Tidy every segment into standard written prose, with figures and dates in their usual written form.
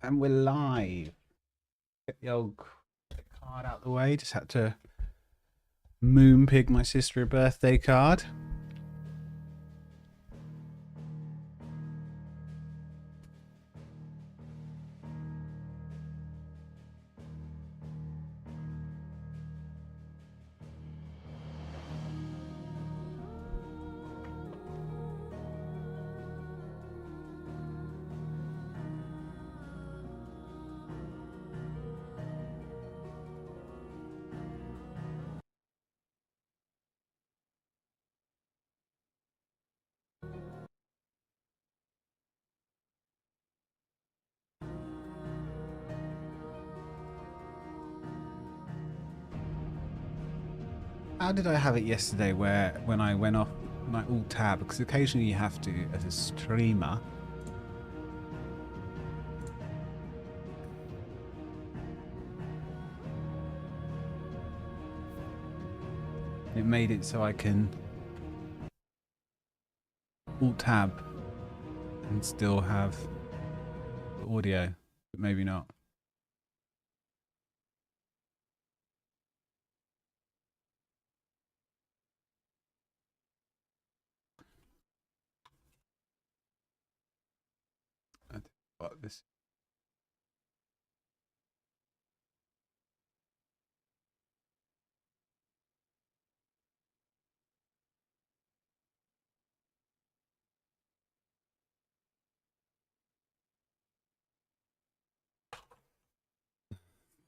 And we're live. Get the old card out the way. Just had to moonpig my sister a birthday card. How did I have it yesterday where when I went off my alt tab, because occasionally you have to as a streamer. It made it so I can alt tab and still have the audio, but maybe not. I think what this.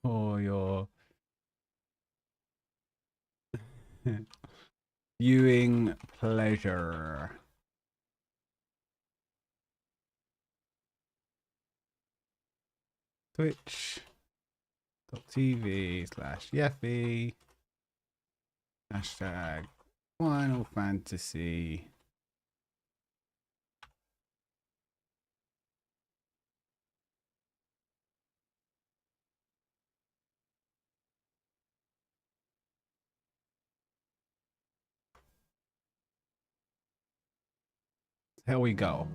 For your viewing pleasure. Twitch.tv/Yeffy. Hashtag Final Fantasy. Here we go.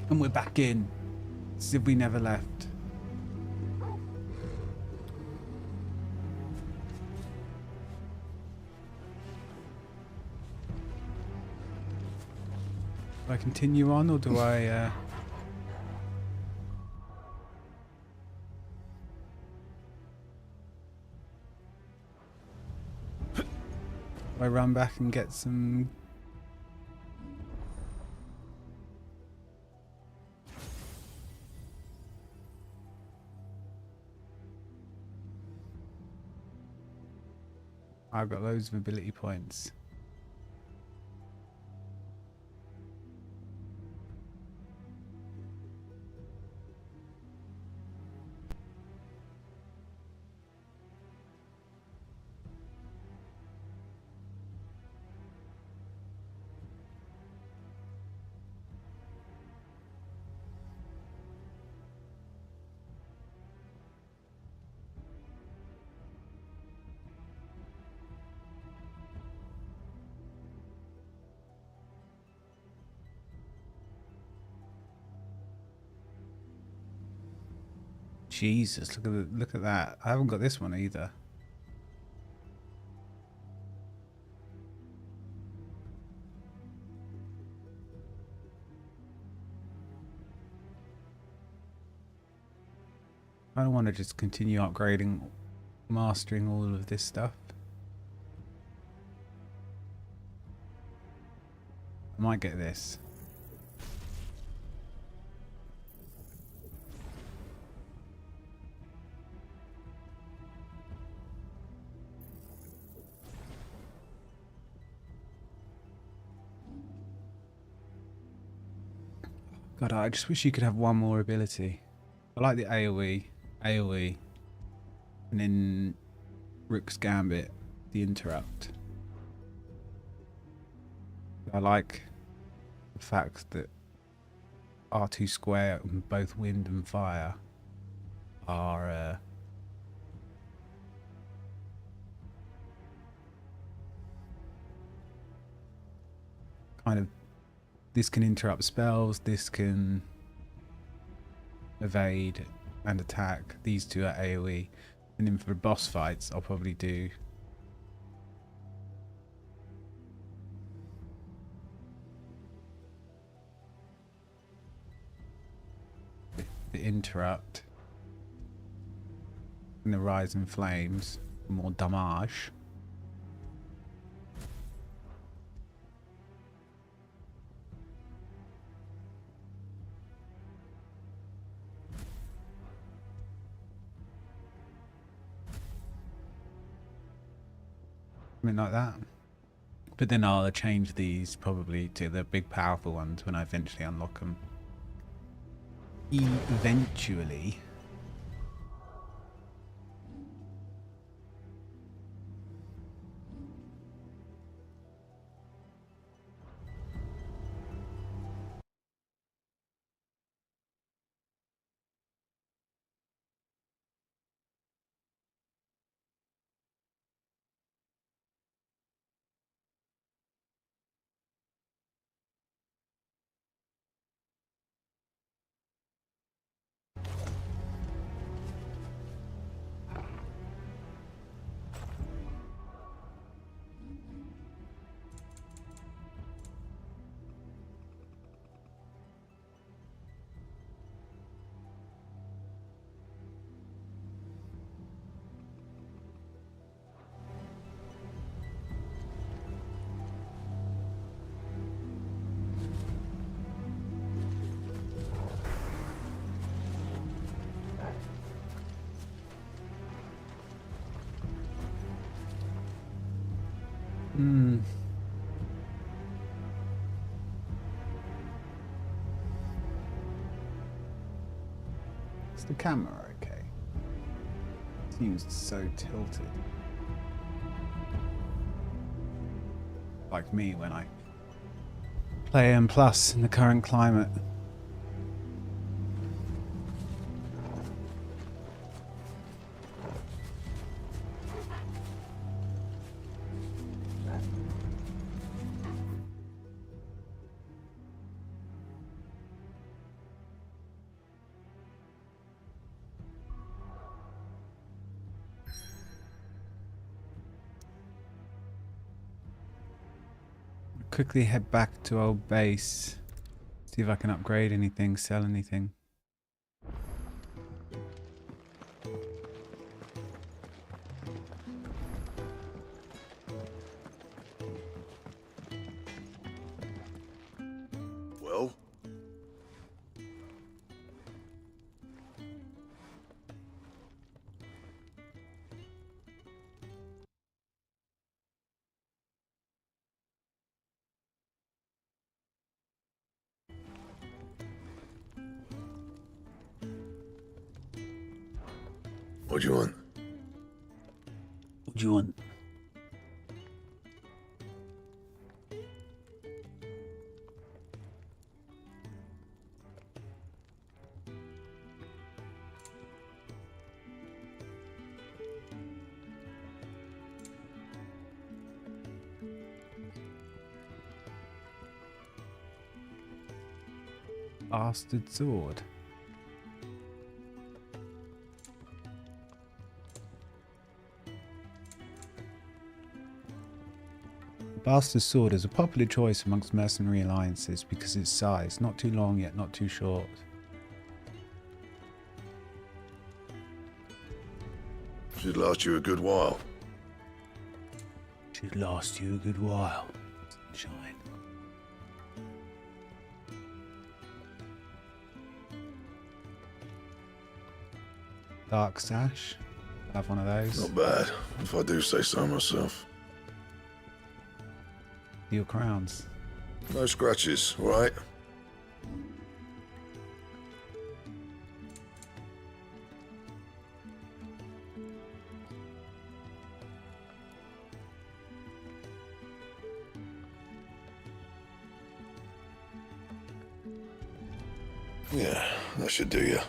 And we're back in. As if we never left. Do I continue on or do I run back and get some? I've got loads of ability points. Jesus, look at that. I haven't got this one either. I don't want to just continue upgrading, mastering all of this stuff. I might get this. God, I just wish you could have one more ability. I like the AoE, and then Rook's Gambit, the interrupt. I like the fact that R2 square and both wind and fire are kind of, this can interrupt spells, this can evade and attack. These two are AoE. And then for boss fights, I'll probably do the interrupt and the rise in flames for more damage. Something like that. But then I'll change these probably to the big powerful ones when I eventually unlock them. Eventually. Is the camera okay? Seems so tilted. Like me when I play M+ in the current climate. Quickly head back to old base. See if I can upgrade anything, sell anything. Well? What do you want? What do you want? Bastard sword. The Bastard sword is a popular choice amongst mercenary alliances because of its size, not too long yet not too short. Should last you a good while. Should last you a good while. Sunshine. Dark sash. I'll have one of those. Not bad, if I do say so myself. Steel crowns. No scratches, all right? Yeah, that should do you.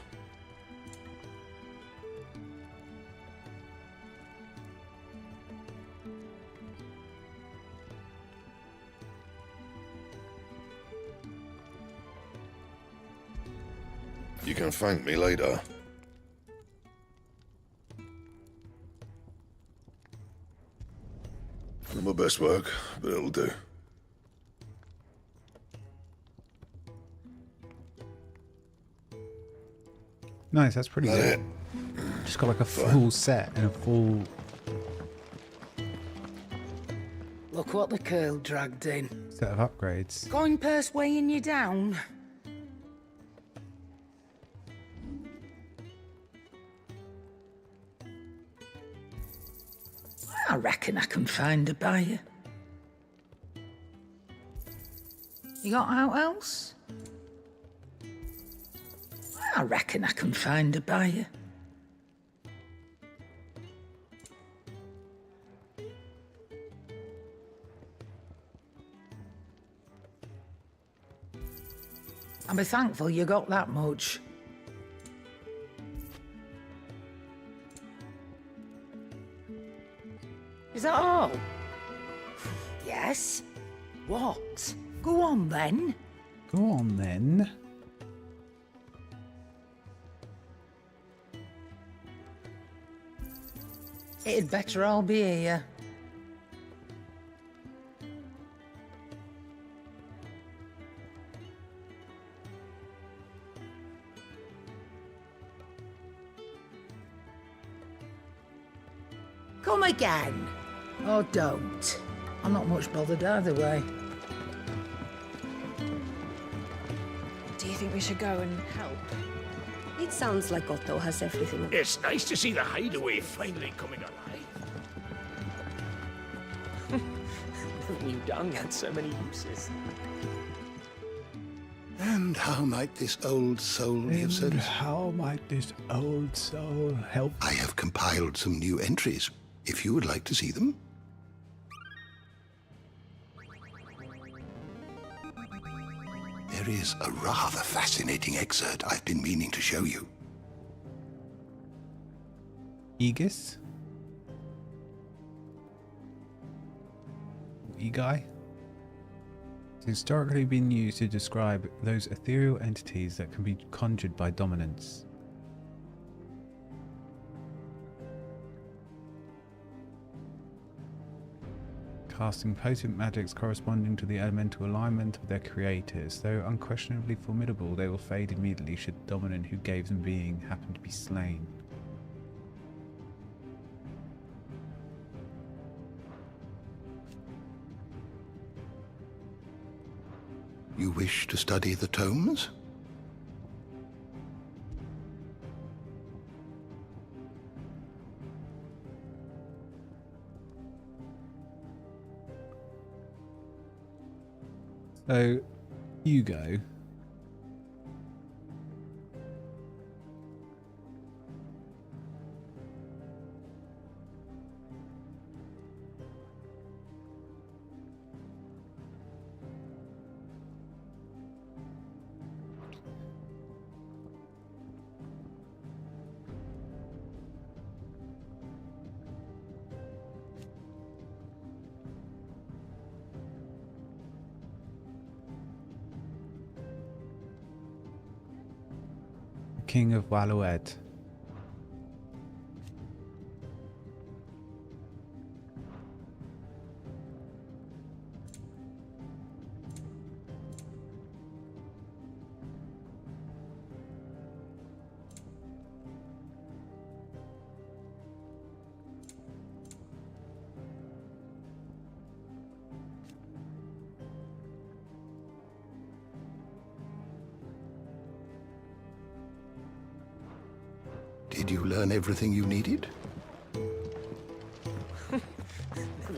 You can thank me later. Not my best work, but it'll do. Nice, that's pretty That good. it? Just got like a full set and a full... Look what the curl dragged in. set of upgrades. Coin purse weighing you down. I reckon I can find a buyer. You got out else? I reckon I can find a buyer. I'll be thankful you got that much. Is that all? Yes. What? Go on then. Go on then. It'd better all be here. Come again. Or don't. I'm not much bothered either way. Do you think we should go and help? It sounds like Otto has everything. It's nice to see the hideaway finally coming alive. New dung had so many uses. And how might this old soul be of service? How might this old soul help? I have compiled some new entries, if you would like to see them. There is a rather fascinating excerpt I've been meaning to show you. Aegis? Egai? It's historically been used to describe those ethereal entities that can be conjured by dominance. Casting potent magics corresponding to the elemental alignment of their creators. Though unquestionably formidable, they will fade immediately should the dominant who gave them being happen to be slain. You wish to study the tomes? So, Hugo. King of Walued. Did you learn everything you needed?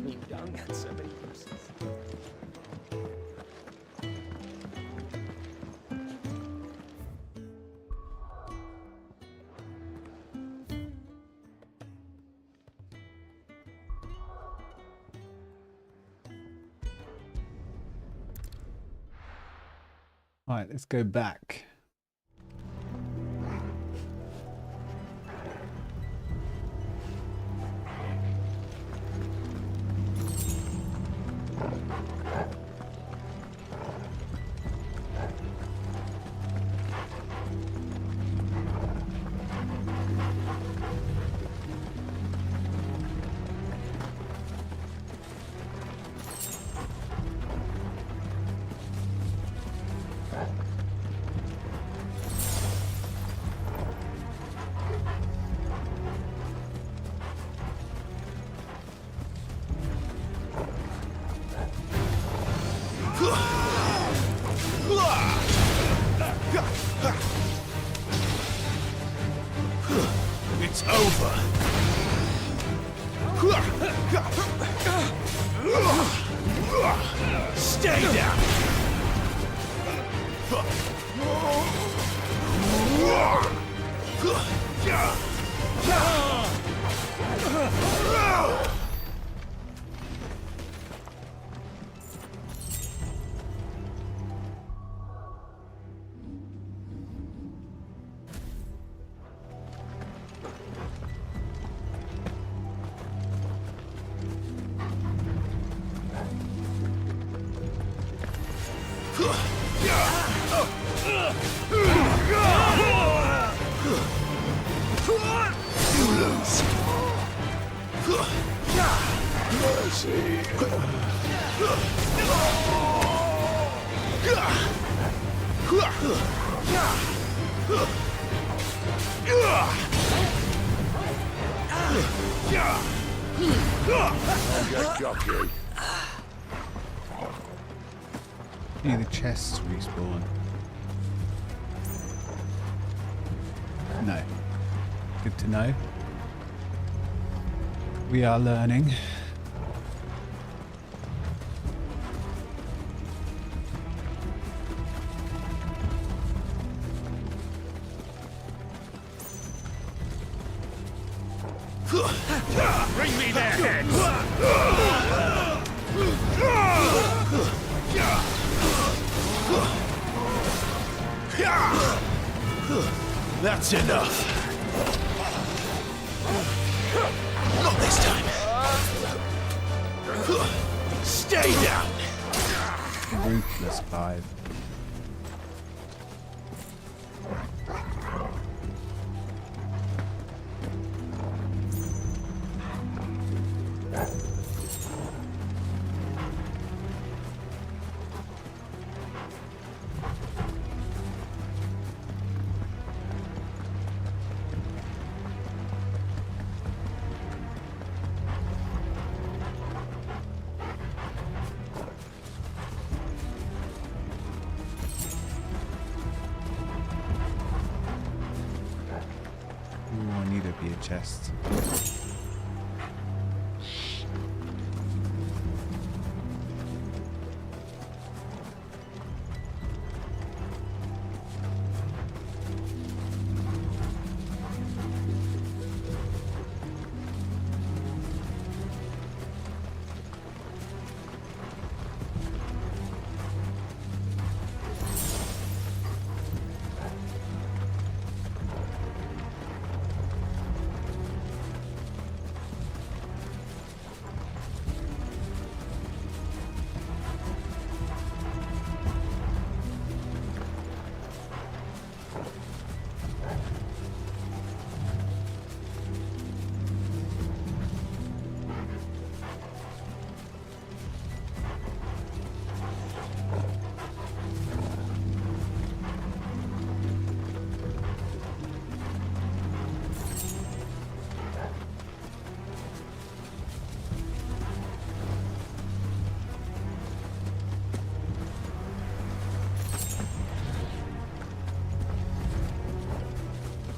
New dung had so many uses. Right, let's go back. It's over. Stay down. Yeah, the chests respawn. No. Good to know. We are learning. Bring me their heads. That's enough. Not this time. Stay down. Ruthless Clive. Ooh, I need to be a chest.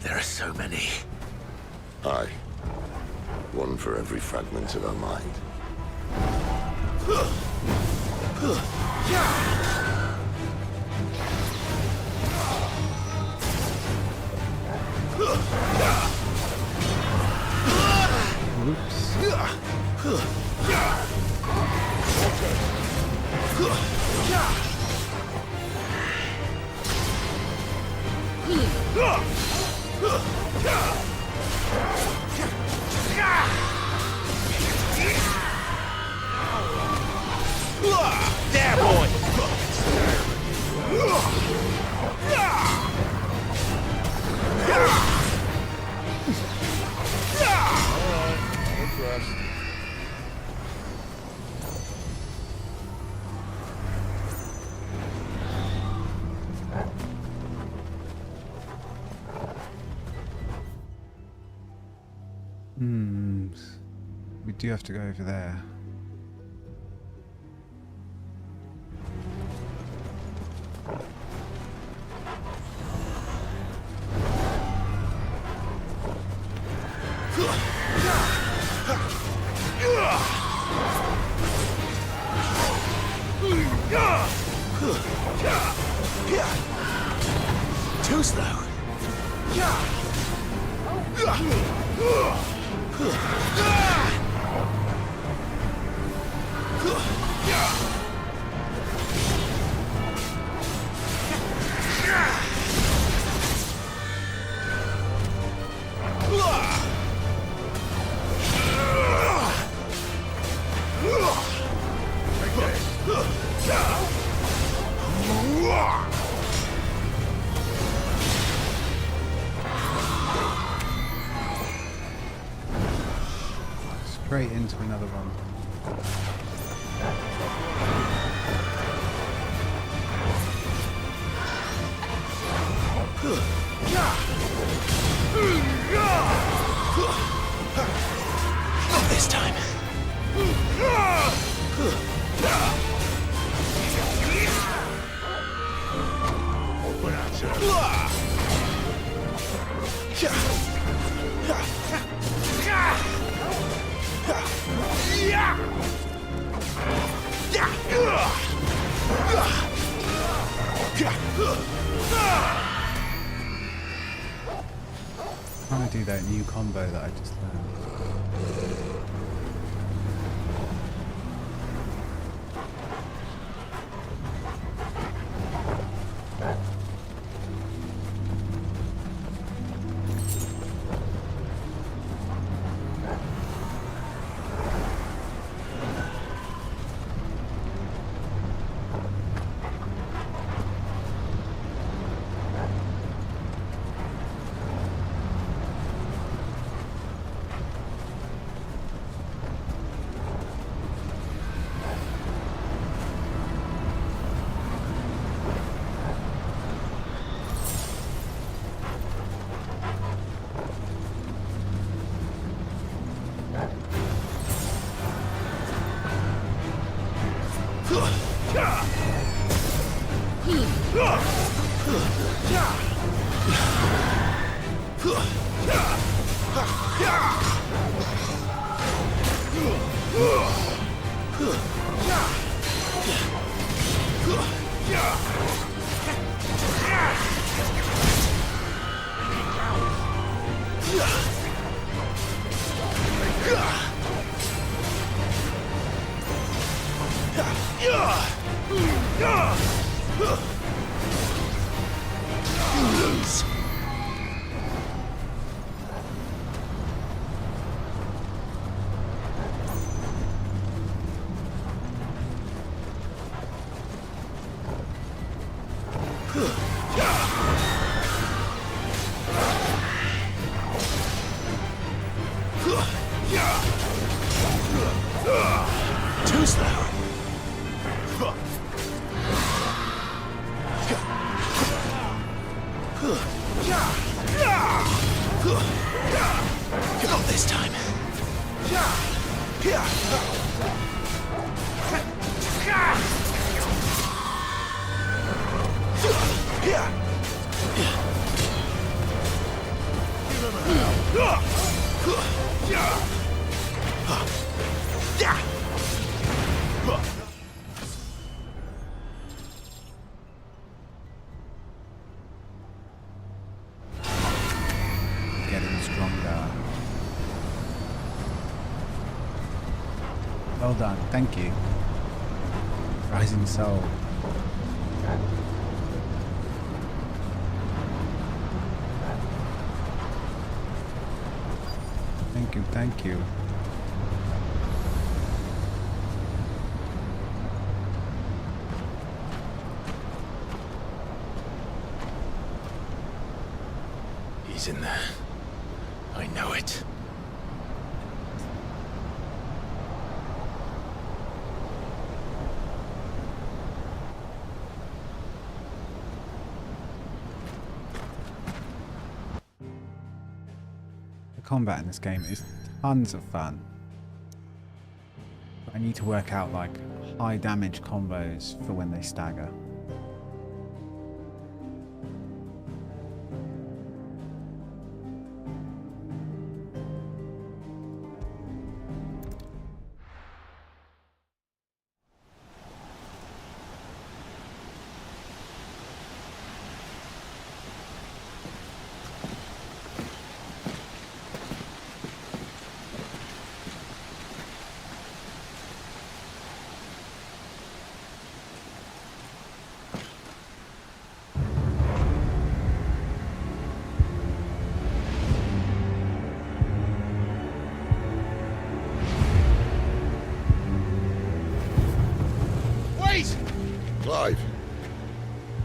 There are so many. Aye. One for every fragment of our mind. There, boy! We do have to go over there. Too slow. Straight into another one. Not this time. Trying to do that new combo that I just learned. Too slow. Not this time. Getting stronger. Well done, thank you. Rising Soul. Thank you, thank you. He's in there. I know it. The combat in this game is tons of fun. But I need to work out like high damage combos for when they stagger.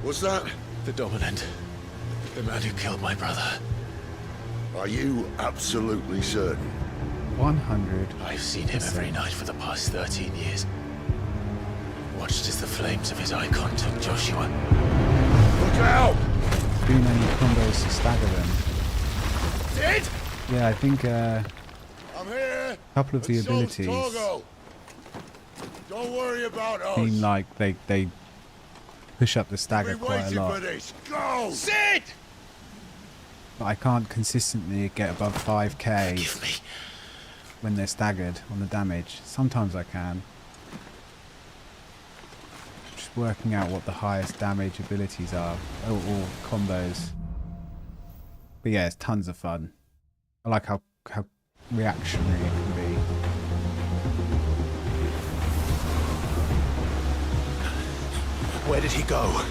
What's that? The Dominant. The man who killed my brother. Are you absolutely certain? 100. I've seen him every night for the past 13 years. Watched as the flames of his icon took Joshua. Look out! Doing any combos to stagger them. Dead? Yeah, I think I'm here. a couple of the And so's abilities Torgo. Don't worry about us. seem like they push up the stagger We've been quite a waiting lot. for this. Go! Sid! But I can't consistently get above 5k Give me. when they're staggered on the damage. Sometimes I can. Just working out what the highest damage abilities are, or combos. But yeah, it's tons of fun. I like how reactionary it can be. Where did he go?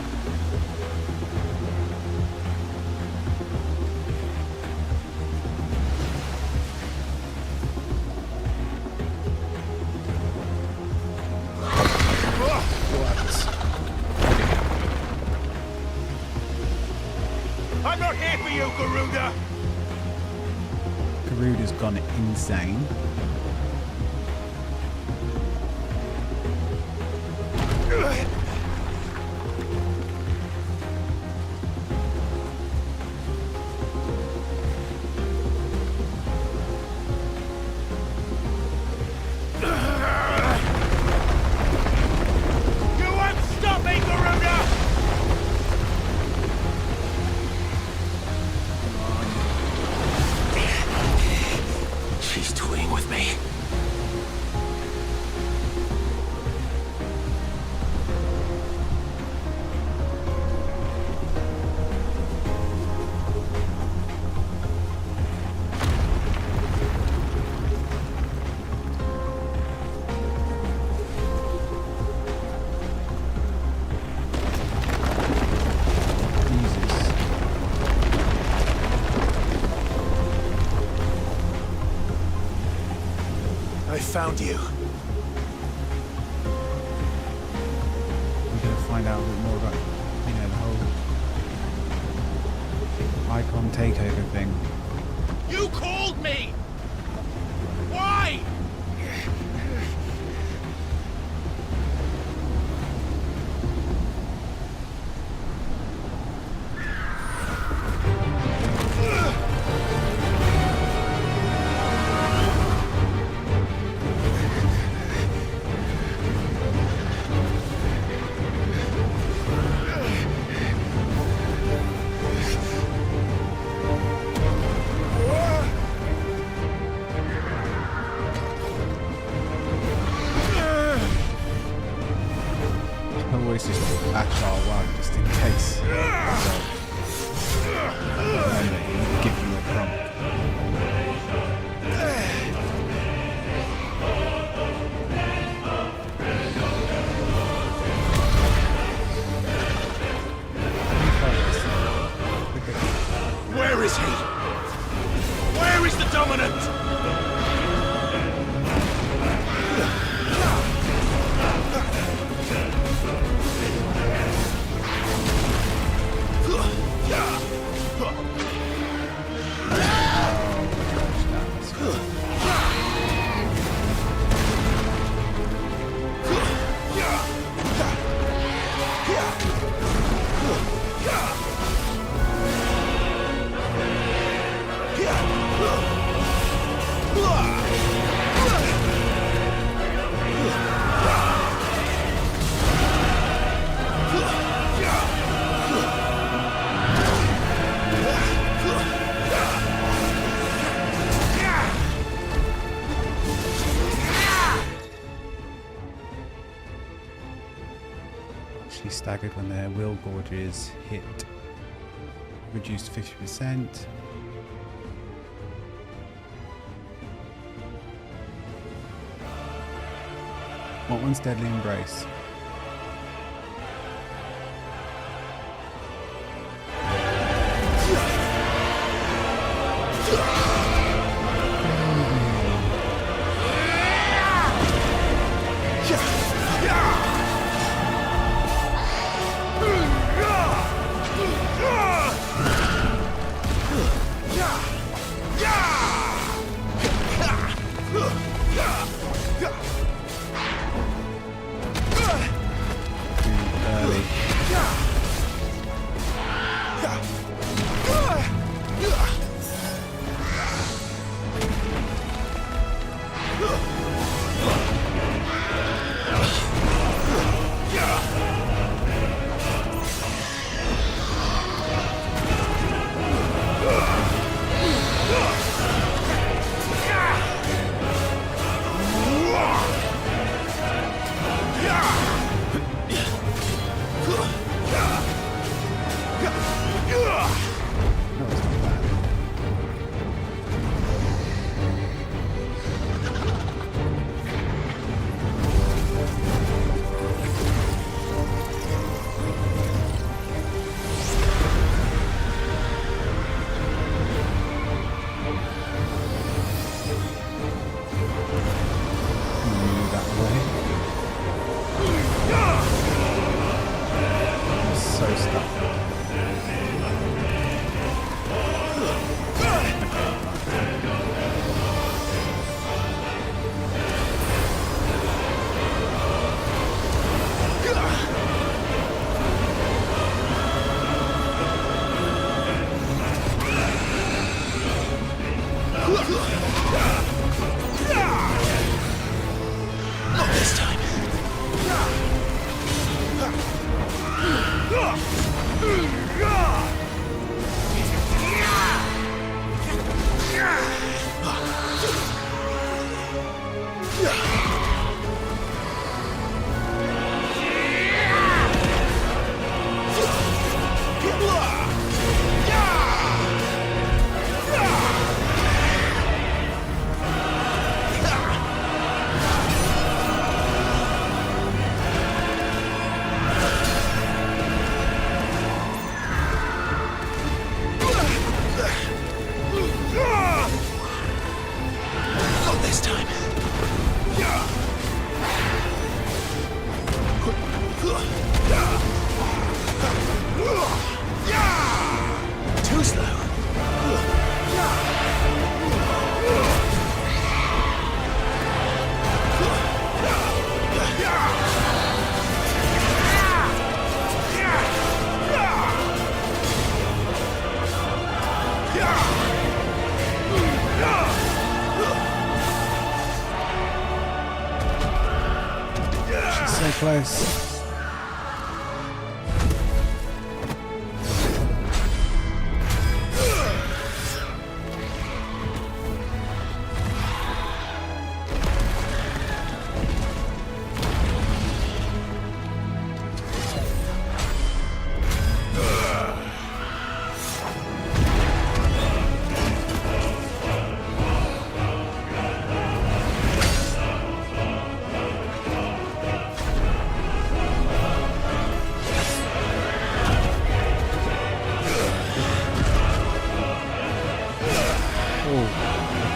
I'm not here for you, Garuda! Garuda's gone insane. You won't stop me, Garuda! She's toying with me. Jesus. I found you. We're going to find out a bit more about, you know, the whole icon takeover thing. You called me! Why? Always just bash R1 just in case. And then it'll give you a prompt. Where is he? Where is the Dominant? Actually staggered when their will gauges hit. Reduced 50%. What one's Deadly Embrace? close.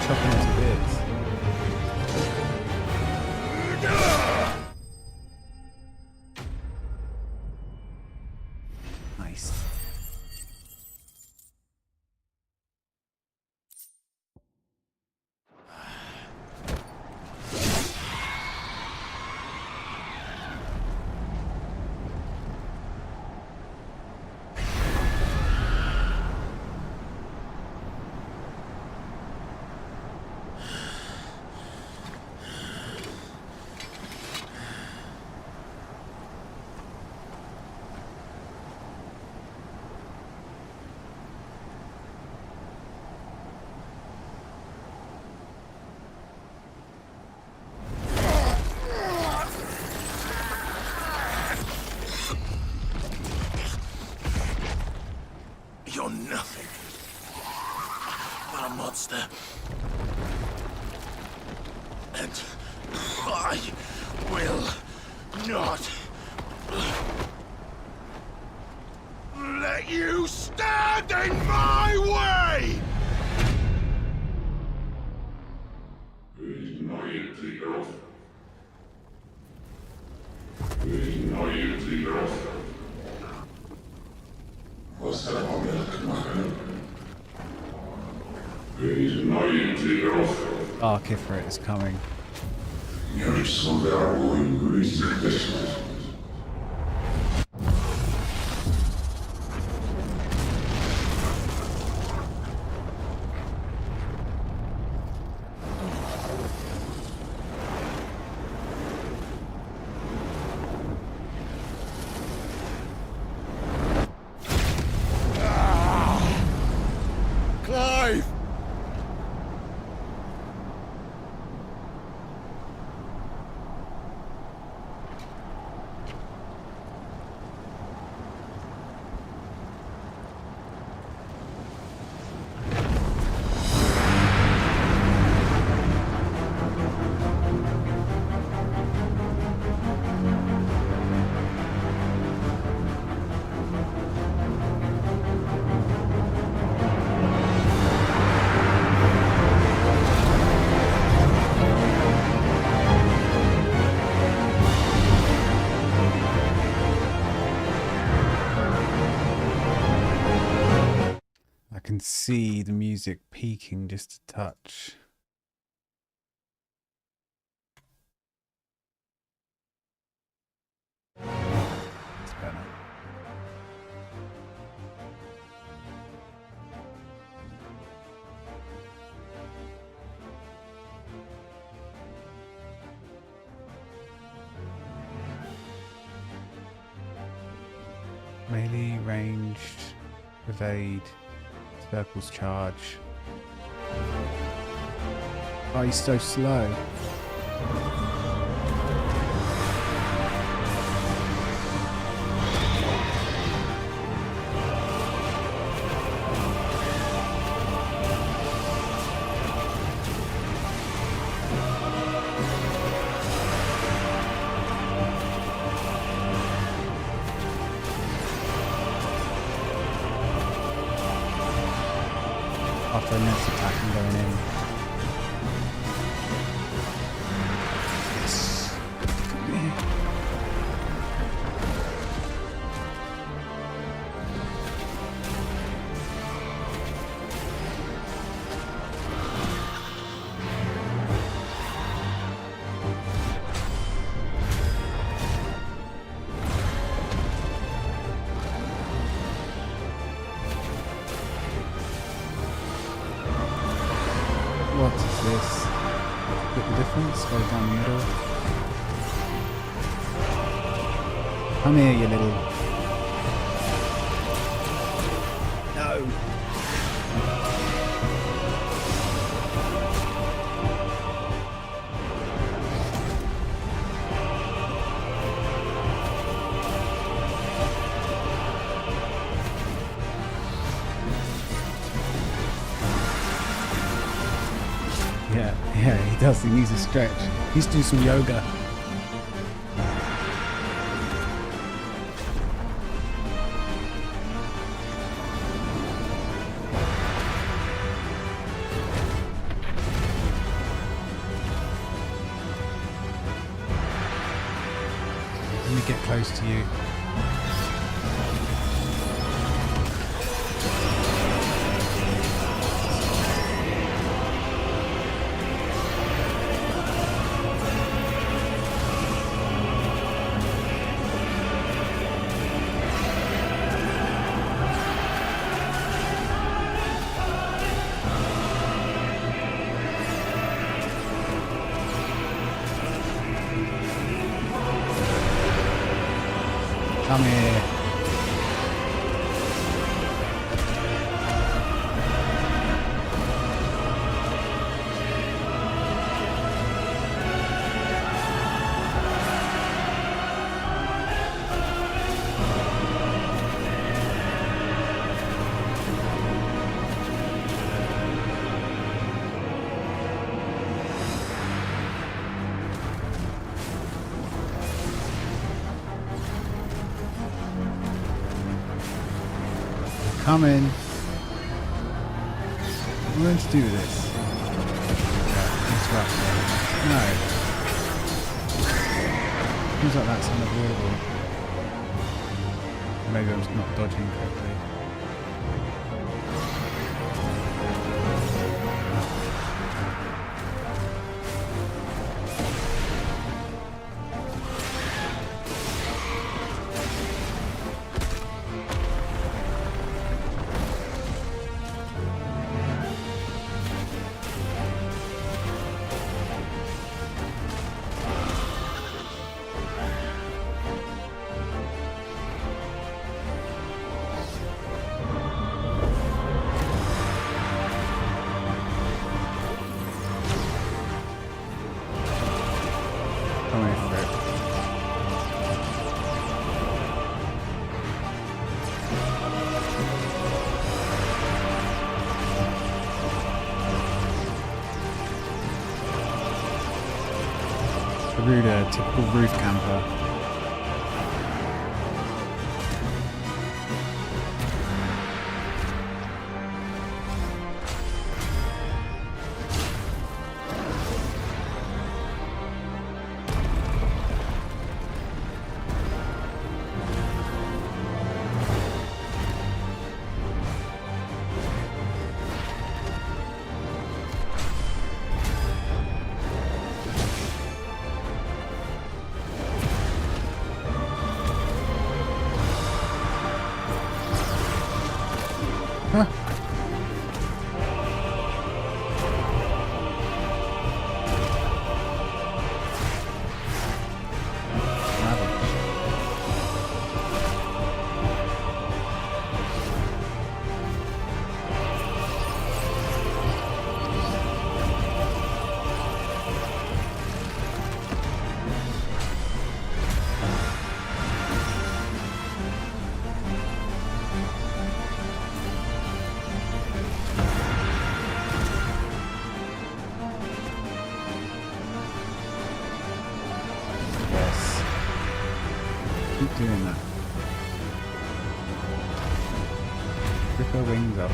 Chopping it to bits. Nice. You're nothing but a monster. And I will not let you stand in my way! Dark Ifrit is coming. Clive! I can see the music peaking just a touch. It's better. Melee, ranged, evade, circles charge. Oh, he's so slow. After a next attack and going in. Yes. What is this? Split the difference, go down the middle. Come here, you little... No! Yeah, he does. He needs a stretch. He needs to do some yoga. Let me get close to you. Come here. Coming. I'm going to do this. Interrupt. No. Seems like that's unavoidable. Maybe I'm just not dodging correctly. Rude, typical roof camper. Huh. Keep doing that. Rip her wings up.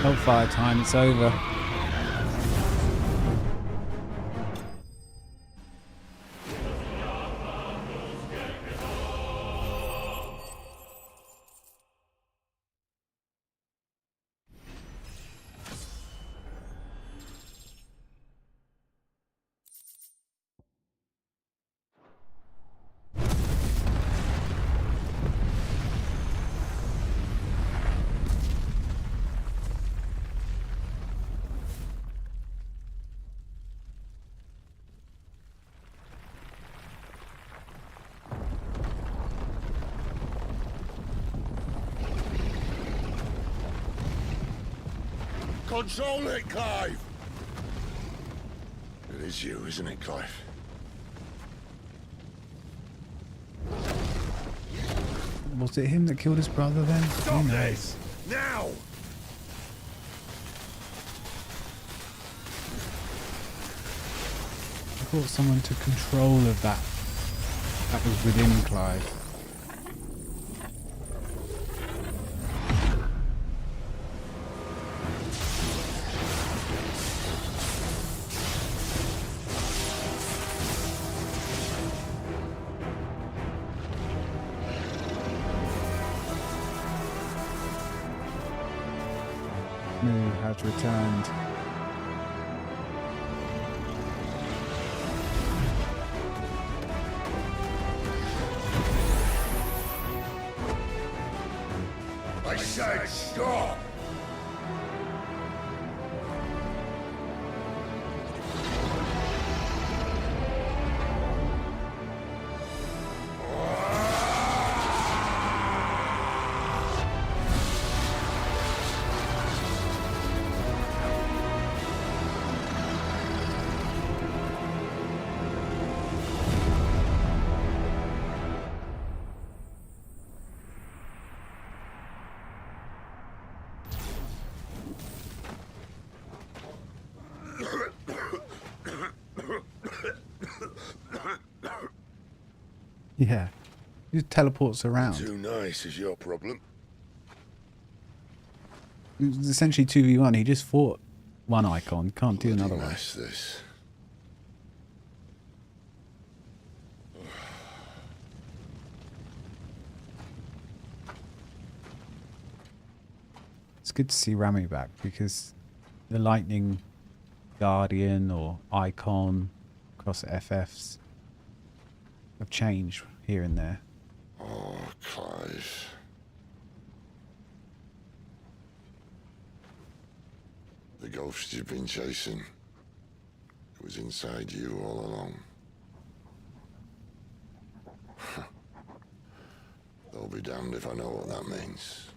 Hellfire time, it's over. Control it, Clive! It is you, isn't it, Clive? Was it him that killed his brother then? Stop Who knows? this! Now! I thought someone took control of that. That was within Clive. Moo has returned. I said stop! Yeah. He just teleports around. Too nice is your problem. It was essentially 2v1. He just fought one icon. Can't do another one. Mess this. It's good to see Rami back because the Lightning Guardian or Icon across FFs have changed here and there. Oh, Clive. The ghost you've been chasing. It was inside you all along. They'll be damned if I know what that means.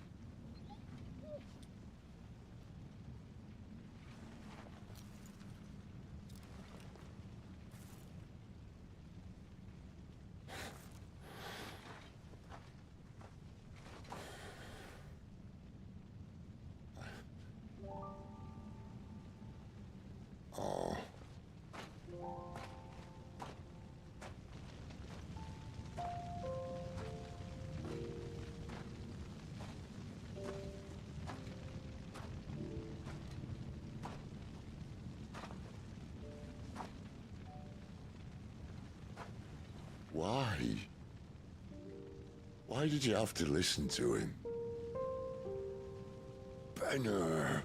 Oh. Why? Why did you have to listen to him? Benner.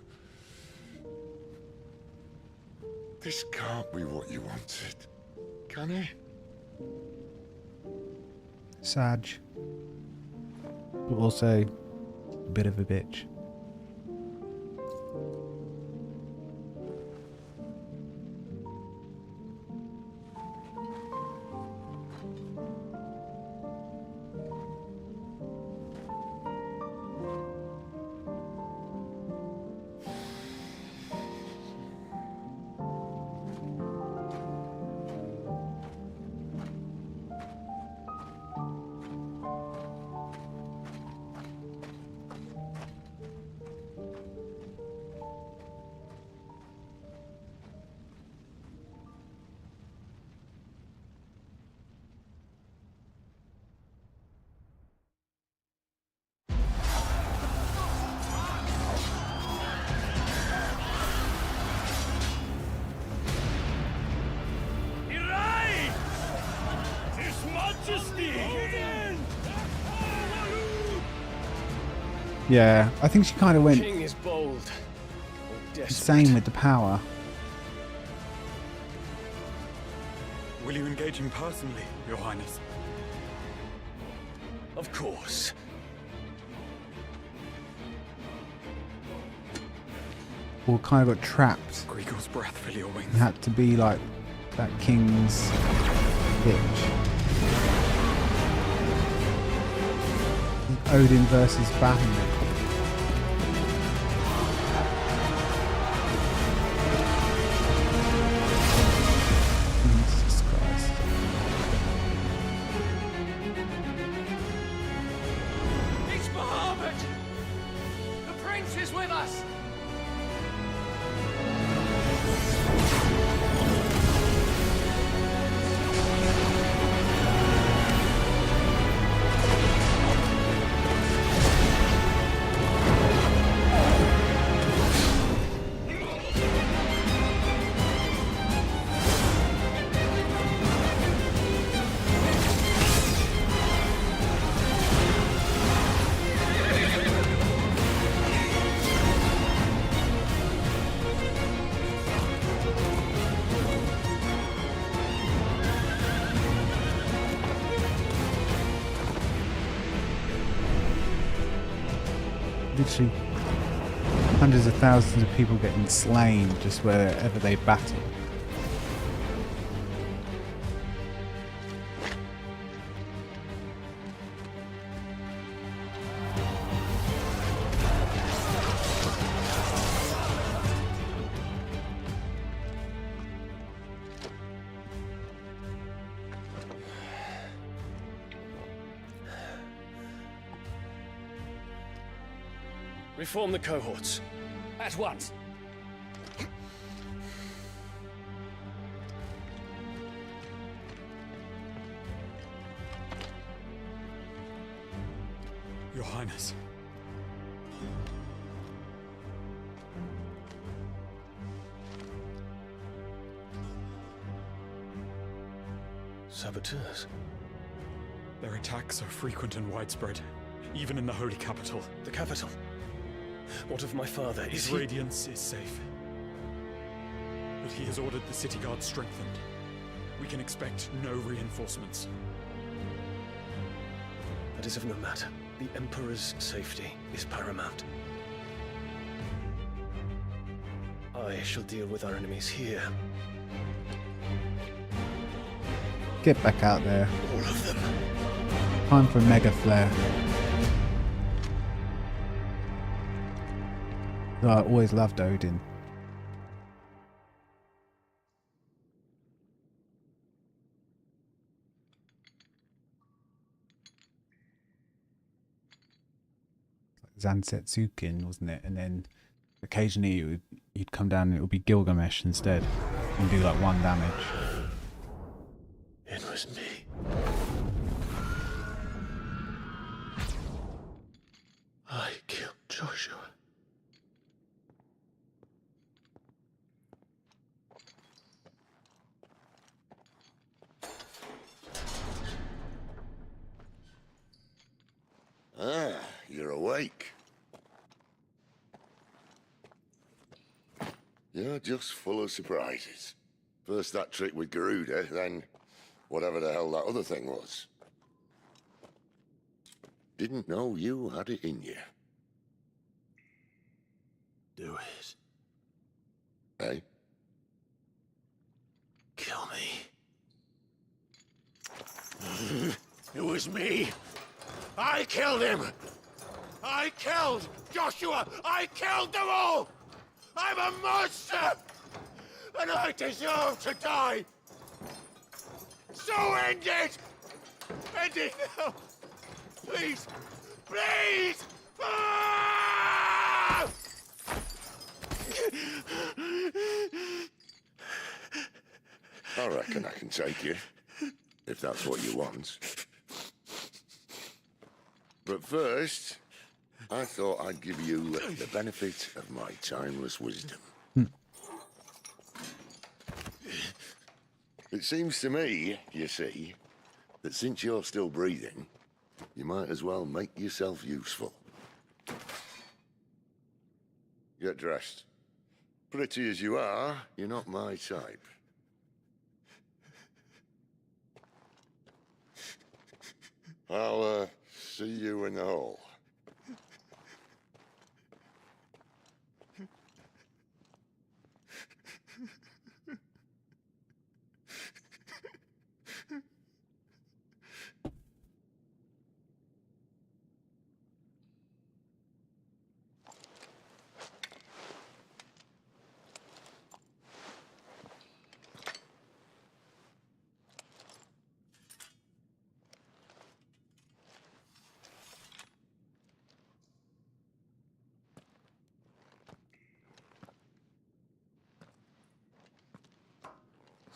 This can't be what you wanted, can it? Sag. But also a bit of a bitch. Yeah, I think she kind of went King is bold. Or desperate. insane with the power. Will you engage him personally, Your Highness? Of course. Or kind of got trapped Grigor's breath fill your wings. and had to be like that king's bitch. Odin versus Bahamut. Jesus Christ. It's Bahamut! The prince is with us! Literally hundreds of thousands of people getting slain just wherever they battle. Reform the cohorts. At once. Your Highness. Saboteurs. Their attacks are frequent and widespread, even in the holy capital. The capital. What of my father? His radiance is safe. But he has ordered the city guard strengthened. We can expect no reinforcements. That is of no matter. The Emperor's safety is paramount. I shall deal with our enemies here. Get back out there. All of them. Time for a mega flare. I always loved Odin. Zansetsuken, wasn't it? And then occasionally you'd come down and it would be Gilgamesh instead and do like 1 damage. It was me. I killed Joshua. Ah, you're awake. You're just full of surprises. First that trick with Garuda, then whatever the hell that other thing was. Didn't know you had it in you. Do it. Eh? Kill me. It was me. I killed him. I killed Joshua. I killed them all. I'm a monster. And I deserve to die. So end it. End it now. Please. Please. Ah! I reckon I can take you, if that's what you want. But first, I thought I'd give you the benefit of my timeless wisdom. It seems to me, you see, that since you're still breathing, you might as well make yourself useful. Get dressed. Pretty as you are, you're not my type. I'll, see you in the hall.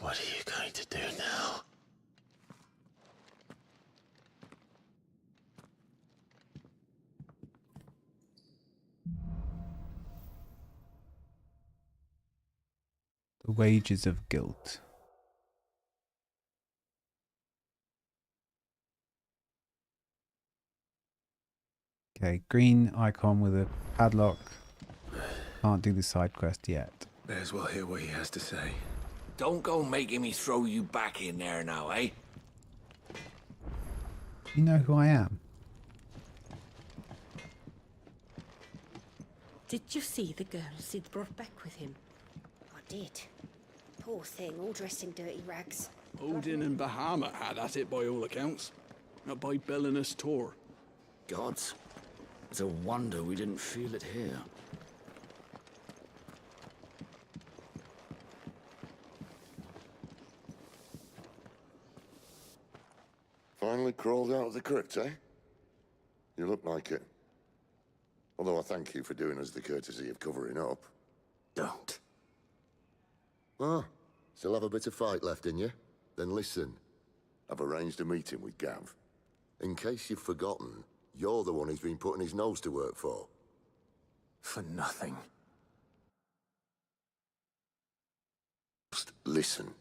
What are you going to do now? The wages of guilt. Okay, green icon with a padlock. Can't do the side quest yet. May as well hear what he has to say. Don't go making me throw you back in there now, eh? You know who I am. Did you see the girl Sid brought back with him? I did. Poor thing, all dressed in dirty rags. Odin and Bahamut had at it by all accounts. Not by Belinus Tor. Gods. It's a wonder we didn't feel it here. Finally crawled out of the crypt, eh? You look like it. Although I thank you for doing us the courtesy of covering up. Don't. Ah, still have a bit of fight left in you? Then listen. I've arranged a meeting with Gav. In case you've forgotten, you're the one he's been putting his nose to work for. For nothing. Just listen.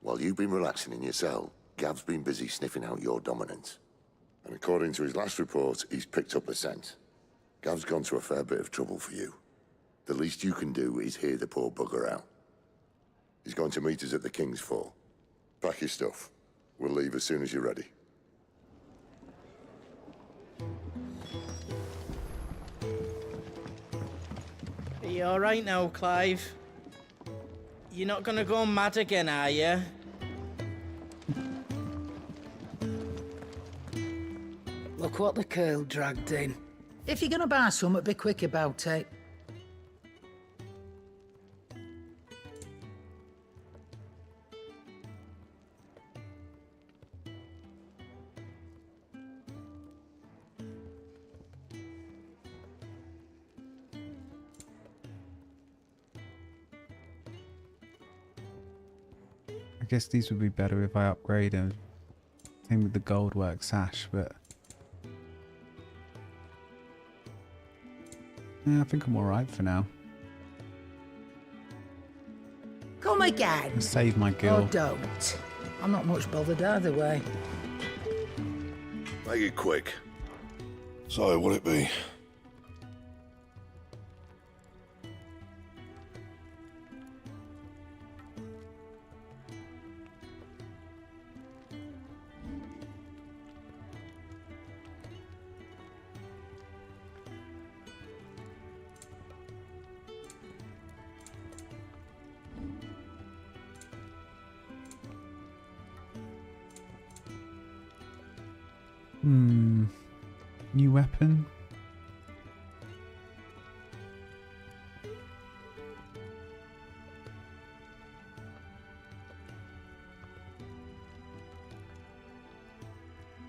While you've been relaxing in your cell, Gav's been busy sniffing out your dominance. And according to his last report, he's picked up a scent. Gav's gone to a fair bit of trouble for you. The least you can do is hear the poor bugger out. He's going to meet us at the King's Fall. Pack your stuff. We'll leave as soon as you're ready. Are you alright now, Clive? You're not gonna go mad again, are you? Look what the curl dragged in. If you're gonna buy something, be quick about it. I guess these would be better if I upgrade them. Same with the gold work sash, but yeah, I think I'm alright for now. Come again. I'll save my Oh, gil. don't. I'm not much bothered either way. Make it quick. So, what'd it be? New weapon?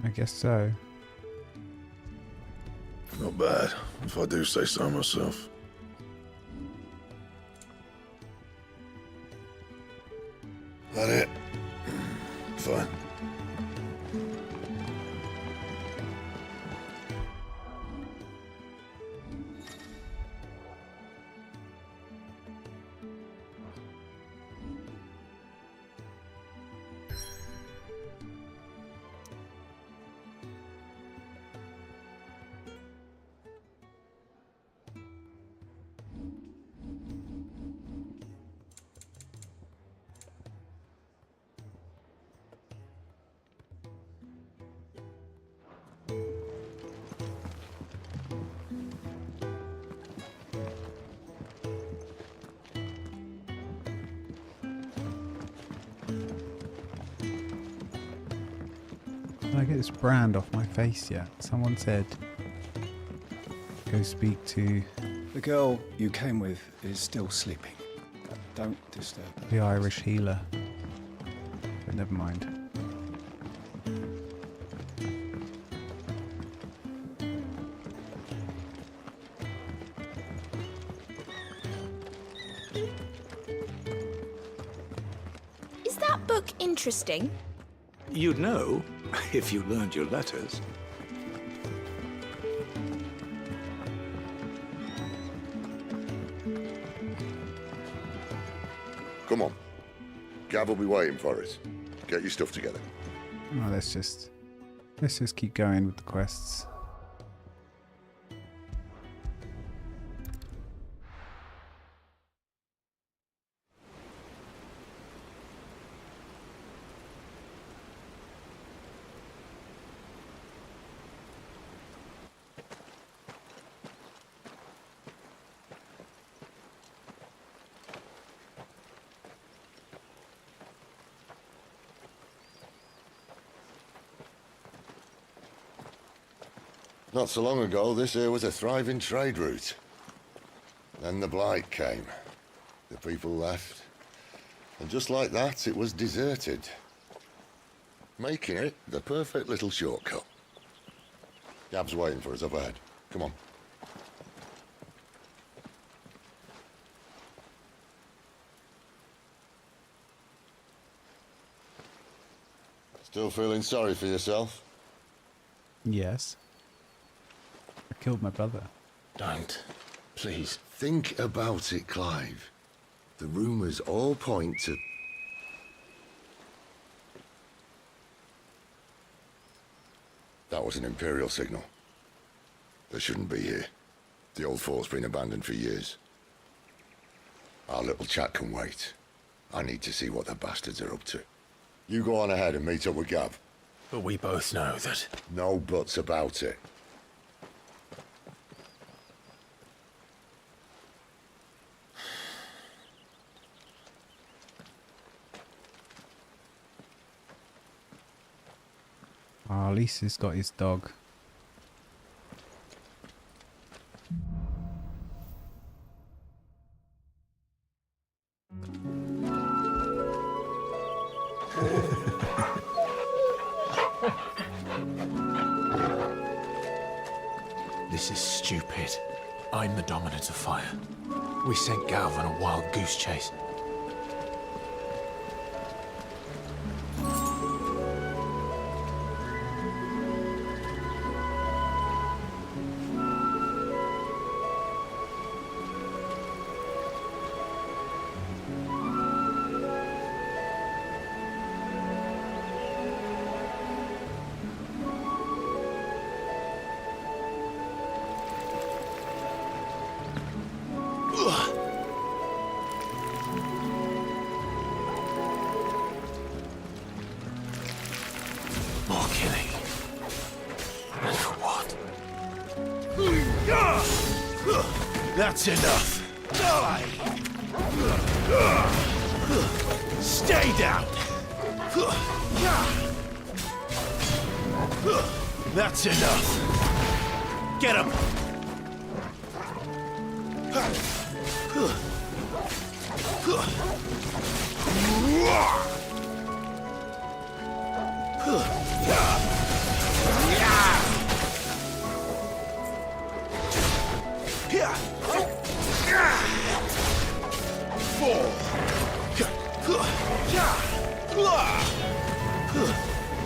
I guess so. Not bad, if I do say so myself. That it? Fine. Can I get this brand off my face yet? Someone said go speak to The girl you came with is still sleeping. Don't disturb her. the Irish healer. But never mind. Is that book interesting? You'd know if you learned your letters. Come on. Gav will be waiting for us. Get your stuff together. Oh, let's just keep going with the quests. Not so long ago, this here was a thriving trade route. Then the Blight came. The people left. And just like that, it was deserted. Making it the perfect little shortcut. Gav's waiting for us up ahead. Come on. Still feeling sorry for yourself? Yes. I killed my brother. Don't. Please. Think about it, Clive. The rumours all point to... That was an Imperial signal. They shouldn't be here. The old fort's been abandoned for years. Our little chat can wait. I need to see what the bastards are up to. You go on ahead and meet up with Gav. But we both know that... No buts about it. Oh, at least he's got his dog. This is stupid. I'm the dominant of fire. We sent Gav on a wild goose chase. More killing. And for what? That's enough. Die! Stay down! That's enough. Get him!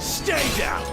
Stay down!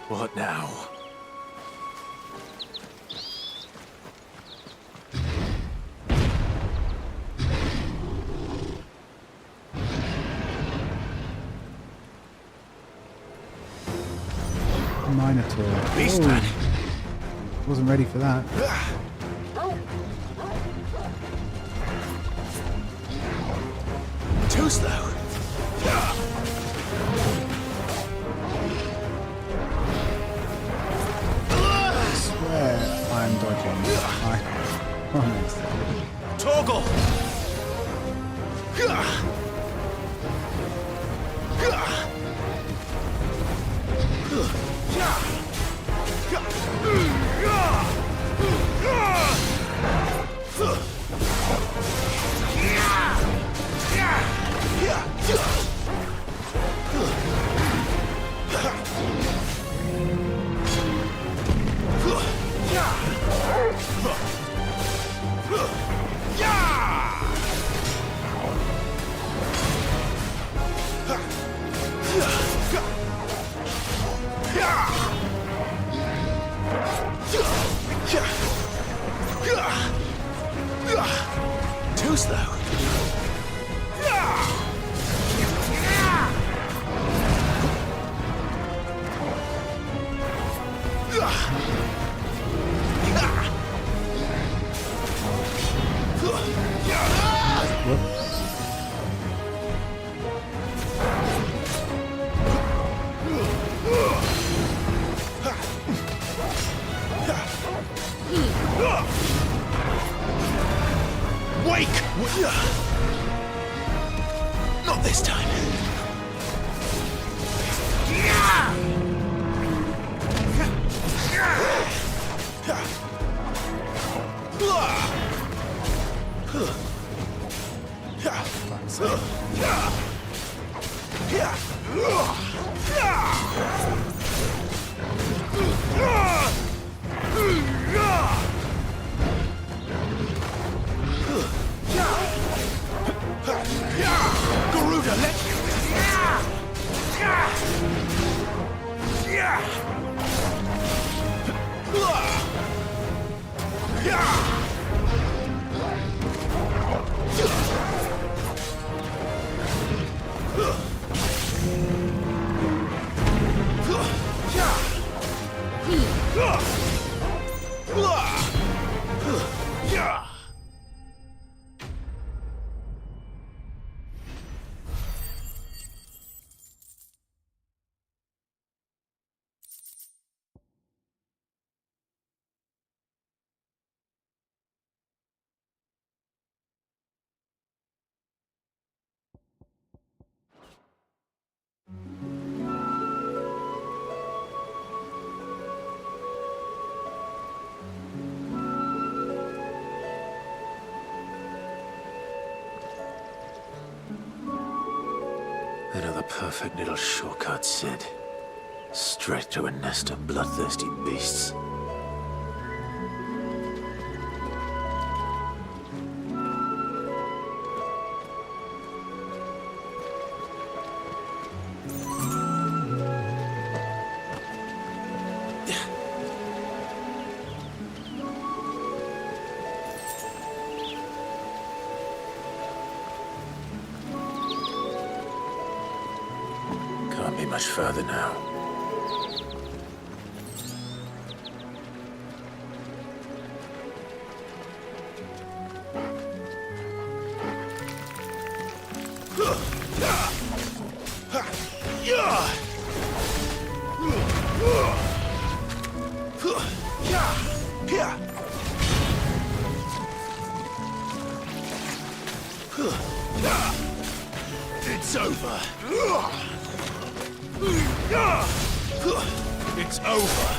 What now? Minotaur. Beastman. Wasn't ready for that. Too slow. I swear I'm dodging. I promise. Torgal. Too slow. Wake! Not this time. Garuda, let Another perfect little shortcut, Sid. Straight to a nest of bloodthirsty beasts. Can't be much further now. It's over. It's over.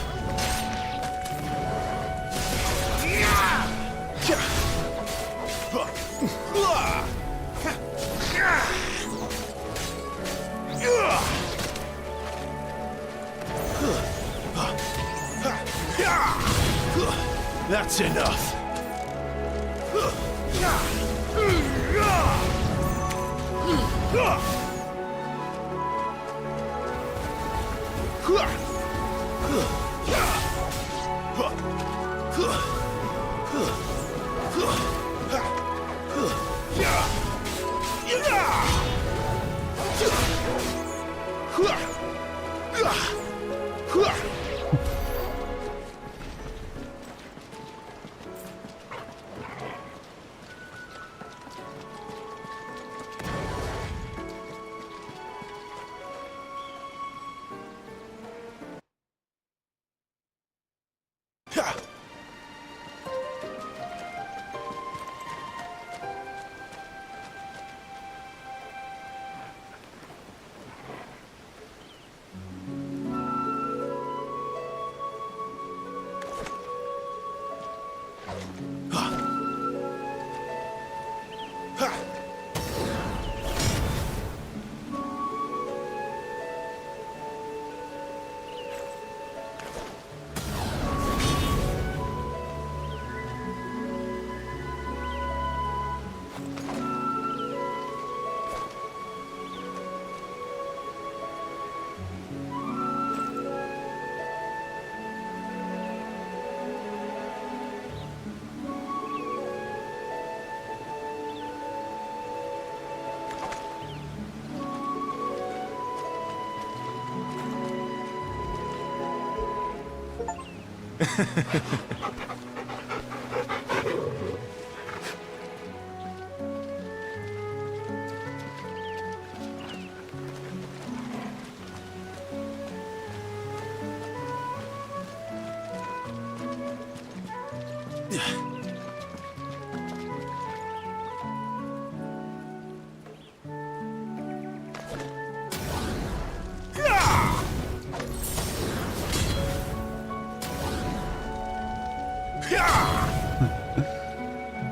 That's enough.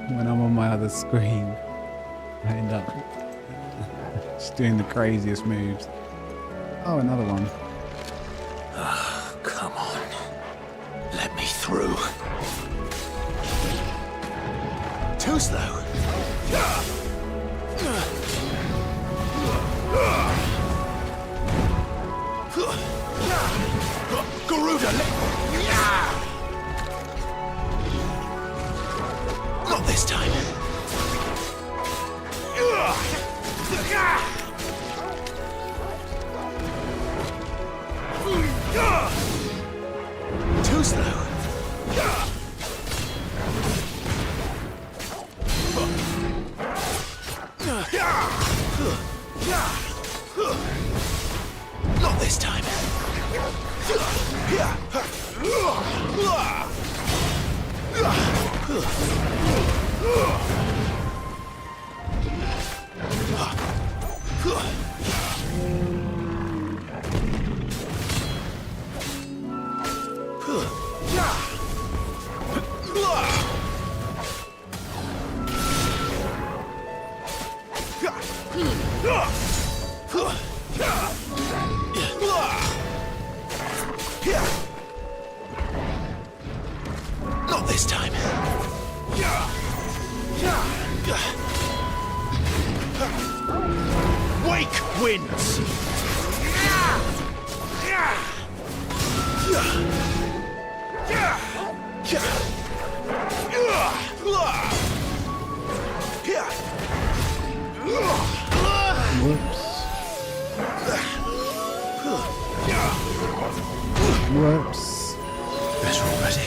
When I'm on my other screen, I end up just doing the craziest moves. Oh, another one. Come on. Let me through. Too slow. Garuda, not this time. Too slow. Not this time. Not this time. Wake wins. Whoops. Better already.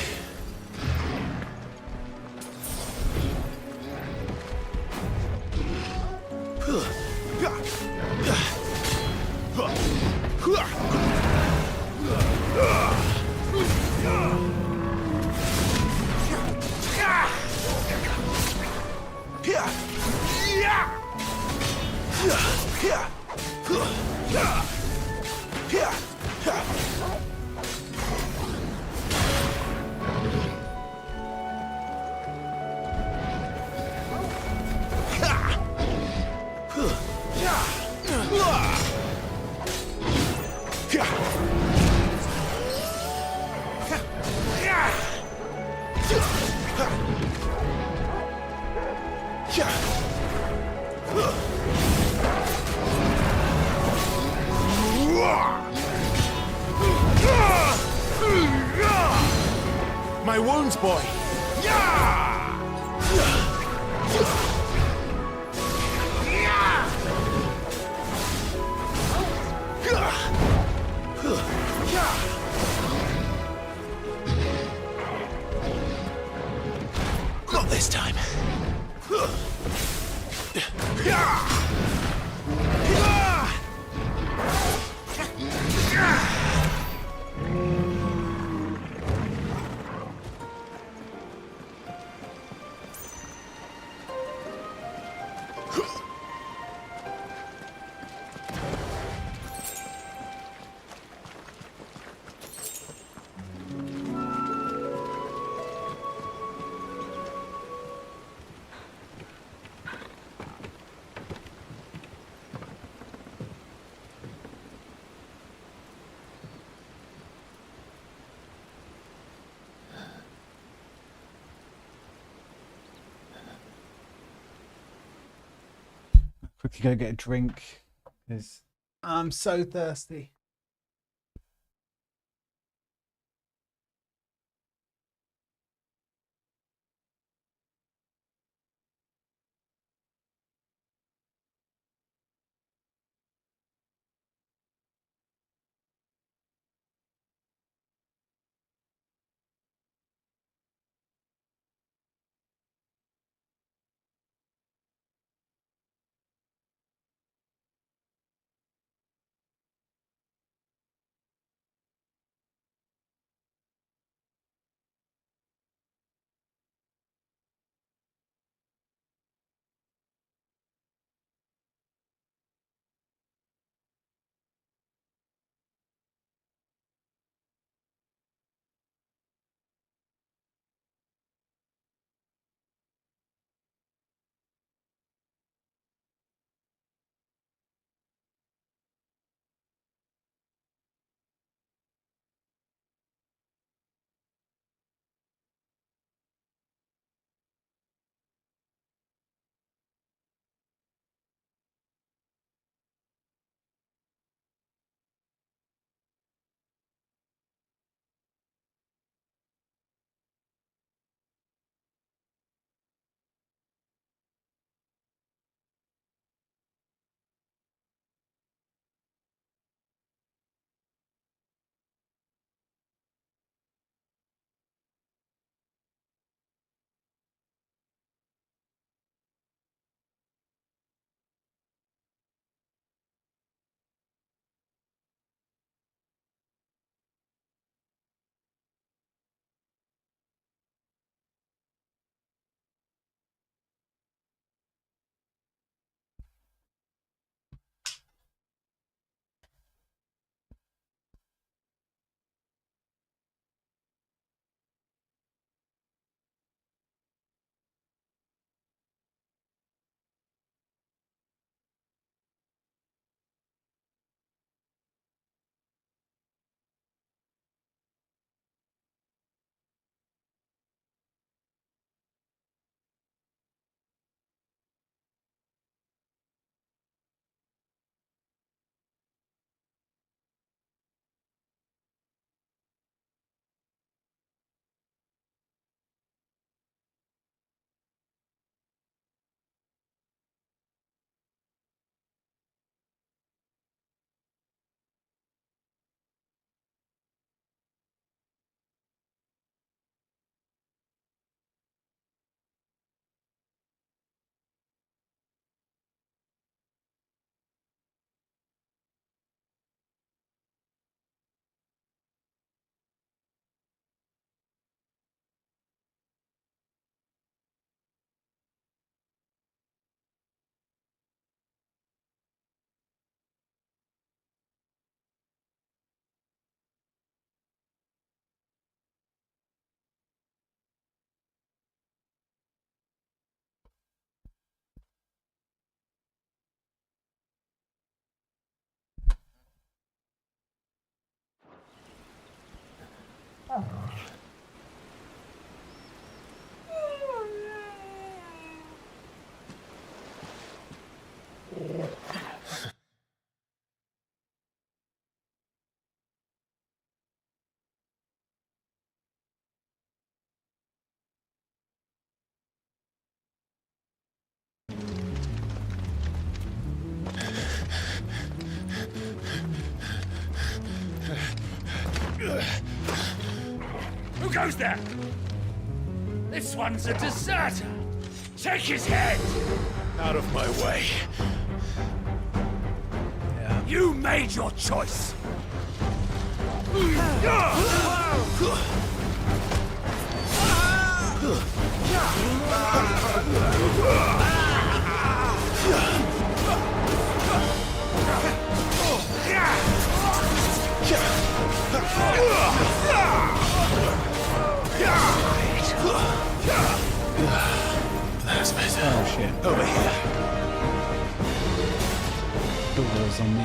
My wounds, boy. Not this time. Quickly go get a drink because I'm so thirsty. Who goes there? This one's a deserter. Take his head! Out of my way. You made your choice. That's better. Oh shit. Over here. Doors on the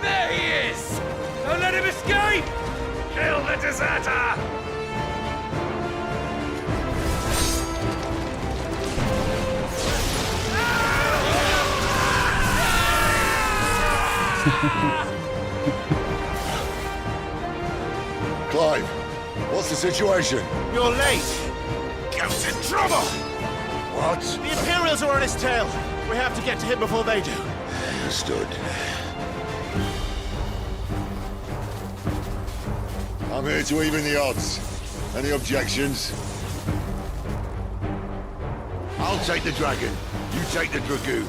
There he is! Don't let him escape! Kill the deserter! Clive, what's the situation? You're late. Gav's in trouble. What? The Imperials are on his tail. We have to get to him before they do. Understood. I'm here to even the odds. Any objections? I'll take the dragon. You take the dragoon.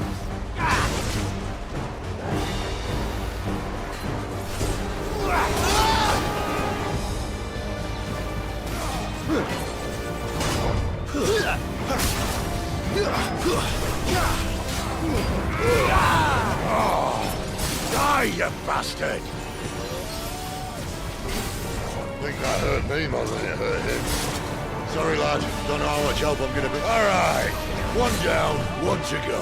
Die, you bastard! I think that hurt me more than it hurt him. Sorry, lad. Don't know how much help I'm gonna be. All right. One down, one to go.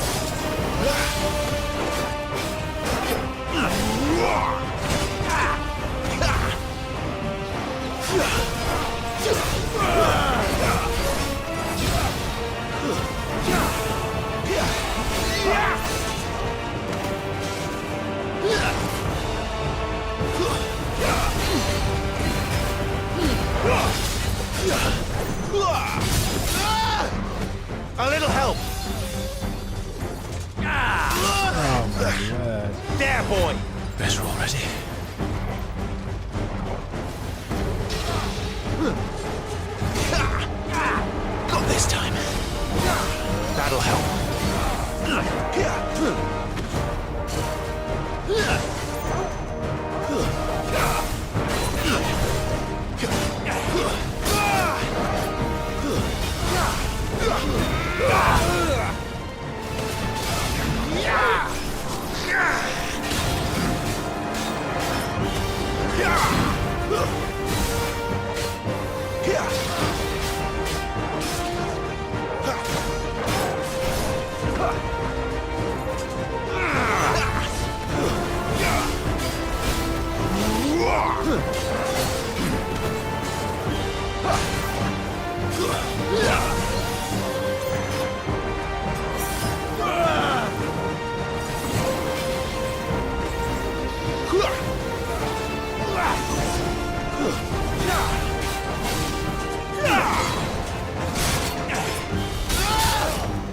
A little help. Oh my word. There, boy. Better already. Got this time. That'll help.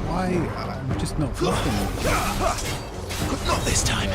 Why? I'm just not blocking them. Not this time.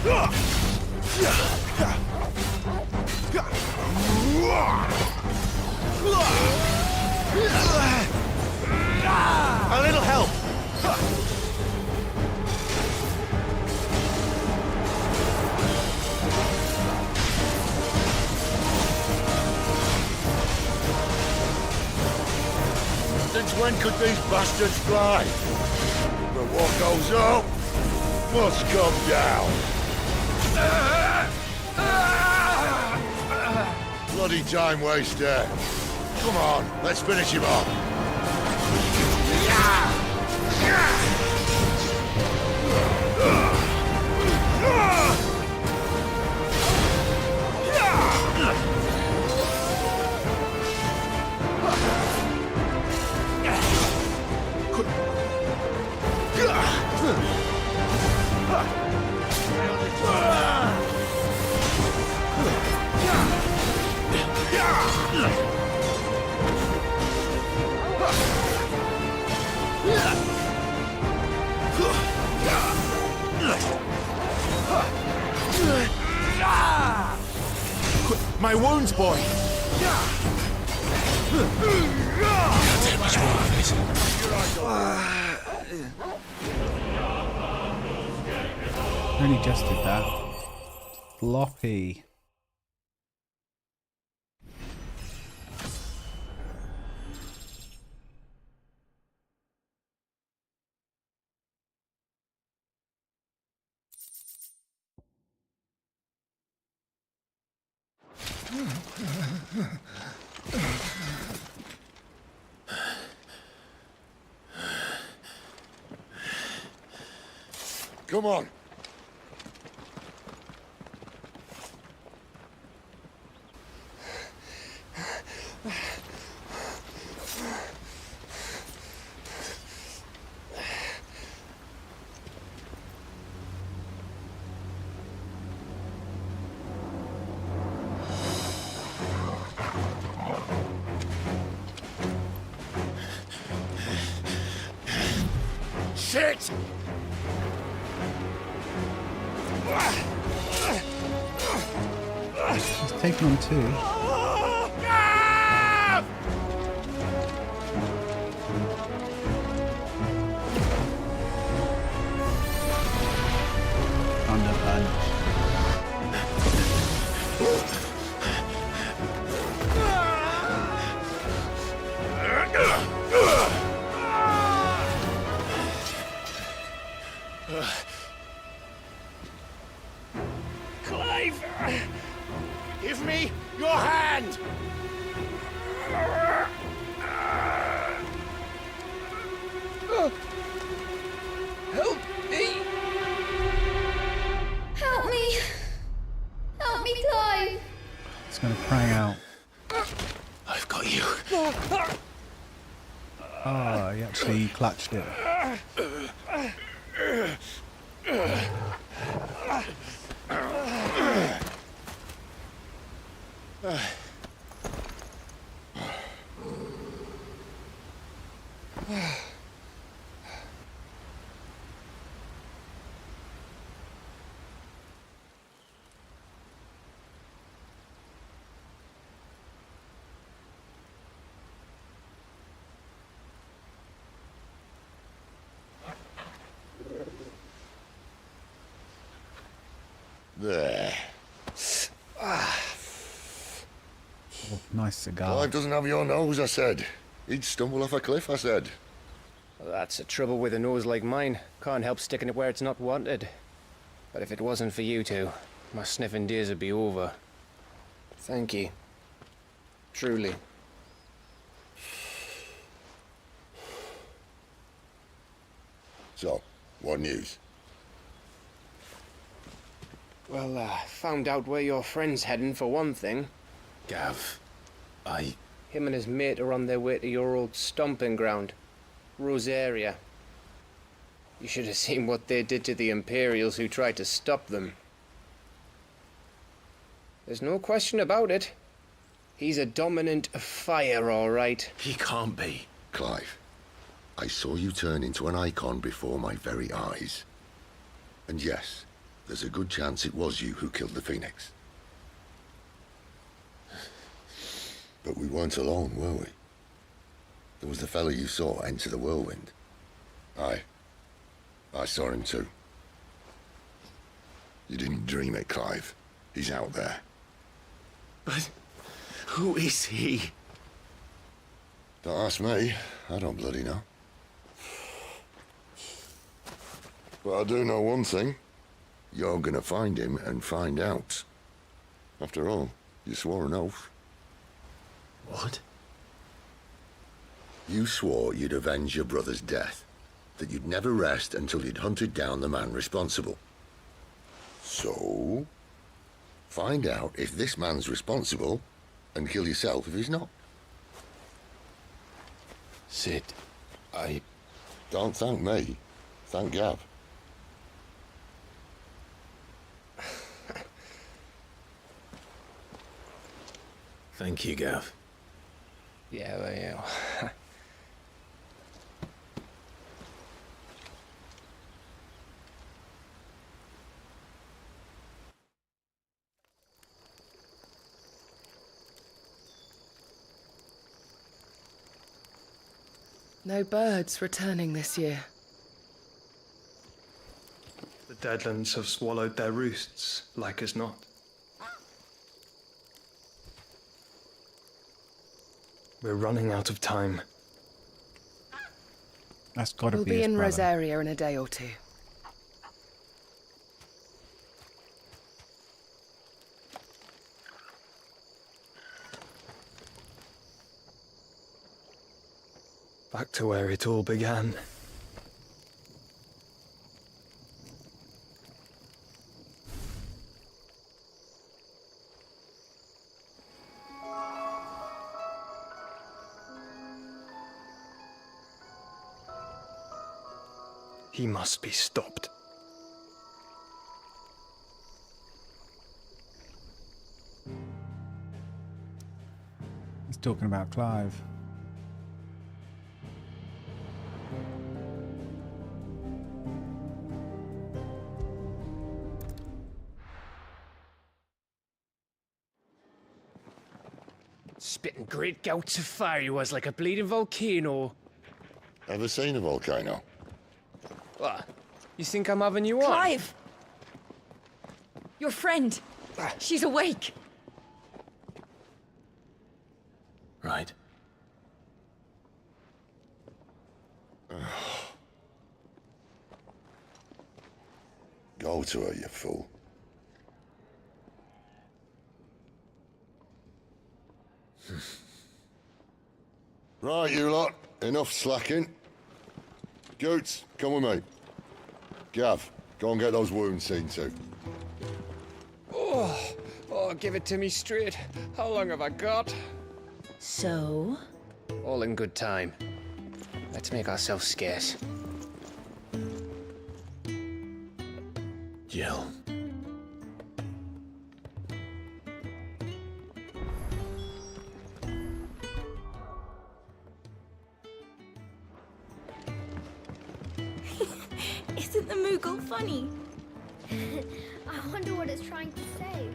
A little help! Since when could these bastards fly? But what goes up must come down. Bloody time waster. Come on, let's finish him off. My wounds, boy! Can't take much more of this. Only just did that. Floppy. Come on. Shit! He's taken on two. Thunder punch. Clive! Give me your hand! Help me! Help me! Help me, Clive! It's gonna prang out. I've got you. Ah, he actually clutched it. There. Oh, nice cigar. Clive doesn't have your nose, I said. He'd stumble off a cliff, I said. Well, that's the trouble with a nose like mine. Can't help sticking it where it's not wanted. But if it wasn't for you two, my sniffing days would be over. Thank you. Truly. So, what news? Well, found out where your friend's heading for one thing. Gav, Him and his mate are on their way to your old stomping ground, Rosaria. You should have seen what they did to the Imperials who tried to stop them. There's no question about it. He's a dominant fire, all right. He can't be. Clive, I saw you turn into an icon before my very eyes. And yes, there's a good chance it was you who killed the Phoenix. But we weren't alone, were we? There was the fella you saw enter the whirlwind. Aye. I saw him too. You didn't dream it, Clive. He's out there. But who is he? Don't ask me. I don't bloody know. But I do know one thing. You're gonna find him and find out. After all, you swore an oath. What? You swore you'd avenge your brother's death. That you'd never rest until you'd hunted down the man responsible. So, find out if this man's responsible, and kill yourself if he's not. Sid, I... Don't thank me. Thank Gav. Thank you, Gav. Yeah, well. No birds returning this year. The Deadlands have swallowed their roosts, like as not. We're running out of time. That's gotta We'll be be his in brother. Rosaria in a day or two. Back to where it all began. He must be stopped. He's talking about Clive. Spitting great gouts of fire he was, like a bleeding volcano. Ever seen a volcano? What? You think I'm having you on? Clive! Your friend. She's awake. Right. Go to her, you fool. Right, you lot. Enough slacking. Goots, come with me. Gav, go and get those wounds seen to. Oh, give it to me straight. How long have I got? So? All in good time. Let's make ourselves scarce. Jill. Isn't the Moogle funny? I wonder what it's trying to say.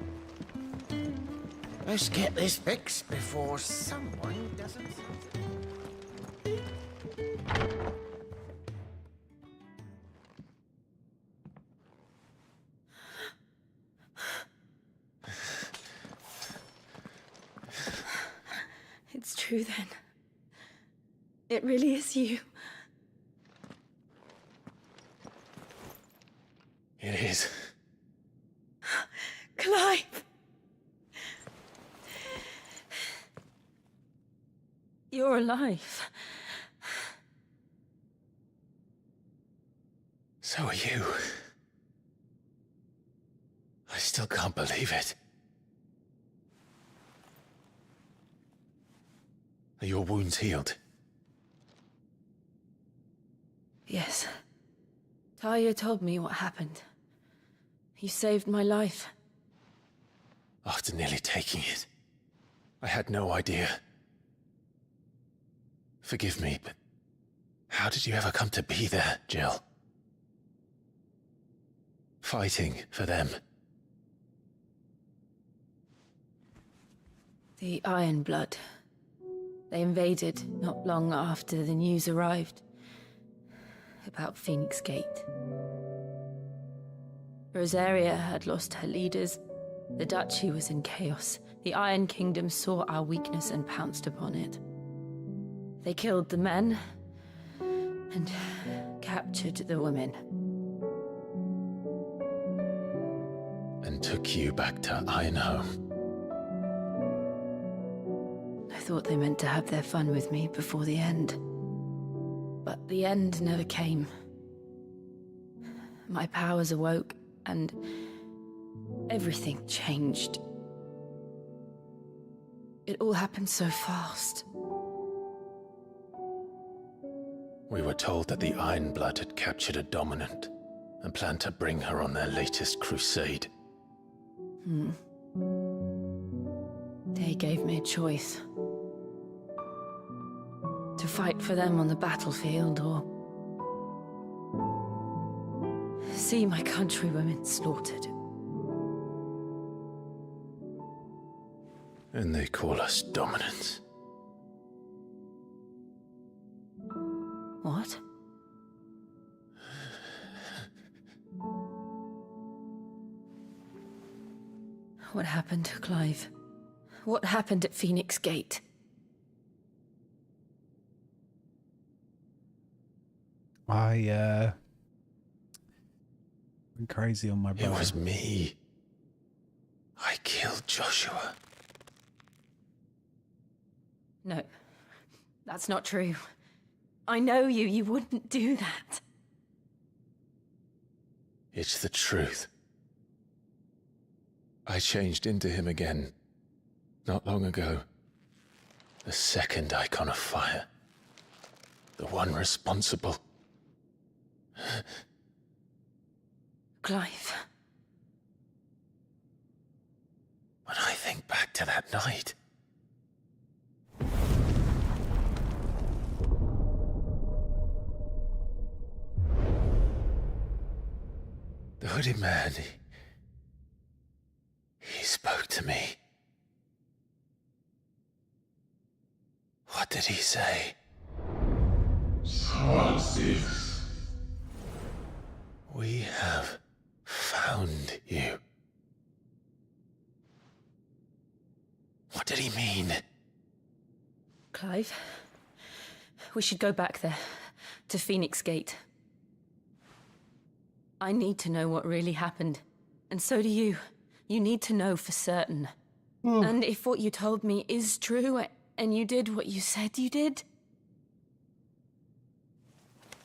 Let's get this fixed before someone doesn't. It's true then. It really is you. It is. Clive! You're alive. So are you. I still can't believe it. Are your wounds healed? Yes. Talia told me what happened. You saved my life. After nearly taking it, I had no idea. Forgive me, but how did you ever come to be there, Jill? fighting for them. The Iron Blood. They invaded not long after the news arrived about Phoenix Gate. Rosaria had lost her leaders. The Duchy was in chaos. The Iron Kingdom saw our weakness and pounced upon it. They killed the men and captured the women. And took you back to Ironhome. I thought they meant to have their fun with me before the end. But the end never came. My powers awoke, and everything changed. It all happened so fast. We were told that the Iron Blood had captured a dominant and planned to bring her on their latest crusade. They gave me a choice. To fight for them on the battlefield, or see my countrywomen slaughtered. And they call us dominants. What? What happened, Clive? What happened at Phoenix Gate? I went crazy on my brother. It was me. I killed Joshua. No, that's not true. I know you. You wouldn't do that. It's the truth. I changed into him again, not long ago. The second icon of fire. The one responsible. Clive. When I think back to that night... The hooded man, he spoke to me. What did he say? Francis. We have found you. What did he mean? Clive, we should go back there, to Phoenix Gate. I need to know what really happened. And so do you. You need to know for certain. And if what you told me is true, and you did what you said you did,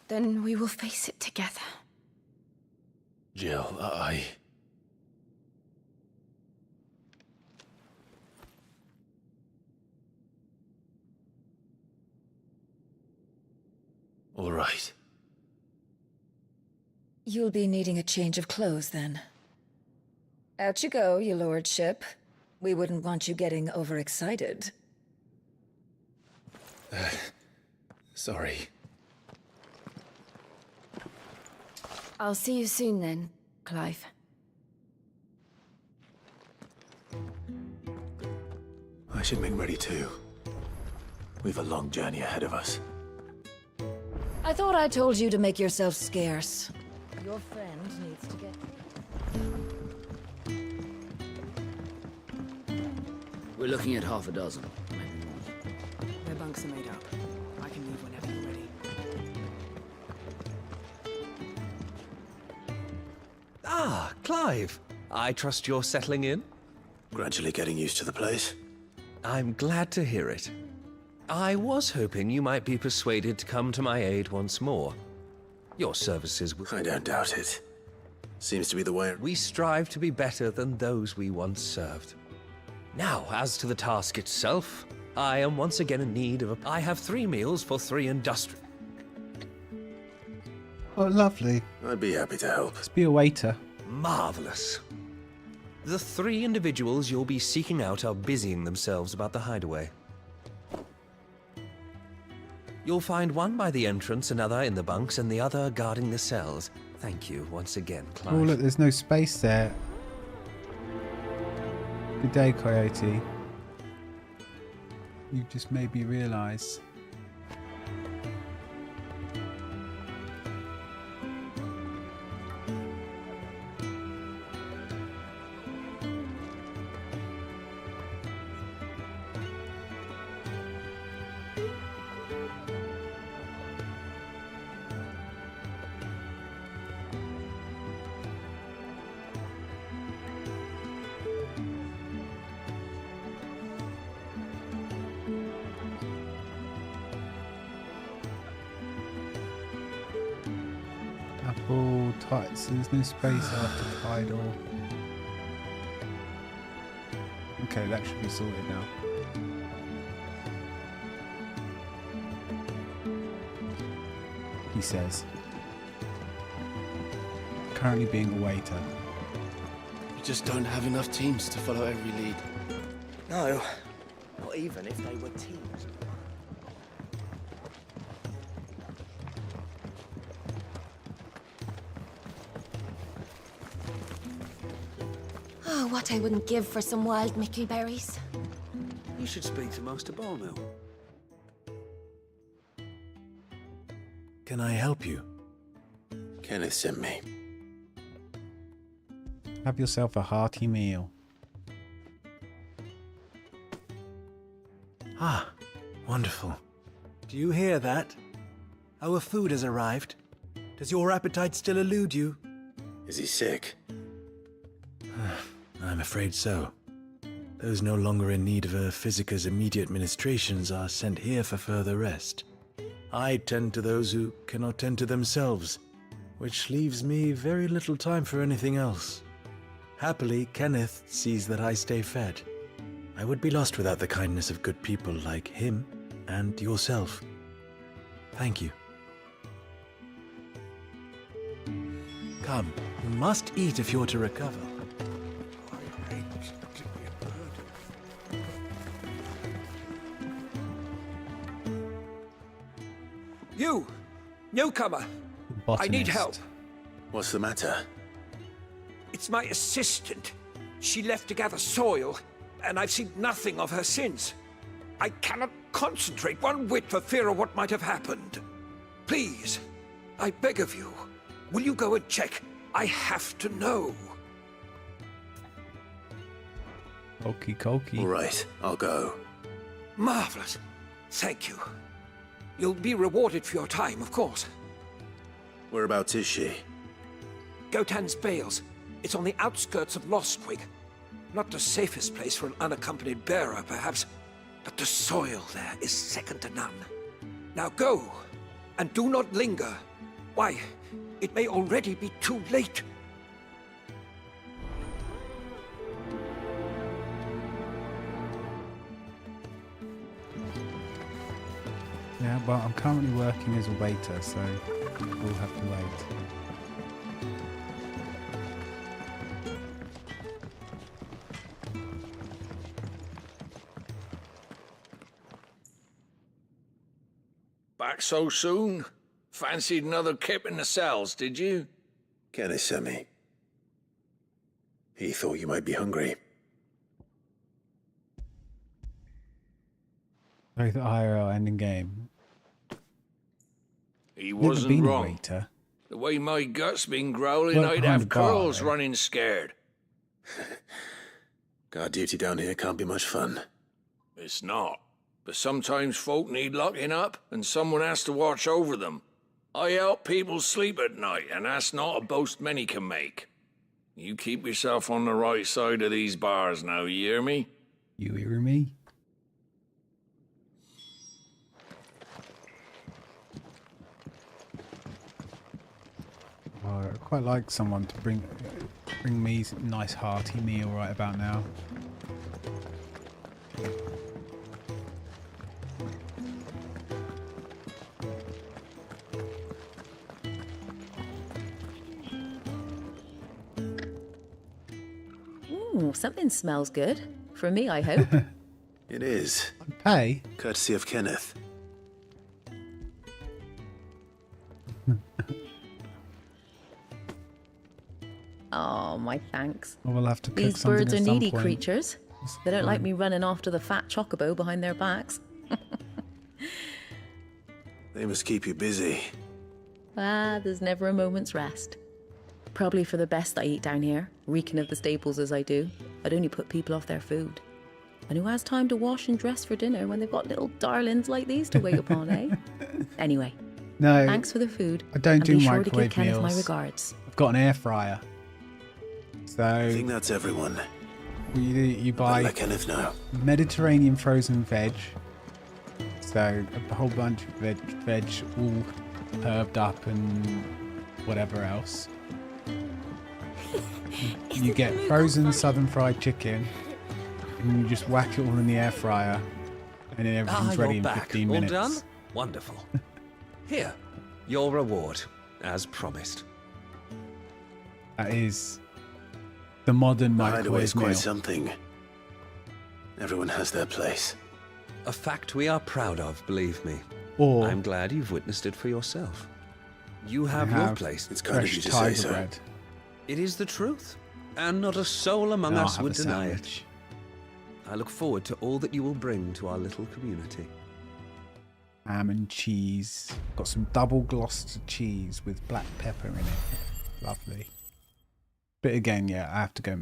then we will face it together. Jill, All right. You'll be needing a change of clothes, then. Out you go, your lordship. We wouldn't want you getting overexcited. Sorry. I'll see you soon then, Clive. I should make ready too. We've a long journey ahead of us. I thought I told you to make yourself scarce. Your friend needs to get... We're looking at half a dozen. Their bunks are made up. I can leave whenever you're ready. Ah, Clive. I trust you're settling in? Gradually getting used to the place. I'm glad to hear it. I was hoping you might be persuaded to come to my aid once more. Your services... I don't doubt it. Seems to be the way... We strive to be better than those we once served. Now, as to the task itself, I am once again in need of I have 3 meals for 3 industrial... Oh, lovely. I'd be happy to help. Let's be a waiter. Marvelous. The 3 individuals you'll be seeking out are busying themselves about the hideaway. You'll find one by the entrance, another in the bunks, and the other guarding the cells. Thank you once again, Oh, Clive. look, there's no space there. Good day, Coyote. You just made me realise. Apple, so there's no space after tidal. Okay, that should be sorted now. He says. Currently being a waiter. You just don't have enough teams to follow every lead. No, not even if they were teams. Oh, what I wouldn't give for some wild Mickey berries. You should speak to Master Barmill. Can I help you? Kenneth sent me. Have yourself a hearty meal. Ah, wonderful. Do you hear that? Our food has arrived. Does your appetite still elude you? Is he sick? I'm afraid so. Those no longer in need of a Physica's immediate ministrations are sent here for further rest. I tend to those who cannot tend to themselves, which leaves me very little time for anything else. Happily, Kenneth sees that I stay fed. I would be lost without the kindness of good people like him and yourself. Thank you. Come, you must eat if you're to recover. You! Newcomer! I need help. What's the matter? It's my assistant. She left to gather soil, and I've seen nothing of her since. I cannot concentrate one whit for fear of what might have happened. Please, I beg of you, will you go and check? I have to know. Okie dokie. All right, I'll go. Marvelous. Thank you. You'll be rewarded for your time, of course. Whereabouts is she? Gotan's Bales. It's on the outskirts of Lostwig. Not the safest place for an unaccompanied bearer, perhaps, but the soil there is second to none. Now go, and do not linger. Why, it may already be too late. Yeah, but I'm currently working as a waiter, so we'll have to wait. Back so soon? Fancied another kip in the cells, did you? Kenneth sent me. He thought you might be hungry. Both IRL and in game. He Never wasn't been a wrong. waiter. The way my gut's been growling, Work I'd behind have the bar, curls eh? running scared. Guard duty down here can't be much fun. It's not. But sometimes folk need locking up, and someone has to watch over them. I help people sleep at night, and that's not a boast many can make. You keep yourself on the right side of these bars now, you hear me? You hear me? I'd quite like someone to bring me a nice hearty meal right about now. Ooh, something smells good. For me, I hope. It is. Pay? Courtesy of Kenneth. Oh, my thanks. Well, we'll have to cook These something birds at are some needy point. creatures. They don't like me running after the fat chocobo behind their backs. They must keep you busy. There's never a moment's rest. Probably for the best I eat down here, reeking of the staples as I do. I'd only put people off their food. And who has time to wash and dress for dinner when they've got little darlings like these to wait upon, eh? Anyway, No, thanks for the food. I don't and do be sure to microwave give Kenneth my meals. regards. I've got an air fryer. So I think that's everyone. you buy Let Kenneth know. Mediterranean frozen veg. So a whole bunch of veg all herbed up and whatever else. You get frozen southern fried chicken, and you just whack it all in the air fryer, and then everything's ready in 15 minutes. All done? Wonderful. Here, your reward, as promised. That is the modern The hideaway is microwave meal. quite something. Everyone has their place. A fact we are proud of, believe me. Or I'm glad you've witnessed it for yourself. You have I your have place. It's kind of fresh you to say tiger so. bread. It is the truth, and not a soul among And I'll us have would a deny sandwich. it. I look forward to all that you will bring to our little community. Ham and cheese. Got some double Gloucester cheese with black pepper in it. Lovely. But again, yeah, I have to go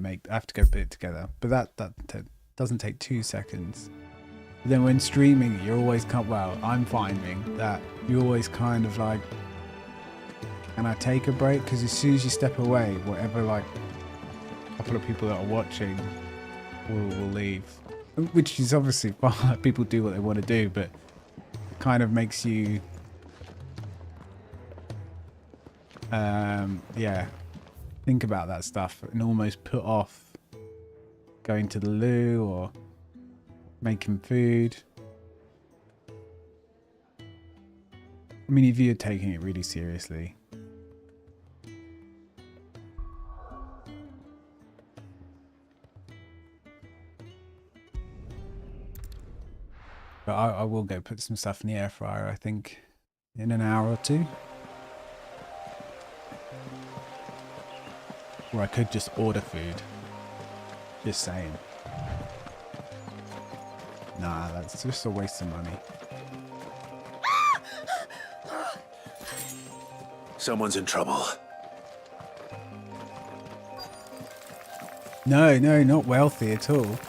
put it together. But that doesn't take 2 seconds. But then when streaming, you're always I'm finding that you're always kind of like, can I take a break? Because as soon as you step away, whatever like a couple of people that are watching will leave. Which is obviously fine. People do what they want to do, but it kind of makes you think about that stuff and almost put off going to the loo or making food. I mean, if you're taking it really seriously. But I will go put some stuff in the air fryer, I think, in an hour or two. Or I could just order food. Just saying. Nah, that's just a waste of money. Someone's in trouble. No, not wealthy at all.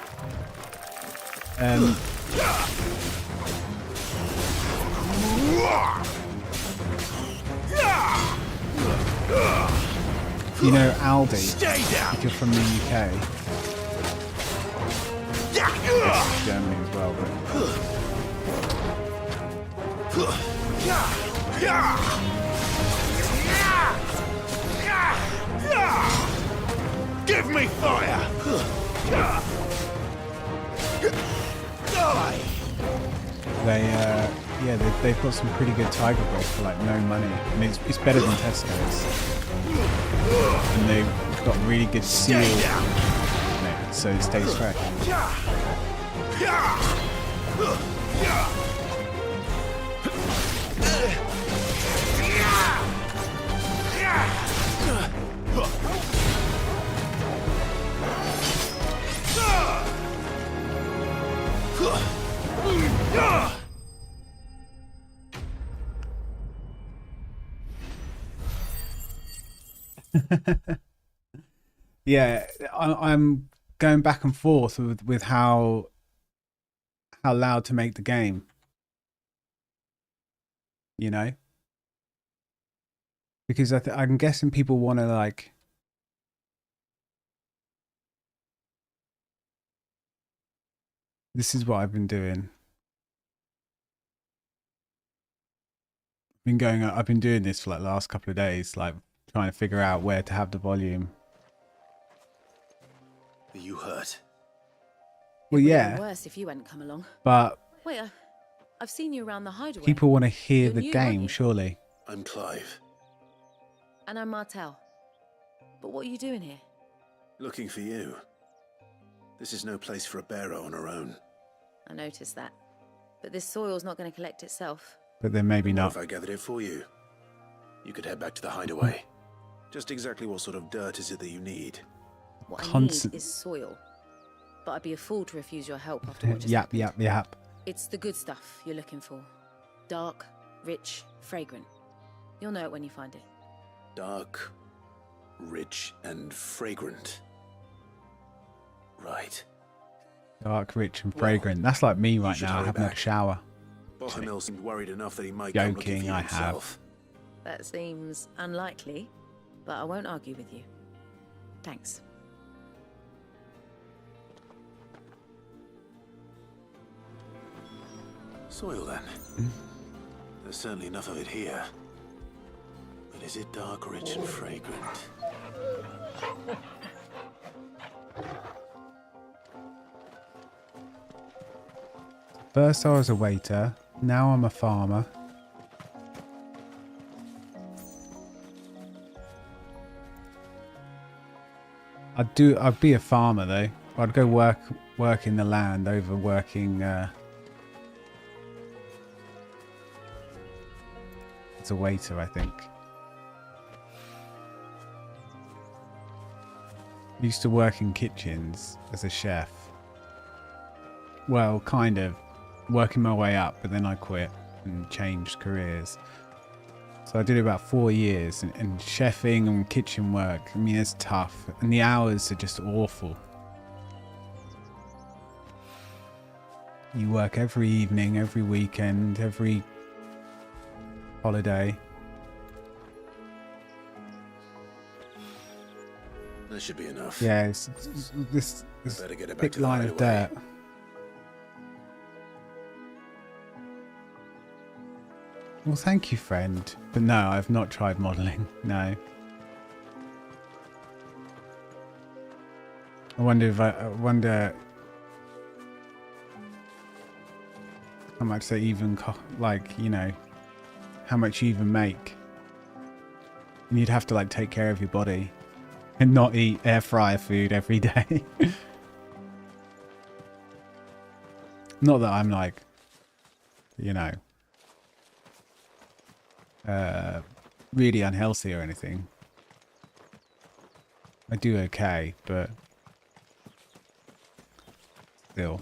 You know Aldi, if you're from the UK. Germany as well, Give me fire! they've got some pretty good tiger bread for like no money. I mean, it's better than Tesco's. And they've got really good seal in it, so it stays fresh. Yeah, I'm going back and forth with how loud to make the game. You know, because I'm guessing people want to like. This is what I've been doing. I've been doing this for like the last couple of days, like trying to figure out where to have the volume. Are you hurt? Well, yeah, Worse if you hadn't come along. but Wait, I've seen you around the hideaway. people want to hear You're the new, aren't game, you? surely. I'm Clive. And I'm Martel. But what are you doing here? Looking for you. This is no place for a bearer on her own. I noticed that. But this soil's not going to collect itself. But then maybe What not. if I gathered it for you? You could head back to the hideaway. Just exactly what sort of dirt is it that you need? What I Constant- need is soil. But I'd be a fool to refuse your help after what just Yap, happened. yap, yap. It's the good stuff you're looking for. Dark, rich, fragrant. You'll know it when you find it. Dark, rich, and fragrant. Right. Dark, rich, and fragrant. That's like me right should now. I hurry haven't had a back. shower. Bohemil seemed worried enough that he might come looking for Joking, you I himself. That seems unlikely, but I won't argue with you. Thanks. Soil, then. There's certainly enough of it here. But is it dark, rich, and fragrant? First I was a waiter, now I'm a farmer. I'd be a farmer though. I'd go work in the land over working as a waiter, I think. Used to work in kitchens as a chef. Well, kind of. Working my way up, but then I quit and changed careers. So I did about 4 years, and chefing and kitchen work, I mean, it's tough. And the hours are just awful. You work every evening, every weekend, every holiday. That should be enough. Yeah, it's this Better get it back thick to the line of hideaway. dirt. Well, thank you, friend. But no, I've not tried modelling. No. I wonder how much they even like, you know, how much you even make. And you'd have to like take care of your body and not eat air fryer food every day. Not that I'm like, you know, really unhealthy or anything. I do okay, but still.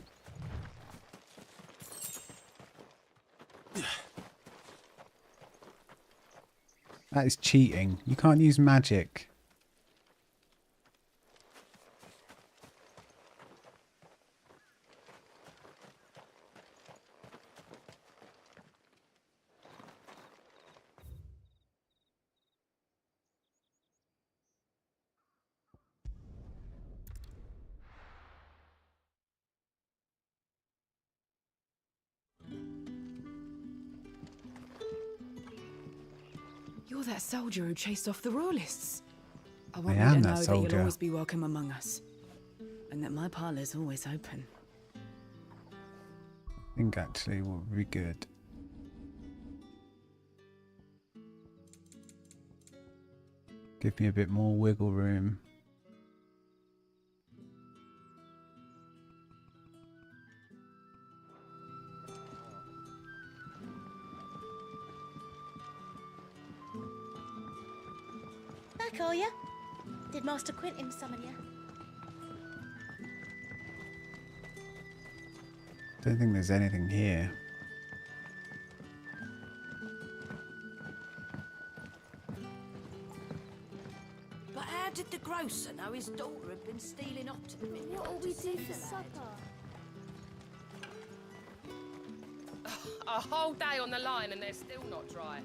That is cheating. You can't use magic. You're that soldier who chased off the royalists. I I want you am to that know that soldier. you'll always be welcome among us. And that my parlour's always open. I think actually would be good. Give me a bit more wiggle room. Back, are ya? Did Master Quentin summon you? Don't think there's anything here. But how did the grocer know his daughter had been stealing off to the vineyard? What'll we do for supper? A whole day on the line and they're still not dry.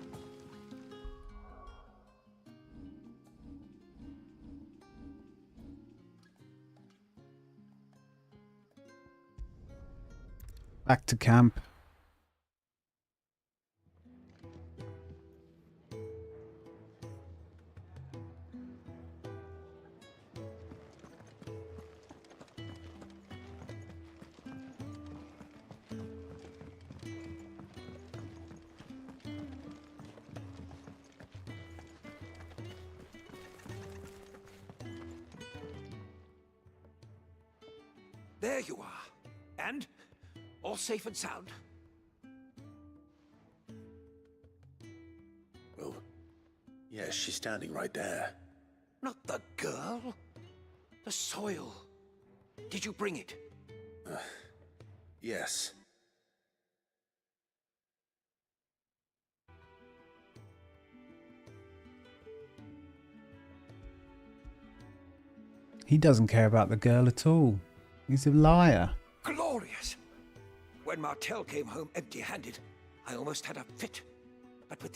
Back to camp. There you are. And all safe and sound. Well, yes, she's standing right there. Not the girl. The soil. Did you bring it? Yes. He doesn't care about the girl at all. He's a liar. Glorious! When Martel came home empty-handed, I almost had a fit. But with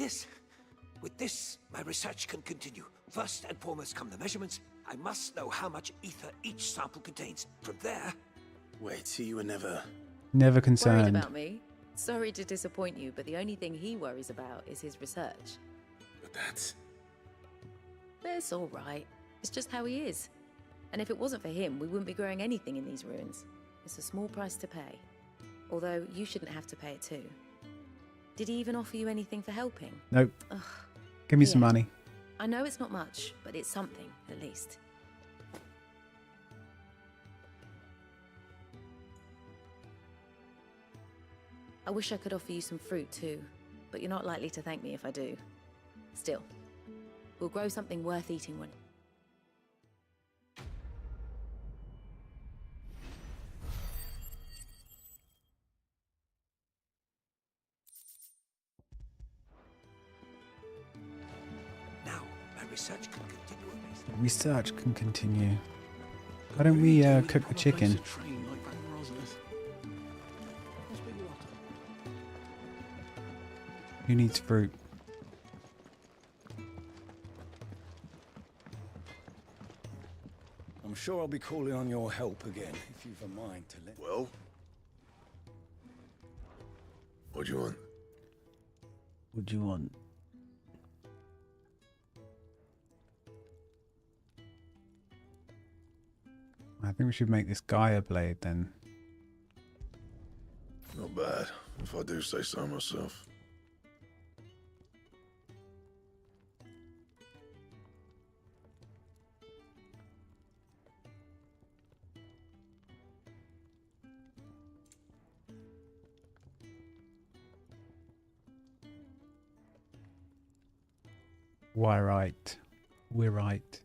this, my research can continue. First and foremost come the measurements. I must know how much ether each sample contains. From there... Wait, so you were never... Never Worried concerned. about me? Sorry to disappoint you, but the only thing he worries about is his research. But that's... It's all right. It's just how he is. And if it wasn't for him, we wouldn't be growing anything in these ruins. It's a small price to pay. Although, you shouldn't have to pay it too. Did he even offer you anything for helping? Nope. Ugh. Give me some Yeah. money. I know it's not much, but it's something, at least. I wish I could offer you some fruit too, but you're not likely to thank me if I do. Still, we'll grow something worth eating when... Now, my research can continue. Research can continue. Why don't we cook the chicken? Who needs fruit? I'm sure I'll be calling on your help again, if you've a mind to let... Well? What do you want? What do you want? I think we should make this Gaia blade then. Not bad, if I do say so myself. Why right? We're right.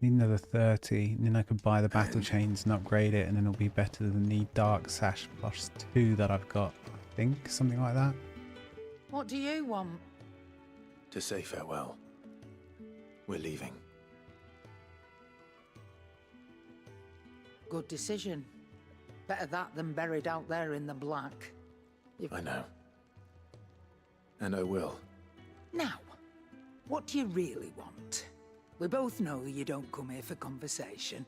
Need another 30, and then I could buy the battle chains and upgrade it, and then it'll be better than the Dark Sash plus 2 that I've got. I think, something like that. What do you want? To say farewell. We're leaving. Good decision. Better that than buried out there in the black. I know. And I will. Now, what do you really want? We both know you don't come here for conversation.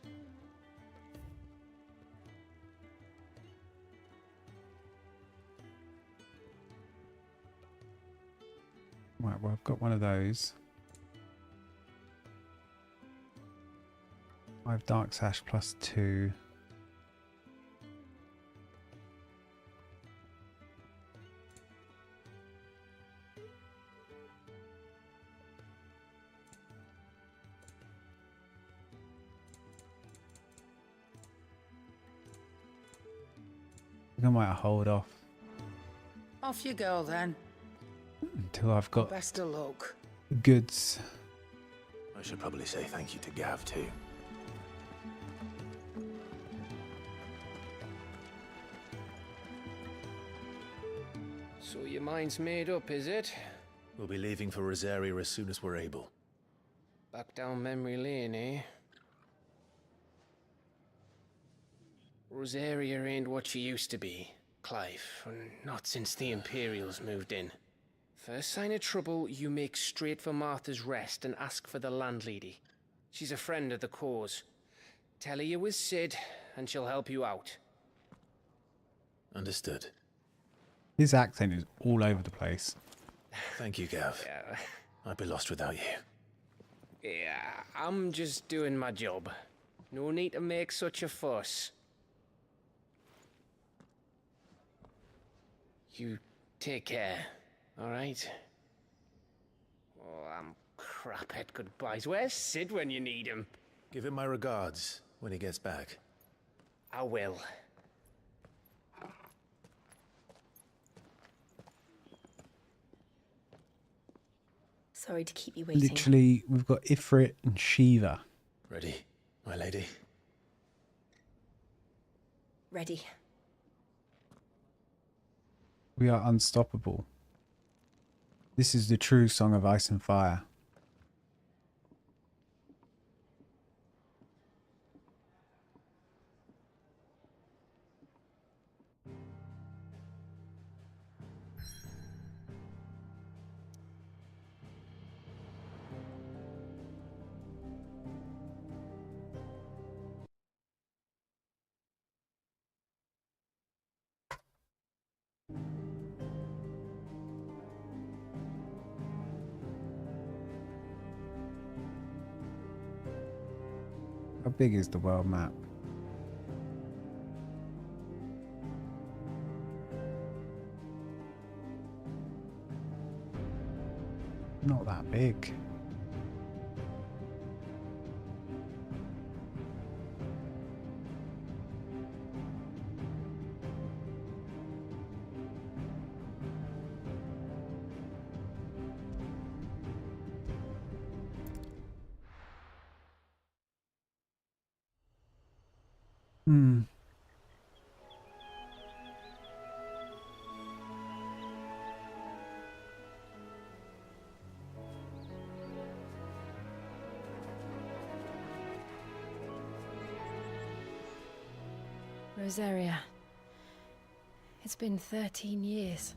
Right, well, I've got one of those. 5 Dark Sash plus 2. I might hold off Off you go then. until I've got Best of luck. the goods. I should probably say thank you to Gav, too. So your mind's made up, is it? We'll be leaving for Rosaria as soon as we're able. Back down memory lane, eh? Rosaria ain't what she used to be, Clive, and not since the Imperials moved in. First sign of trouble, you make straight for Martha's Rest and ask for the landlady. She's a friend of the cause. Tell her you was Sid, and she'll help you out. Understood. His accent is all over the place. Thank you, Gav. Yeah. I'd be lost without you. Yeah, I'm just doing my job. No need to make such a fuss. You take care, all right? Oh, I'm crap at goodbyes. Where's Sid when you need him? Give him my regards when he gets back. I will. Sorry to keep you waiting. Literally, we've got Ifrit and Shiva. Ready, my lady? Ready. We are unstoppable. This is the true Song of Ice and Fire. How big is the world map? Not that big. Hmm. Rosaria. It's been 13 years.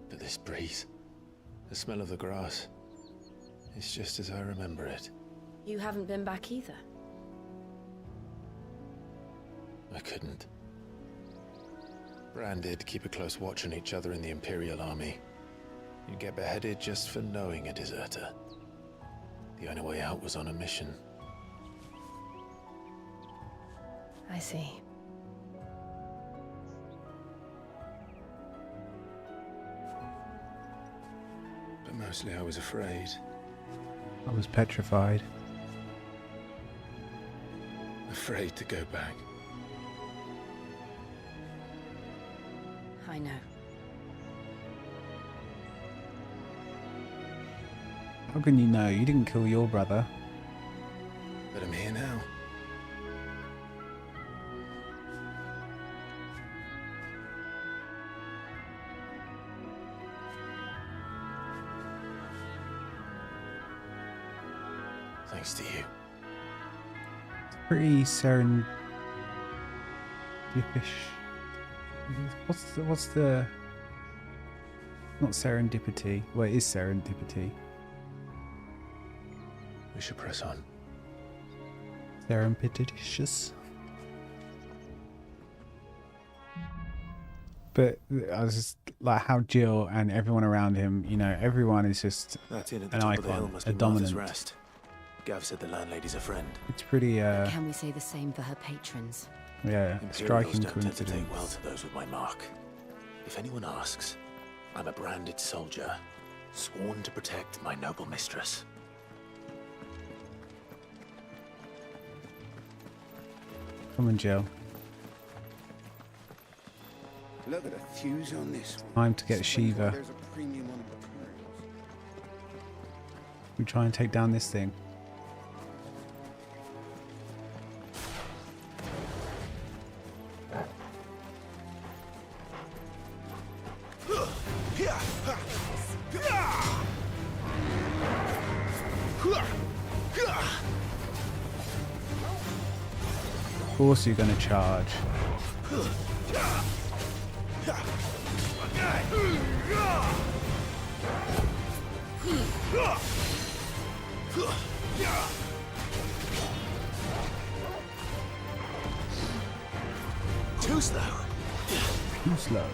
But this breeze, the smell of the grass, it's just as I remember it. You haven't been back either. I couldn't. Bran did keep a close watch on each other in the Imperial Army. You'd get beheaded just for knowing a deserter. The only way out was on a mission. I see. But mostly I was afraid. I was petrified. Afraid to go back. I know. How can you know? You didn't kill your brother. But I'm here now. Thanks to you. Pretty serendipitous. What's the not serendipity? Well, it is serendipity. We should press on. Serendipitous. But I was just like how Jill and everyone around him, you know, everyone is just That inn at the an top of the hill icon, must a be Martha's dominant. Rest. Gav said the landlady's a friend. It's pretty, Can we say the same for her patrons? yeah, Imperials striking don't tend to coincidence. take well to those with my mark. If anyone asks, I'm a branded soldier, sworn to protect my noble mistress. Come on, Jill. Look at the fuse on this one. Time to get Shiva. There's a premium on the pearls. We try and take down this thing. Of course you're gonna charge. Too slow. Too slow.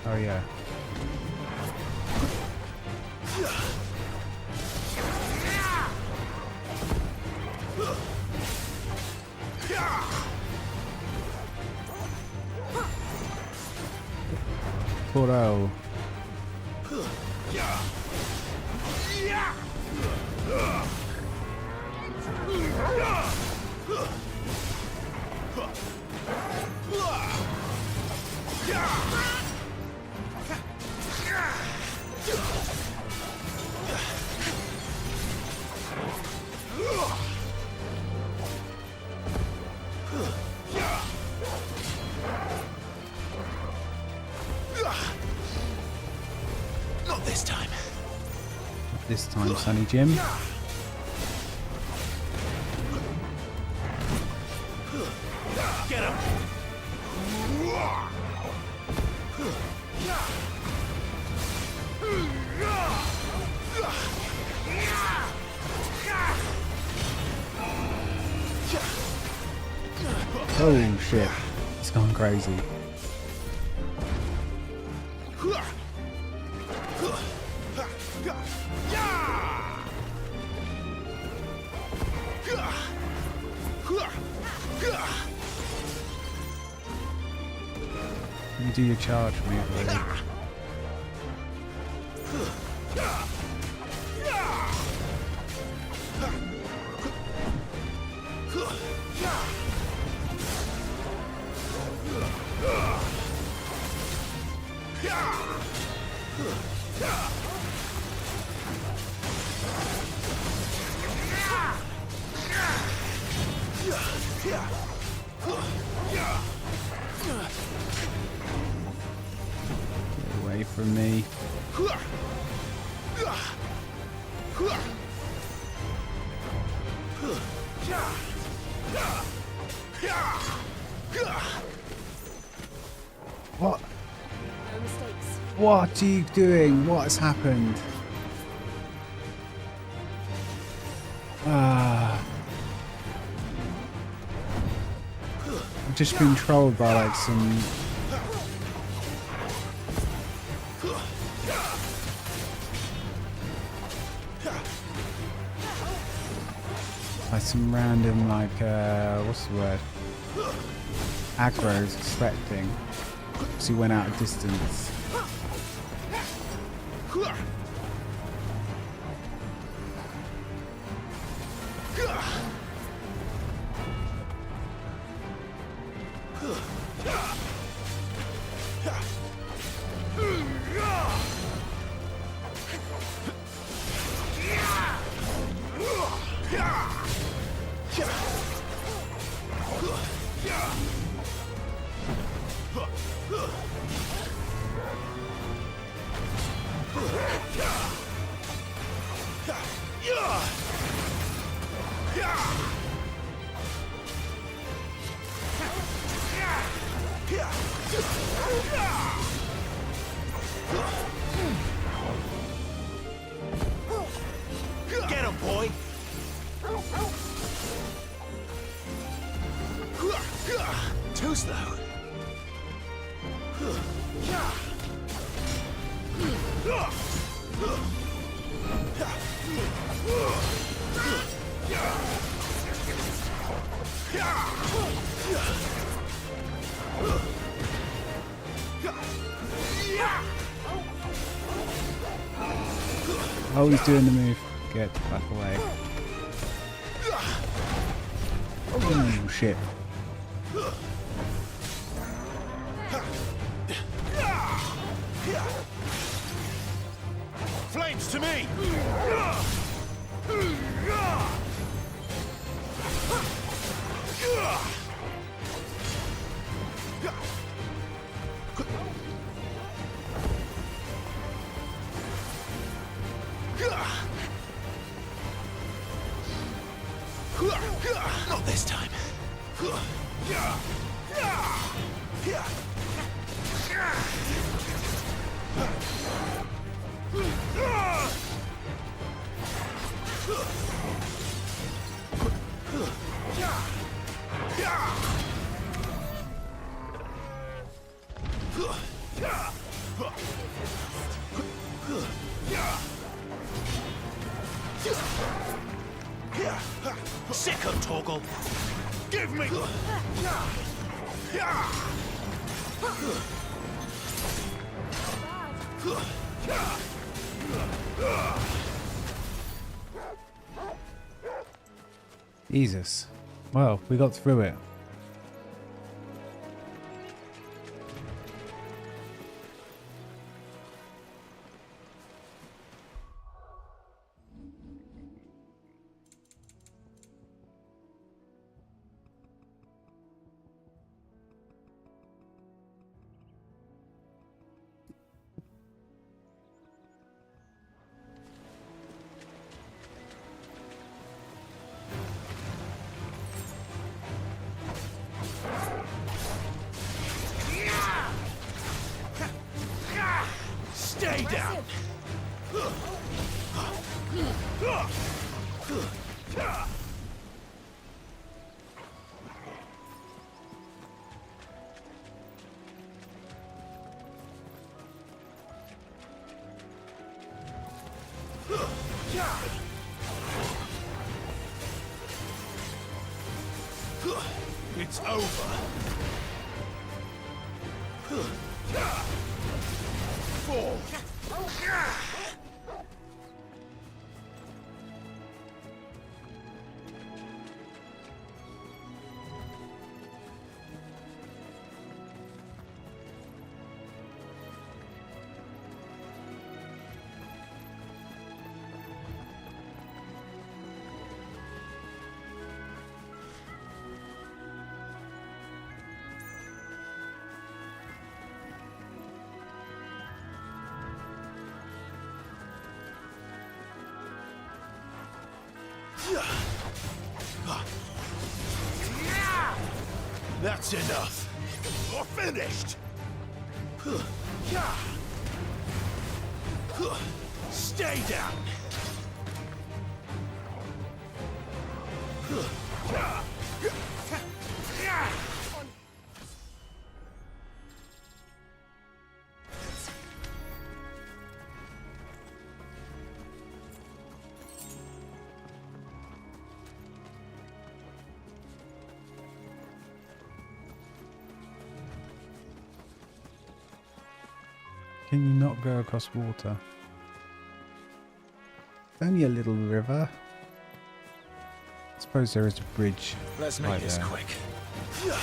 Oh yeah. Poro. this time, Sonny Jim. Get him! Oh shit, it's gone crazy. You do your charge move already. Get away from me. What? No mistakes. What are you doing? What has happened? I've just been trolled by like some random like what's the word? Aggro's expecting. Because he went out of distance. Get him, boy! Too slow. Oh, he's doing the move. Get back away. Oh, shit. Flames to me! Not this time. Sick of Torgal. Give me. Jesus. Well, we got through it. It's over. Fall. That's enough. You're finished. Stay down. Can you not go across water? It's only a little river. I suppose there is a bridge. Let's make right this there. quick. Make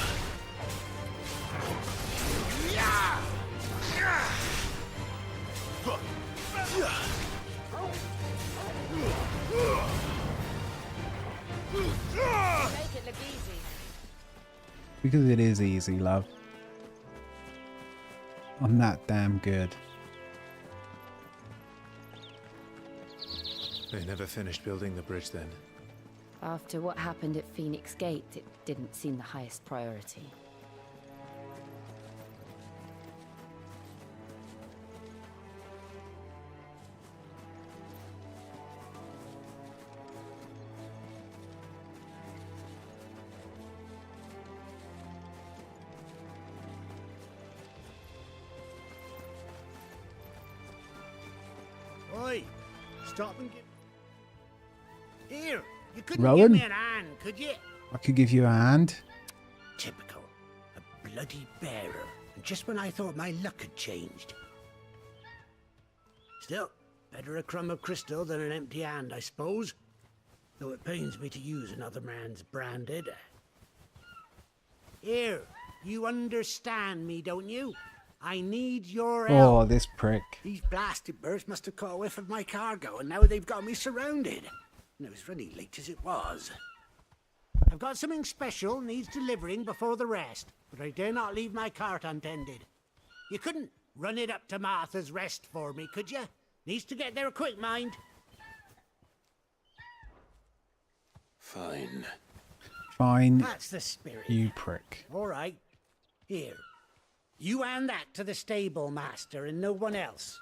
it look easy. Because it is easy, love. I'm that damn good. They never finished building the bridge then. After what happened at Phoenix Gate, it didn't seem the highest priority. Oi! Stop and get... Here! You couldn't Rowan? give me an hand, could you? I could give you a hand. Typical. A bloody bearer. And just when I thought my luck had changed. Still, better a crumb of crystal than an empty hand, I suppose. Though it pains me to use another man's branded. Here, you understand me, don't you? I need your help. Oh, this prick. These blasted birds must have caught a whiff of my cargo, and now they've got me surrounded. And it was really late as it was. I've got something special needs delivering before the rest, but I dare not leave my cart untended. You couldn't run it up to Martha's Rest for me, could you? Needs to get there quick, mind. Fine. Fine. That's the spirit. You prick. All right. Here. You hand that to the stable master and no one else.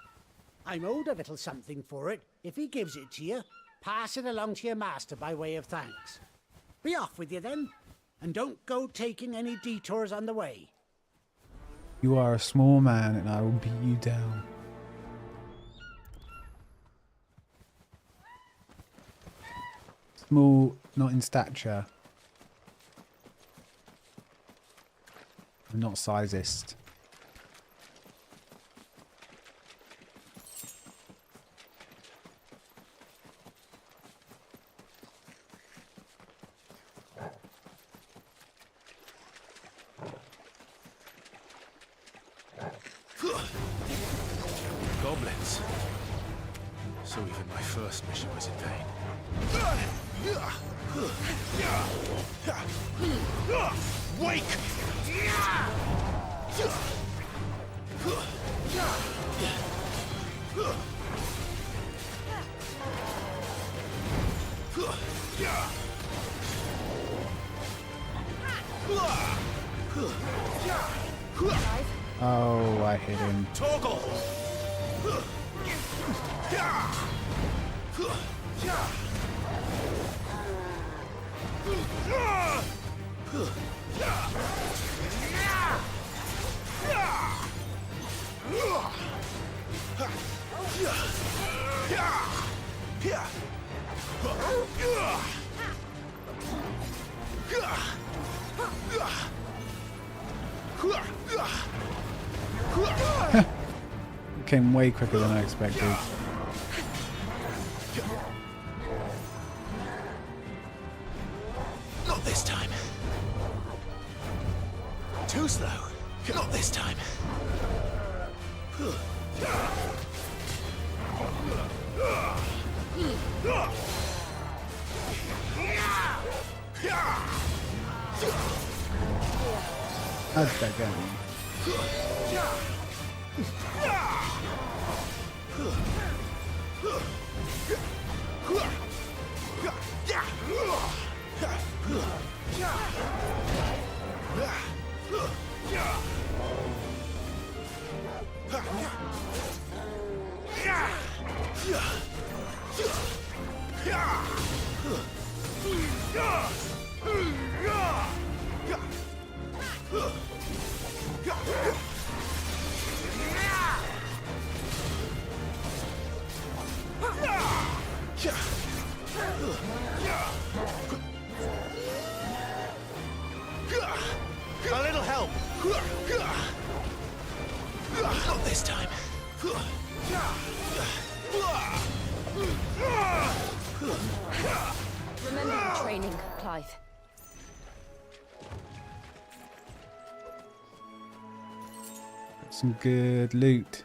I'm owed a little something for it. If he gives it to you, pass it along to your master by way of thanks. Be off with you then, and don't go taking any detours on the way. You are a small man and I will beat you down. Small, not in stature. I'm not sizist. Goblins. So even my first mission was in vain. Wake! Oh, I hit him. Toggle! Came way quicker than I expected. Not this time. Too slow. Not this time. How's that going? A little help. Not this time. Remember your training, Clive. Some good loot.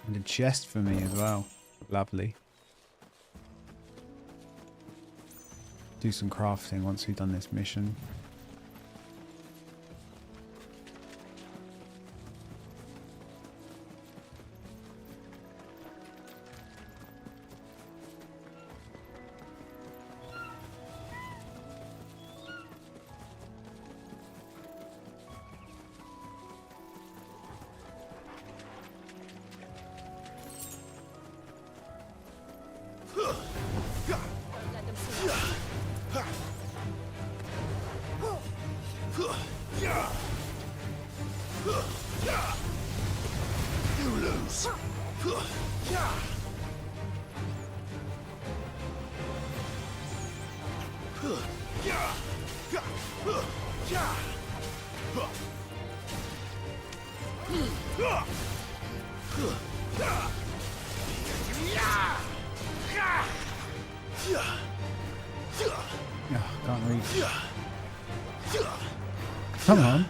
And a chest for me as well. Lovely. Do some crafting once we've done this mission. You lose. Can't reach. Come on.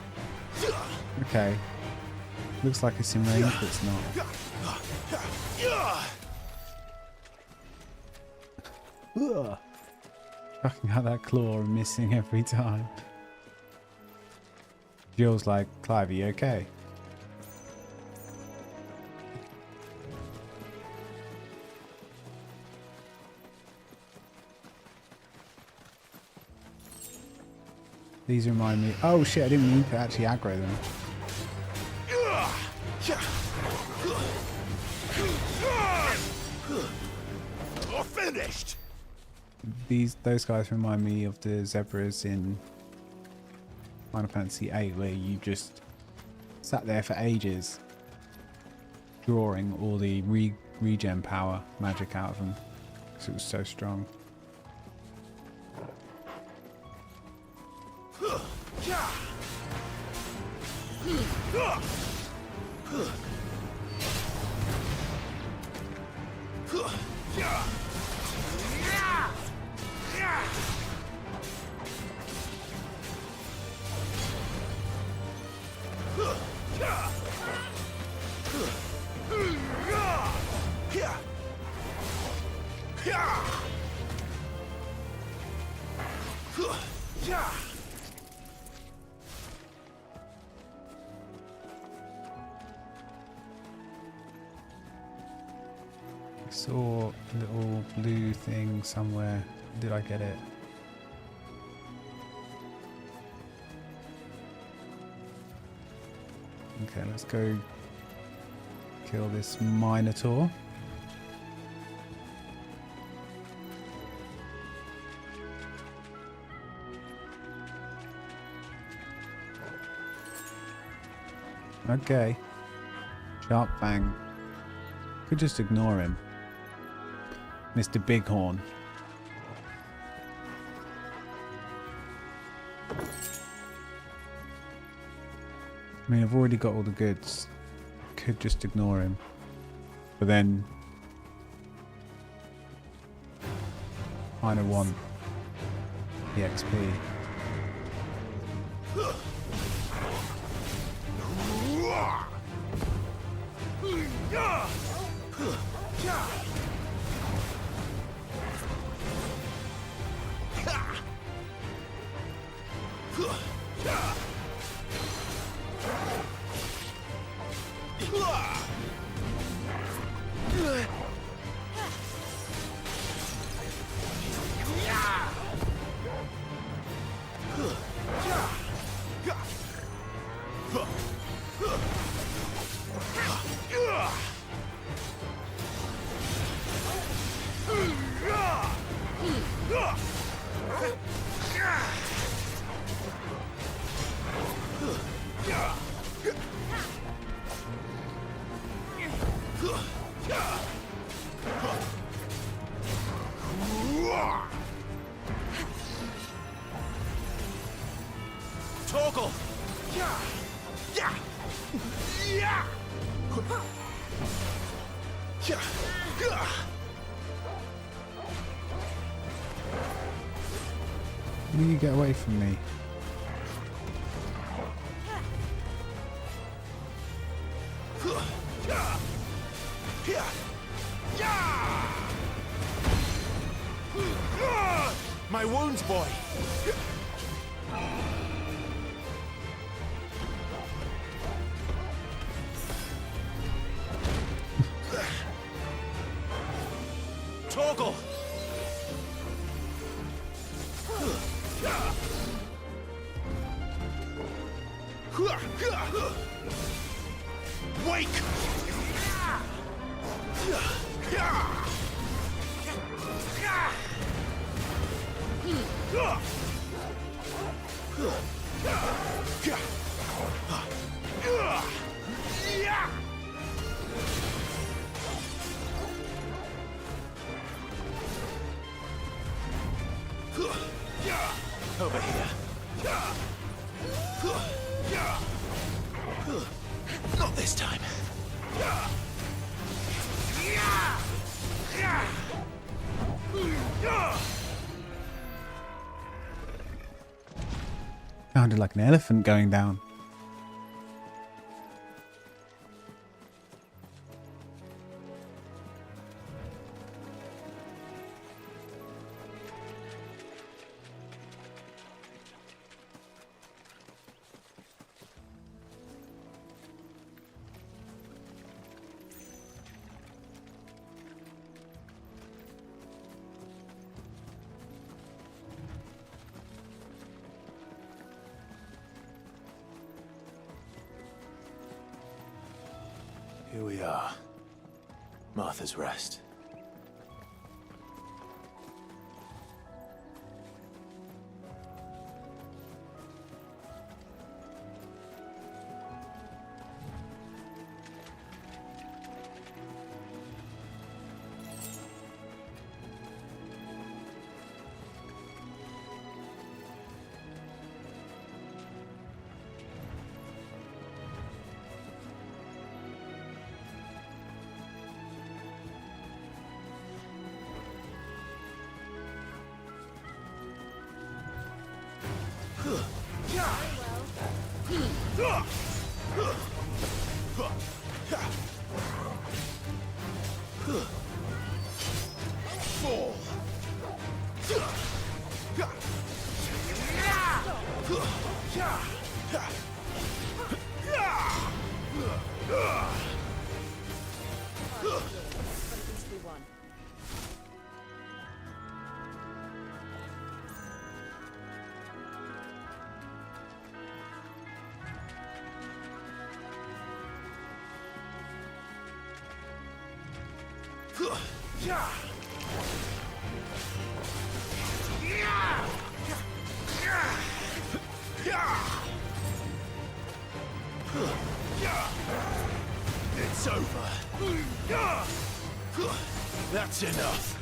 Okay. Looks like it's in range, but it's not. Ugh. Fucking hell, that claw missing every time. Jill's like, Clive, are you okay? These remind me. Oh shit, I didn't mean to actually aggro them. You're finished. Those guys remind me of the zebras in Final Fantasy VIII, where you just sat there for ages drawing all the regen power magic out of them because it was so strong. I saw a little blue thing somewhere. Did I get it? Okay, let's go Kill this Minotaur. Okay. Sharp Fang. Could just ignore him. Mr. Bighorn. I mean, I've already got all the goods. Could just ignore him. But then I don't want the XP. Torgal! Will you get away from me? My wounds, boy! Torgal! Wake! Over here. Not this time. Sounded like an elephant going down. Here we are. Martha's Rest. It's over. That's enough.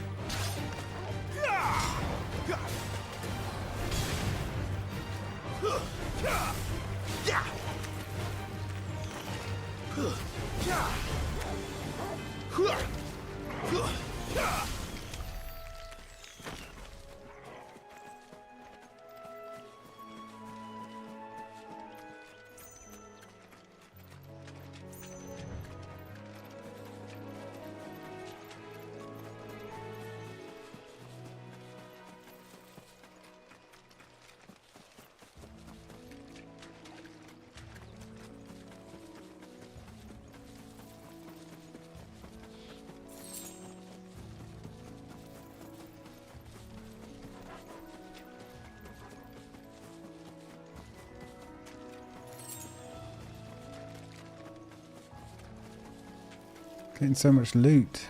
Getting so much loot.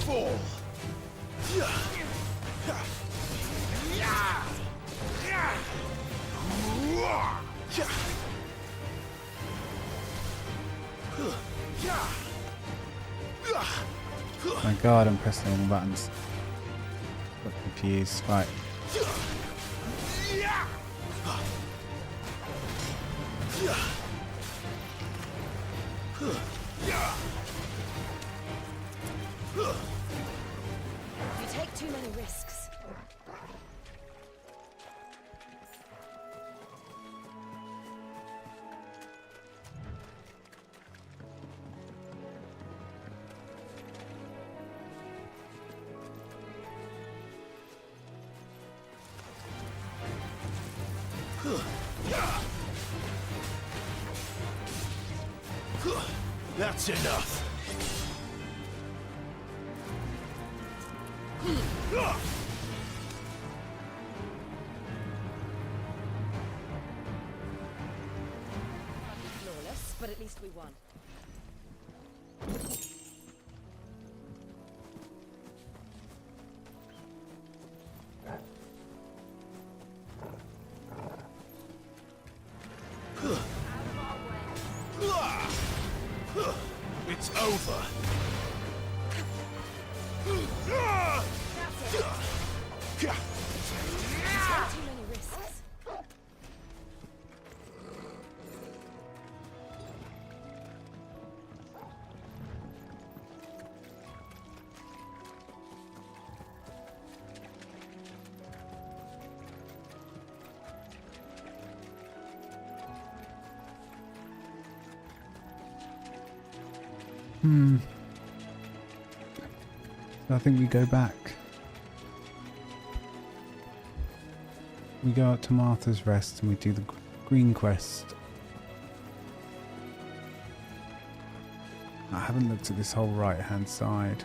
Fall. My god, I'm pressing all the buttons. Got confused. Right. You take too many risks. That's enough. Flawless, but at least we won. It's over. Too many risks. I think we go back. We go out to Martha's Rest and we do the green quest. I haven't looked at this whole right hand side.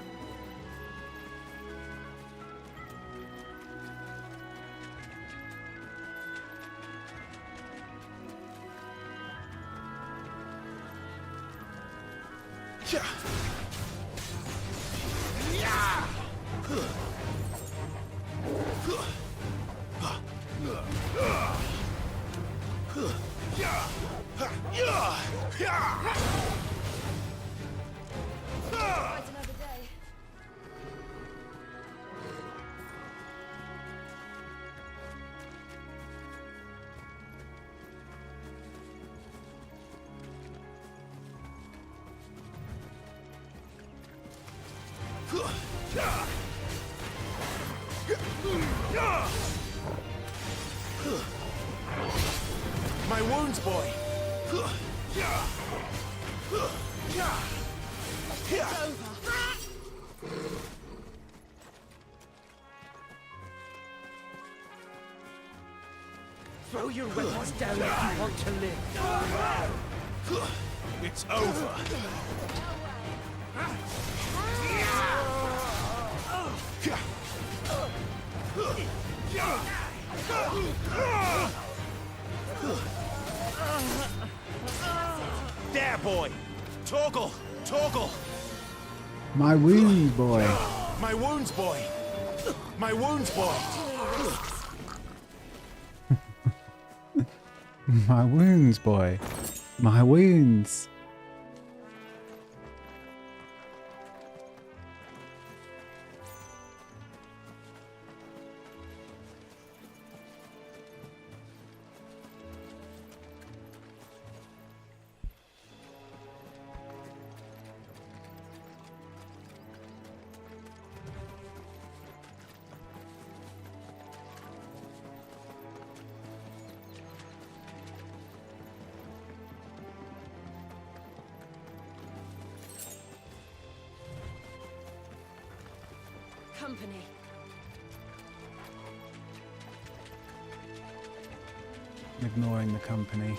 My wounds, boy. Throw your weapons down if you want to live. It's over. There, boy! Torgal! Torgal! My wounds, boy. My wounds, boy! My wounds, boy! My wounds, boy. My wounds. Company. Ignoring the company.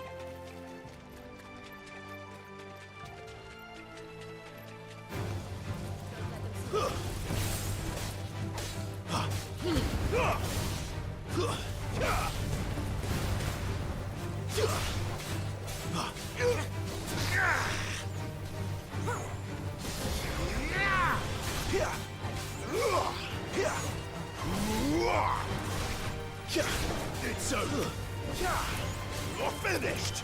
It's over. You're finished.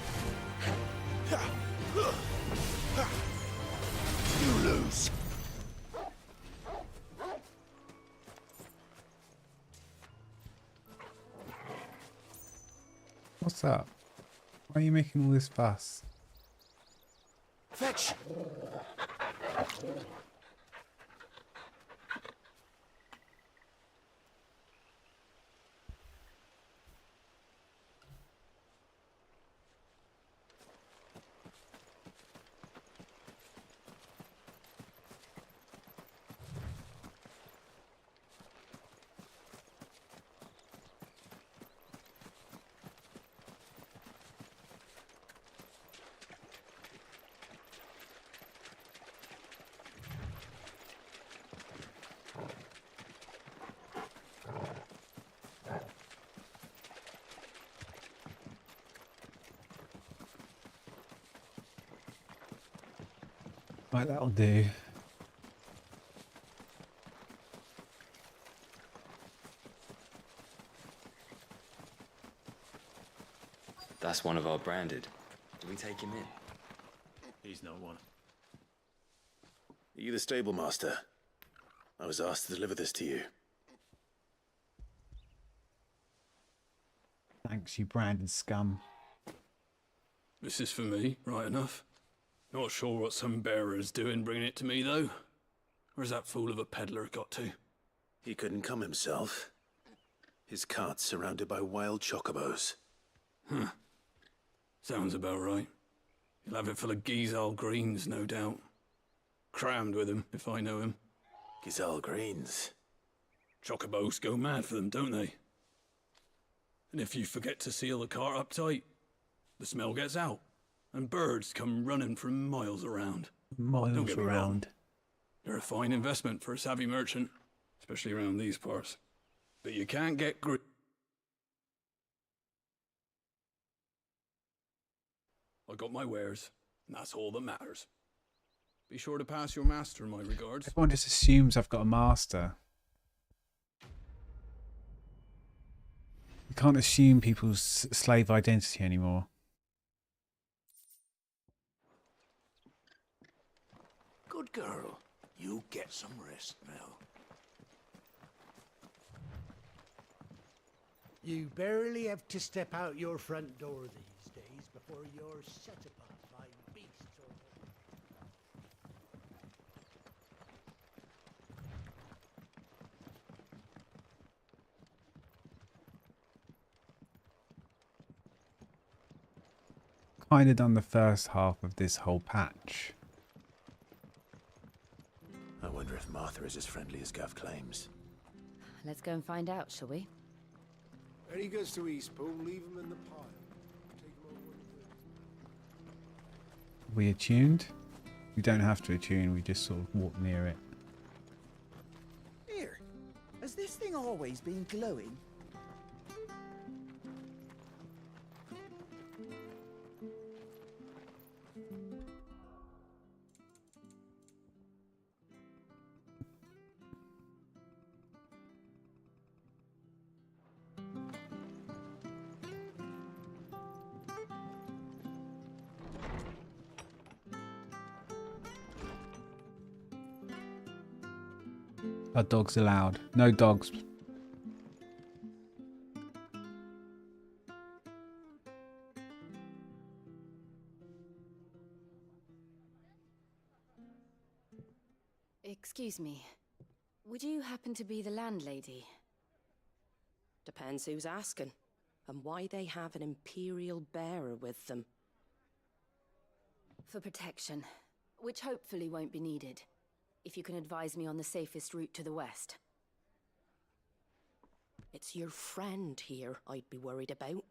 You lose. What's up? Why are you making all this fuss? Fetch. Right, that'll do. That's one of our branded. Do we take him in? He's not one. Are you the stable master? I was asked to deliver this to you. Thanks, you branded scum. This is for me, right enough. Not sure what some bearer's doing bringing it to me, though. Where's that fool of a peddler got to? He couldn't come himself. His cart's surrounded by wild chocobos. Huh. Sounds about right. He'll have it full of Gizal greens, no doubt. Crammed with him, if I know him. Gizal greens? Chocobos go mad for them, don't they? And if you forget to seal the cart up tight, the smell gets out, and birds come running from miles around. Don't get me wrong. They're a fine investment for a savvy merchant, especially around these parts. But you can't get I got my wares, and that's all that matters. Be sure to pass your master my regards. Everyone just assumes I've got a master. You can't assume people's slave identity anymore. Good girl. You get some rest now. You barely have to step out your front door these days before you're set upon by beasts or... Kind of done the first half of this whole patch. I wonder if Martha is as friendly as Gav claims. Let's go and find out, shall we? When he goes to Eastpool, leave him in the pile. Take him over We attuned? We don't have to attune, we just sort of walk near it. Here, has this thing always been glowing? Are dogs allowed? No dogs. Excuse me. Would you happen to be the landlady? Depends who's asking, and why they have an Imperial bearer with them. For protection, which hopefully won't be needed. If you can advise me on the safest route to the west. It's your friend here I'd be worried about.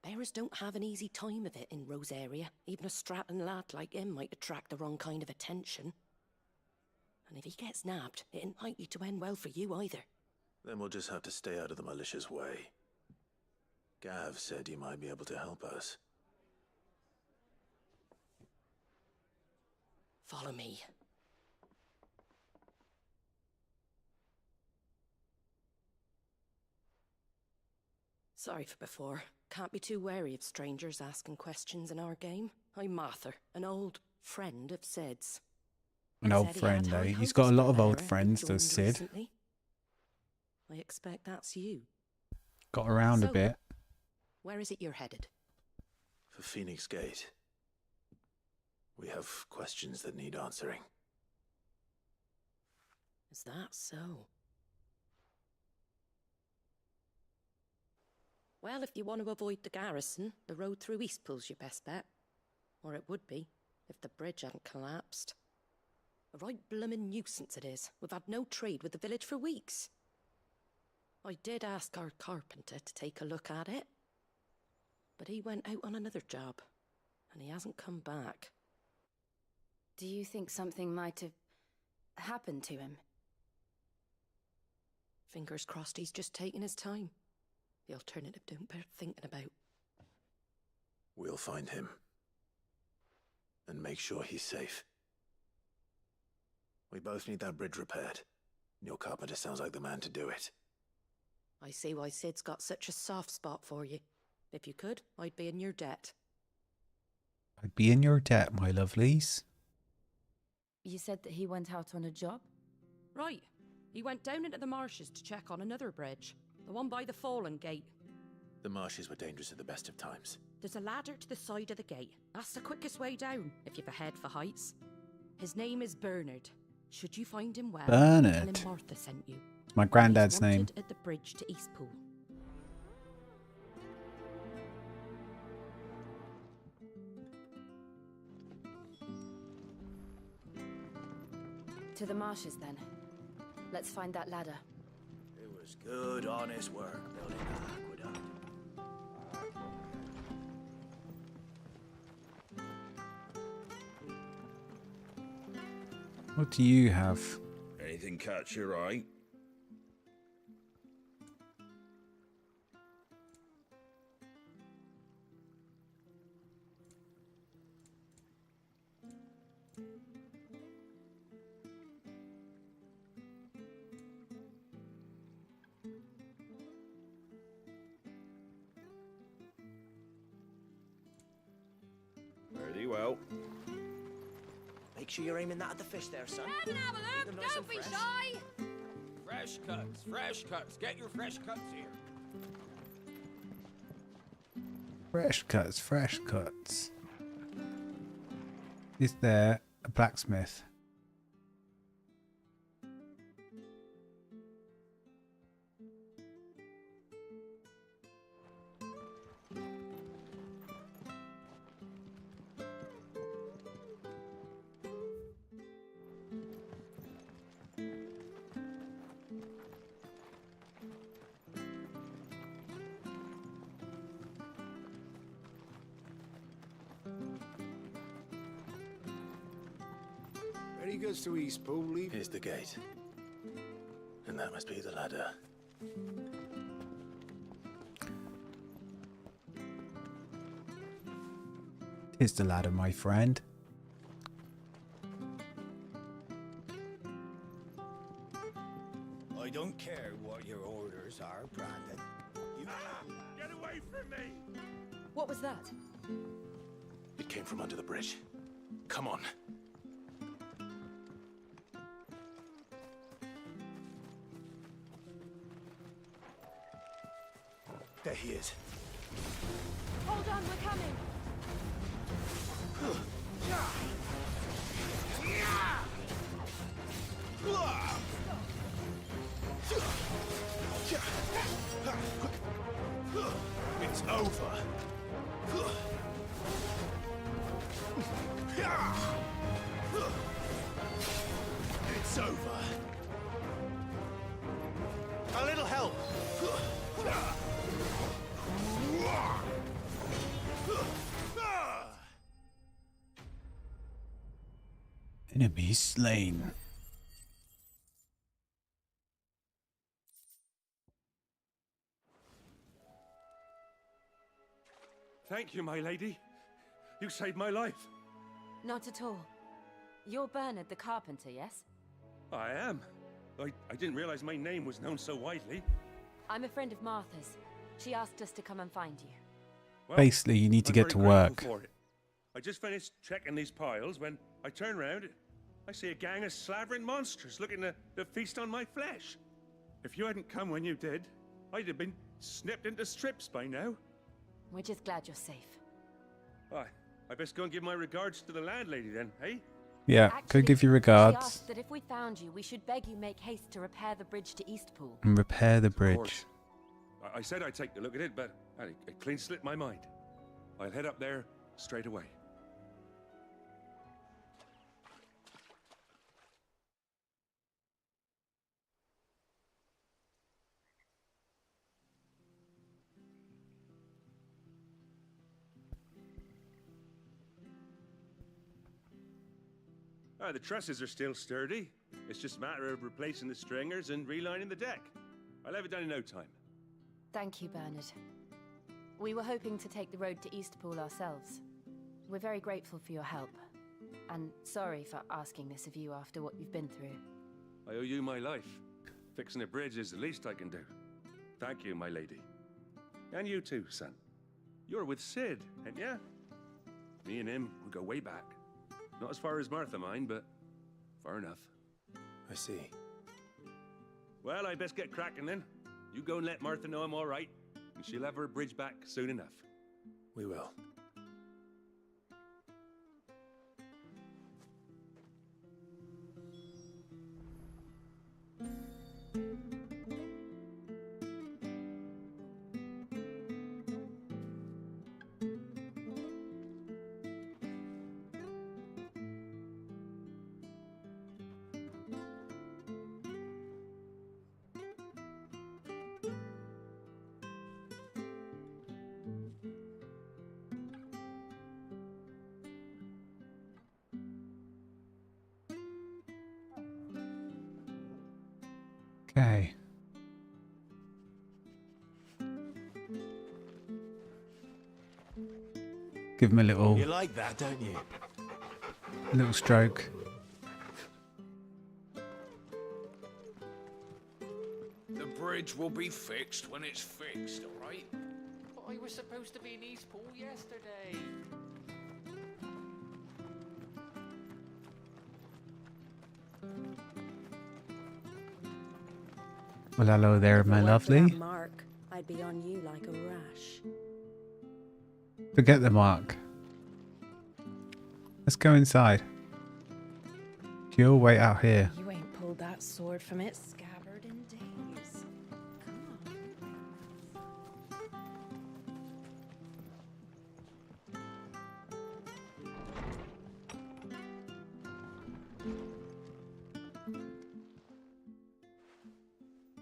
Bearers don't have an easy time of it in Rosaria. Even a Stratton lad like him might attract the wrong kind of attention. And if he gets nabbed, it ain't likely to end well for you either. Then we'll just have to stay out of the malicious way. Gav said you might be able to help us. Follow me. Sorry for before. Can't be too wary of strangers asking questions in our game. I'm Martha, an old friend of Sid's. An old friend, eh? He's got a lot of old friends, does Sid. Recently. I expect that's you. Got around a bit. Where is it you're headed? For Phoenix Gate. We have questions that need answering. Is that so? Well, if you want to avoid the garrison, the road through Eastpool's your best bet. Or it would be, if the bridge hadn't collapsed. A right bloomin' nuisance it is. We've had no trade with the village for weeks. I did ask our carpenter to take a look at it. But he went out on another job, and he hasn't come back. Do you think something might have happened to him? Fingers crossed he's just taking his time. The alternative don't bear thinking about. We'll find him. And make sure he's safe. We both need that bridge repaired. Your carpenter sounds like the man to do it. I see why Sid's got such a soft spot for you. If you could, I'd be in your debt. I'd be in your debt, my lovelies. You said that he went out on a job? Right. He went down into the marshes to check on another bridge. The one by the Fallen Gate. The marshes were dangerous at the best of times. There's a ladder to the side of the gate. That's the quickest way down, if you've a head for heights. His name is Bernard. Should you find him well, Bernard. tell him Martha sent you. It's my granddad's He's name. wanted at the bridge to Eastpool. To the marshes, then. Let's find that ladder. It was good, honest work building that aqueduct. What do you have? Anything catch your eye? Very well. Make sure you're aiming that at the fish there, son. Come and have a Keep them look, nice don't and be fresh. shy. Fresh cuts, fresh cuts. Get your fresh cuts here. Fresh cuts, fresh cuts. Is there a blacksmith? When he goes to Eastpool, leave. Here's the gate. And that must be the ladder. Here's the ladder, my friend. I don't care what your orders are, Brandon. You... Get away from me! What was that? It came from under the bridge. Come on. There he is. Hold on, we're coming. It's over. It's over. A little help. Enemy slain. Thank you, my lady. You saved my life. Not at all. You're Bernard the carpenter, yes? I am. I didn't realize my name was known so widely. I'm a friend of Martha's. She asked us to come and find you. Well, Basically, you need to I'm get to very grateful work. for it. I just finished checking these piles when I turn around. I see a gang of slavering monsters looking to feast on my flesh. If you hadn't come when you did, I'd have been snipped into strips by now. We're just glad you're safe. I best go and give my regards to the landlady then, hey? Yeah, go give your She regards asked that if we found you, we should beg you make haste to repair the bridge to Eastpool. and repair the Of bridge. course. I said I'd take a look at it, but it clean slipped my mind. I'll head up there straight away. The trusses are still sturdy. It's just a matter of replacing the stringers and relining the deck. I'll have it done in no time. Thank you, Bernard. We were hoping to take the road to Eastpool ourselves. We're very grateful for your help. And sorry for asking this of you after what you've been through. I owe you my life. Fixing a bridge is the least I can do. Thank you, my lady. And you too, son. You're with Sid, ain't ya? Me and him, we go way back. Not as far as Martha, mind, but far enough. I see. Well, I best get cracking then. You go and let Martha know I'm all right, and she'll have her bridge back soon enough. We will. Okay. Give him a little You like that, don't you? stroke. The bridge will be fixed when it's fixed, all right? But I was supposed to be in Eastpool yesterday. Well, hello there, my If it weren't for that lovely. mark, I'd be on you like a rash. Forget the mark. Let's go inside. You'll wait out here. You ain't pulled that sword from its scabbard in days.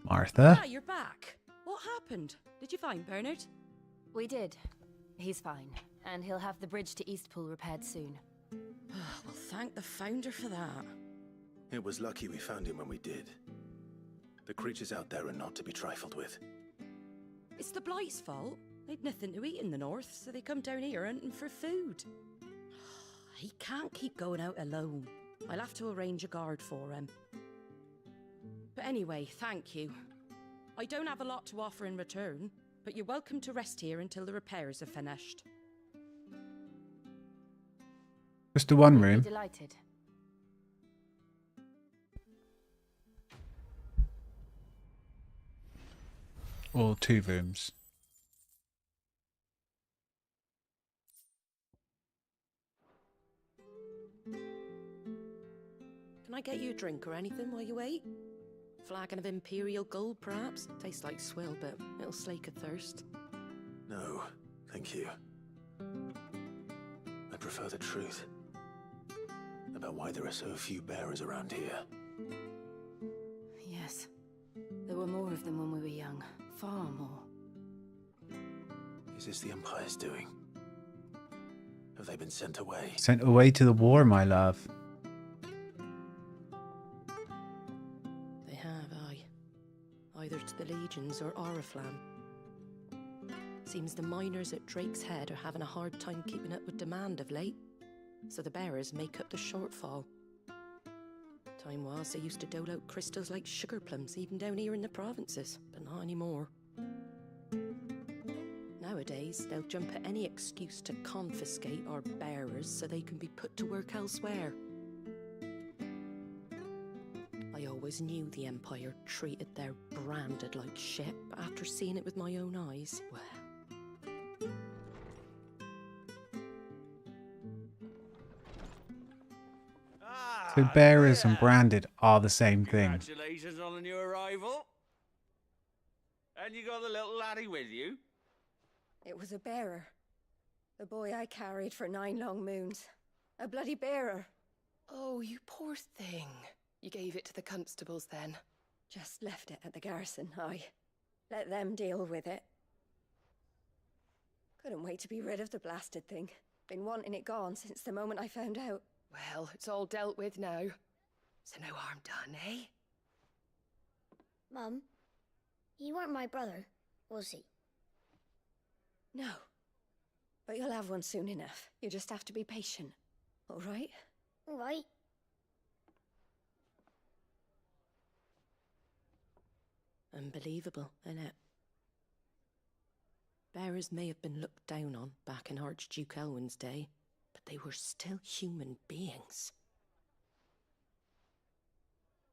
Martha? Ah, you're back. What happened? Did you find Bernard? We did. He's fine. And he'll have the bridge to Eastpool repaired soon. Well, thank the Founder for that. It was lucky we found him when we did. The creatures out there are not to be trifled with. It's the Blight's fault. They'd nothing to eat in the north, so they come down here hunting for food. He can't keep going out alone. I'll have to arrange a guard for him. But anyway, thank you. I don't have a lot to offer in return, but you're welcome to rest here until the repairs are finished. Just the one room. Delighted. Or 2 rooms. Can I get you a drink or anything while you wait? Flagon of Imperial Gold, perhaps? Tastes like swill, but it'll slake a thirst. No, thank you. I prefer the truth about why there are so few bearers around here. Yes. There were more of them when we were young. Far more. Is this the Empire's doing? Have they been sent away? Sent away to the war, my love. They have, aye. Either to the Legions or Oriflamme. Seems the miners at Drake's Head are having a hard time keeping up with demand of late, so the bearers make up the shortfall. Time was they used to dole out crystals like sugar plums even down here in the provinces, but not anymore. Nowadays, they'll jump at any excuse to confiscate our bearers so they can be put to work elsewhere. I always knew the Empire treated their branded like shit, but after seeing it with my own eyes, well... So bearers and branded are the same thing. Congratulations on the new arrival. And you got the little laddie with you? It was a bearer. The boy I carried for 9 long moons. A bloody bearer. Oh, you poor thing. You gave it to the constables then? Just left it at the garrison, I. Let them deal with it. Couldn't wait to be rid of the blasted thing. Been wanting it gone since the moment I found out. Well, it's all dealt with now. So no harm done, eh? Mum, he weren't my brother, was he? No. But you'll have one soon enough. You just have to be patient. All right? All right. Unbelievable, innit? Bearers may have been looked down on back in Archduke Elwin's day, but they were still human beings.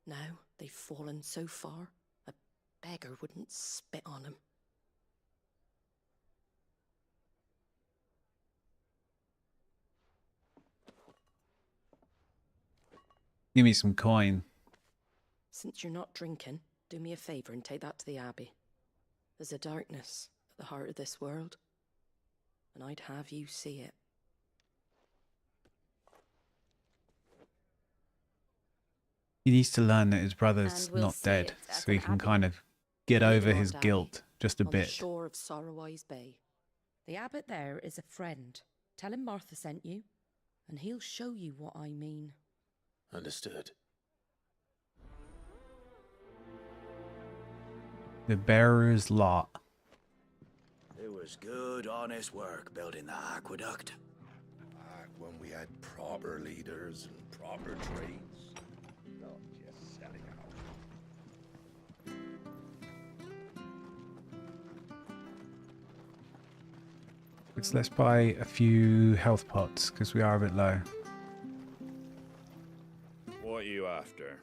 Now they've fallen so far, a beggar wouldn't spit on them. Give me some coin. Since you're not drinking, do me a favour and take that to the Abbey. There's a darkness at the heart of this world, and I'd have you see it. He needs to learn that his brother's And we'll not see dead, it at so he an can abbey. kind of get over Later his on, Daddy, guilt just a on the bit. shore of Sorrowwise Bay. The abbot there is a friend. Tell him Martha sent you, and he'll show you what I mean. Understood. The bearer's lot. It was good, honest work building the aqueduct. Back when we had proper leaders and proper trades. Not just selling out. Let's buy a few health pots, because we are a bit low. What are you after?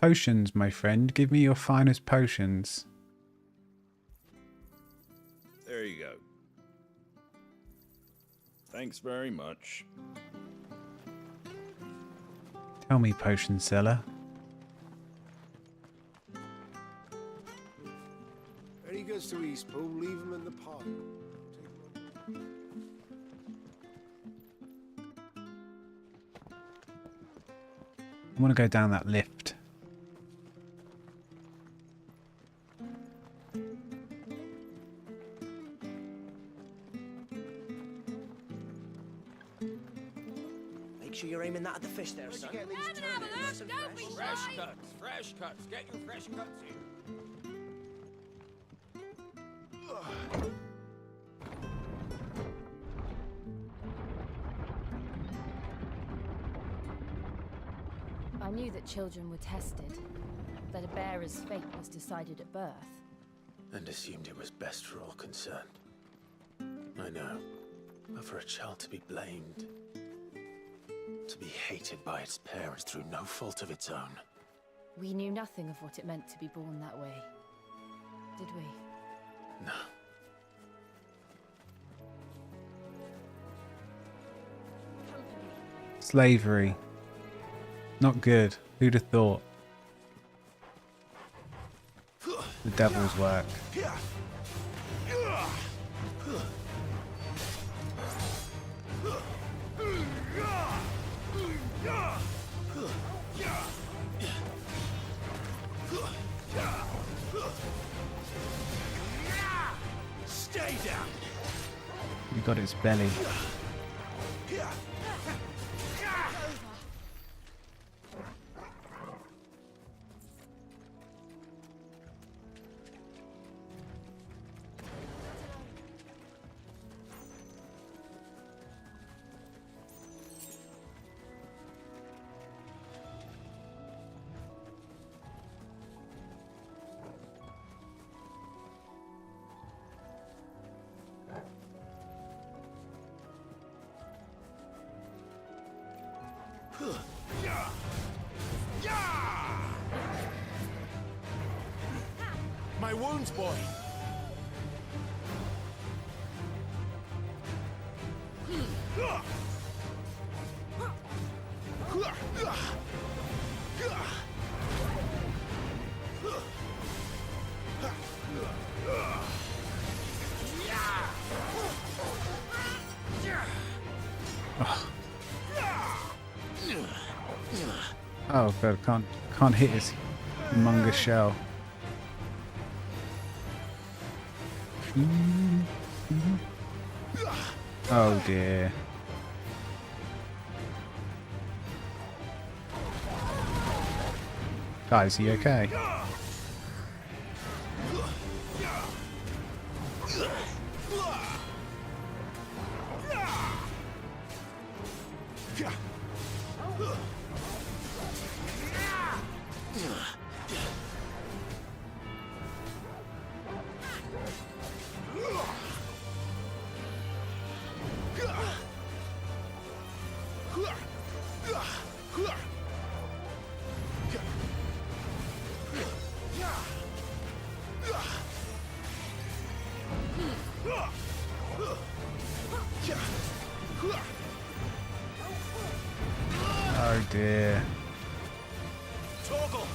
Potions, my friend. Give me your finest potions. There you go. Thanks very much. Tell me, potion seller. When he goes to Eastpool, leave him in the pot. I want to go down that lift. sure you're aiming that at the fish there, son. Come and have a look, don't be Fresh shy. cuts, fresh cuts. Get your fresh cuts here. I knew that children were tested, that a bearer's fate was decided at birth. And assumed it was best for all concerned. I know. But for a child to be blamed, to be hated by its parents through no fault of its own. We knew nothing of what it meant to be born that way, did we? No. Slavery. Not good. Who'd have thought? The devil's work. Stay down. You got its belly. My wounds, boy. Oh god, can't hit his humongous shell. Oh dear. Guys, he okay? Oh dear. Toggle.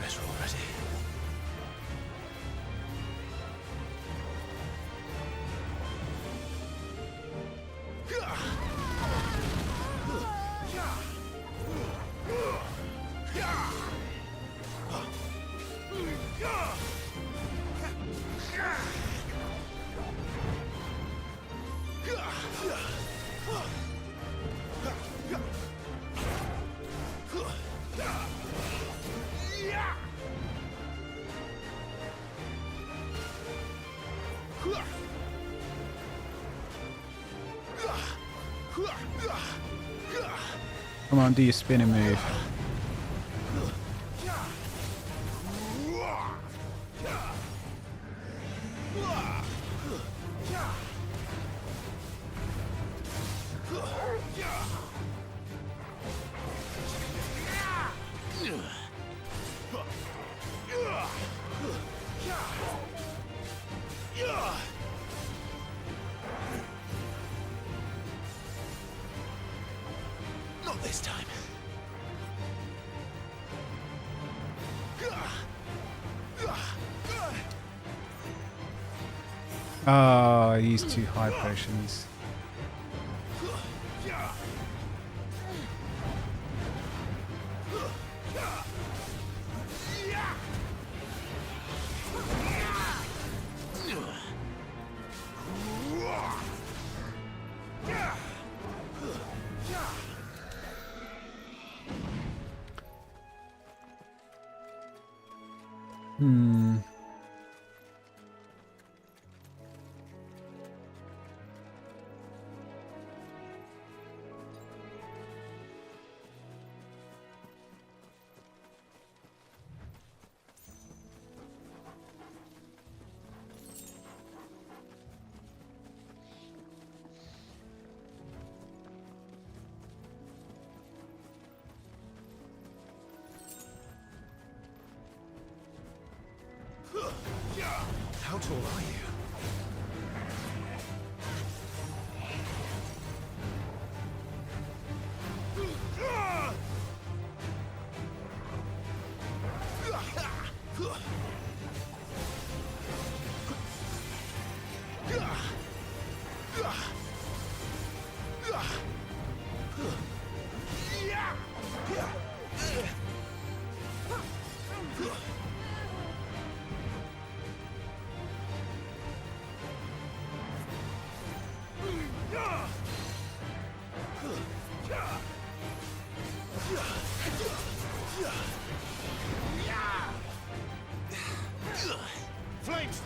Better already. Come on, do your spinning move. Not this time. Oh, I used 2 high potions. Hmm. How tall are you? Flames!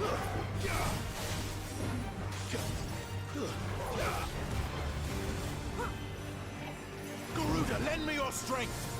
Garuda, lend me your strength!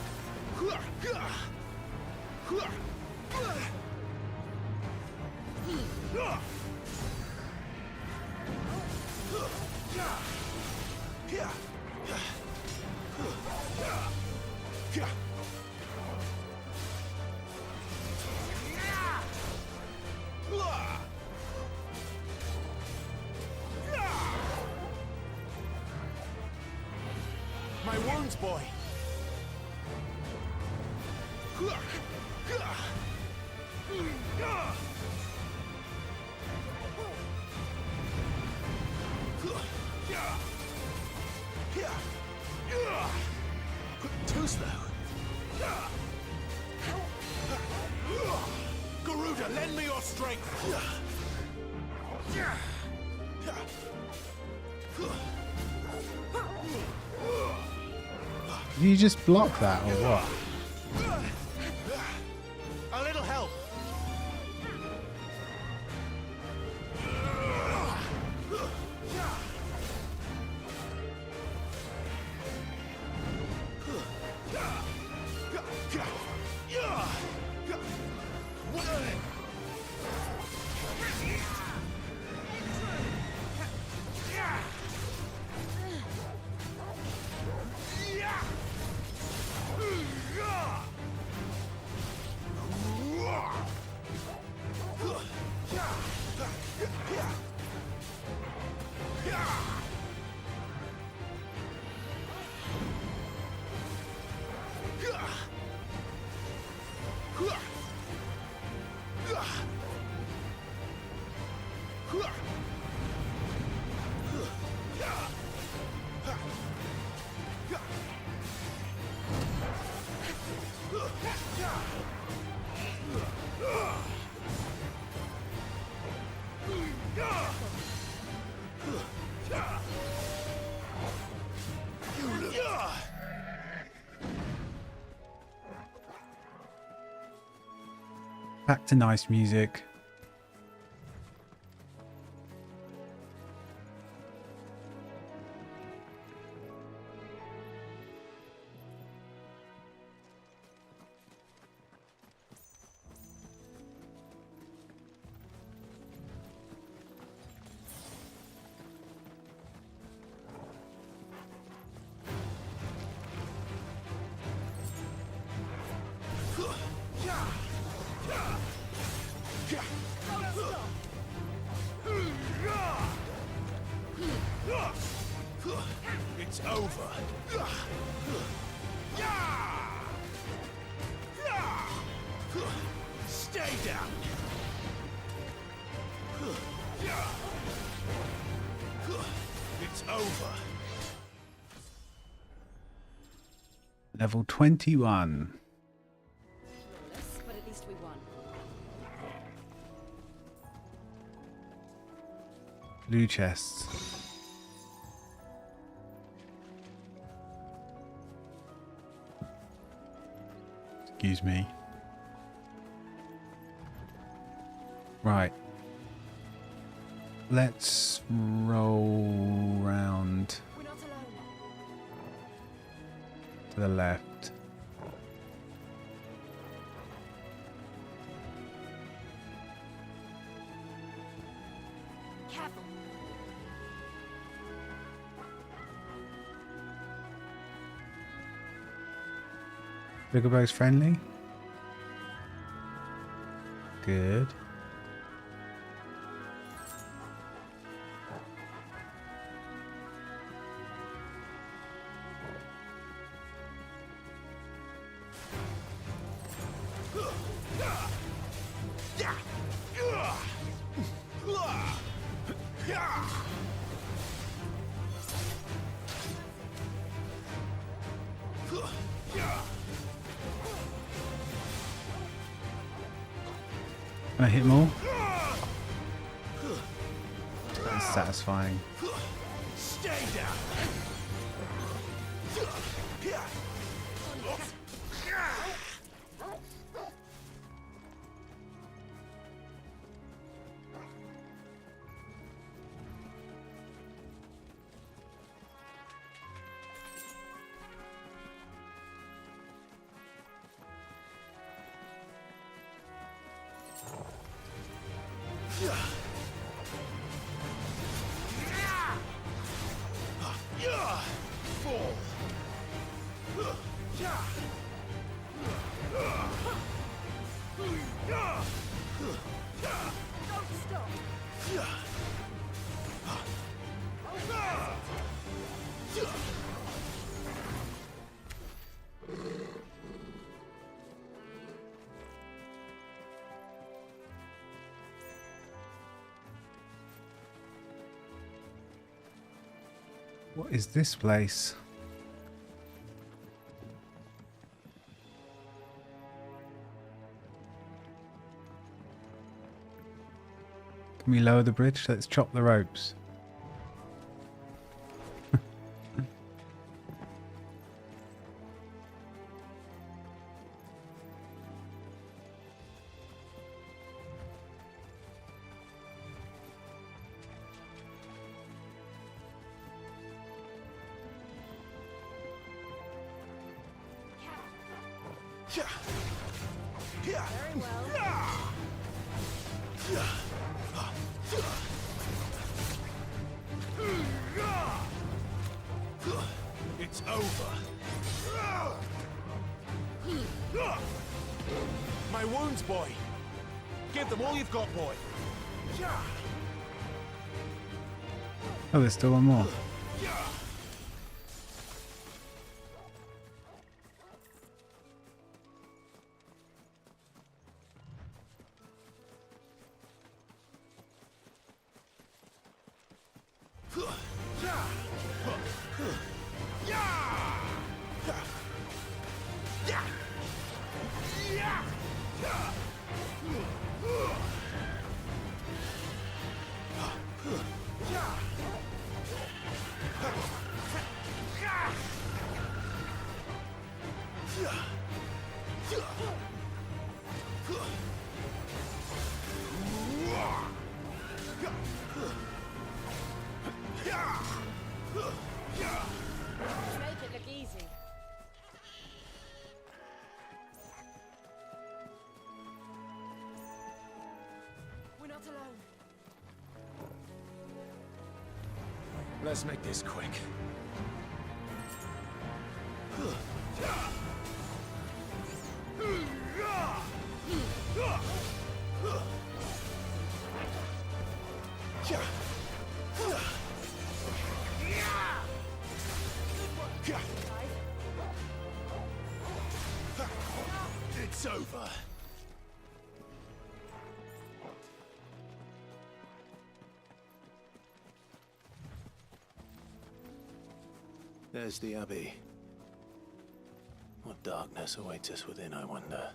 My wounds, boy! Too slow. Garuda, lend me your strength! Did you just block that or what? A little help! Back to nice music. It's over. Stay down. It's over. Level 21. But at least we won. Blue chests. Excuse me. Right. Let's roll round to the left. Careful. Bigglebow's friendly. Good. Can I hit more? That's satisfying. Stay down. What is this place? Can we lower the bridge? Let's chop the ropes. Very well. It's over. My wounds, boy. Give them all you've got, boy. Oh, there's still one more. Make it look easy. We're not alone. Let's make this quick. It's over. There's the Abbey. What darkness awaits us within, I wonder?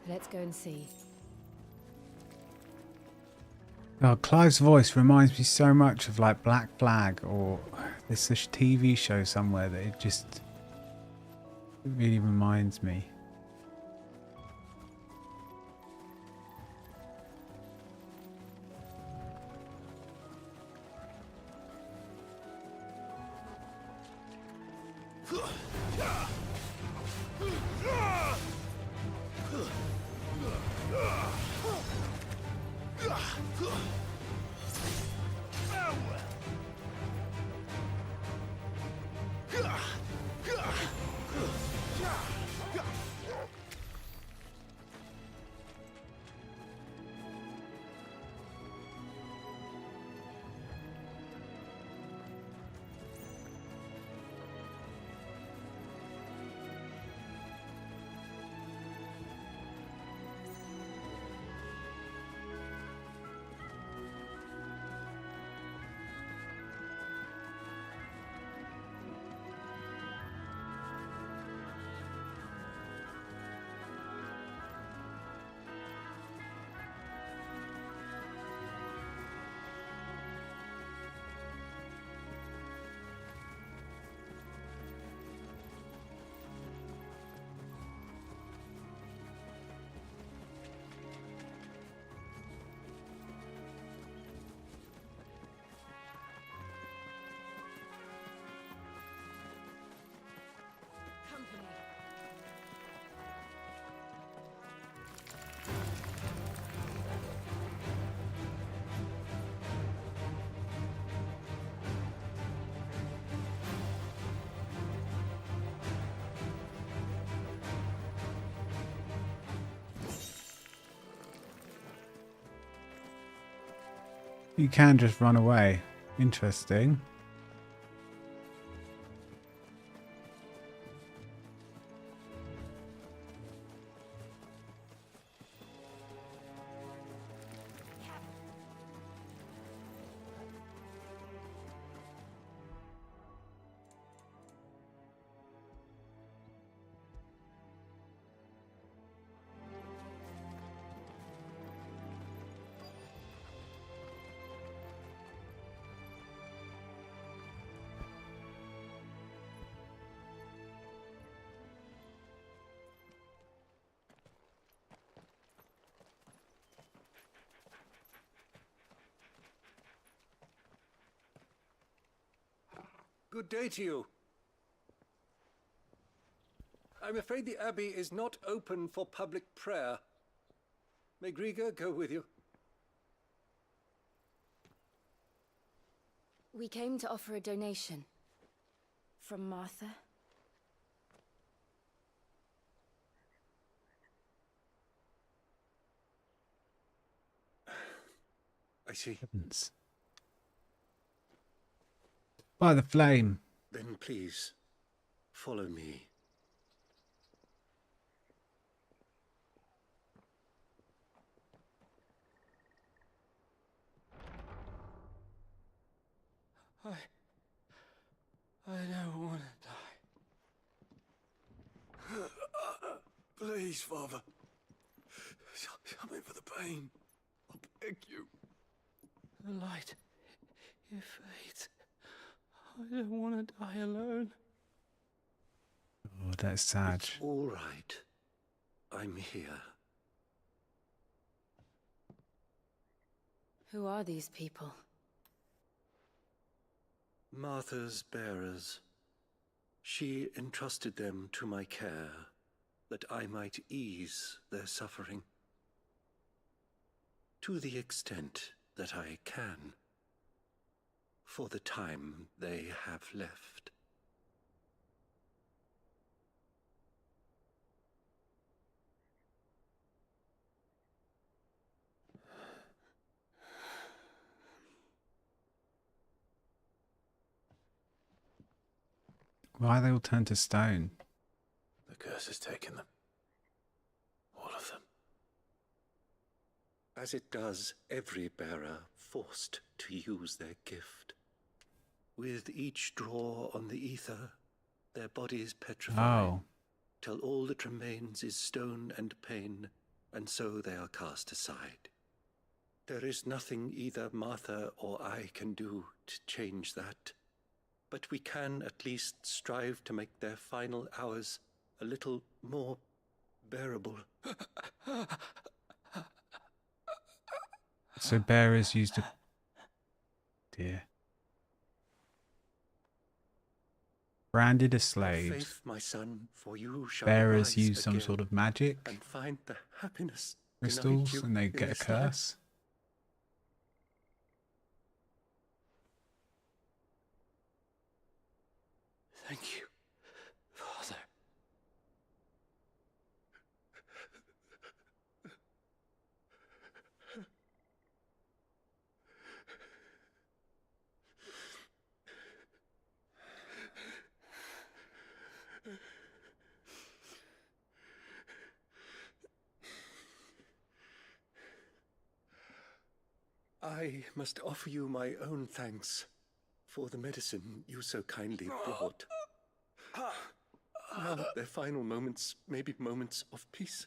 Let's go and see. Oh, Clive's voice reminds me so much of like Black Flag, or this TV show somewhere that it really reminds me. You can just run away. Interesting. Good day to you. I'm afraid the Abbey is not open for public prayer. May Griga go with you? We came to offer a donation. From Martha. I see. Heavens. By the flame. Then please, follow me. I don't want to die. Please, Father. Something for the pain. I beg you. The light, it fades. I don't want to die alone. Oh, that's sad. It's all right. I'm here. Who are these people? Martha's bearers. She entrusted them to my care, that I might ease their suffering. To the extent that I can, for the time they have left. Why are they all turned to stone? The curse has taken them. All of them. As it does every bearer forced to use their gift. With each draw on the ether, their bodies petrify, Oh. till all that remains is stone and pain, and so they are cast aside. There is nothing either Martha or I can do to change that, but we can at least strive to make their final hours a little more bearable. So bearers used to... Dear. Branded as Have slaves. faith, my son, for you shall Bearers rise use some again sort of magic and find the happiness denied crystals you and they in get a this life. curse. Thank you, Father. I must offer you my own thanks for the medicine you so kindly brought. Now their final moments may be moments of peace.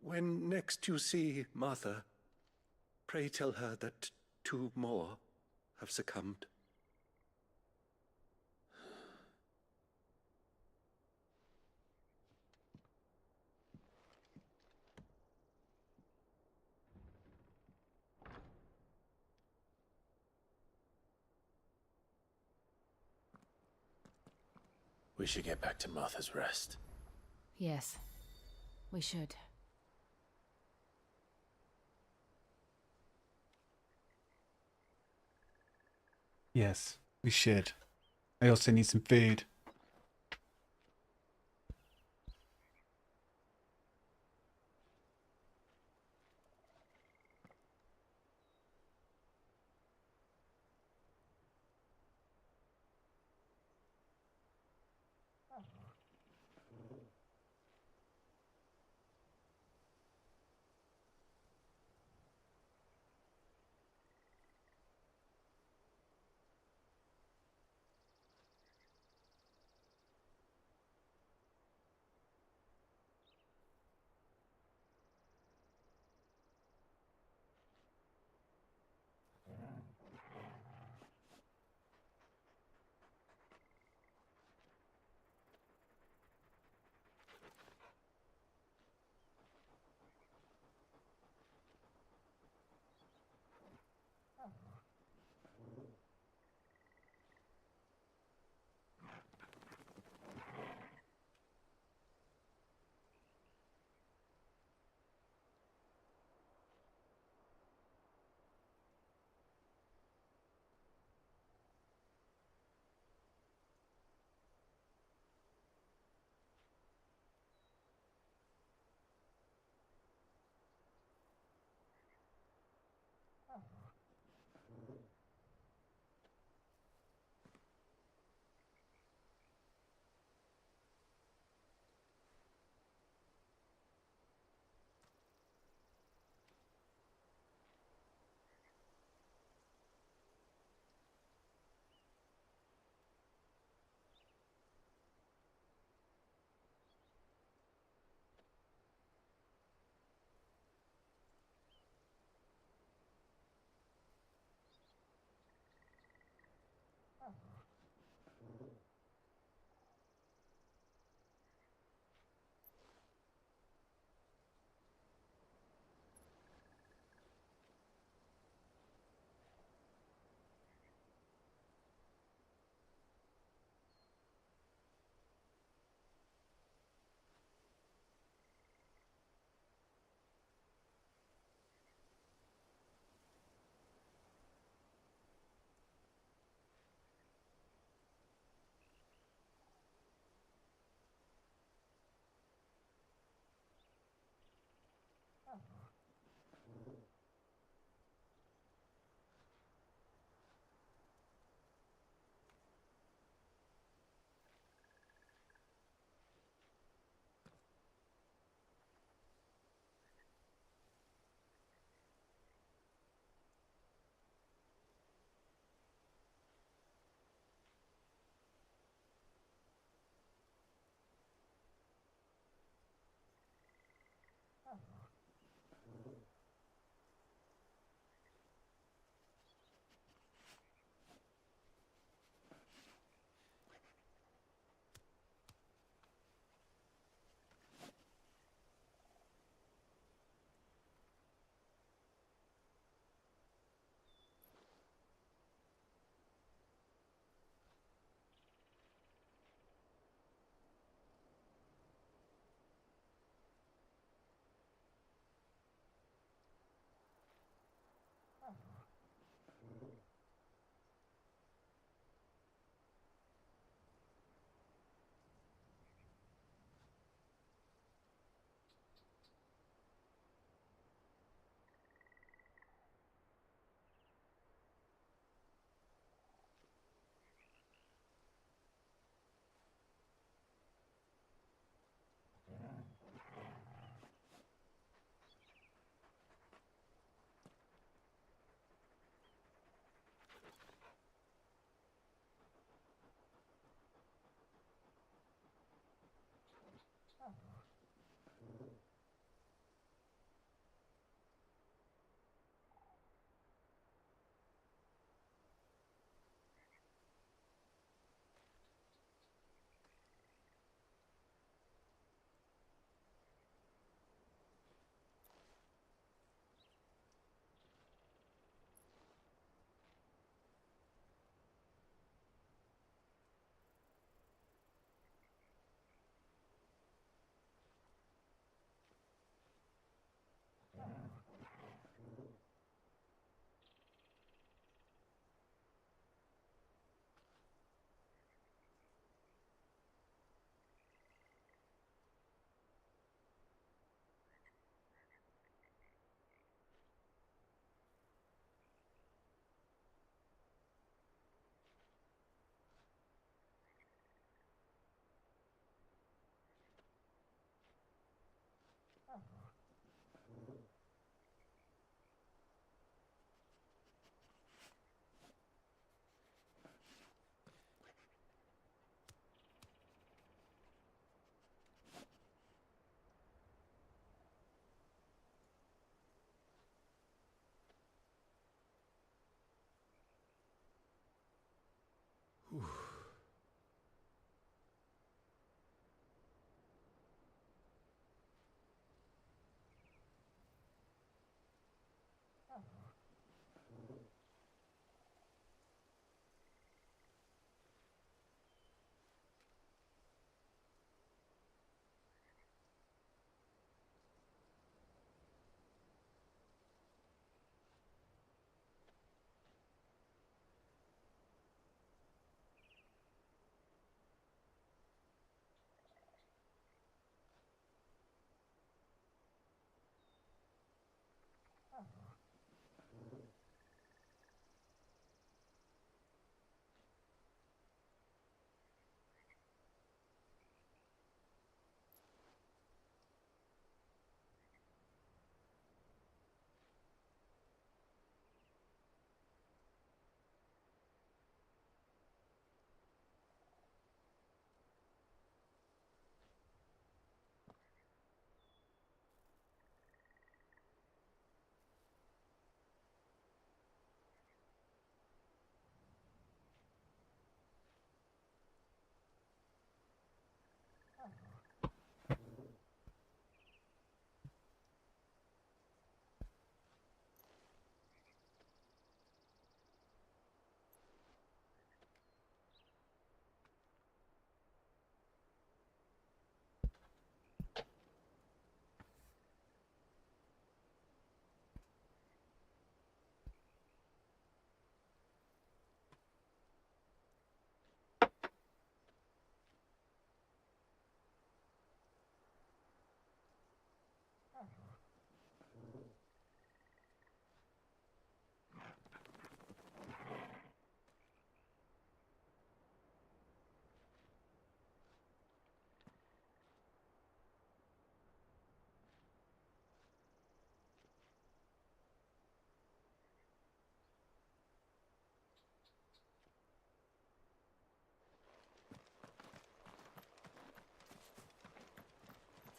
When next you see Martha, pray tell her that 2 more have succumbed. We should get back to Martha's Rest. Yes, we should. Yes, we should. I also need some food.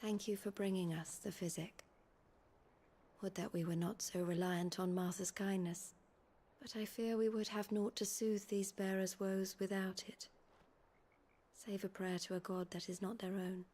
Thank you for bringing us the physic. Would that we were not so reliant on Martha's kindness. But I fear we would have naught to soothe these bearers' woes without it. Save a prayer to a god that is not their own.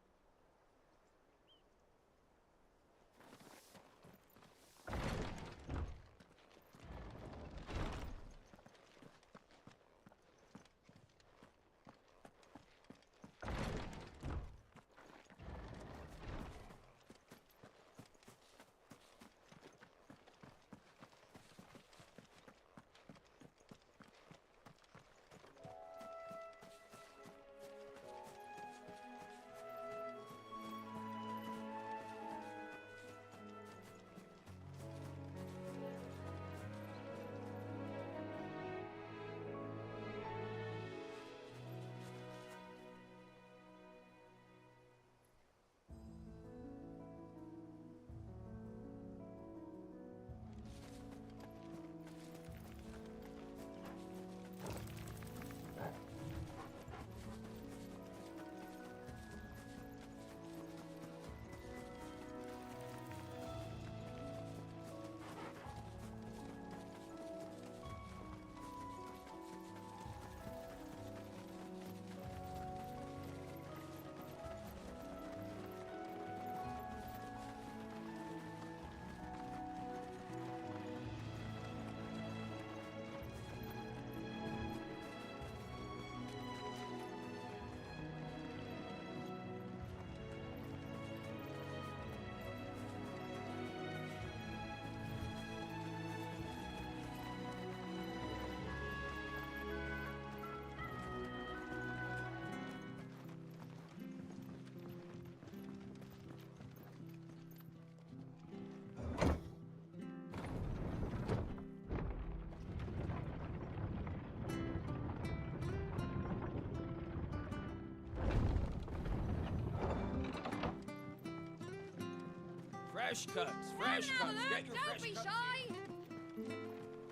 Fresh cuts, fresh cuts. Get your fresh Don't be cuts. shy!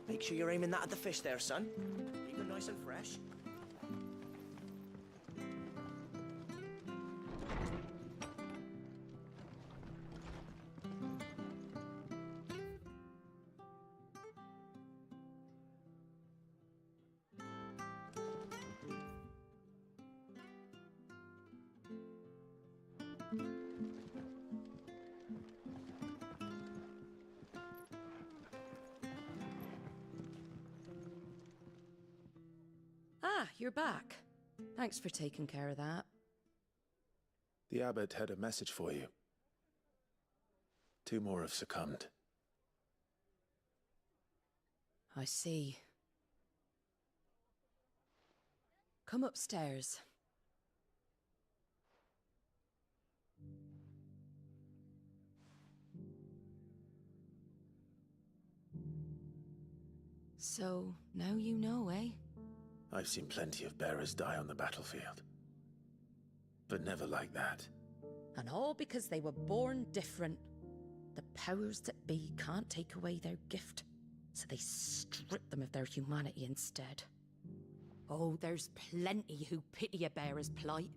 Make sure you're aiming that at the fish there, son. Keep them nice and fresh. Ah, you're back. Thanks for taking care of that. The abbot had a message for you. 2 more have succumbed. I see. Come upstairs. So, now you know, eh? I've seen plenty of bearers die on the battlefield. But never like that. And all because they were born different. The powers that be can't take away their gift, so they strip them of their humanity instead. Oh, there's plenty who pity a bearer's plight.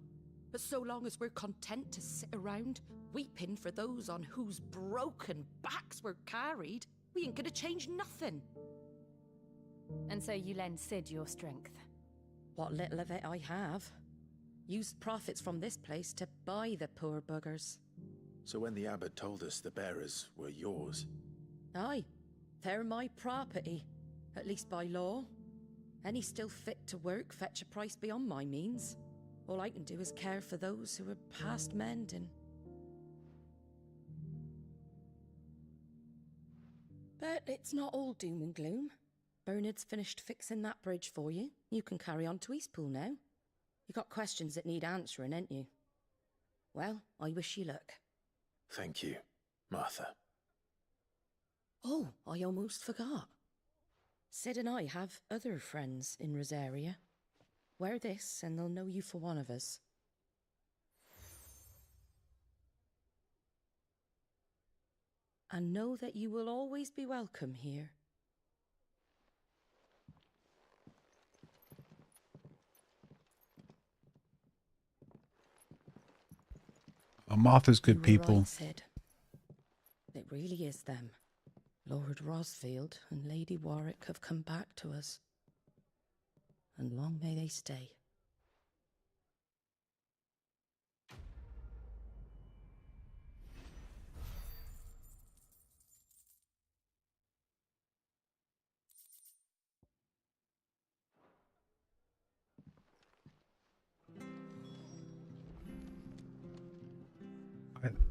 But so long as we're content to sit around, weeping for those on whose broken backs we're carried, we ain't gonna change nothing. And so you lend Sid your strength? What little of it I have. Used profits from this place to buy the poor buggers. So when the abbot told us the bearers were yours... Aye, they're my property, at least by law. Any still fit to work fetch a price beyond my means. All I can do is care for those who are past mending. But it's not all doom and gloom. Bernard's finished fixing that bridge for you. You can carry on to Eastpool now. You got questions that need answering, ain't you? Well, I wish you luck. Thank you, Martha. Oh, I almost forgot. Sid and I have other friends in Rosaria. Wear this and they'll know you for one of us. And know that you will always be welcome here. Oh, Martha's good You were people. right, Sid. It really is them. Lord Rosfield and Lady Warwick have come back to us. And long may they stay.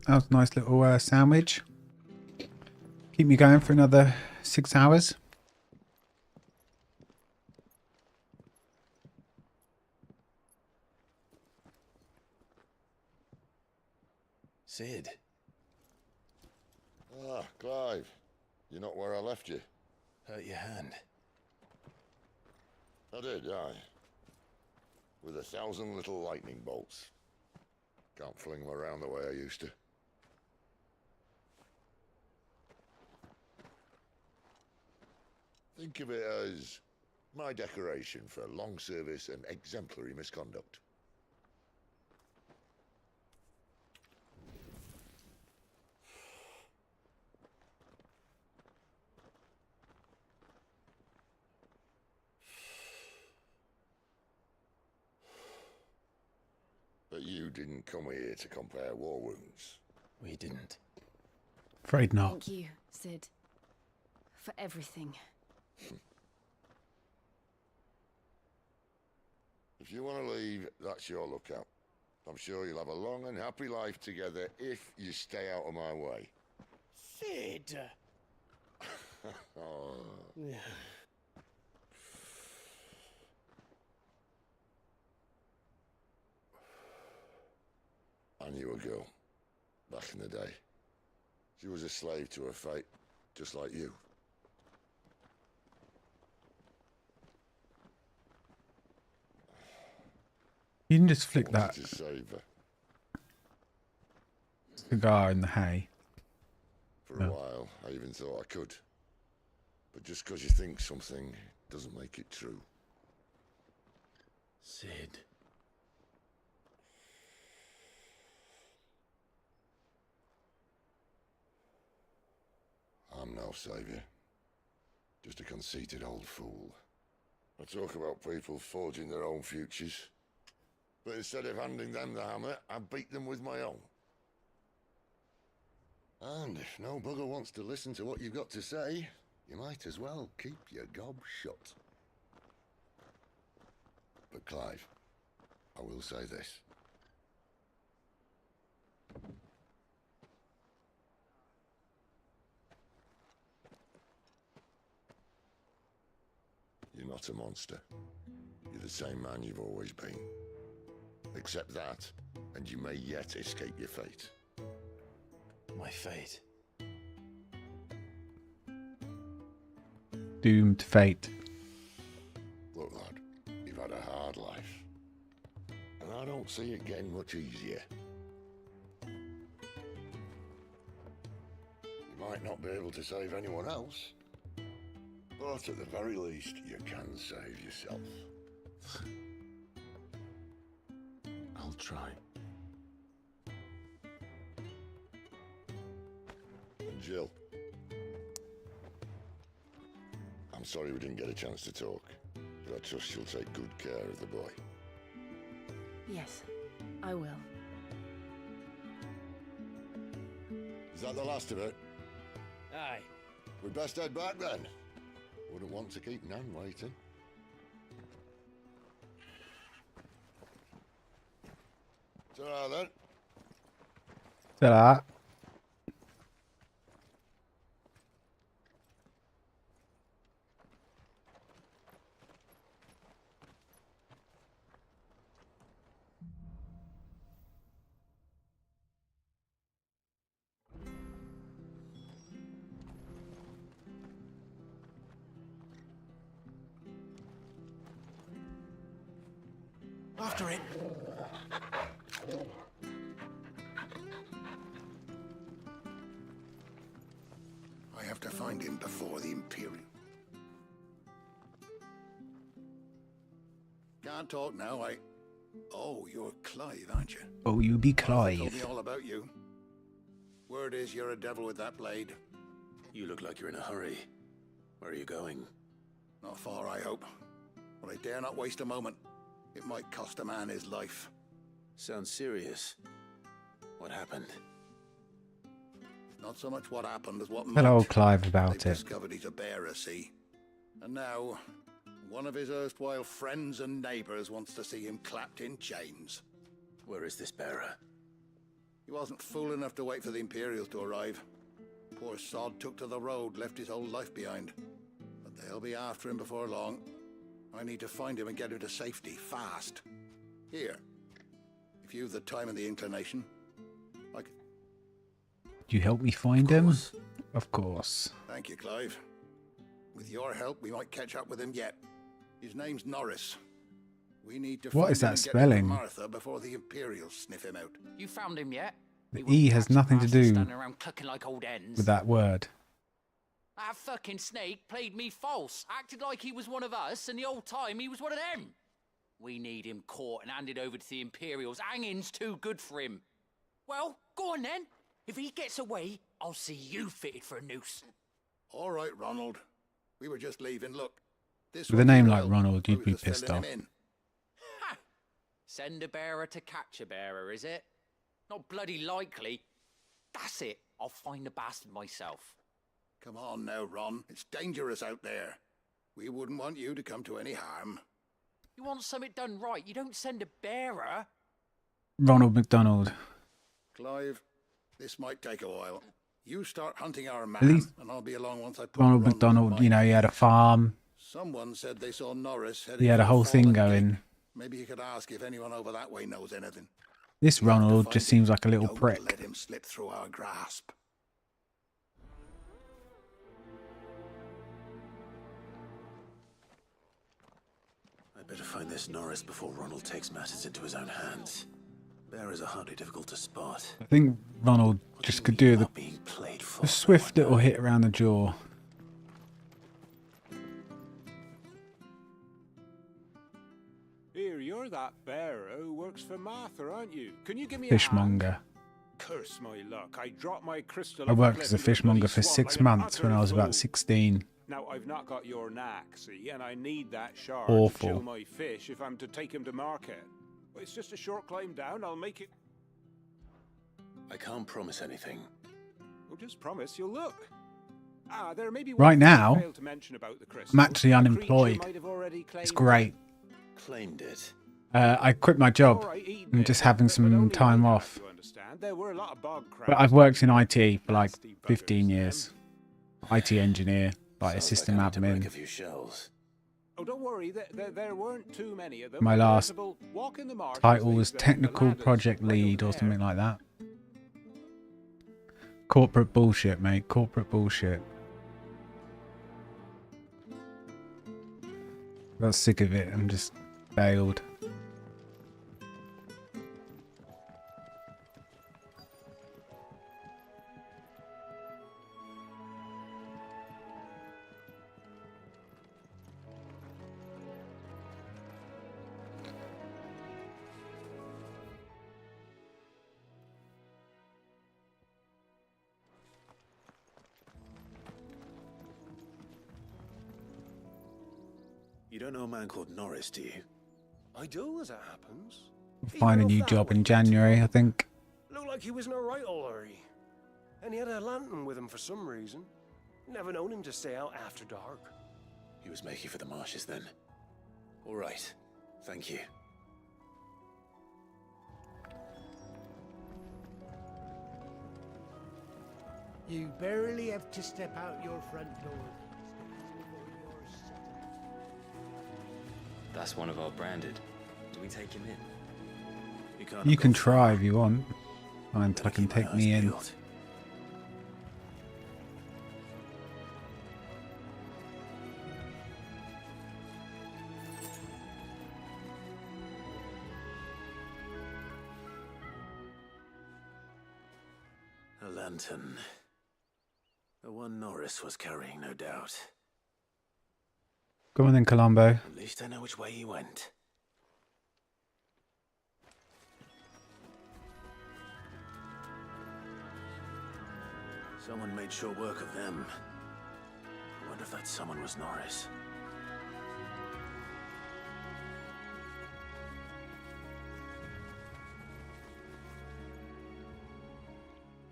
That was a nice little sandwich. Keep me going for another 6 hours. Sid. Ah, Clive. You're not where I left you. Hurt your hand. I did, aye. With 1,000 little lightning bolts. Can't fling them around the way I used to. Think of it as my decoration for long service and exemplary misconduct. But you didn't come here to compare war wounds. We didn't. Afraid not. Thank you, Sid, for everything. If you want to leave, that's your lookout. I'm sure you'll have a long and happy life together if you stay out of my way. Sid! Oh. I knew a girl, back in the day. She was a slave to her fate, just like you. You can just flick that To save her. cigar in the hay. For a while, I even thought I could. But just because you think something doesn't make it true. Sid. I'm no savior. Just a conceited old fool. I talk about people forging their own futures. But instead of handing them the hammer, I beat them with my own. And if no bugger wants to listen to what you've got to say, you might as well keep your gob shut. But Clive, I will say this. You're not a monster. You're the same man you've always been. Accept that, and you may yet escape your fate. My fate? Doomed fate. Look, lad, you've had a hard life. And I don't see it getting much easier. You might not be able to save anyone else, but at the very least, you can save yourself. I'll try. And Jill, I'm sorry we didn't get a chance to talk, but I trust you'll take good care of the boy. Yes, I will. Is that the last of it? Aye. We'd best head back then. Wouldn't want to keep Nan waiting. Ta-ra then. Ta-da. After it. I have to find him before the Imperial. Can't talk now, Oh, you're Clive, aren't you? Oh, you be Told me Clive. all about you. Word is you're a devil with that blade. You look like you're in a hurry. Where are you going? Not far, I hope. But I dare not waste a moment. It might cost a man his life. Sounds serious. What happened? Not so much what happened as what Tell might. old Clive about They've it. discovered he's a bearer, see? And now, one of his erstwhile friends and neighbours wants to see him clapped in chains. Where is this bearer? He wasn't fool enough to wait for the Imperials to arrive. Poor sod took to the road, left his whole life behind. But they'll be after him before long. I need to find him and get him to safety, fast. Here. If you've the time and the inclination, I can... Do you help me find him? Of course. Thank you, Clive. With your help, we might catch up with him yet. His name's Norris. We need to What find is him that and get him to spelling? Martha before the Imperials sniff him out. You found him yet? The E has nothing to do Standing around clucking like old hens. with that word. That fucking snake played me false, acted like he was one of us, and the whole time he was one of them. We need him caught and handed over to the Imperials. Hanging's too good for him. Well, go on then. If he gets away, I'll see you fitted for a noose. All right, Ronald. We were just leaving. Look. This With a one's name Earl. like Ronald, you'd We be were just pissed filling off. him in. Ha! Send a bearer to catch a bearer, is it? Not bloody likely. That's it. I'll find the bastard myself. Come on now, Ron. It's dangerous out there. We wouldn't want you to come to any harm. You want something done right, you don't send a bearer. Ronald McDonald. Clive, this might take a while. You start hunting our man, At least and I'll be along once I put Ronald Ron to McDonald, mind. you know, he had a farm. Someone said they saw Norris heading He had a for whole thing Fallen going. Gate. Maybe you could ask if anyone over that way knows anything. This Ronald just seems like a little Don't prick. let him slip through our grasp. I'd better find this Norris before Ronald takes matters into his own hands. Bearers are hardly difficult to spot. I think Ronald just could do a swift little hit around the jaw. Here, you're that bearer who works for Martha, aren't you? Can you give me a Fishmonger. hand? Curse my luck. I dropped my crystal. I off a worked cliff as a into the fishmonger bloody for swamp 6 like an months when utter I was fool. about 16. Now, I've not got your knack, see, and I need that shard Awful. to chill my fish if I'm to take him to market. But it's just a short climb down. I'll make it... I can't promise anything. Well, just promise you'll look. Ah, there may be one Right thing I now, failed to mention about the crystal. I'm actually A creature unemployed. might have already It's claimed great. Claimed it. I quit my job. I'm just having some time off. There were a lot of bog crabs. But I've worked in IT for like 15 years. IT engineer, like a system admin. A few shells. Oh, don't worry, there weren't too many of them. My last Walk in the marsh title as was they say, technical the ladders project right over lead or there. something like that. Corporate bullshit, mate. Corporate bullshit. Got sick of it and just bailed. You don't know a man called Norris, do you? I do, as it happens. Find a new job in January, I think. Looked like he was in a right old hurry. And he had a lantern with him for some reason. Never known him to stay out after dark. He was making for the marshes then. All right. Thank you. You barely have to step out your front door. That's one of our branded. Do we take him in? You can try if you want. Find fucking take me in. A lantern. The one Norris was carrying, no doubt. Go on then, Colombo. At least I know which way he went. Someone made short work of them. I wonder if that someone was Norris.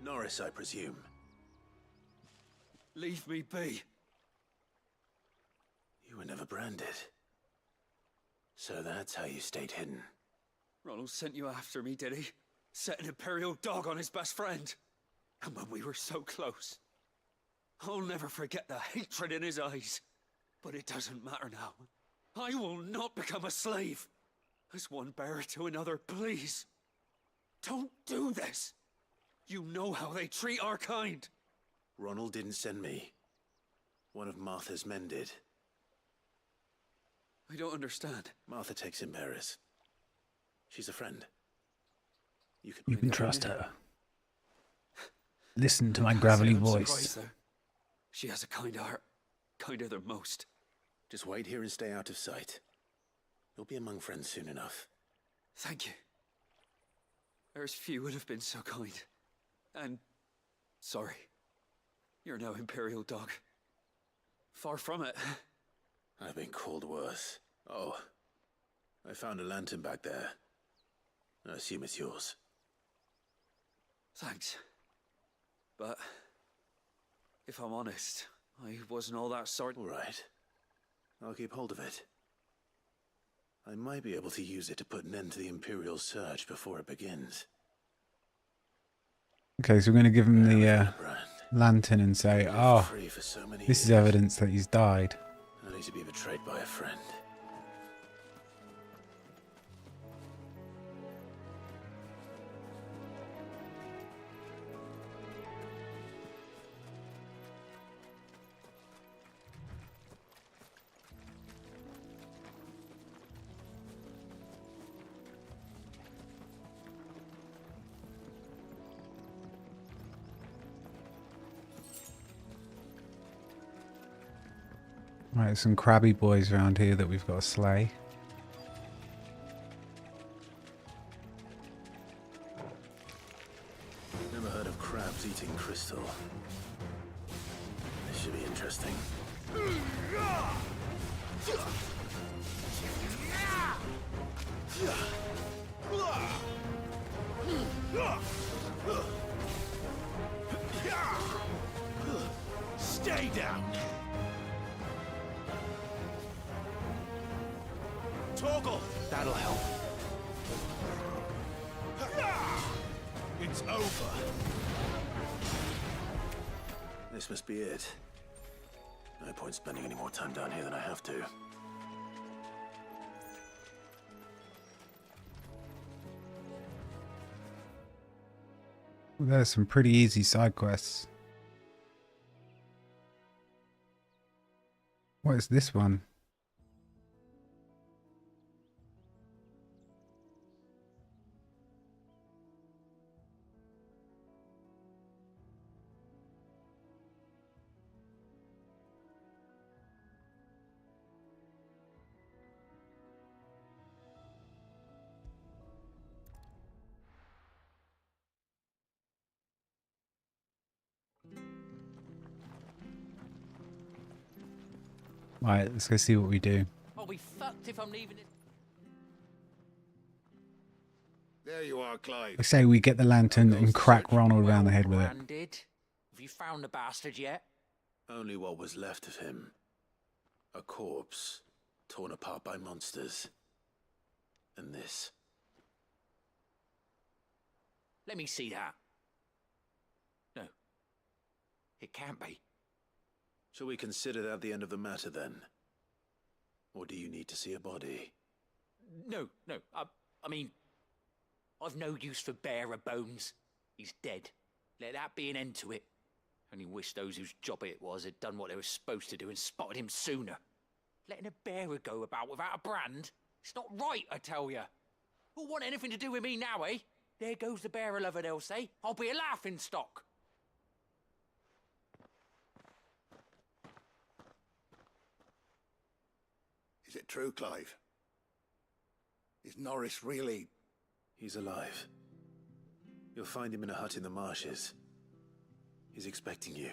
Norris, I presume. Leave me be. You were never branded. So that's how you stayed hidden. Ronald sent you after me, did he? Set an Imperial dog on his best friend. And when we were so close. I'll never forget the hatred in his eyes. But it doesn't matter now. I will not become a slave. As one bearer to another, please. Don't do this. You know how they treat our kind. Ronald didn't send me. One of Martha's men did. I don't understand. Martha takes in bearers. She's a friend. You can trust her. Listen to my gravelly I'm voice. surprised, though. She has a kind heart. Kinder than most. Just wait here and stay out of sight. You'll be among friends soon enough. Thank you. There's few would have been so kind. And sorry. You're no Imperial dog. Far from it. I've been called worse. Oh, I found a lantern back there. I assume it's yours. Thanks. But if I'm honest, I wasn't all that sort. All right. I'll keep hold of it. I might be able to use it to put an end to the Imperial surge before it begins. Okay, so we're going to give him the lantern and say, oh, Free for so many this is years. evidence that he's died. Only to be betrayed by a friend. Right, some crabby boys around here that we've got to slay. Never heard of crabs eating crystal. This should be interesting. Stay down. Toggle. That'll help. It's over. This must be it. No point spending any more time down here than I have to. Well, there's some pretty easy side quests. What is this one? Right, let's go see what we do. I'll be fucked if I'm leaving it. There you are, Clive. I say we get the lantern and crack Ronald around the head with it. Branded. Have you found the bastard yet? Only what was left of him. A corpse, torn apart by monsters. And this. Let me see that. No. It can't be. Shall we consider that the end of the matter then? Or do you need to see a body? No. I mean, I've no use for bearer bones. He's dead. Let that be an end to it. Only wish those whose job it was had done what they were supposed to do and spotted him sooner. Letting a bearer go about without a brand? It's not right, I tell you. Who'll want anything to do with me now, eh? There goes the bearer lover, they'll say. I'll be a laughing stock. Is it true, Clive? Is Norris really... He's alive. You'll find him in a hut in the marshes. He's expecting you.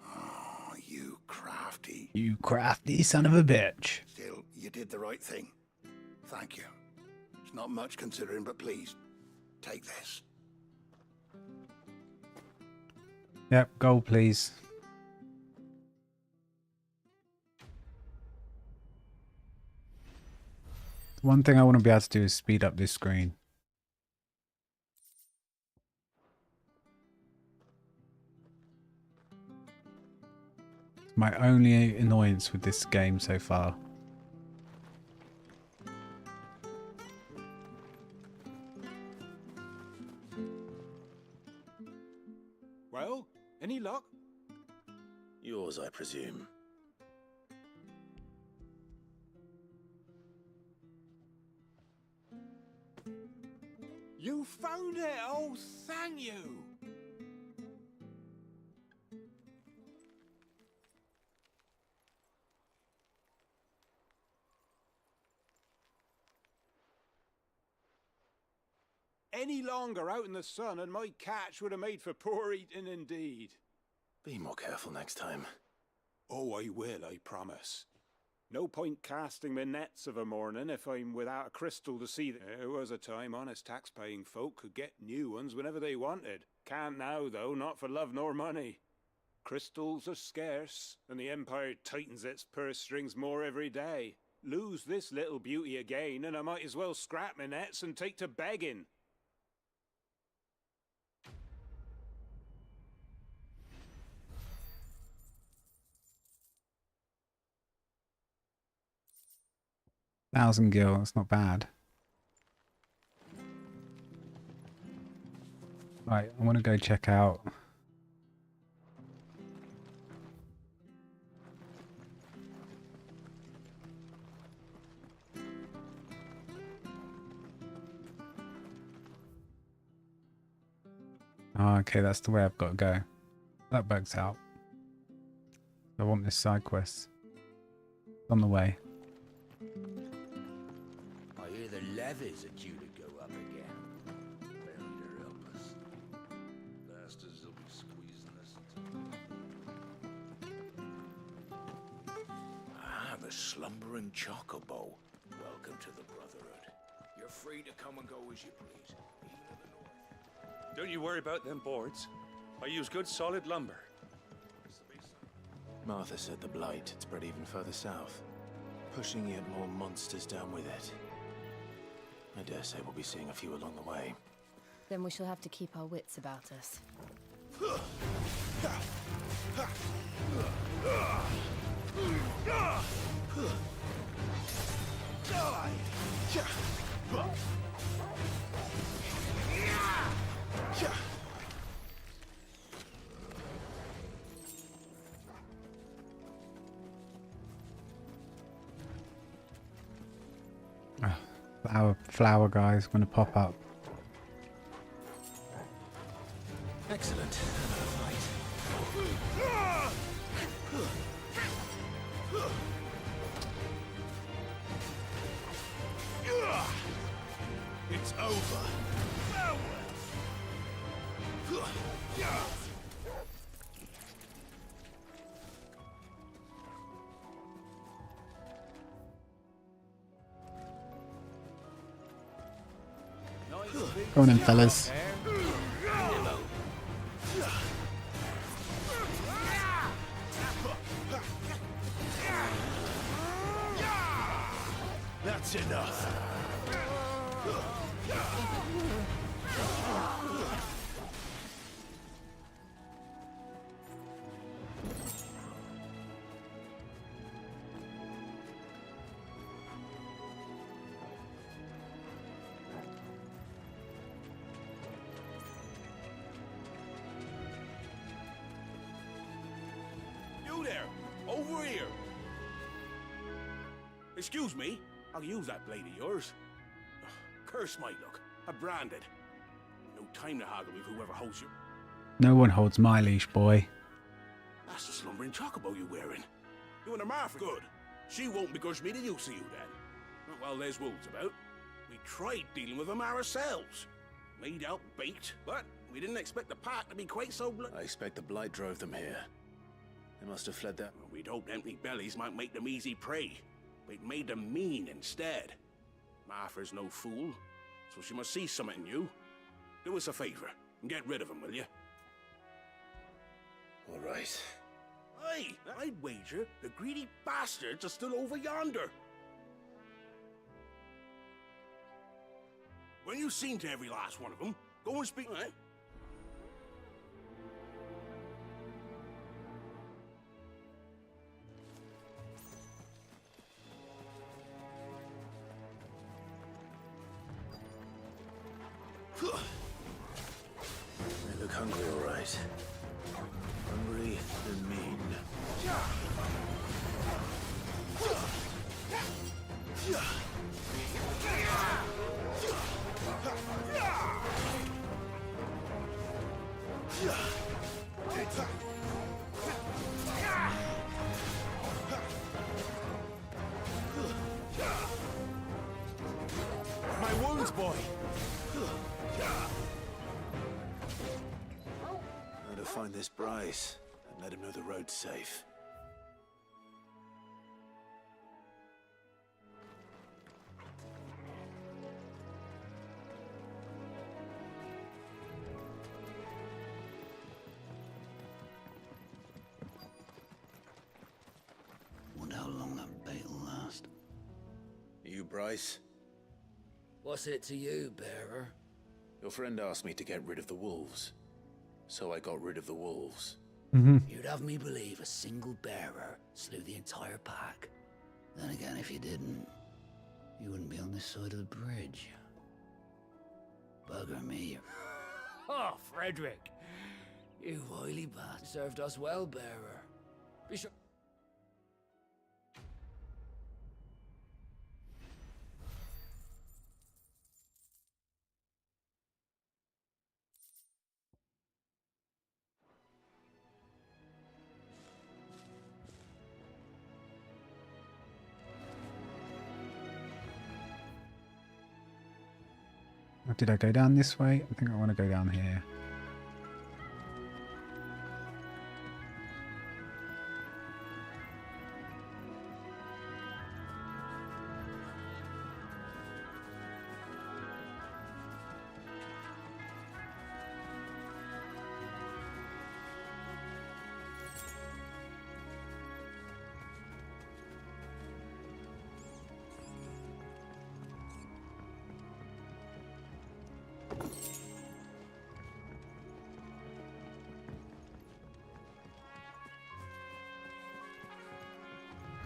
Oh, you crafty. You crafty son of a bitch. Still, you did the right thing. Thank you. It's not much considering, but please, take this. Yep, gold please. One thing I want to be able to do is speed up this screen. My only annoyance with this game so far. Well, any luck? Yours, I presume. You found it! Oh, thank you! Any longer out in the sun and my catch would have made for poor eating indeed. Be more careful next time. Oh, I will, I promise. No point casting my nets of a morning if I'm without a crystal to see them. There was a time honest tax-paying folk could get new ones whenever they wanted. Can't now, though, not for love nor money. Crystals are scarce, and the Empire tightens its purse strings more every day. Lose this little beauty again, and I might as well scrap my nets and take to begging. $1,000 gil, that's not bad. Right, I want to go check out. Oh, okay, that's the way I've got to go. That bugs out. I want this side quest. It's on the way. I hear the levies are due to go up again. Well, they're helpless. Bastards will be squeezing us into... Ah, the slumbering chocobo. Welcome to the Brotherhood. You're free to come and go as you please. Even in the north. Don't you worry about them boards. I use good solid lumber. Martha said the blight had spread even further south, pushing yet more monsters down with it. I dare say we'll be seeing a few along the way. Then we shall have to keep our wits about us. Flower guy's going to pop up. Excellent. It's over. Go on in, fellas. That's enough. You there! Over here! Excuse me, I'll use that blade of yours. Ugh, curse my luck. I'm branded. No time to haggle with whoever holds you. No one holds my leash, boy. That's the slumbering chocobo you're wearing. You and her Martha? Good. She won't begrudge me the use of you then. Not while there's wolves about. We tried dealing with them ourselves. Made out baked, but We didn't expect the park to be quite so I expect the Blight drove them here. They must have fled that. We'd hoped empty bellies might make them easy prey, but it made them mean instead. Martha's no fool, so she must see something in you. Do us a favor and get rid of them, will you? All right. Hey, I'd wager the greedy bastards are still over yonder. When you've seen to every last one of them, go and speak. Right? They look hungry, all right. Hungry and mean. My wounds, boy. How to find this Bryce and let him know the road's safe. Wonder how long that bait will last. You, Bryce? What's it to you, bearer? Your friend asked me to get rid of the wolves. So I got rid of the wolves. You'd have me believe a single bearer slew the entire pack. Then again, if you didn't, you wouldn't be on this side of the bridge. Bugger me. Oh, Frederick! You wily bat served us well, bearer. Be sure. Did I go down this way? I think I want to go down here.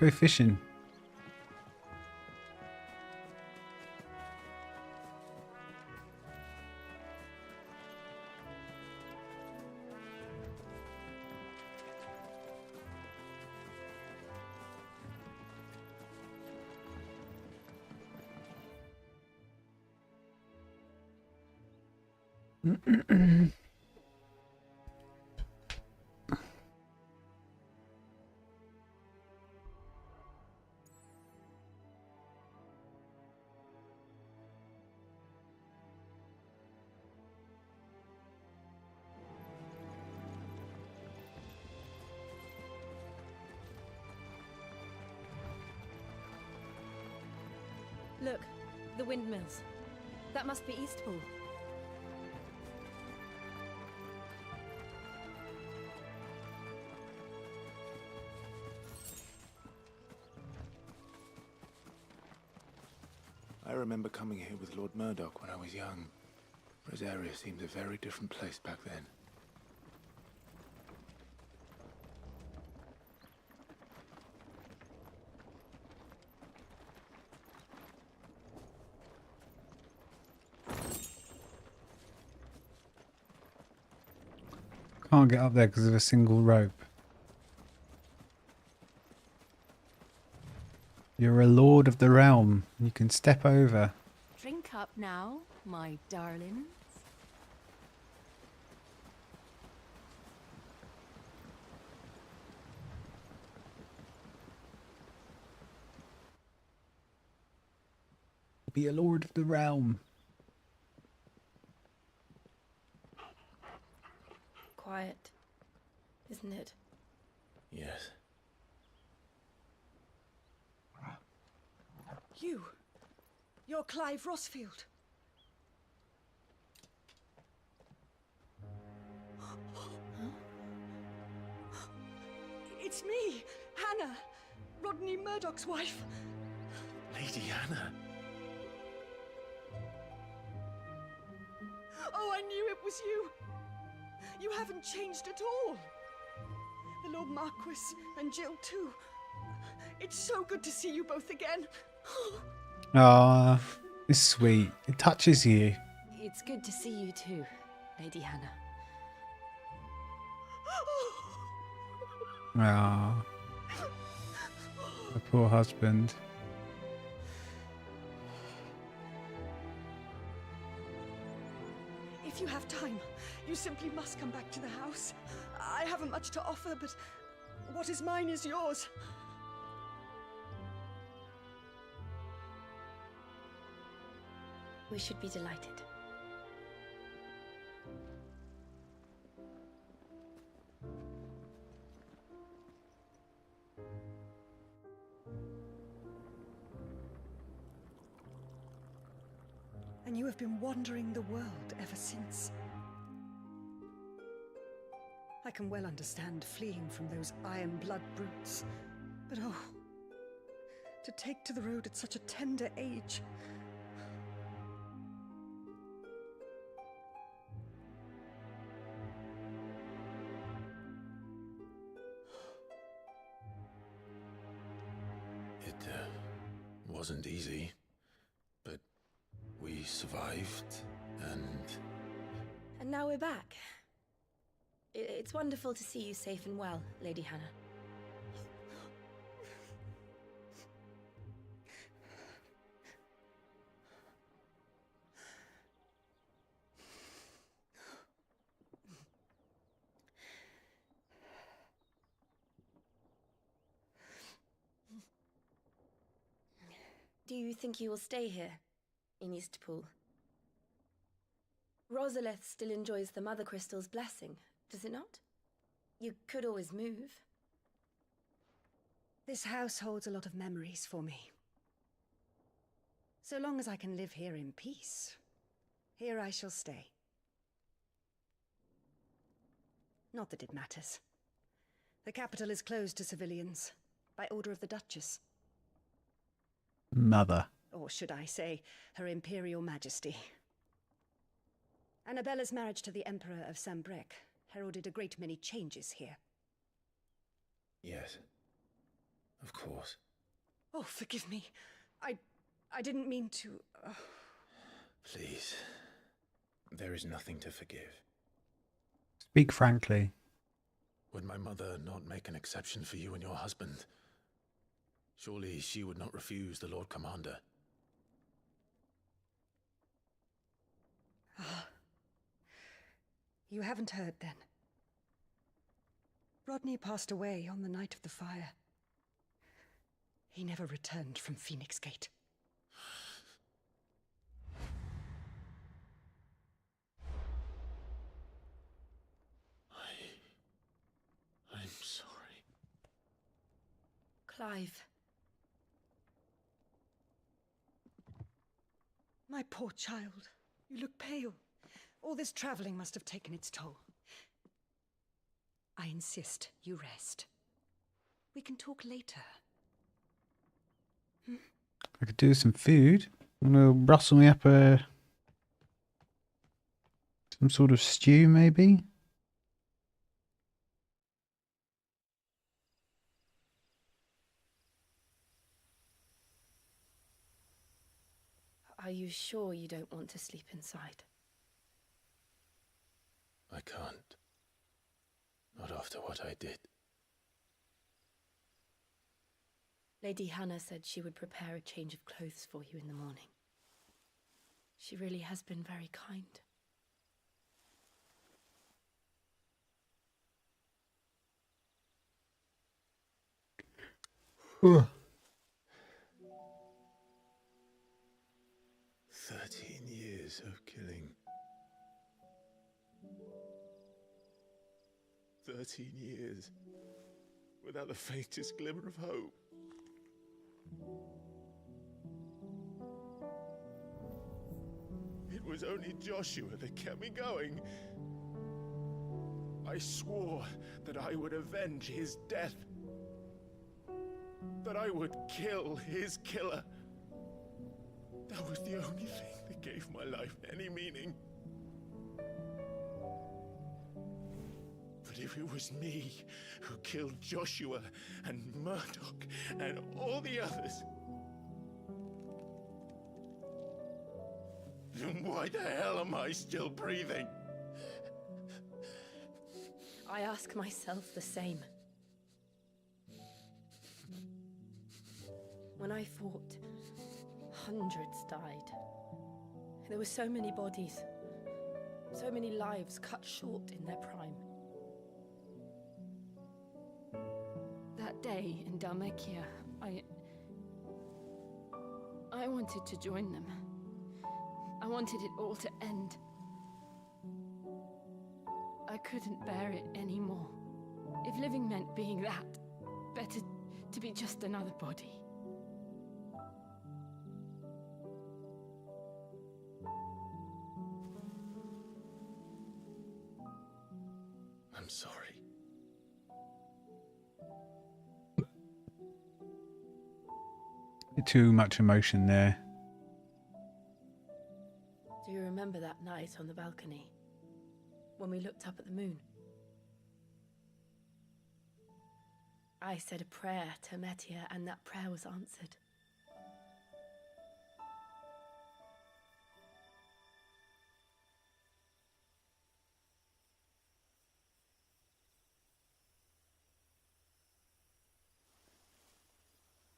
Go fishing. Look, the windmills. That must be Eastpool. I remember coming here with Lord Murdoch when I was young. Rosaria seemed a very different place back then. Can't get up there because of a single rope. You're a lord of the realm. You can step over. Drink up now, my darlings. Be a lord of the realm. quiet, isn't it? Yes. You're Clive Rossfield. It's me, Hannah, Rodney Murdoch's wife. Lady Hannah. Oh, I knew it was you. You haven't changed at all. The Lord Marquis and Jill too. It's so good to see you both again. Ah, it's sweet. It touches you. It's good to see you too, Lady Hannah. Ah, the poor husband. If you have time, you simply must come back to the house. I haven't much to offer, but what is mine is yours. We should be delighted. And you have been wandering the world ever since. I can well understand fleeing from those iron blood brutes, but oh, to take to the road at such a tender age. It wasn't easy, but we survived, and... And now we're back. It's wonderful to see you safe and well, Lady Hannah. Do you think you will stay here, in Eastpool? Rosalith still enjoys the Mother Crystal's blessing, does it not? You could always move. This house holds a lot of memories for me. So long as I can live here in peace, here I shall stay. Not that it matters. The capital is closed to civilians, by order of the Duchess. Mother. Or should I say, Her Imperial Majesty. Annabella's marriage to the Emperor of Sambrec heralded a great many changes here. Yes. Of course. Oh, forgive me. I didn't mean to... Please. There is nothing to forgive. Speak frankly. Would my mother not make an exception for you and your husband? Surely she would not refuse the Lord Commander. You haven't heard, then. Rodney passed away on the night of the fire. He never returned from Phoenix Gate. I'm sorry. Clive. My poor child. You look pale. All this traveling must have taken its toll. I insist you rest. We can talk later. I could do some food. I'm gonna rustle me up some sort of stew, maybe. Are you sure you don't want to sleep inside? I can't. Not after what I did. Lady Hannah said she would prepare a change of clothes for you in the morning. She really has been very kind. Huh. 13 years of killing. 13 years, without the faintest glimmer of hope. It was only Joshua that kept me going. I swore that I would avenge his death. That I would kill his killer. That was the only thing that gave my life any meaning. But if it was me who killed Joshua and Murdoch and all the others, then why the hell am I still breathing? I ask myself the same. When I fought, hundreds died. There were so many bodies, so many lives cut short in their prime. That day in Dhalmekia, I wanted to join them. I wanted it all to end. I couldn't bear it anymore. If living meant being that, better to be just another body. I'm sorry. Too much emotion there. Do you remember that night on the balcony? When we looked up at the moon? I said a prayer to Metia, and that prayer was answered.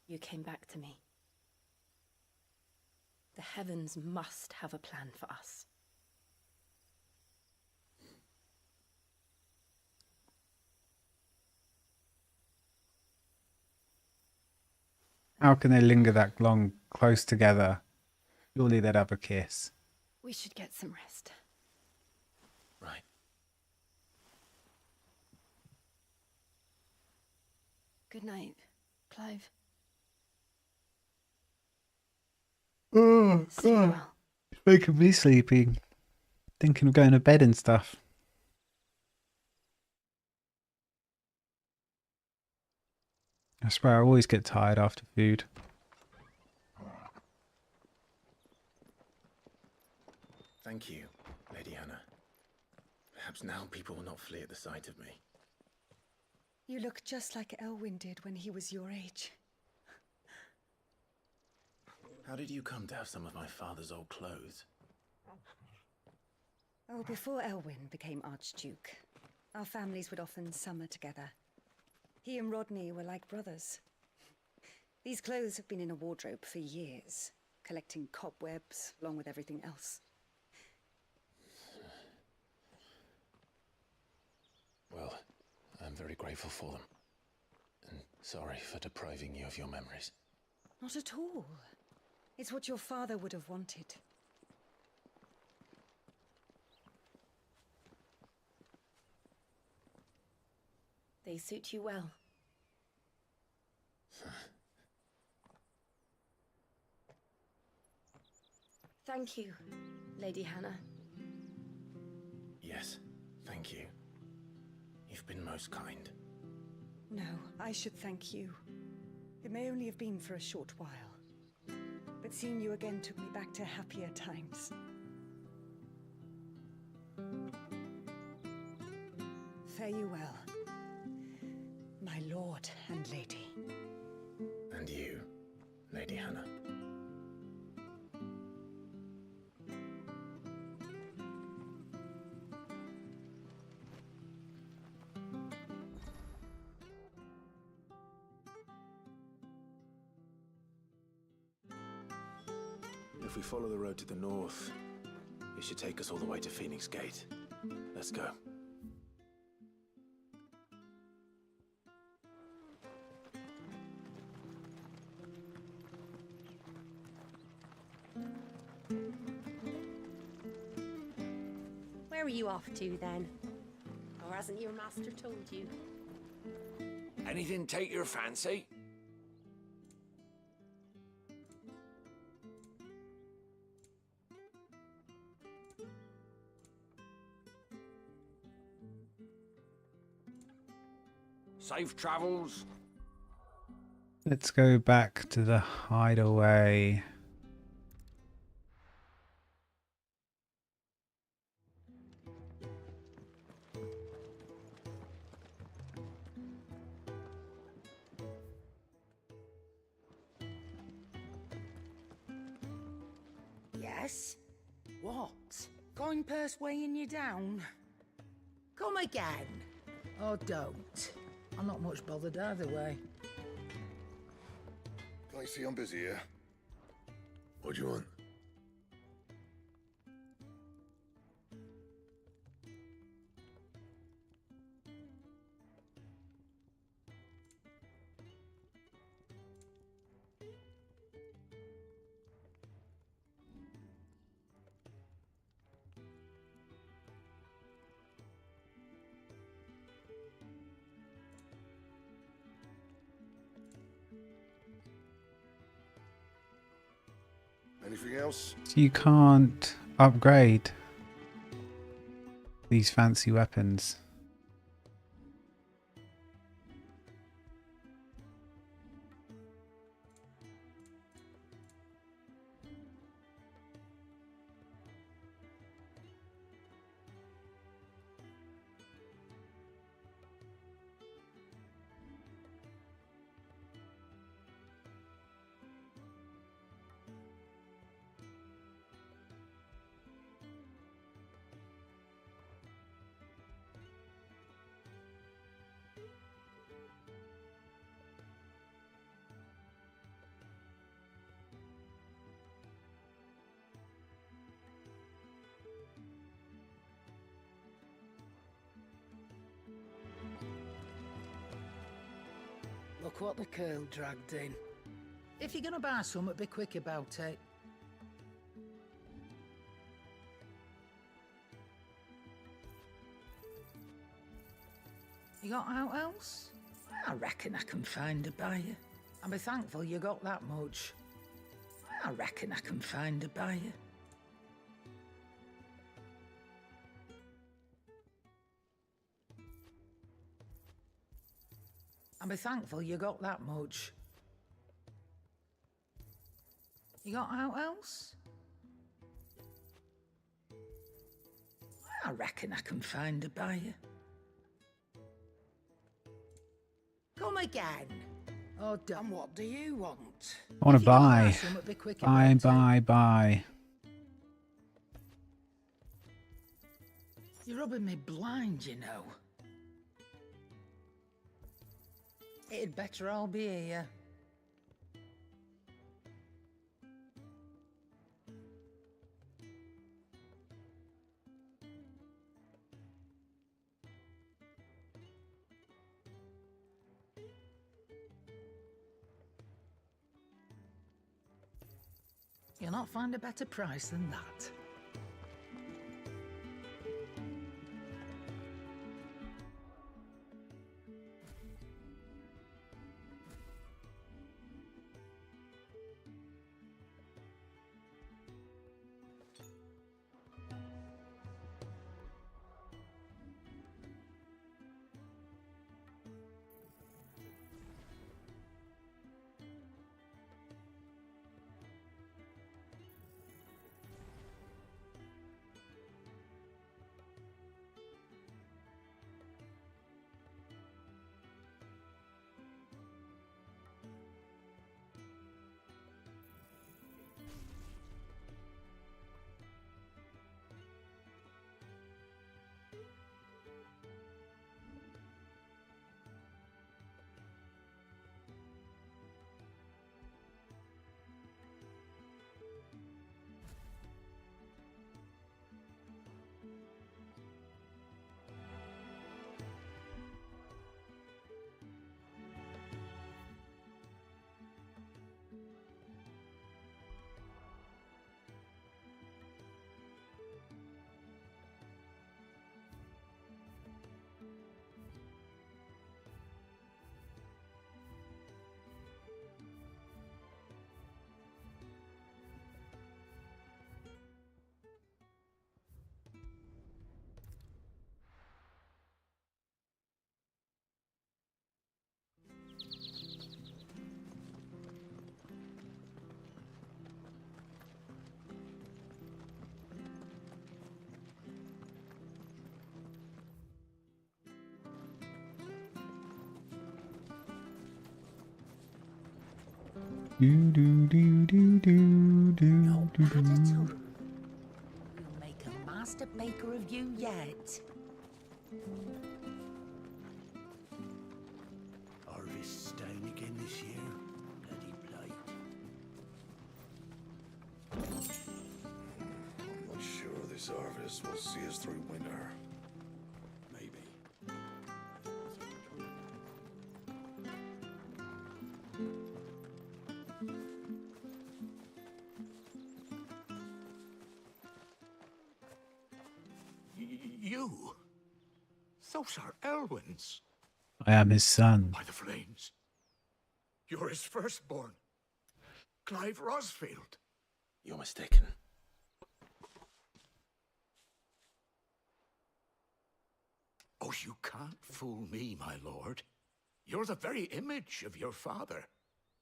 You came back to me. The heavens must have a plan for us. How can they linger that long close together? Surely they'd have a kiss. We should get some rest. Right. Good night, Clive. Oh, Sleep God. well. It's making me sleepy. Thinking of going to bed and stuff. I swear I always get tired after food. Thank you, Lady Hannah. Perhaps now people will not flee at the sight of me. You look just like Elwyn did when he was your age. How did you come to have some of my father's old clothes? Oh, before Elwyn became Archduke, our families would often summer together. He and Rodney were like brothers. These clothes have been in a wardrobe for years, collecting cobwebs along with everything else. Well, I'm very grateful for them. And sorry for depriving you of your memories. Not at all. It's what your father would have wanted. They suit you well. Thank you, Lady Hannah. Yes, thank you. You've been most kind. No, I should thank you. It may only have been for a short while, but seeing you again took me back to happier times. Fare you well, my lord and lady. And you, Lady Hannah. If we follow the road to the north, it should take us all the way to Phoenix Gate. Let's go. Where are you off to, then? Our hasn't your master told you? Anything take your fancy? Safe travels. Let's go back to the hideaway. Yes? What? Coin purse weighing you down? Come again. Or don't. I'm not much bothered either way. Can I see I'm busy here? What do you want? Anything else? So you can't upgrade these fancy weapons. Look what the curl dragged in. If you're gonna buy something, be quick about it. You got out else? I reckon I can find a buyer. And be thankful you got that much. I reckon I can find a buyer. And be thankful you got that much. You got out else? I reckon I can find a buyer. Come again. Oh, and what do you want? I want to buy. something, be quick Buy, about it. buy. You're rubbing me blind, you know. It'd better all be here. You'll not find a better price than that. Do do do do do do. Not bad at all. We'll make a master baker of you yet. Harvest down again this year. Bloody blight. I'm not sure this harvest will see us through winter. Maybe. You? Those are Elwyn's. I am his son. By the flames. You're his firstborn. Clive Rosfield. You're mistaken. Oh, you can't fool me, my lord. You're the very image of your father.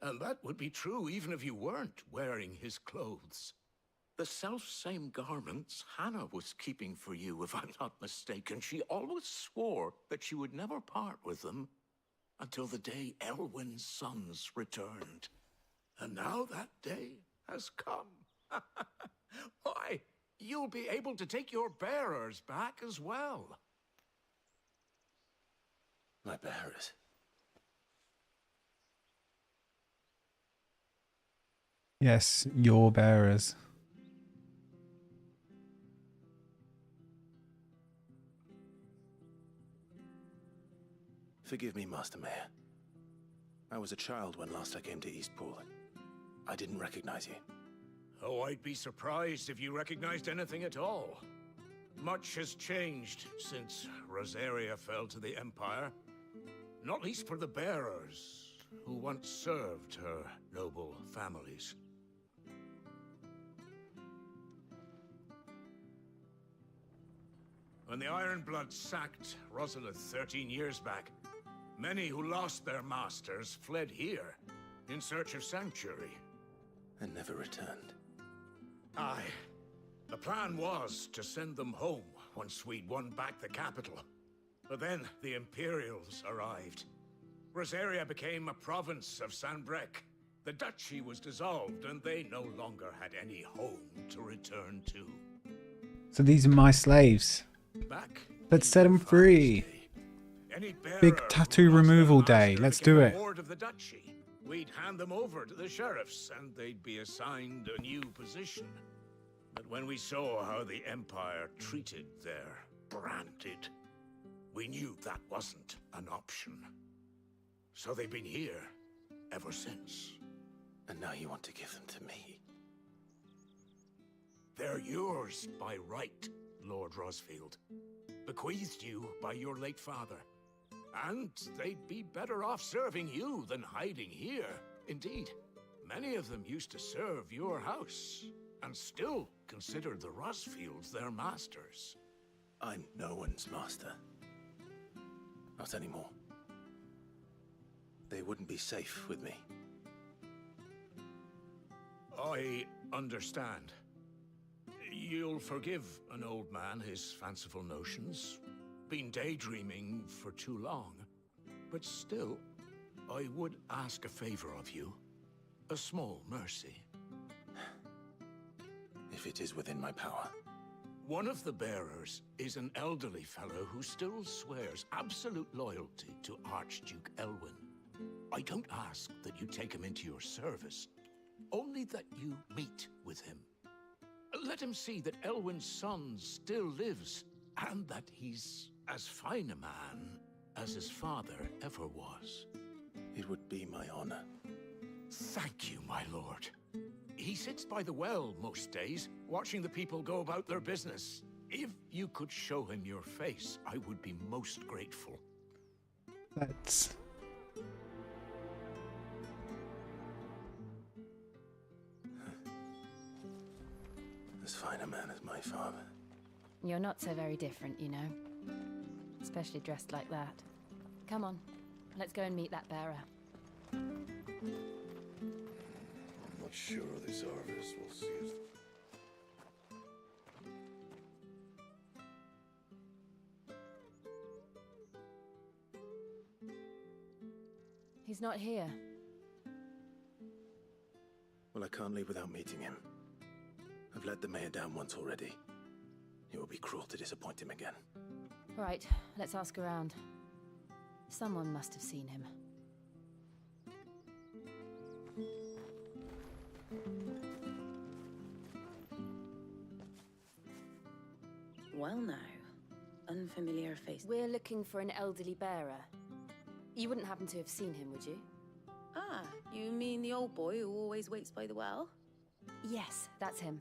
And that would be true even if you weren't wearing his clothes. The self-same garments Hannah was keeping for you, if I'm not mistaken. She always swore that she would never part with them until the day Elwyn's sons returned. And now that day has come. Why, you'll be able to take your bearers back as well. My bearers. Yes, your bearers. Forgive me, Master Mayor. I was a child when last I came to Eastpool. I didn't recognize you. Oh, I'd be surprised if you recognized anything at all. Much has changed since Rosaria fell to the Empire. Not least for the bearers, who once served her noble families. When the Ironbloods sacked Rosalith 13 years back, many who lost their masters fled here in search of sanctuary. And never returned. Aye. The plan was to send them home once we'd won back the capital. But then the Imperials arrived. Rosaria became a province of Sanbreque. The duchy was dissolved, and they no longer had any home to return to. So these are my slaves. Back Let's set them free. Any Big tattoo removal day. Let's do it. Ward of the duchy. We'd hand them over to the sheriffs, and they'd be assigned a new position. But when we saw how the Empire treated their branded, we knew that wasn't an option. So they've been here ever since. And now you want to give them to me? They're yours by right, Lord Rosfield. Bequeathed you by your late father. And they'd be better off serving you than hiding here. Indeed, many of them used to serve your house, and still consider the Rosfields their masters. I'm no one's master. Not anymore. They wouldn't be safe with me. I understand. You'll forgive an old man his fanciful notions. Been daydreaming for too long. But still, I would ask a favor of you. A small mercy. If it is within my power. One of the bearers is an elderly fellow who still swears absolute loyalty to Archduke Elwyn. I don't ask that you take him into your service, only that you meet with him. Let him see that Elwyn's son still lives, and that he's as fine a man as his father ever was. It would be my honor. Thank you, my lord. He sits by the well most days, watching the people go about their business. If you could show him your face, I would be most grateful. Let's. As fine a man as my father. You're not so very different, you know. Especially dressed like that. Come on, let's go and meet that bearer. I'm not sure this harvest will see us. He's not here. Well, I can't leave without meeting him. I've let the mayor down once already. It would be cruel to disappoint him again. Right, let's ask around. Someone must have seen him. Well now, unfamiliar face. We're looking for an elderly bearer. You wouldn't happen to have seen him, would you? Ah, you mean the old boy who always waits by the well? Yes, that's him.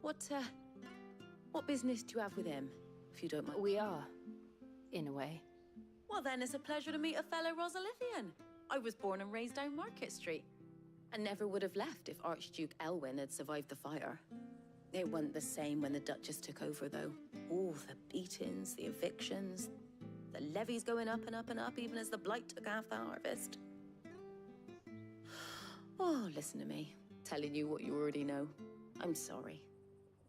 What business do you have with him, if you don't mind? We are, in a way. Well then, it's a pleasure to meet a fellow Rosalithian. I was born and raised down Market Street, and never would have left if Archduke Elwyn had survived the fire. It wasn't the same when the Duchess took over, though. All the beatings, the evictions, the levies going up and up and up, even as the blight took half the harvest. Oh, listen to me, telling you what you already know. I'm sorry.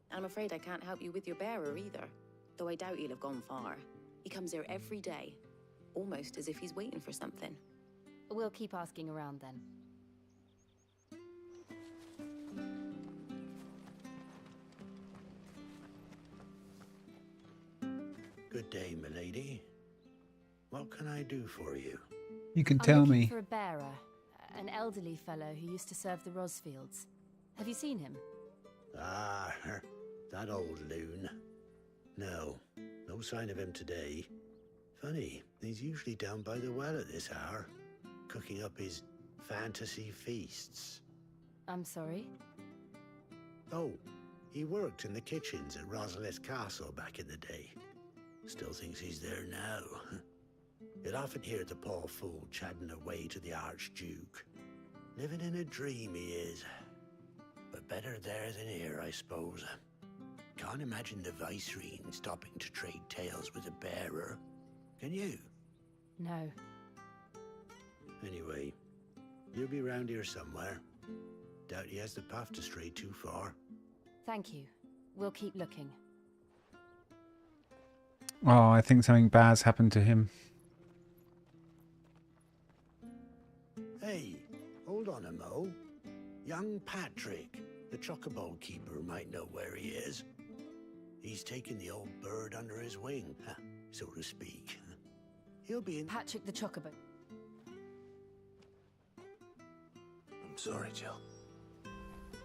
I'm afraid I can't help you with your bearer either, though I doubt he'll have gone far. He comes here every day, almost as if he's waiting for something. We'll keep asking around then. Good day, milady. What can I do for you? You can I'm tell looking me. for a bearer, an elderly fellow who used to serve the Rosfields. Have you seen him? Ah, that old loon. No sign of him today. Funny, he's usually down by the well at this hour, cooking up his fantasy feasts. I'm sorry? Oh, he worked in the kitchens at Rosalith Castle back in the day. Still thinks he's there now. You'd often hear the poor fool chatting away to the Archduke. Living in a dream he is. But better there than here, I suppose. Can't imagine the Viceroy stopping to trade tales with a bearer. Can you? No. Anyway, he'll be round here somewhere. Doubt he has the path to stray too far. Thank you. We'll keep looking. Oh, I think something bad's happened to him. Hey, hold on a mo. Young Patrick, the chocobo keeper, might know where he is. He's taken the old bird under his wing, so to speak. He'll be in... Patrick the Chocobo. I'm sorry, Jill.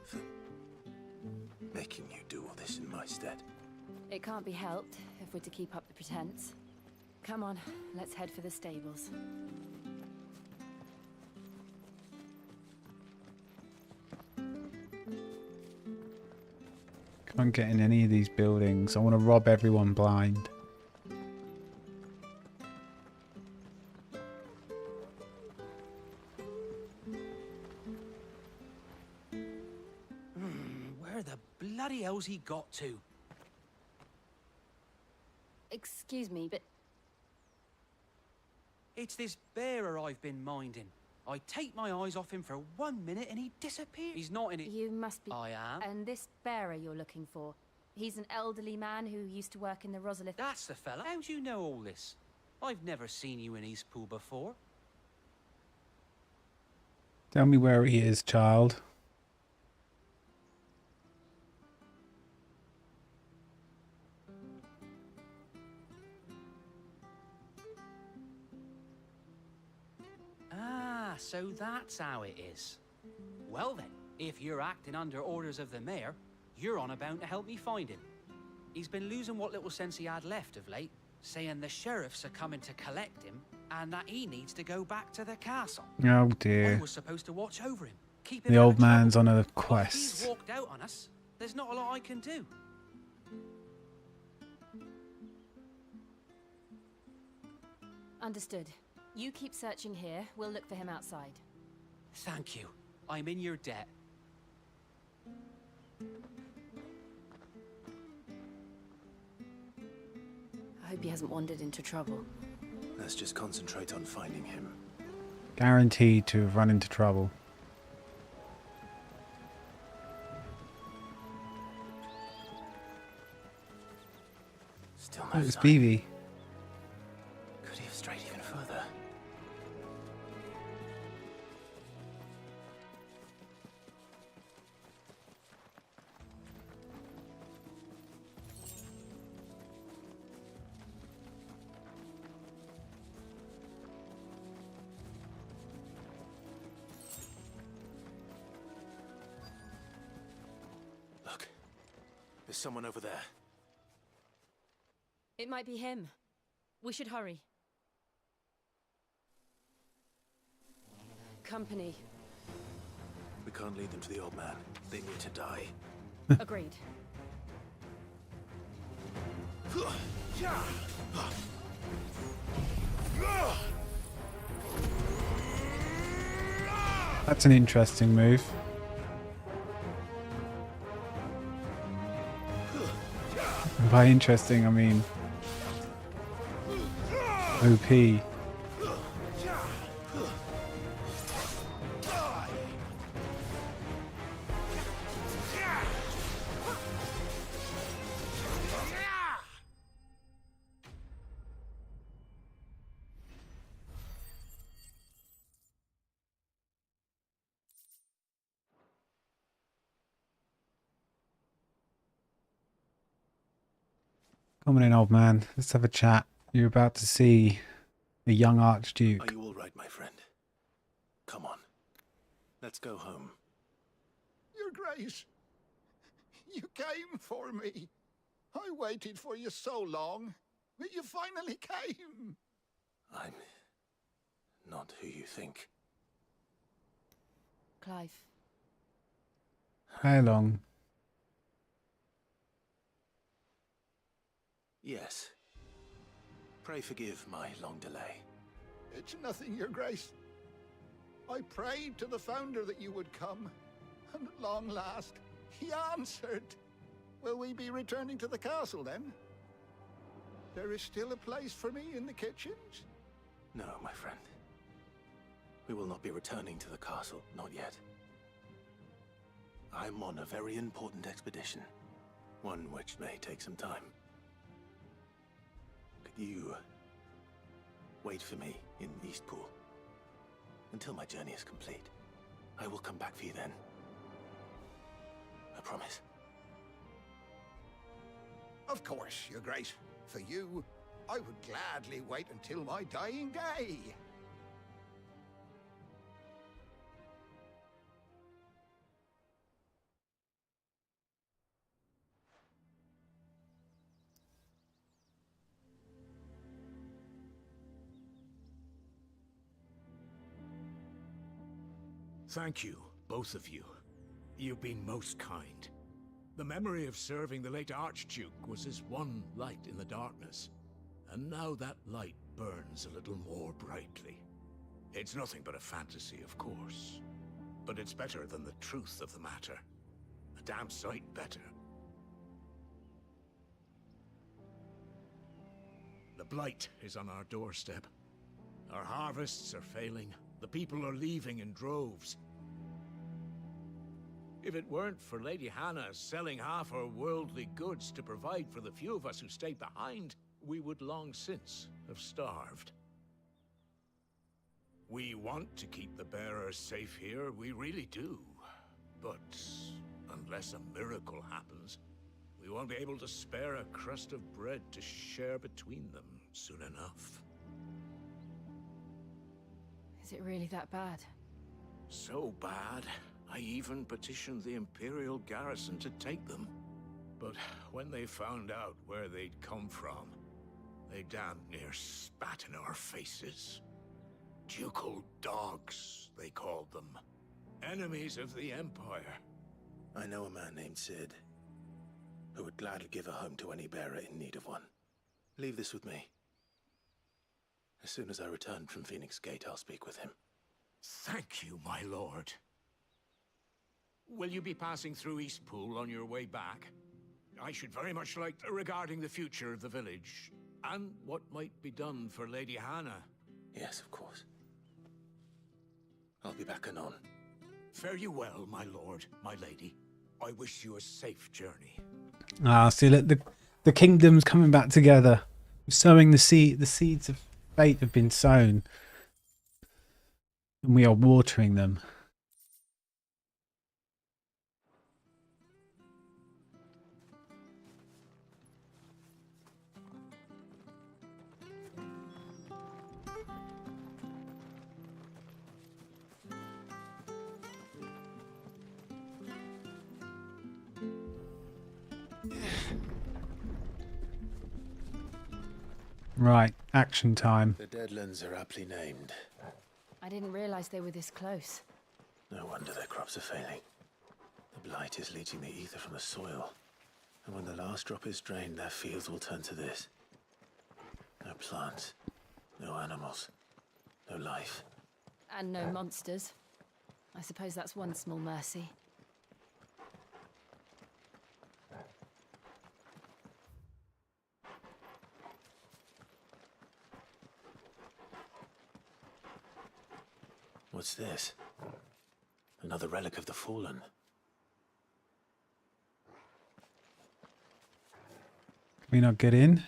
For making you do all this in my stead. It can't be helped if we're to keep up the pretense. Come on, let's head for the stables. Can't get in any of these buildings. I want to rob everyone blind. Where the bloody hell's he got to? Excuse me, but... It's this bearer I've been minding. I take my eyes off him for 1 minute and he disappears. He's not in it. You must be... I am. And this bearer you're looking for, he's an elderly man who used to work in the Rosalith... That's the fella. How do you know all this? I've never seen you in Eastpool before. Tell me where he is, child. Ah, so that's how it is. Well then, if you're acting under orders of the mayor, you're on about to help me find him. He's been losing what little sense he had left of late, saying the sheriffs are coming to collect him and that he needs to go back to the castle. Oh I dear. was supposed to watch over him, keep him The out old of trouble. man's on a But if quest. he's walked out on us, there's not a lot I can do. Understood. You keep searching here, we'll look for him outside. Thank you. I'm in your debt. I hope he hasn't wandered into trouble. Let's just concentrate on finding him. Guaranteed to have run into trouble. Still Oh, no it's sign. Vivi. Could he have strayed even further? There's someone over there. It might be him. We should hurry. Company. We can't lead them to the old man. They need to die. Agreed. That's an interesting move. And by interesting, I mean OP. Come on in, old man. Let's have a chat. You're about to see a young Archduke. Are you all right, my friend? Come on. Let's go home. Your Grace, you came for me. I waited for you so long, but you finally came. I'm not who you think. Clive. How long? Yes. Pray forgive my long delay. It's nothing, Your Grace. I prayed to the Founder that you would come, and at long last, he answered. Will we be returning to the castle, then? There is still a place for me in the kitchens? No, my friend. We will not be returning to the castle, not yet. I'm on a very important expedition, one which may take some time. Could you wait for me in Eastpool until my journey is complete? I will come back for you then. I promise. Of course, Your Grace. For you, I would gladly wait until my dying day. Thank you, both of you. You've been most kind. The memory of serving the late Archduke was as one light in the darkness, and now that light burns a little more brightly. It's nothing but a fantasy, of course, but it's better than the truth of the matter. A damn sight better. The Blight is on our doorstep. Our harvests are failing. The people are leaving in droves. If it weren't for Lady Hannah selling half her worldly goods to provide for the few of us who stayed behind, we would long since have starved. We want to keep the bearers safe here, we really do. But unless a miracle happens, we won't be able to spare a crust of bread to share between them soon enough. Is it really that bad? So bad, I even petitioned the Imperial garrison to take them. But when they found out where they'd come from, they damn near spat in our faces. Ducal dogs, they called them. Enemies of the Empire. I know a man named Cid, who would gladly give a home to any bearer in need of one. Leave this with me. As soon as I return from Phoenix Gate, I'll speak with him. Thank you, my lord. Will you be passing through Eastpool on your way back? I should very much like regarding the future of the village, and what might be done for Lady Hannah. Yes, of course. I'll be back anon. Fare you well, my lord, my lady. I wish you a safe journey. Ah, see, look, the kingdom's coming back together. Sowing the seeds of fate have been sown, and we are watering them. Right, action time. The Deadlands are aptly named. I didn't realize they were this close. No wonder their crops are failing. The blight is leaching the ether from the soil. And when the last drop is drained, their fields will turn to this. No plants, no animals, no life. And no monsters. I suppose that's one small mercy. What's this? Another relic of the Fallen. Can we not get in?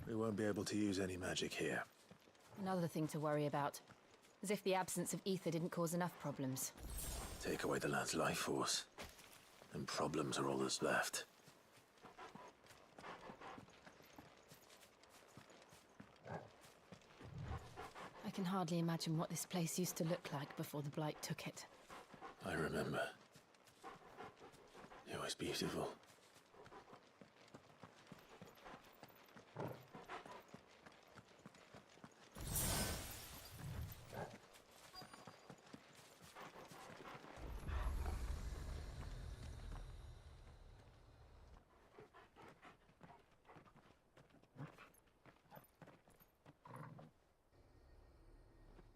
We won't be able to use any magic here. Another thing to worry about. As if the absence of ether didn't cause enough problems. Take away the land's life force, and problems are all that's left. I can hardly imagine what this place used to look like before the Blight took it. I remember. It was beautiful.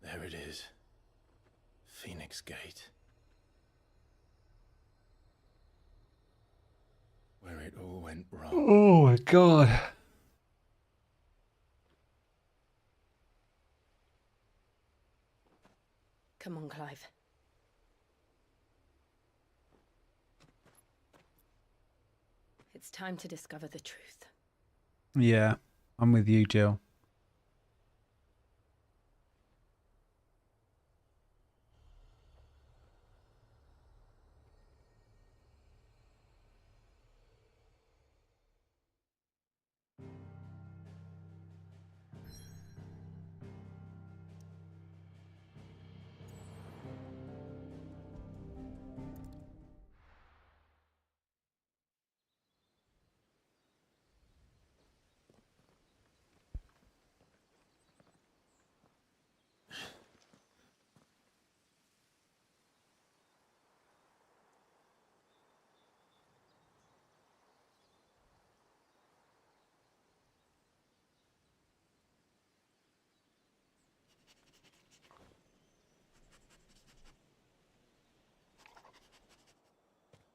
There it is. Phoenix Gate. Where it all went wrong. Oh my god. Come on, Clive. It's time to discover the truth. Yeah, I'm with you, Jill.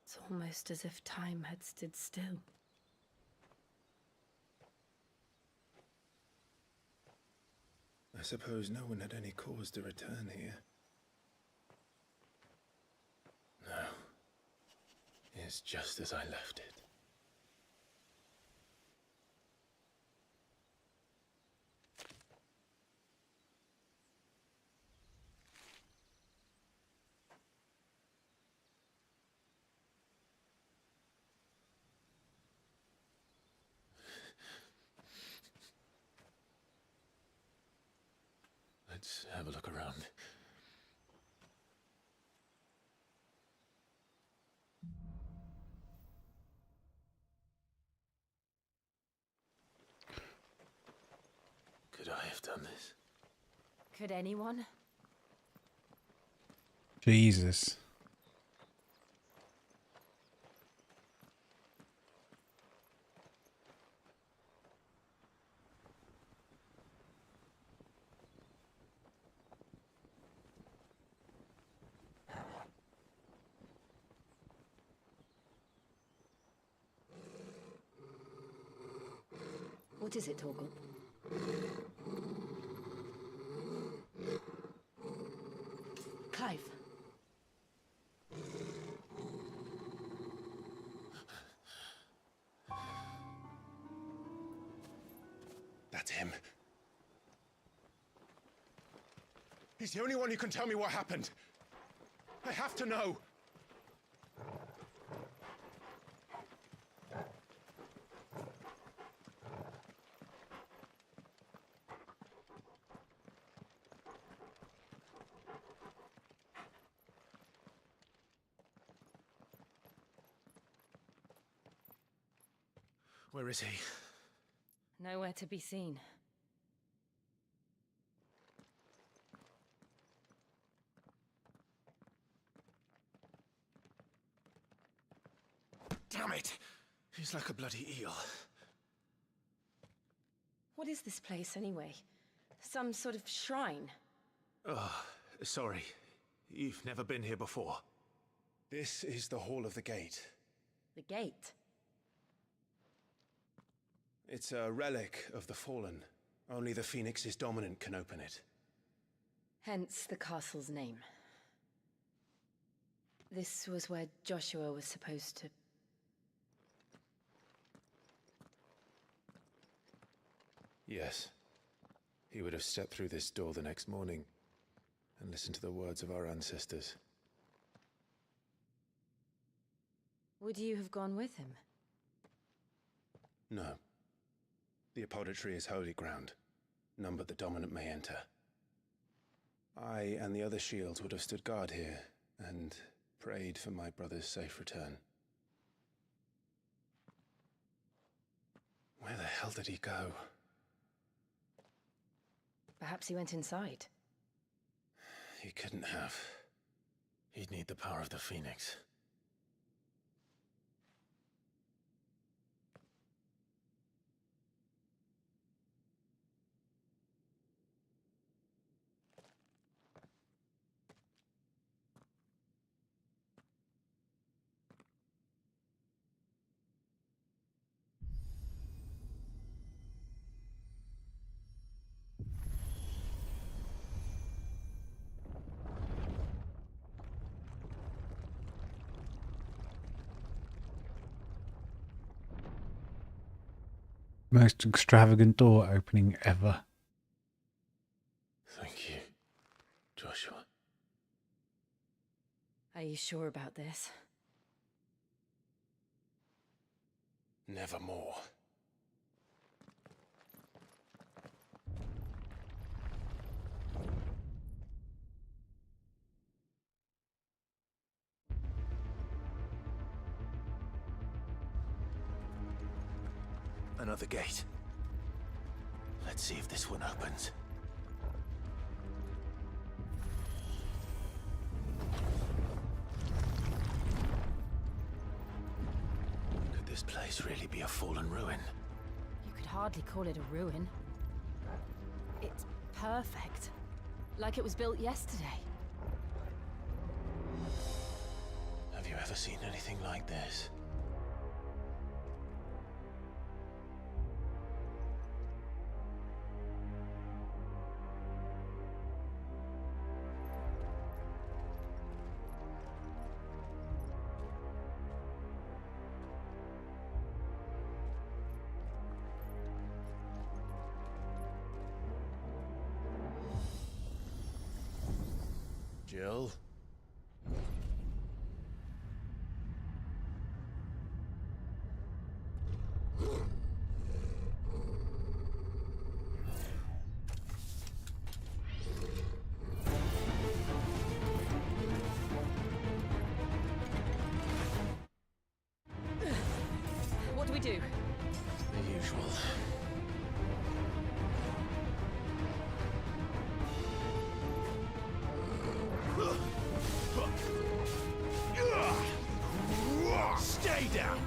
It's almost as if time had stood still. I suppose no one had any cause to return here. No. It's just as I left it. Let's have a look around. Could I have done this? Could anyone? Jesus. What is it, Torgal? Clive. That's him. He's the only one who can tell me what happened. I have to know. Where is he? Nowhere to be seen. Damn it! He's like a bloody eel. What is this place, anyway? Some sort of shrine? Oh, sorry. You've never been here before. This is the Hall of the Gate. The gate? It's a relic of the Fallen. Only the Phoenix's dominant can open it. Hence the castle's name. This was where Joshua was supposed to... Yes. He would have stepped through this door the next morning and listened to the words of our ancestors. Would you have gone with him? No. The Apodatory is holy ground. None but the dominant may enter. I and the other shields would have stood guard here and prayed for my brother's safe return. Where the hell did he go? Perhaps he went inside. He couldn't have. He'd need the power of the Phoenix. Most extravagant door opening ever. Thank you, Joshua. Are you sure about this? Nevermore. Another gate. Let's see if this one opens. Could this place really be a fallen ruin? You could hardly call it a ruin. It's perfect. Like it was built yesterday. Have you ever seen anything like this? Jill? What do we do? The usual. Stay down!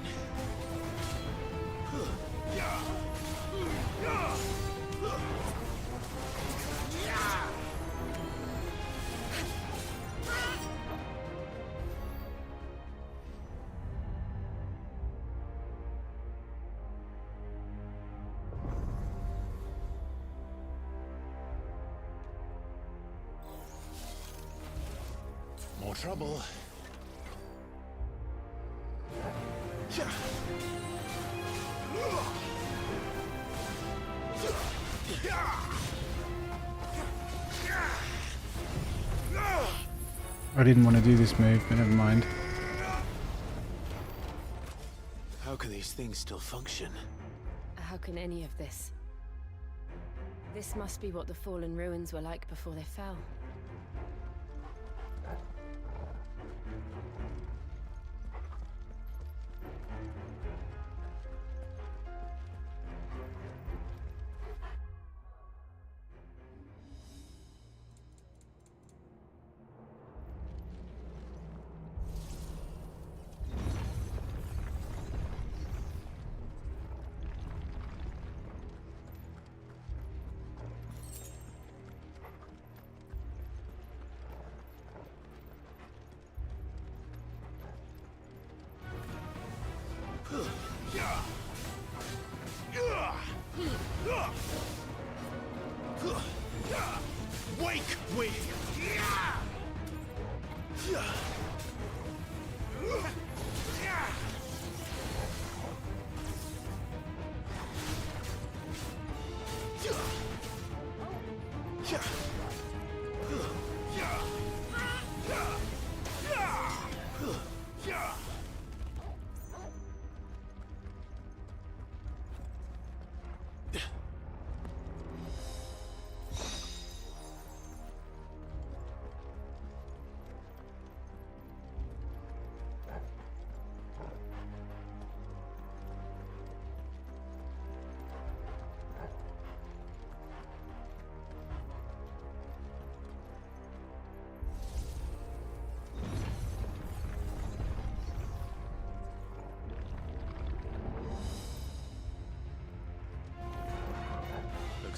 More trouble. I didn't want to do this move, but never mind. How can these things still function? How can any of this? This must be what the fallen ruins were like before they fell.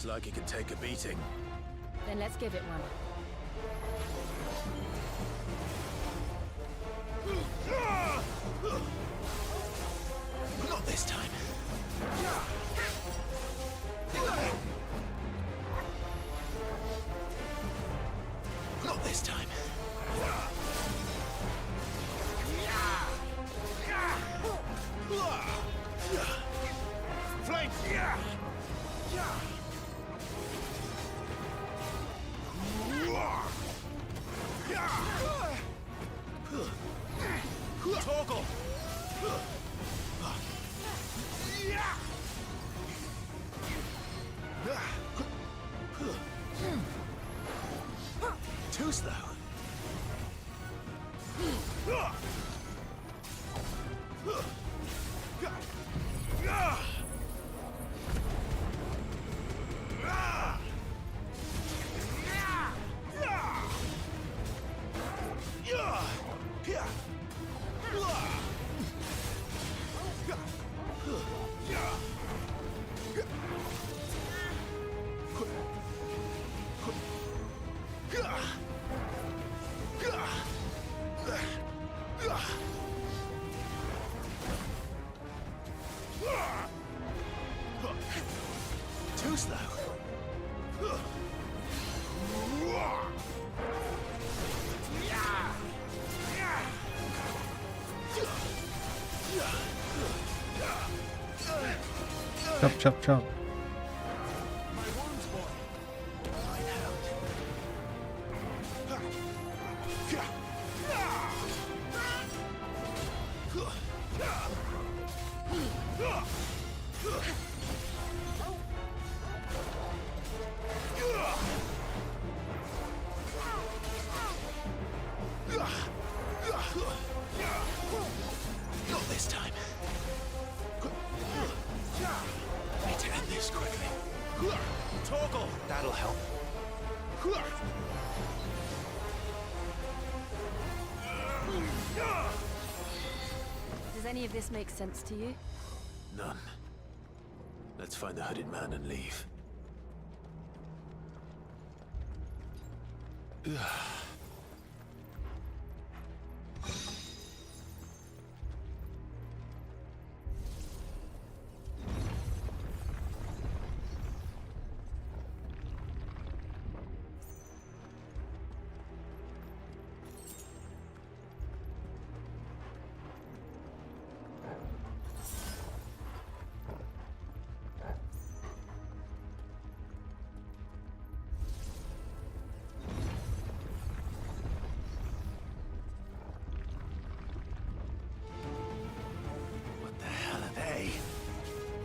Looks like he can take a beating. Then let's give it one. Not this time. Not this time. Flames! Torgal! Too slow. Too slow. Chop, chop, chop. Not this time. Need to end this quickly. Torgal! That'll help. Does any of this make sense to you? None. Let's find the hooded man and leave.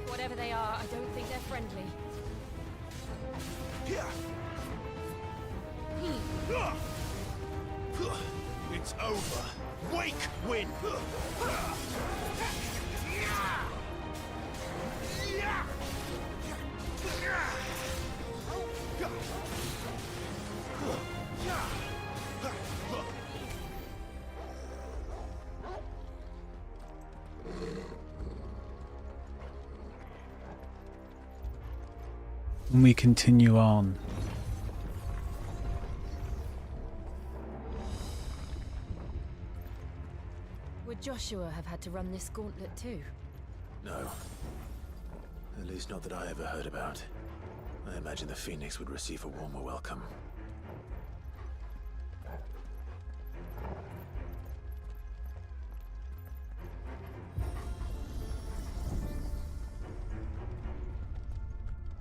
Whatever they are, I don't think they're friendly. It's over. Wake win. And we continue on. Would Joshua have had to run this gauntlet too? No. At least not that I ever heard about. I imagine the Phoenix would receive a warmer welcome.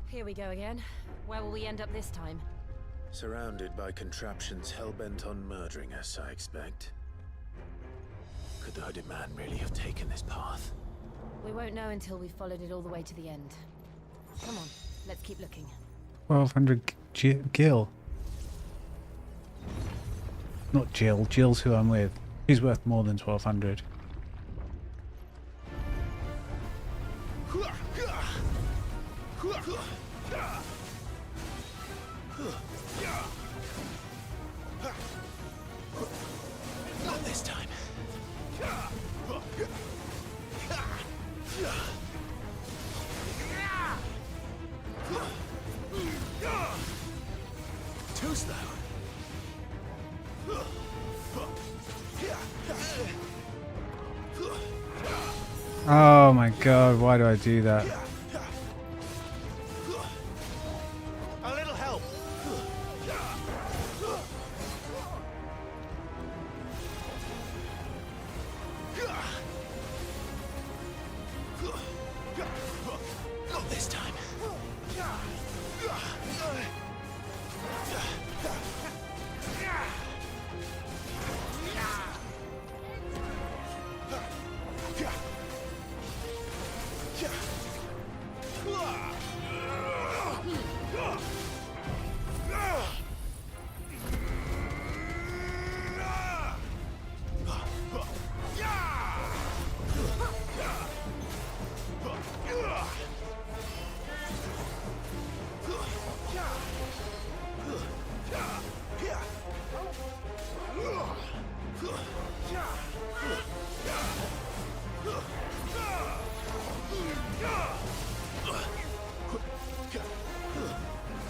Here we go again. Where will we end up this time? Surrounded by contraptions hell-bent on murdering us, I expect. Could the hooded man really have taken this path? We won't know until we've followed it all the way to the end. Come on, let's keep looking. 1200 Gil. Not Jill. Jill's who I'm with. She's worth more than 1200. Not this time. Oh my god, why do I do that? A little help. Not this time.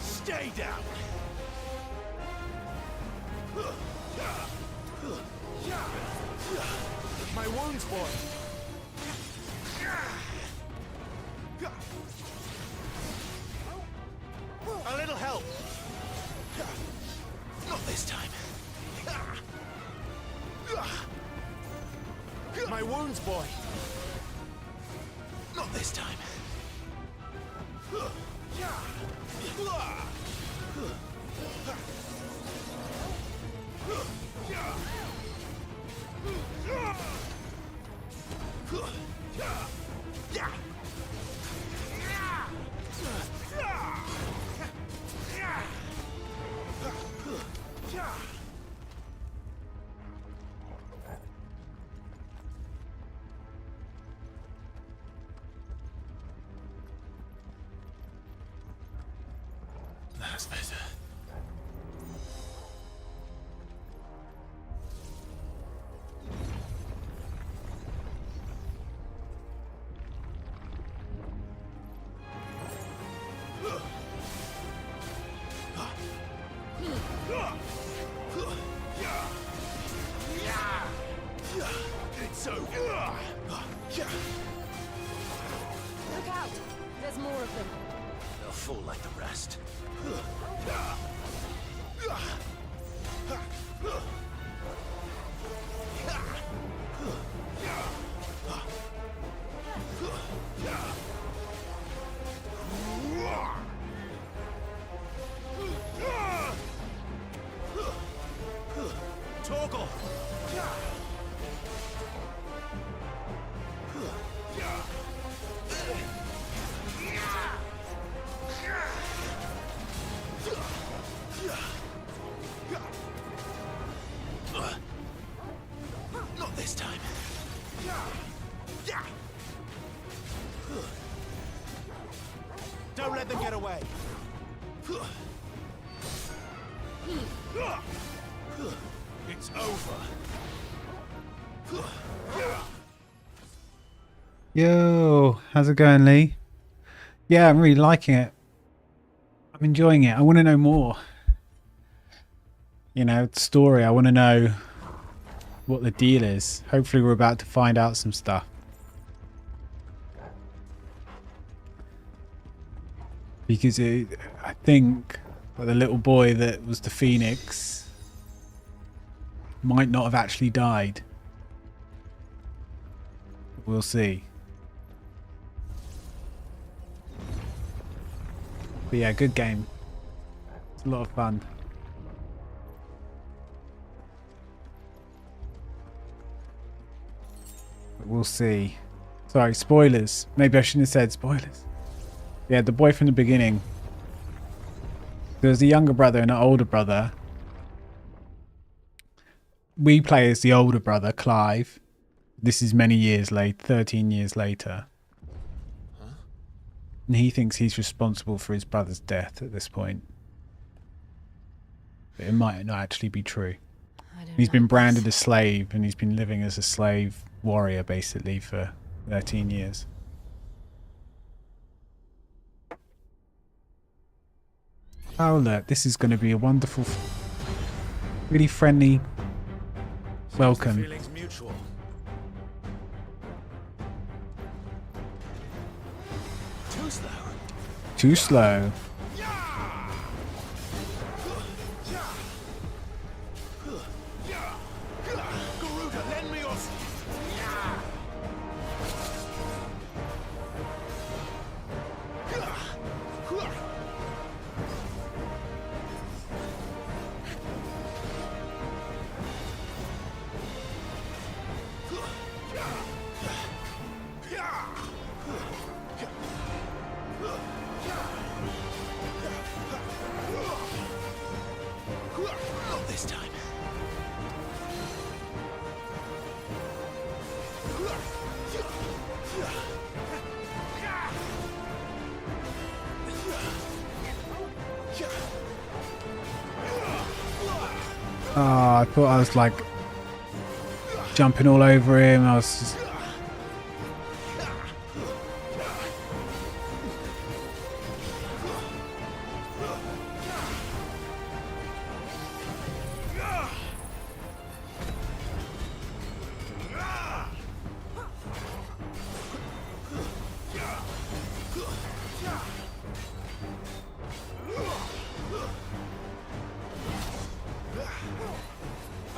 Stay down. My wounds, boy. A little help. Not this time. My wounds, boy. Not this time. That's better. It's over. Look out! There's more of them. They'll fall like the rest. Torgal. Not this time. Don't let them get away. It's over. Yo, how's it going, Lee? Yeah, I'm really liking it. I'm enjoying it. I want to know more. You know, the story. I want to know what the deal is. Hopefully we're about to find out some stuff. Because I think the little boy that was the Phoenix might not have actually died. We'll see. But yeah, good game. It's a lot of fun. But we'll see. Sorry, spoilers. Maybe I shouldn't have said spoilers. Yeah, the boy from the beginning. There was a younger brother and an older brother. We play as the older brother, Clive. This is many years late, 13 years later. And he thinks he's responsible for his brother's death at this point. But it might not actually be true. He's been branded a slave, and he's been living as a slave warrior, basically, for 13 years. Oh, look, this is going to be a wonderful, really friendly welcome. Feelings mutual. Too slow. Too slow. Garuda, lend me your... Not this time. Oh, I thought I was like jumping all over him. I was just...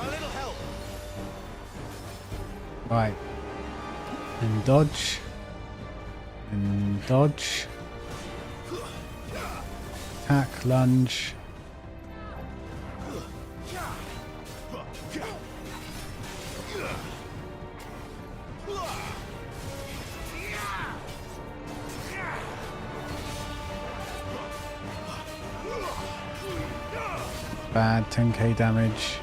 A little help. Right. And dodge. And dodge. Attack, lunge. Bad 10k damage.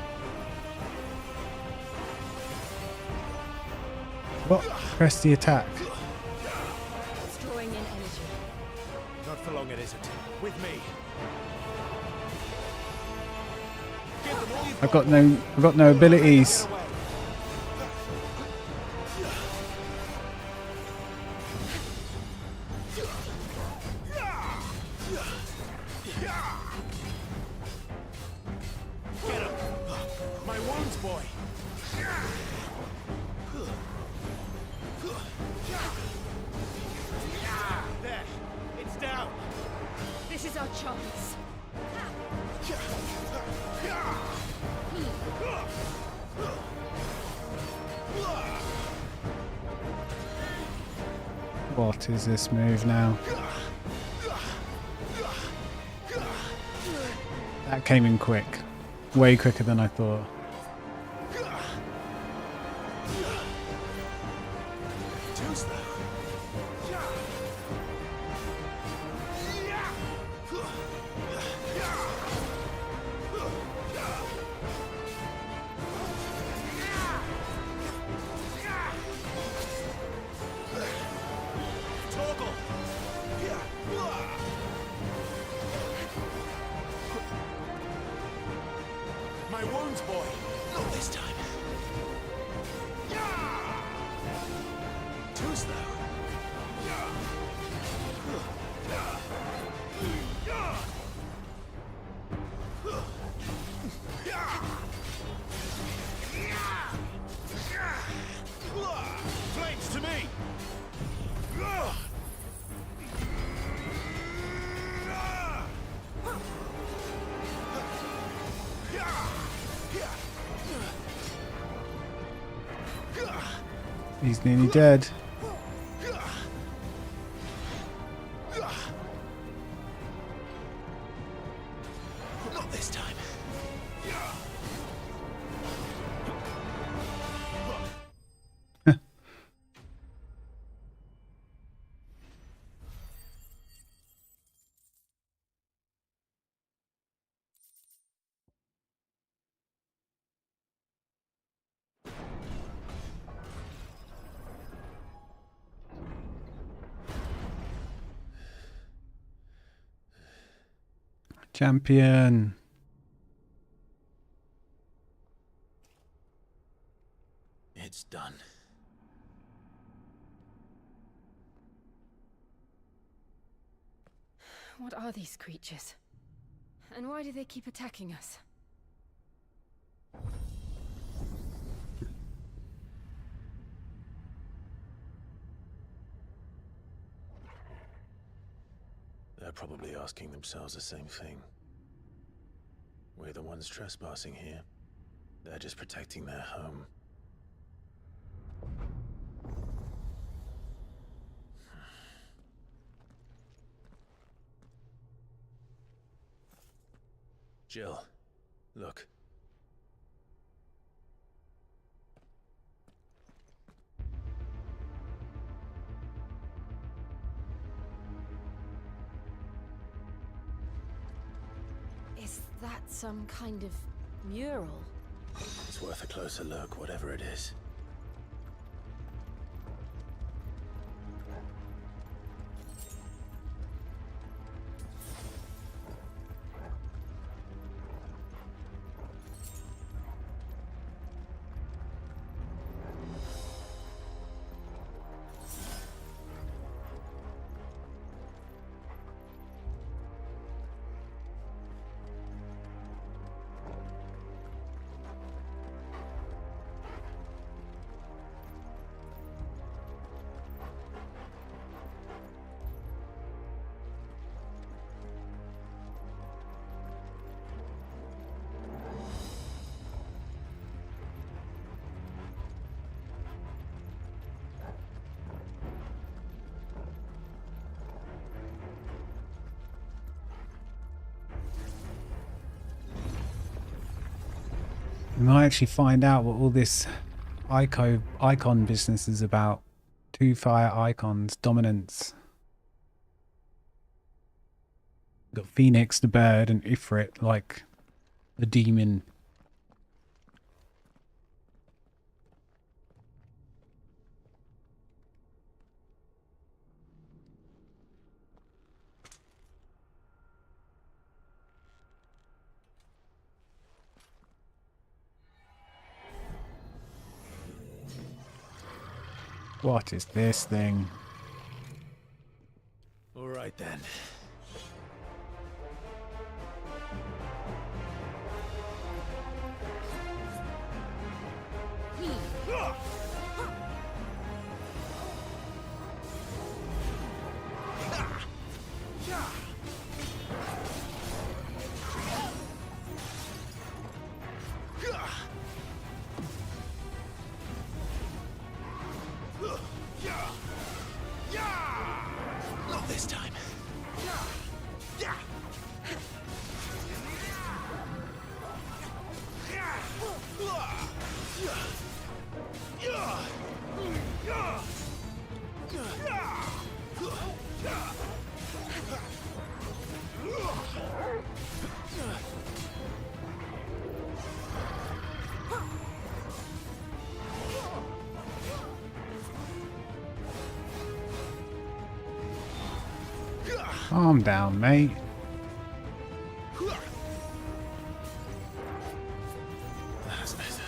What? Press the attack. It's drawing in energy. Not for long it isn't. With me. I've got no abilities. Get him. My wounds, boy. There. It's down. This is our chance. What is this move now? That came in quick. Way quicker than I thought. Too slow. Toggle. My wounds, boy. Not this time. Too slow. Flames to me. He's nearly dead. Not this time. Champion. It's done. What are these creatures? And why do they keep attacking us? probably asking themselves the same thing. We're the ones trespassing here. They're just protecting their home. Jill, look. Is that some kind of mural? It's worth a closer look, whatever it is. We might actually find out what all this icon business is about. 2 fire icons, dominance. We've got Phoenix the bird and Ifrit like the demon. What is this thing? All right then. Not this time. Calm down, mate. That's better.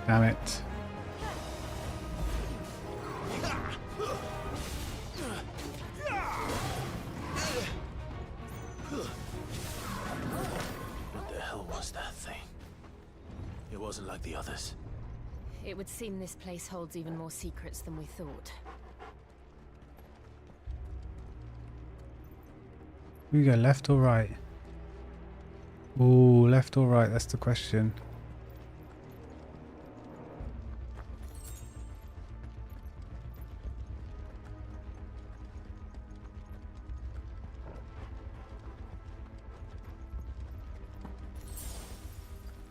Damn it. What the hell was that thing? It wasn't like the others. It would seem this place holds even more secrets than we thought. We go left or right? Ooh, left or right, that's the question.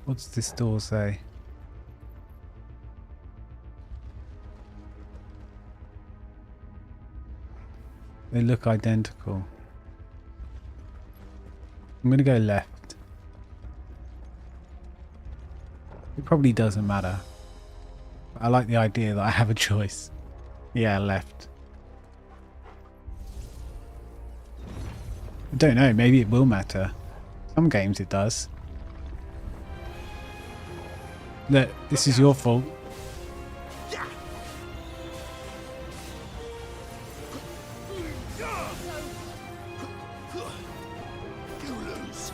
What does this door say? They look identical. I'm gonna go left. It probably doesn't matter. But I like the idea that I have a choice. Yeah, left. I don't know, maybe it will matter. Some games it does. Look, this is your fault. You lose.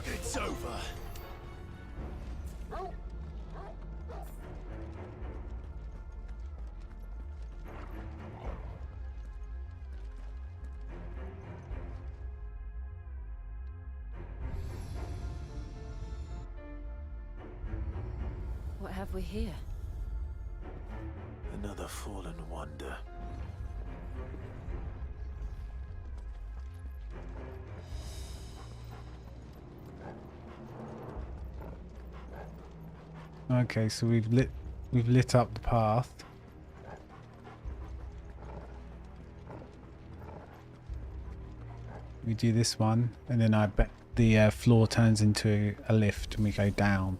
It's over. What have we here? Another fallen wonder. Okay, so we've lit up the path. We do this one, and then I bet the floor turns into a lift and we go down.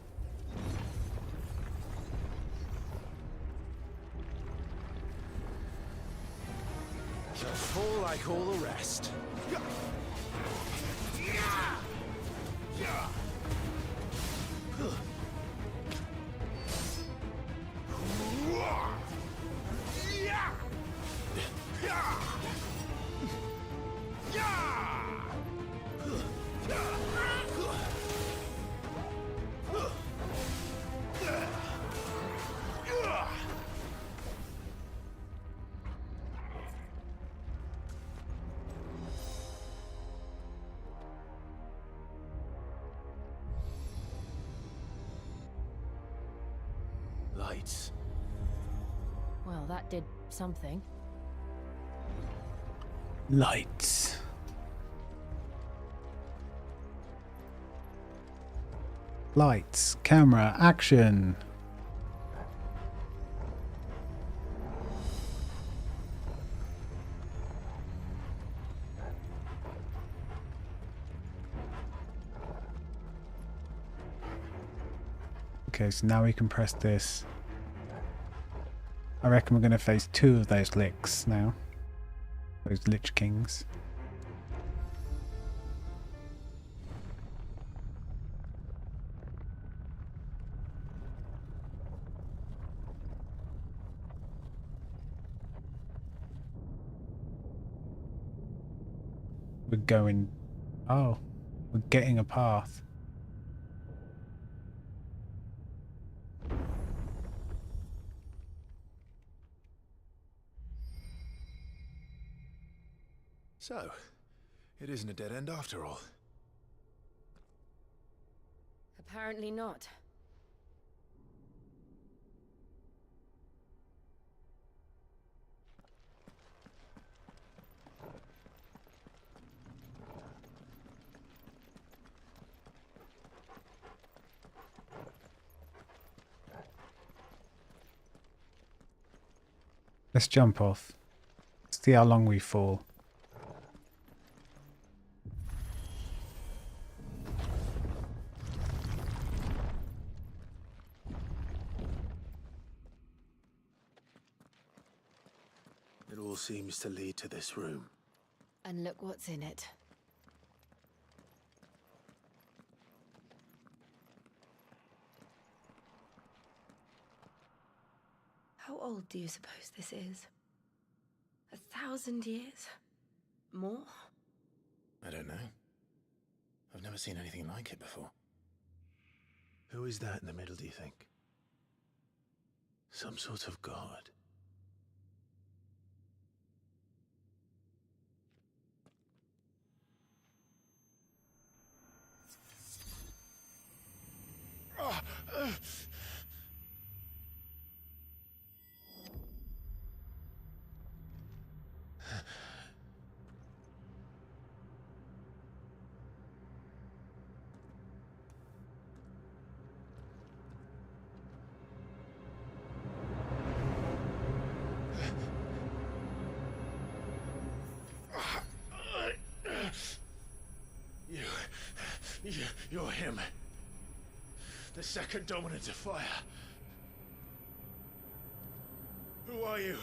You'll fall like all the rest. Lights. Well, that did something. Lights. Lights, camera, action. Okay, so now we can press this. I reckon we're going to face 2 of those licks now. Those Lich Kings. We're going... Oh, we're getting a path. So, it isn't a dead end after all. Apparently not. Let's jump off. See how long we fall. It all seems to lead to this room. And look what's in it. How old do you suppose this is? 1,000 years? More? I don't know. I've never seen anything like it before. Who is that in the middle, do you think? Some sort of god? You're him. The second dominant of fire. Who are you?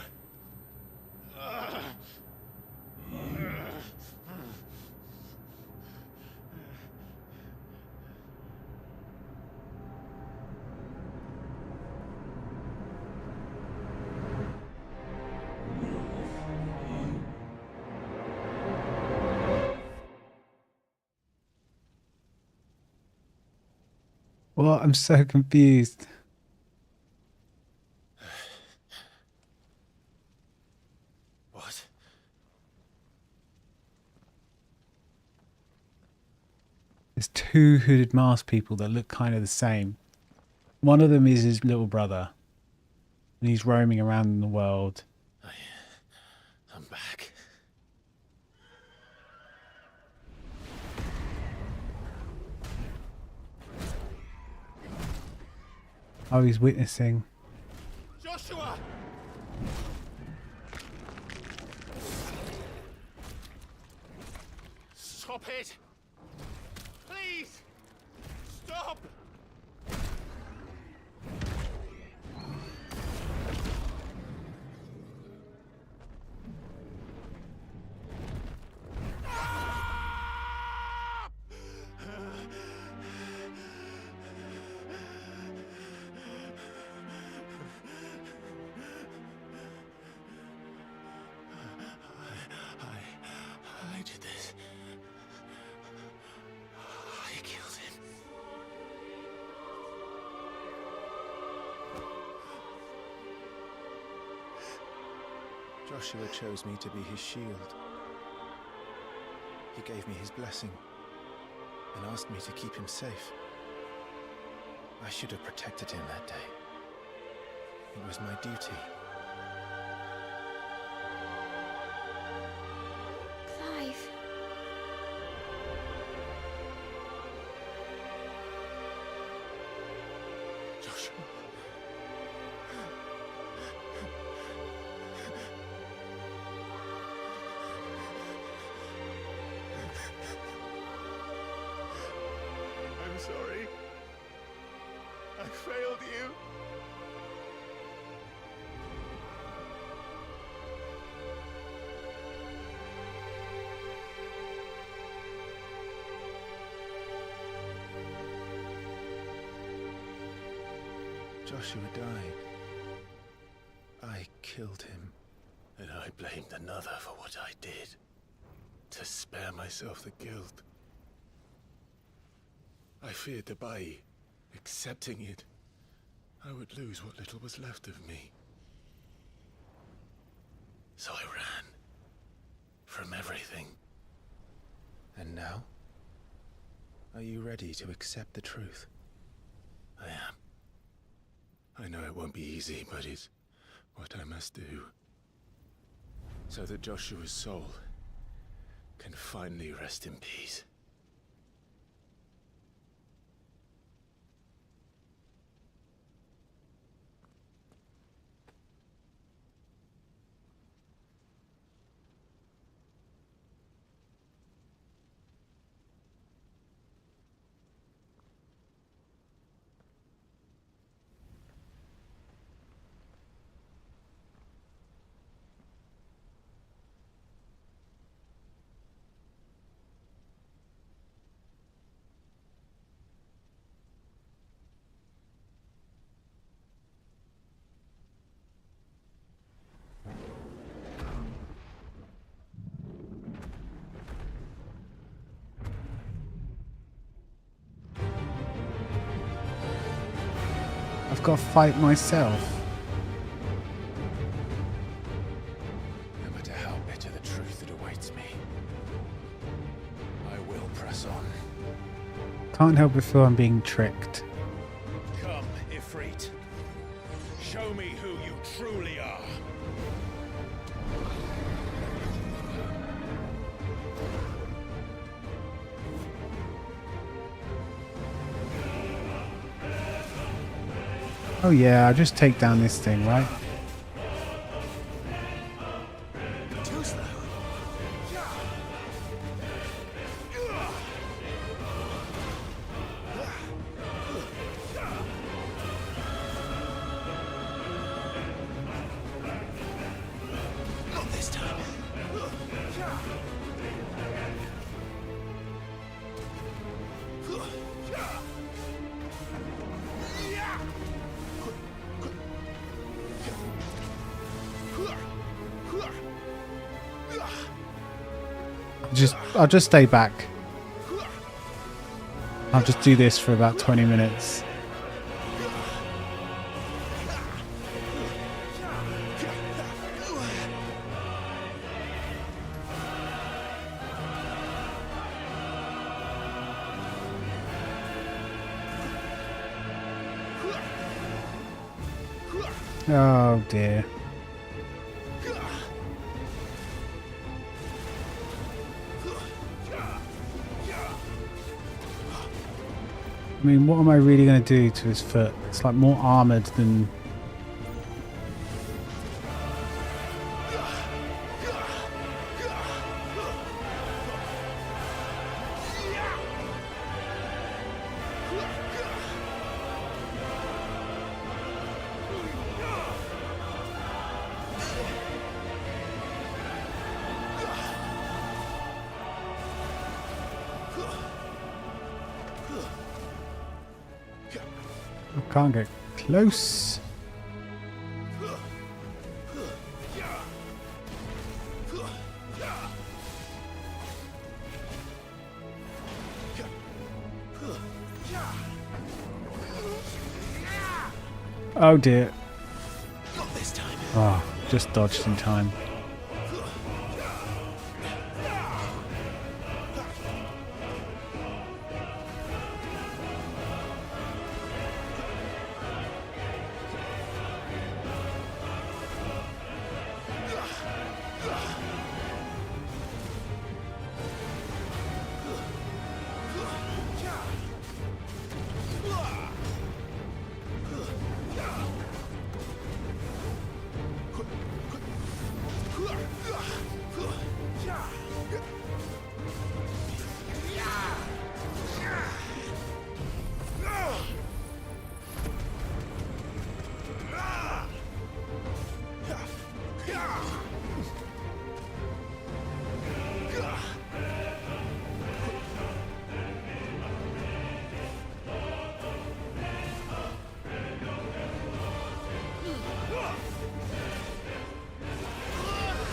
What? I'm so confused. What? There's two hooded masked people that look kind of the same. One of them is his little brother. And he's roaming around in the world. I'm back. Oh, he's witnessing. Joshua! Stop it! Please! Stop! I did this. I killed him. Joshua chose me to be his shield. He gave me his blessing and asked me to keep him safe. I should have protected him that day. It was my duty. Clive. Joshua. I'm sorry. I failed you. Joshua died. I killed him. And I blamed another for what I did. To spare myself the guilt. I feared that by accepting it, I would lose what little was left of me. So I ran. From everything. And now? Are you ready to accept the truth? I am. I know it won't be easy, but it's what I must do. So that Joshua's soul can finally rest in peace. I've got to fight myself. No matter how bitter the truth that awaits me, I will press on. Can't help but feel I'm being tricked. Come, Ifrit. Show me who you truly are. Oh yeah, I'll just take down this thing, right? I'll just stay back. I'll just do this for about 20 minutes. Oh dear. I mean, what am I really going to do to his foot? It's like more armoured than... I can't get close. Oh dear. Oh, just dodged in time.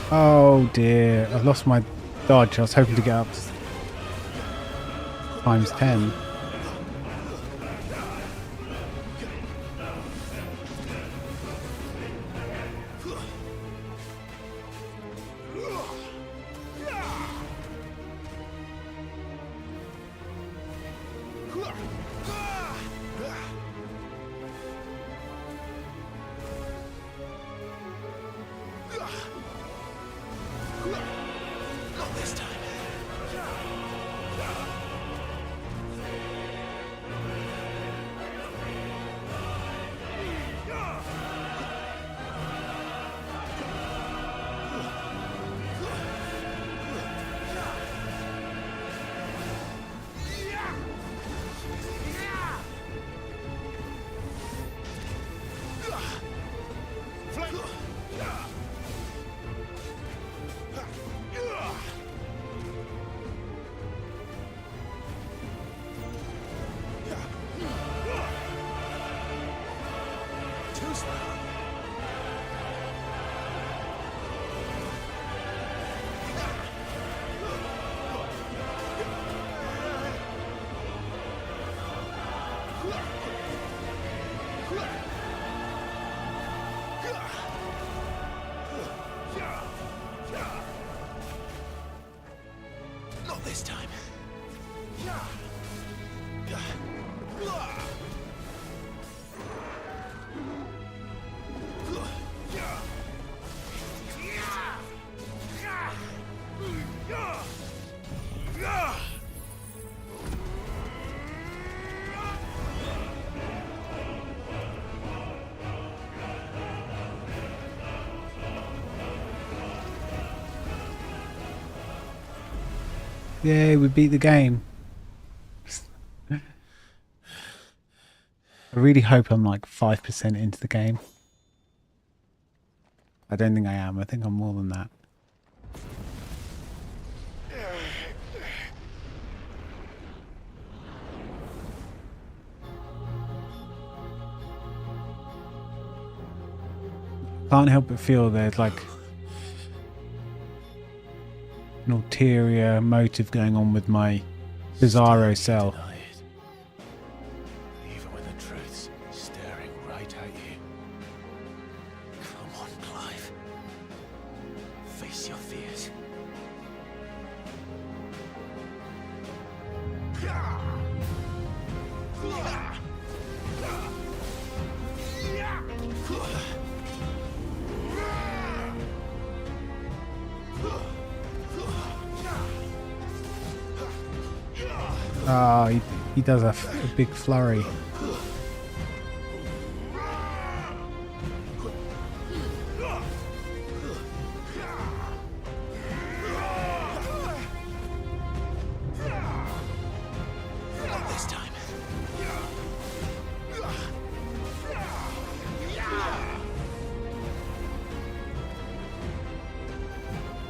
Oh dear, I've lost my dodge. I was hoping to get up times 10. Not this time. Yay, we beat the game. I really hope I'm like 5% into the game. I don't think I am. I think I'm more than that. Can't help but feel there's like an ulterior motive going on with my Bizarro cell. Even when the truth's staring right at you. Come on, Clive. Face your fears. Ah, he does a big flurry. Not this time.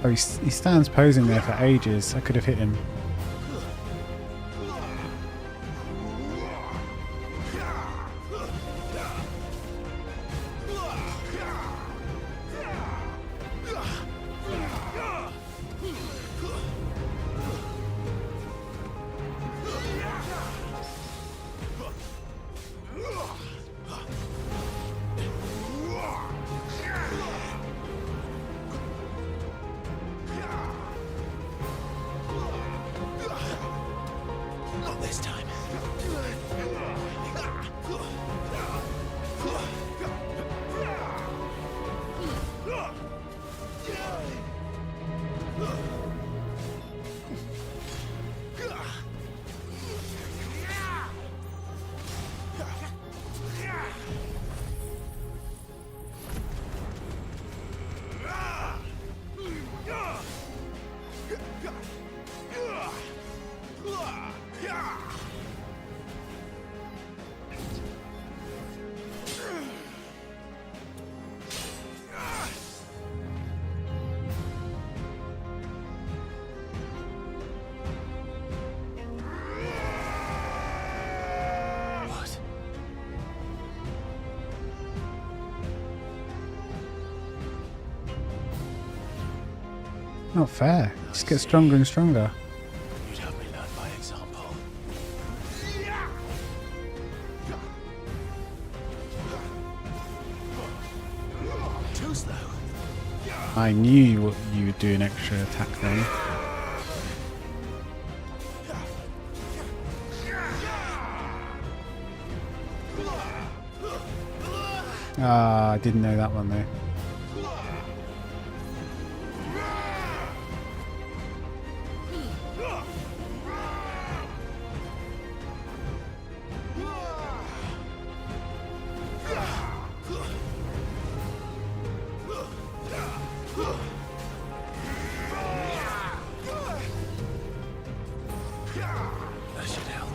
Oh, he stands posing there for ages. I could have hit him. Not this time. Not fair. Just get stronger and stronger. You'd have me learn by example. Too slow. I knew you would do an extra attack then. Ah, I didn't know that one though. That should help.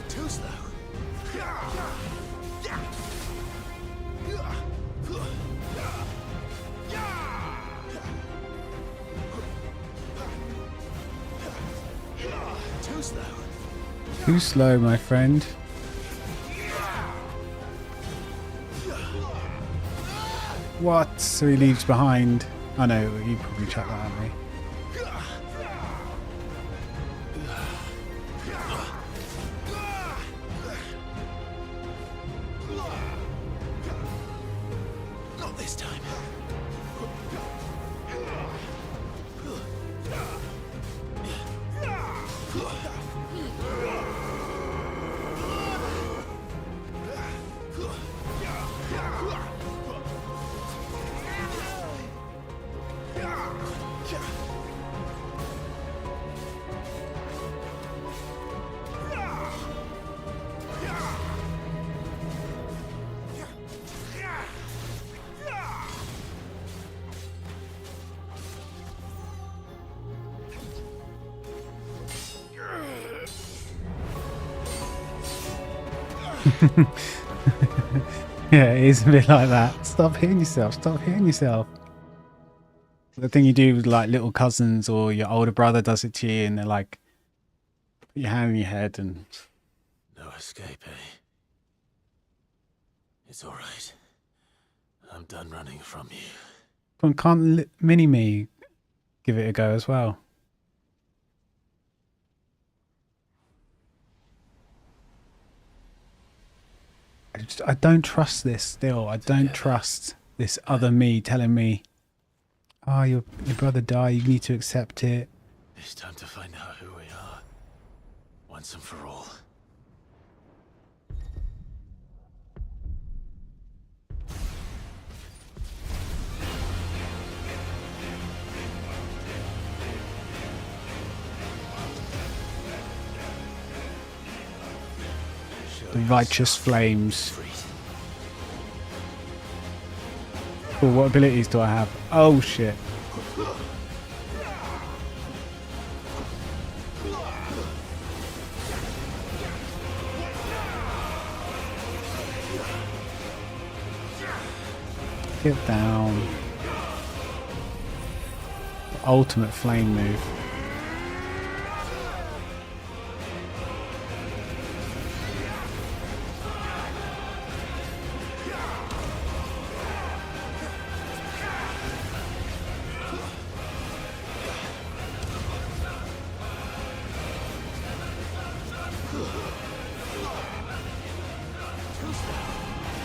Too slow. Too slow. Too slow, my friend. What? So he leaves behind. I know, you probably chucked that at me. Yeah, it is a bit like that. Stop hitting yourself. Stop hitting yourself. The thing you do with like little cousins or your older brother does it to you and they're like, put your hand on your head and... No escape, eh? It's all right. I'm done running from you. Come on, can't Mini-Me give it a go as well? I don't trust this still. I don't trust this other me telling me, oh, your brother died, you need to accept it. It's time to find out who we are. Once and for all. The righteous flames. Cool, what abilities do I have? Oh shit. Get down. Ultimate flame move.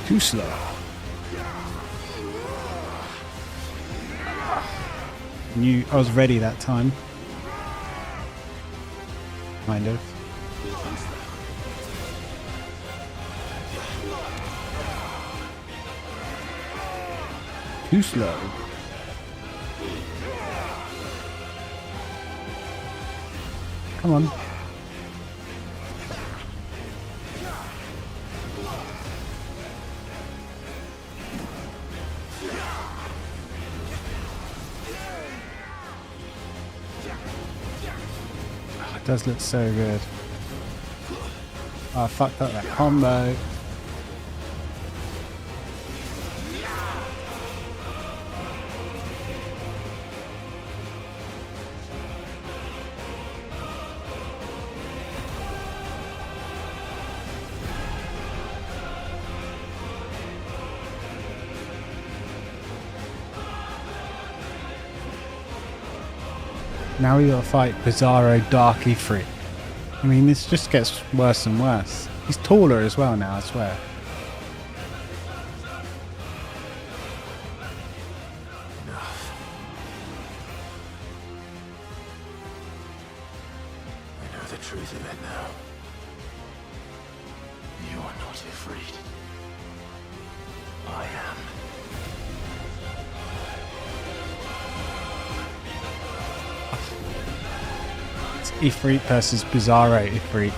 Too slow. I was ready that time. Kind of. Too slow. Come on. It does look so good. Oh, I fucked up that combo. Now we gotta fight Bizarro Dark Ifrit. I mean, this just gets worse and worse. He's taller as well now, I swear. I know the truth of it now. You are not Ifrit. I am. Ifrit versus Bizarro Ifrit.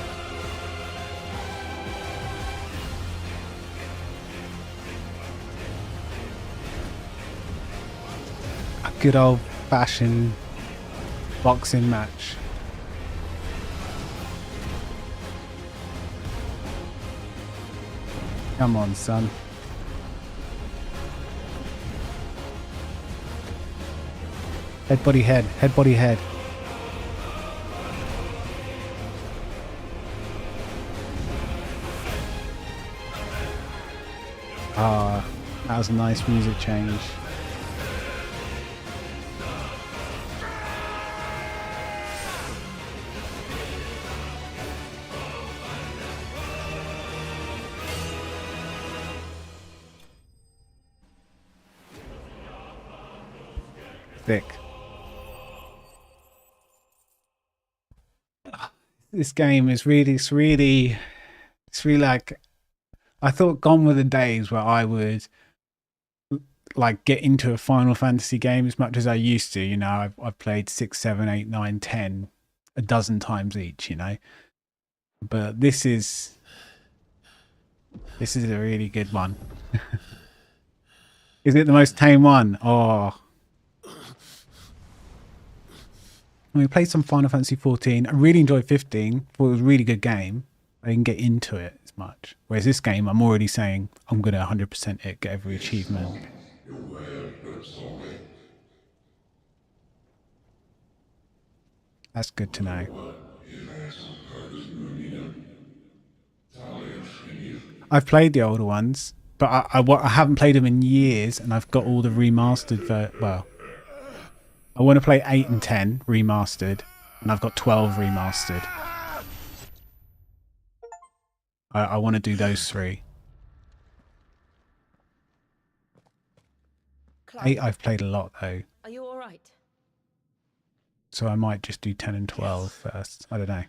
A good old fashioned boxing match. Come on, son. Head, body, head. Head, body, head. Ah, that was a nice music change. Thick. This game is really like, I thought gone were the days where I would like get into a Final Fantasy game as much as I used to. You know, I've played 6, 7, 8, 9, 10 a dozen times each, you know. But this is a really good one. Is it the most tame one? Oh. We played some Final Fantasy 14. I really enjoyed 15. Thought it was a really good game. I didn't get into it. It's as much. Whereas this game, I'm already saying I'm going to 100% it, get every achievement. That's good to know. I've played the older ones, but I haven't played them in years, and I've got all the remastered. Well, I want to play 8 and 10 remastered, and I've got 12 remastered. I want to do those 3. 8 I've played a lot though. Are you all right? So I might just do 10 and 12 first. I don't know.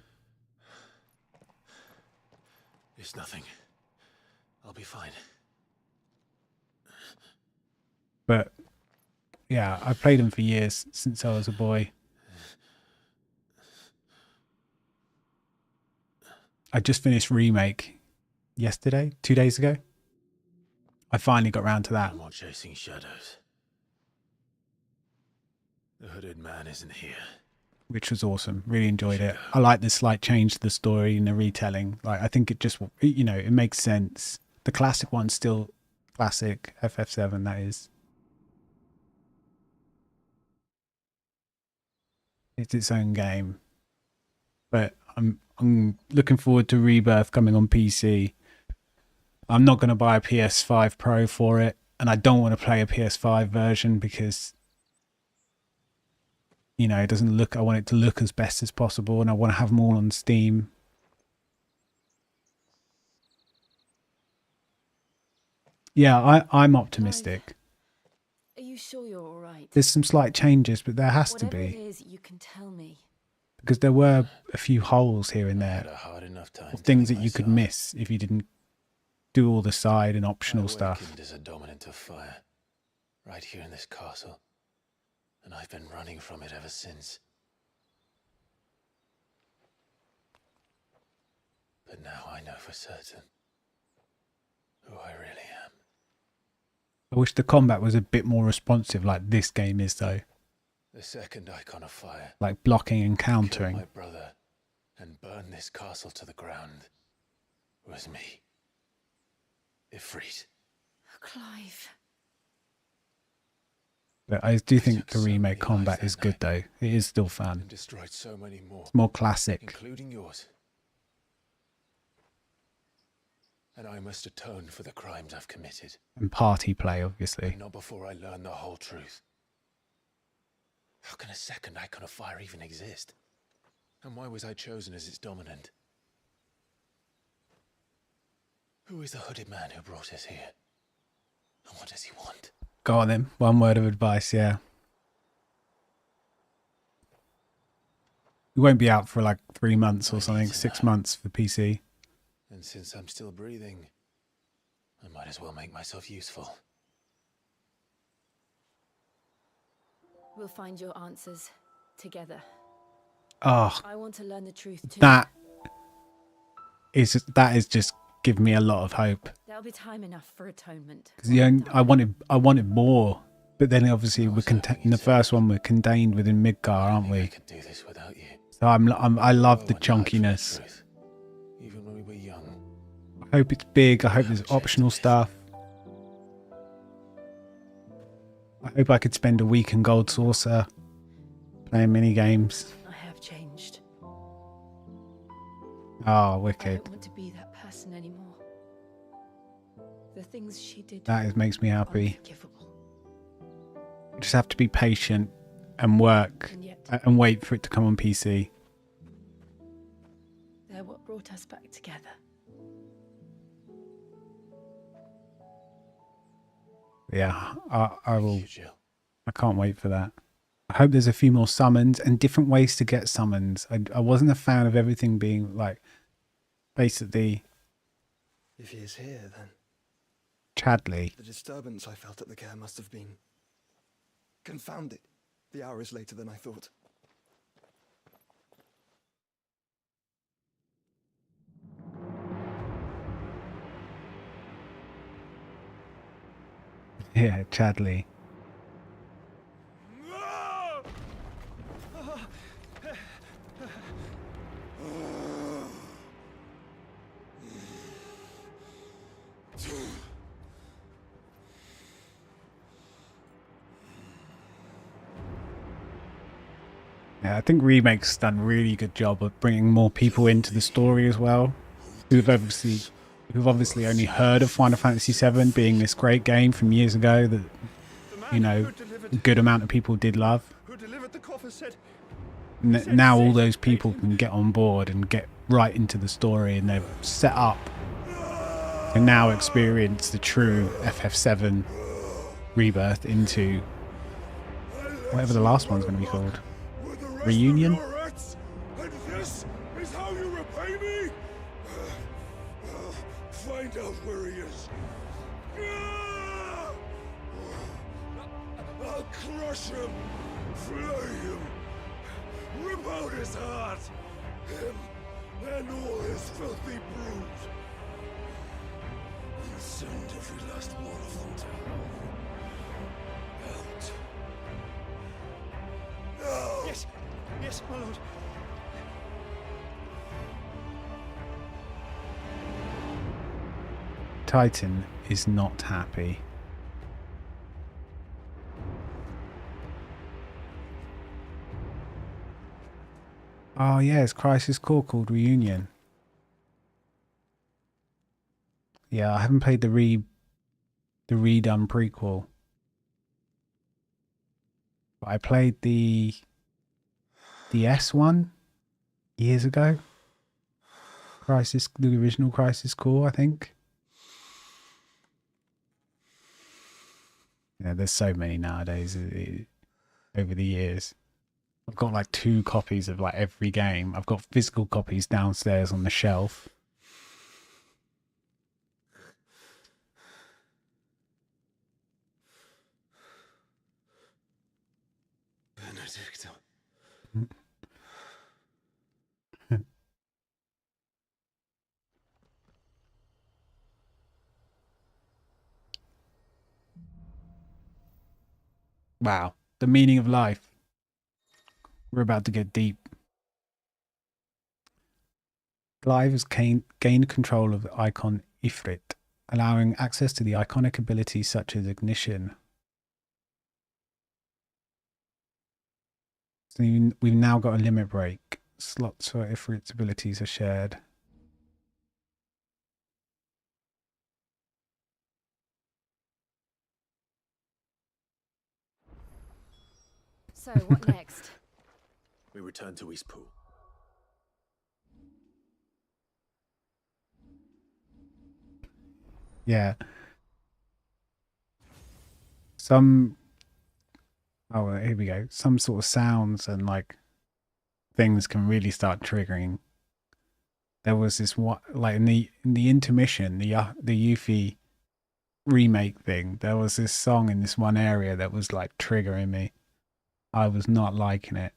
It's nothing. I'll be fine. But yeah, I've played them for years, since I was a boy. I just finished Remake yesterday, 2 days ago. I finally got round to that. I'm not chasing shadows. The hooded man isn't here. Which was awesome. Really enjoyed it. I like the slight change to the story and the retelling. Like, I think it just, you know, it makes sense. The classic one's still classic. FF7, that is. It's its own game. But I'm looking forward to Rebirth coming on PC. I'm not going to buy a PS5 Pro for it. And I don't want to play a PS5 version because, you know, it doesn't look, I want it to look as best as possible, and I want to have them all on Steam. Yeah, I'm optimistic. Are you sure you're all right? There's some slight changes, but there has to Whatever be. it is, you can tell me. Because there were a few holes here and I had there. a hard enough time Or things that you could miss if you didn't do all the side and optional stuff. awakened as a dominant of fire, right here in this castle. And I've been running from it ever since. But now I know for certain who I really am. I wish the combat was a bit more responsive like this game is, though. The second icon of fire. Like blocking and Kill countering. my brother and burn this castle to the ground was me. Ifrit. Clive. But I do think the remake combat is good, though. It is still fun. And destroyed so many more. It's more classic. Including yours. And I must atone for the crimes I've committed. And party play, obviously. But not before I learn the whole truth. How can a second icon of fire even exist? And why was I chosen as its dominant? Who is the hooded man who brought us here? And what does he want? Go on then. One word of advice, yeah. We won't be out for like 3 months or something. 6 months for PC. And since I'm still breathing, I might as well make myself useful. We'll find your answers together. Oh, I want to learn the truth too. that is just giving me a lot of hope. There'll be time enough for atonement. Because I wanted more, but then obviously we're in the first one we're contained within Midgar, aren't we? Do this without you. So I love the chunkiness. Even when we were young. I hope it's big. I hope there's optional stuff. I hope I could spend a week in Gold Saucer playing mini games. I have changed. Oh, I wicked. don't want to be that person anymore. The things she did. Makes me happy. Unforgivable. You just have to be patient and work and wait for it to come on PC. They're what brought us back together. Yeah, I will. I can't wait for that. I hope there's a few more summons and different ways to get summons. I wasn't a fan of everything being like, basically. If he is here, then Chadley. the disturbance I felt at the care must have been confounded. The hour is later than I thought. Yeah, Chadley. Yeah, I think Remake's done a really good job of bringing more people into the story as well, who've obviously only heard of Final Fantasy VII being this great game from years ago that, you know, a good amount of people did love. Who delivered the coffer said Now all those people can get on board and get right into the story, and they're set up to now experience the true FF7 rebirth into whatever the last one's going to be called. Reunion? And this is how you repay me? Find out where he is. I'll crush him, flay him, rip out his heart, him and all his filthy brood, and send every last one of them to hell. Out. Yes, yes, my lord. Titan is not happy. Oh yeah, it's Crisis Core called Reunion. Yeah, I haven't played the redone prequel. But I played the S one years ago. The original Crisis Core, I think. Yeah, there's so many nowadays over the years. I've got like 2 copies of like every game. I've got physical copies downstairs on the shelf. Benedicta. Wow, the meaning of life. We're about to get deep. Clive has gained control of the icon Ifrit, allowing access to the iconic abilities such as Ignition. So we've now got a limit break. Slots for Ifrit's abilities are shared. So, what next? We return to Eastpool. Yeah. Oh, here we go. Some sort of sounds and like things can really start triggering. There was this one, like in the intermission, the Yuffie remake thing. There was this song in this one area that was like triggering me. I was not liking it.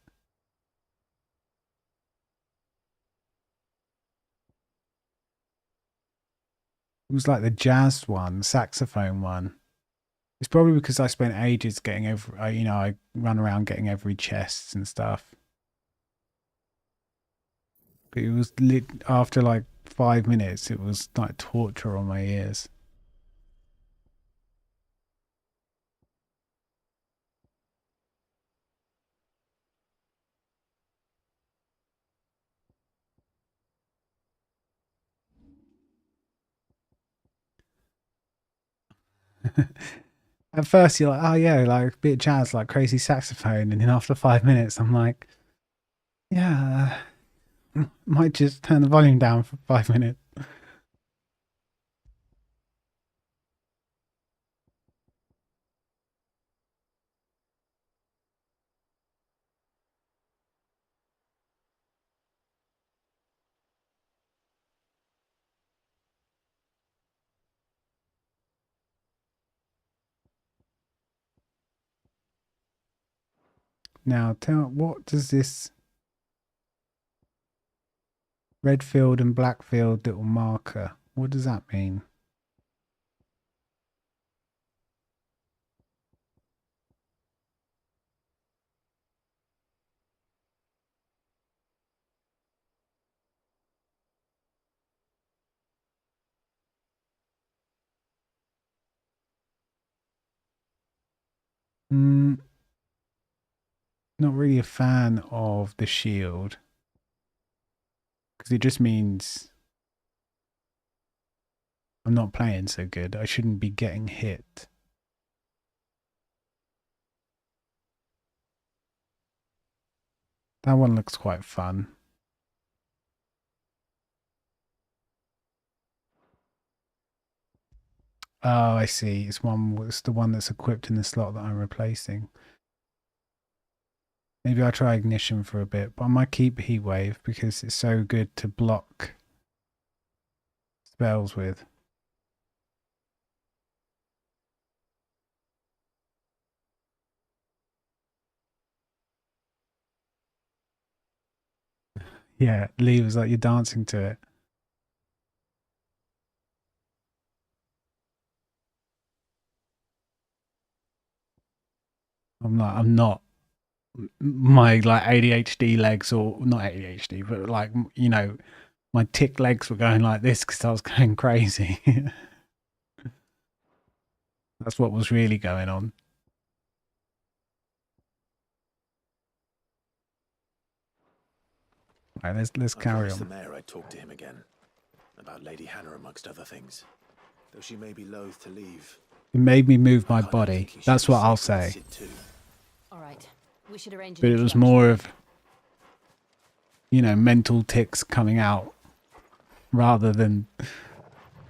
It was like the jazz one, saxophone one. It's probably because I spent ages getting I run around getting every chest and stuff. But it was after like 5 minutes, it was like torture on my ears. At first, you're like, oh yeah, like a bit of jazz, like crazy saxophone, and then after 5 minutes, I'm like, yeah, might just turn the volume down for 5 minutes. Now, what does this red field and black field little marker, what does that mean? Not really a fan of the shield. Because it just means I'm not playing so good. I shouldn't be getting hit. That one looks quite fun. Oh, I see. It's the one that's equipped in the slot that I'm replacing. Maybe I'll try Ignition for a bit, but I might keep Heatwave because it's so good to block spells with. Yeah, Lee was like, you're dancing to it. I'm not. My like ADHD legs, or not ADHD, but like, you know, my tick legs were going like this because I was going crazy. That's what was really going on. Right, let's carry on. The mayor, I talked to him again about Lady Hannah amongst other things, though she may be loath to leave. It made me move my body. That's what I'll say. All right. We should arrange. But it was more of, you know, mental tics coming out rather than.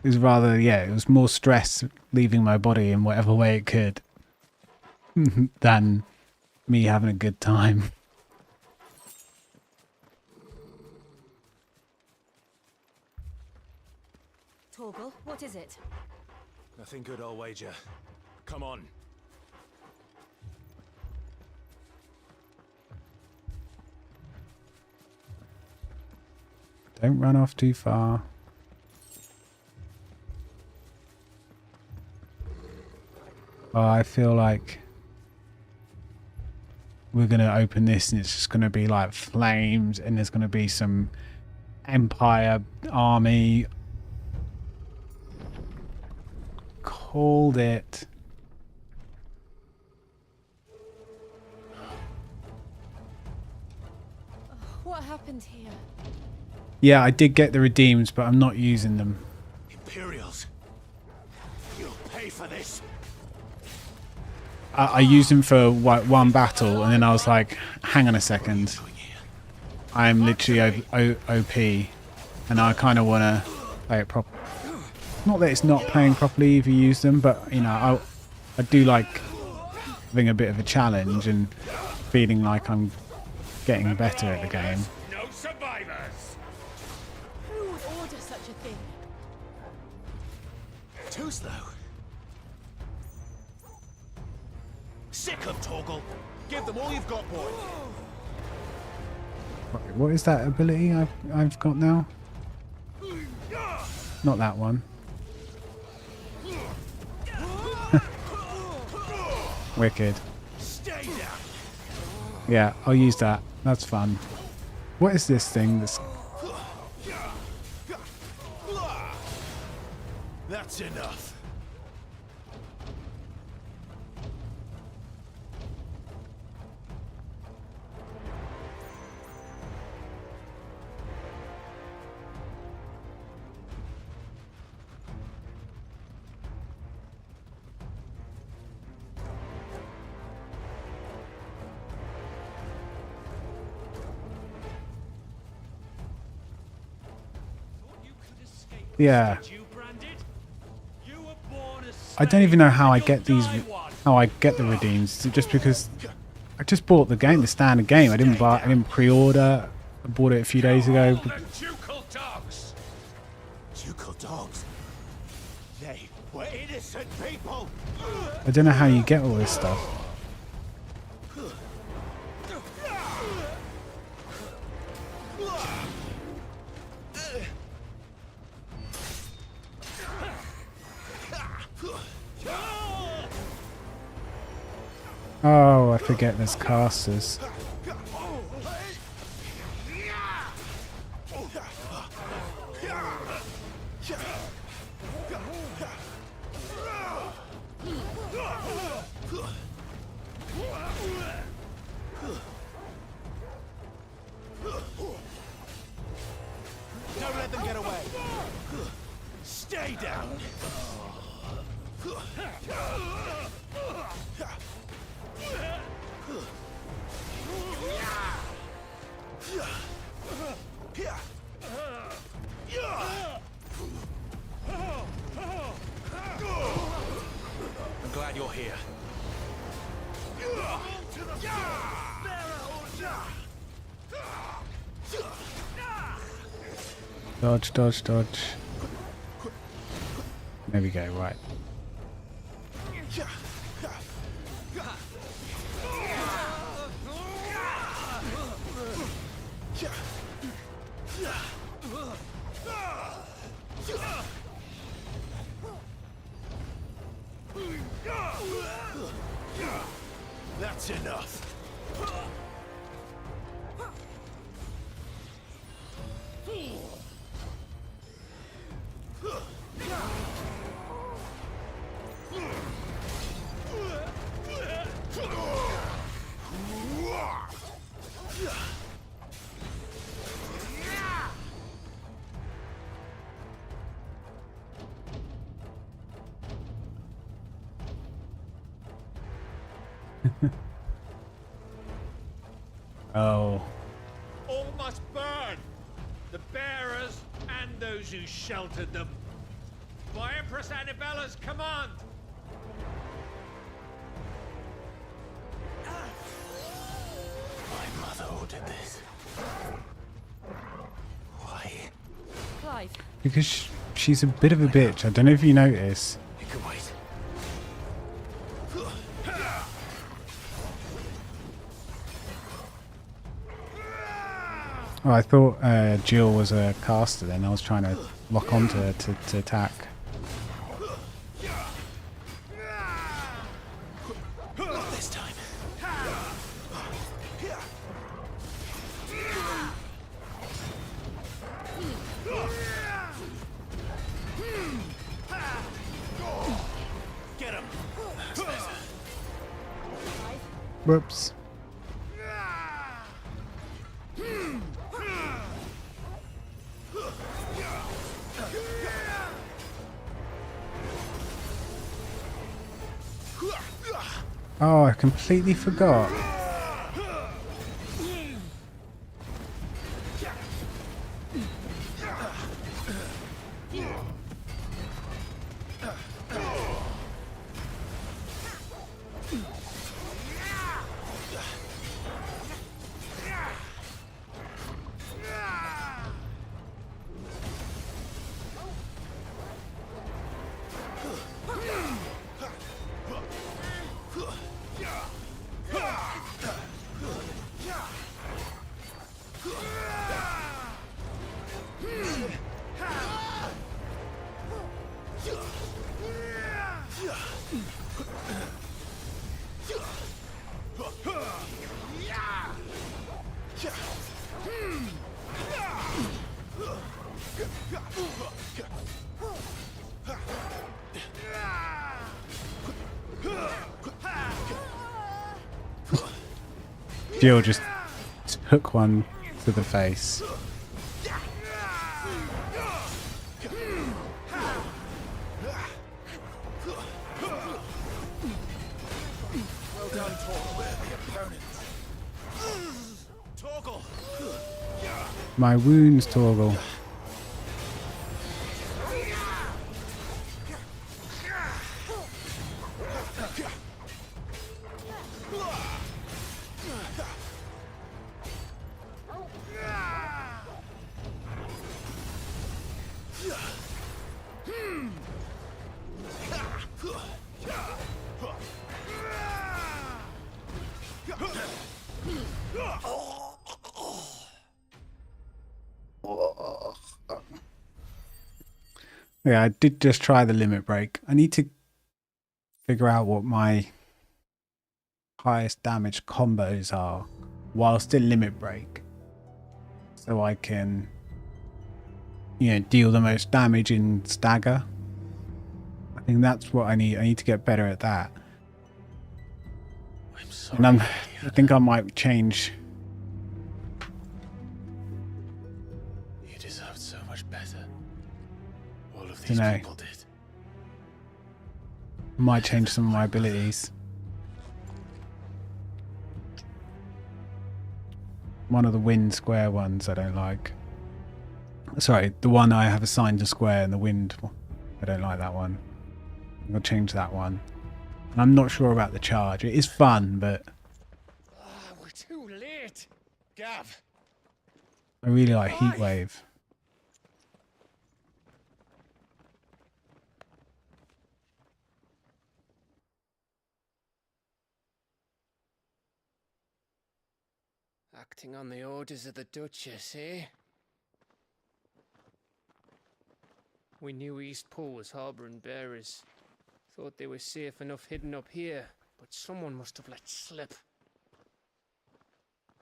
It was rather, yeah, it was more stress leaving my body in whatever way it could than me having a good time. Torgal, what is it? Nothing good, I'll wager. Come on. Don't run off too far. Oh, I feel like we're going to open this and it's just going to be like flames and there's going to be some Empire army. Called it. What happened here? Yeah, I did get the redeems, but I'm not using them. Imperials, you'll pay for this. I used them for one battle, and then I was like, hang on a second. I'm literally OP, and I kind of want to play it properly. Not that it's not playing properly if you use them, but, you know, I do like having a bit of a challenge and feeling like I'm getting better at the game. No survivors. Who would order such a thing? Too slow. Sick of Torgal. Give them all you've got, boy. What is that ability I've got now? Not that one. Wicked. Yeah, I'll use that. That's fun. What is this thing? That's enough. Yeah. I don't even know how I get these, how I get the redeems. Just because I just bought the game, the standard game. I didn't pre-order. I bought it a few days ago. Ducal dogs. Ducal dogs. They were innocent people. I don't know how you get all this stuff. Oh, I forget there's casters. Dodge, dodge, dodge. There we go, right. That's enough. Oh. All must burn! The bearers and those who sheltered them. By Empress Annabella's command! My mother ordered this. Why? Clive. Because she's a bit of a bitch. I don't know if you notice. You can wait. Oh, I thought Jill was a caster then. I was trying to lock onto her to attack. Not this time. Get him. Whoops. Oh, I completely forgot. Jill just took one to the face. Well done, Torgal. My wounds, Torgal. Yeah, I did just try the limit break. I need to figure out what my highest damage combos are while still limit break, so I can, you know, deal the most damage in stagger. I think that's what I need. I need to get better at that. I'm sorry. And I think I might change. You deserved so much better. All of these Dunno. people did. Might change some of my abilities. One of the wind square ones I don't like. Sorry, the one I have assigned to square and the wind, I don't like that one. I'll change that one. And I'm not sure about the charge. It is fun, but We're too late. Gav. I really like Heatwave. Acting on the orders of the Duchess, eh? We knew Eastpool was harbouring bearers. Thought they were safe enough hidden up here, but someone must have let slip.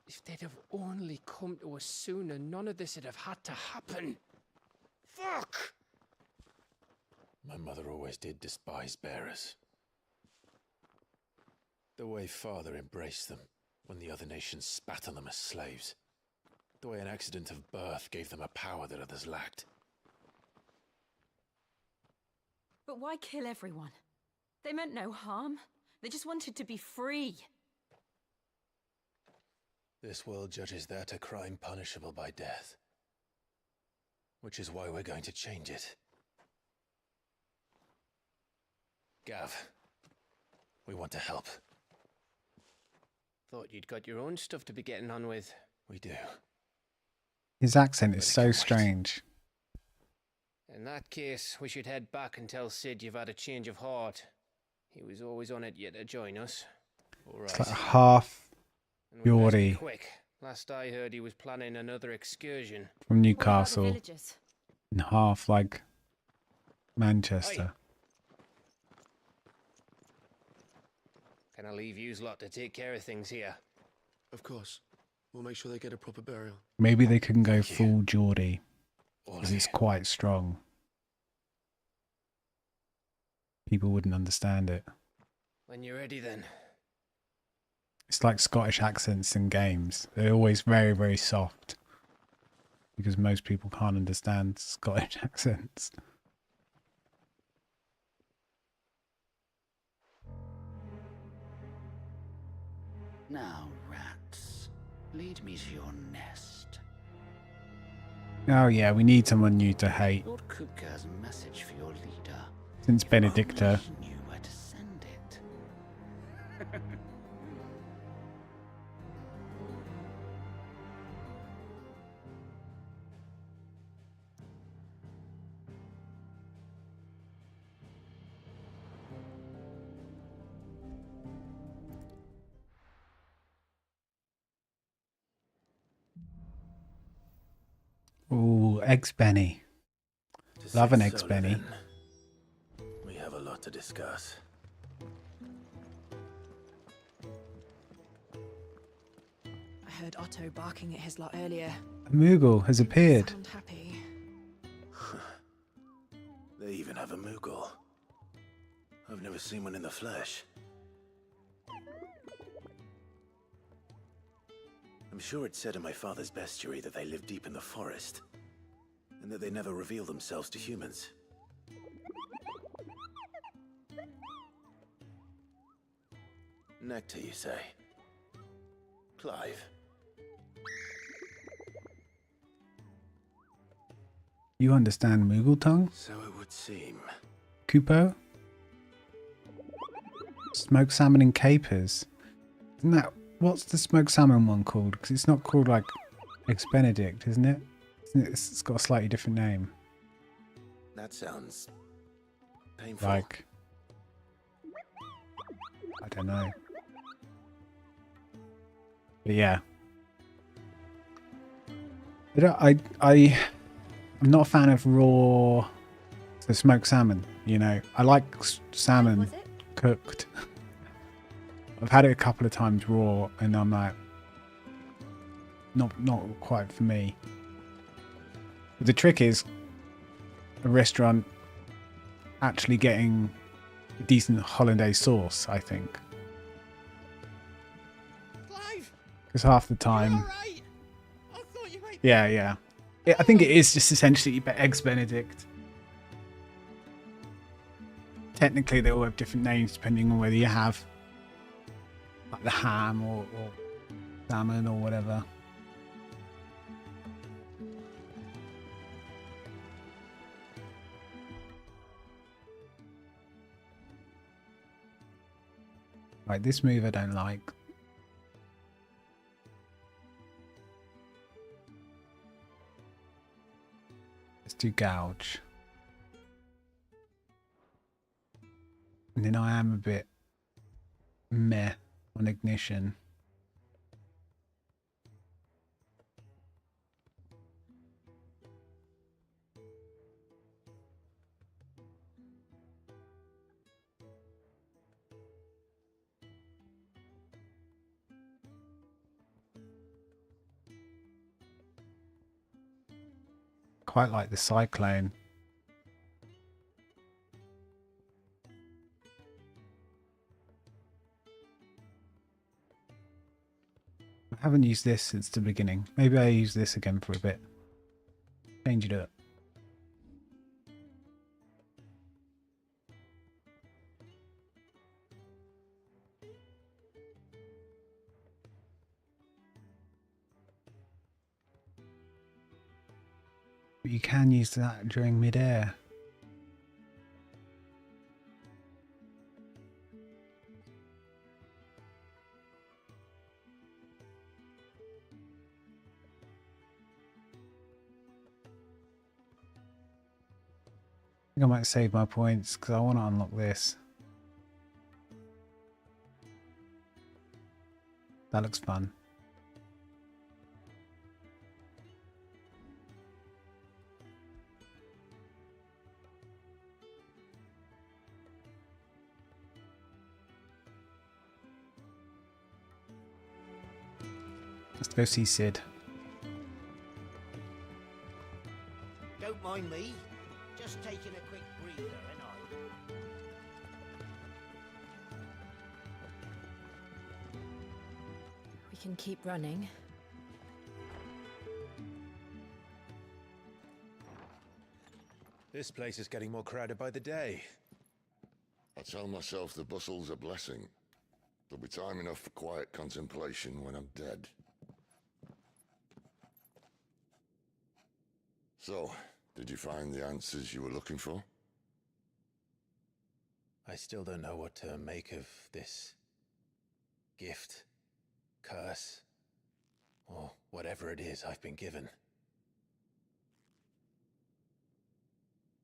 If they'd have only come to us sooner, none of this would have had to happen. Fuck! My mother always did despise bearers. The way Father embraced them when the other nations spat on them as slaves. The way an accident of birth gave them a power that others lacked. But why kill everyone? They meant no harm. They just wanted to be free. This world judges that a crime punishable by death. Which is why we're going to change it. Gav, we want to help. Thought you'd got your own stuff to be getting on with. We do. His accent is so strange. In that case, we should head back and tell Sid you've had a change of heart. He was always on it yet to join us. All right. It's like half And we best be Geordie quick. Last I heard, he was planning another excursion. from Newcastle and half like Manchester. Can I leave yous lot to take care of things here? Of course. We'll make sure they get a proper burial. Maybe they couldn't go full Geordie because it's quite strong. People wouldn't understand it. When you're ready, then. It's like Scottish accents in games. They're always very, very soft because most people can't understand Scottish accents. Now, rats, lead me to your nest. Oh yeah, we need someone new to hate. Lord Kupka has a message for your leader. Since Benedicta. He knew where to send it. Ooh, eggs Benny. To Love an Sid eggs Solar, Benny. then. We have a lot to discuss. I heard Otto barking at his lot earlier. A Moogle has appeared. Sound happy. They even have a Moogle. I've never seen one in the flesh. I'm sure it said in my father's bestiary that they live deep in the forest, and that they never reveal themselves to humans. Nectar, you say? Clive? You understand Moogle tongue? So it would seem. Kupo? Smoked salmon and capers. Isn't that... What's the smoked salmon one called? Because it's not called like Eggs Benedict, isn't it? It's got a slightly different name. That sounds painful. Like... I don't know. But yeah. I'm not a fan of raw... The smoked salmon, you know. I like salmon cooked. I've had it a couple of times raw, and I'm like, not quite for me. But the trick is a restaurant actually getting a decent hollandaise sauce, I think. Because half the time, yeah. I think it is just essentially Eggs Benedict. Technically, they all have different names depending on whether you have like the ham or salmon or whatever. Right, this move I don't like. Let's do gouge. And then I am a bit meh on ignition. quite like the cyclone. I haven't used this since the beginning. Maybe I use this again for a bit. Change it up. But you can use that during mid-air. I think I might save my points because I want to unlock this. That looks fun. Let's go see Sid. Don't mind me. Just taking a quick breather, and We can keep running. This place is getting more crowded by the day. I tell myself the bustle's a blessing. There'll be time enough for quiet contemplation when I'm dead. So, did you find the answers you were looking for? I still don't know what to make of this gift, curse, or whatever it is I've been given.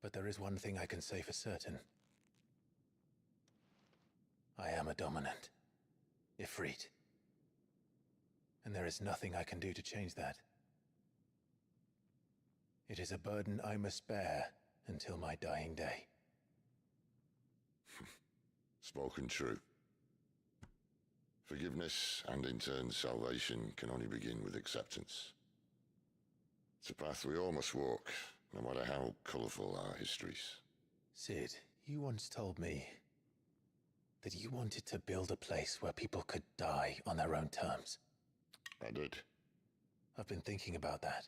But there is one thing I can say for certain. I am a dominant, Ifrit. And there is nothing I can do to change that. It is a burden I must bear until my dying day. Spoken true. Forgiveness and in turn salvation can only begin with acceptance. It's a path we all must walk, no matter how colourful our histories. Sid, you once told me that you wanted to build a place where people could die on their own terms. I did. I've been thinking about that.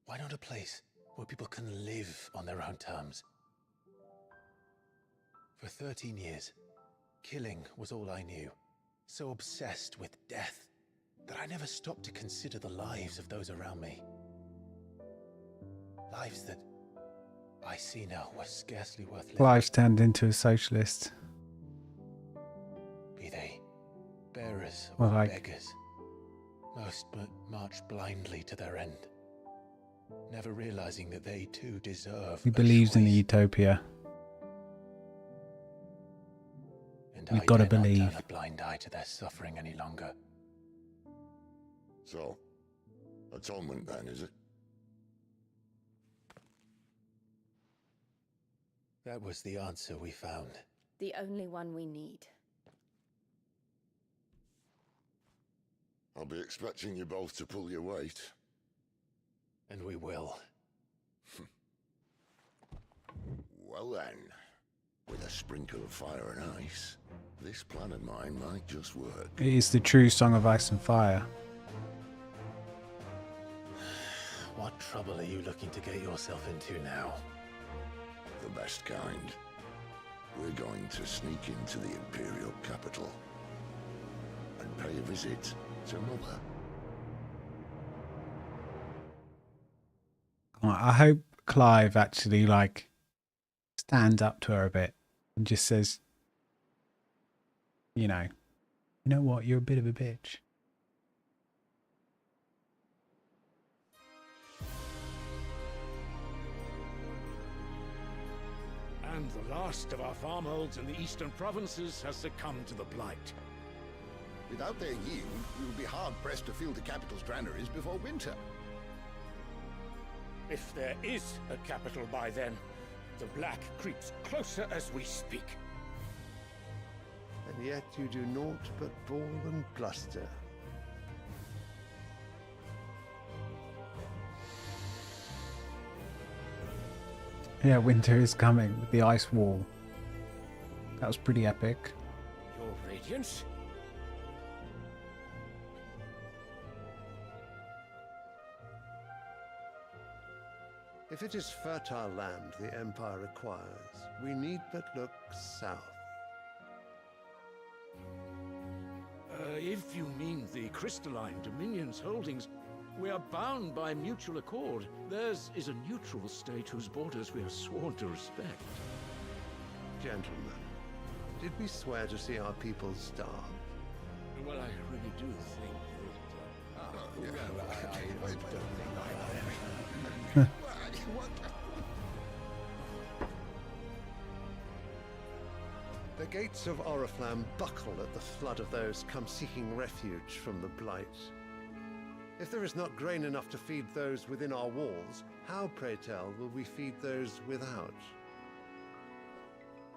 Why not a place where people can live on their own terms? For 13 years, killing was all I knew. So obsessed with death that I never stopped to consider the lives of those around me. Lives that I see now were scarcely worth living. Clive's turned into a socialist. Be they bearers Well, or like- beggars, most march blindly to their end, never realizing that they too deserve He believes in a utopia. and We've I got to dare not believe. turn a blind eye to their suffering any longer. So, atonement then, is it? That was the answer we found. The only one we need. I'll be expecting you both to pull your weight. And we will. Well then, with a sprinkle of fire and ice, this plan of mine might just work. It is the true Song of Ice and Fire. What trouble are you looking to get yourself into now? The best kind. We're going to sneak into the Imperial capital and pay a visit to Mother. I hope Clive actually stands up to her a bit and just says, you know what, you're a bit of a bitch. And the last of our farmholds in the eastern provinces has succumbed to the blight. Without their yield, we will be hard-pressed to fill the capital's granaries before winter. If there is a capital by then, the Black creeps closer as we speak. And yet you do naught but bawl and bluster. Yeah, winter is coming with the ice wall. That was pretty epic. Your Radiance? If it is fertile land the Empire requires, we need but look south. If you mean the Crystalline Dominion's holdings, we are bound by mutual accord. Theirs is a neutral state whose borders we are sworn to respect. Gentlemen, did we swear to see our people starve? Well, I really do think that... I don't think The gates of Oriflamme buckle at the flood of those come seeking refuge from the Blight. If there is not grain enough to feed those within our walls, how, pray tell, will we feed those without?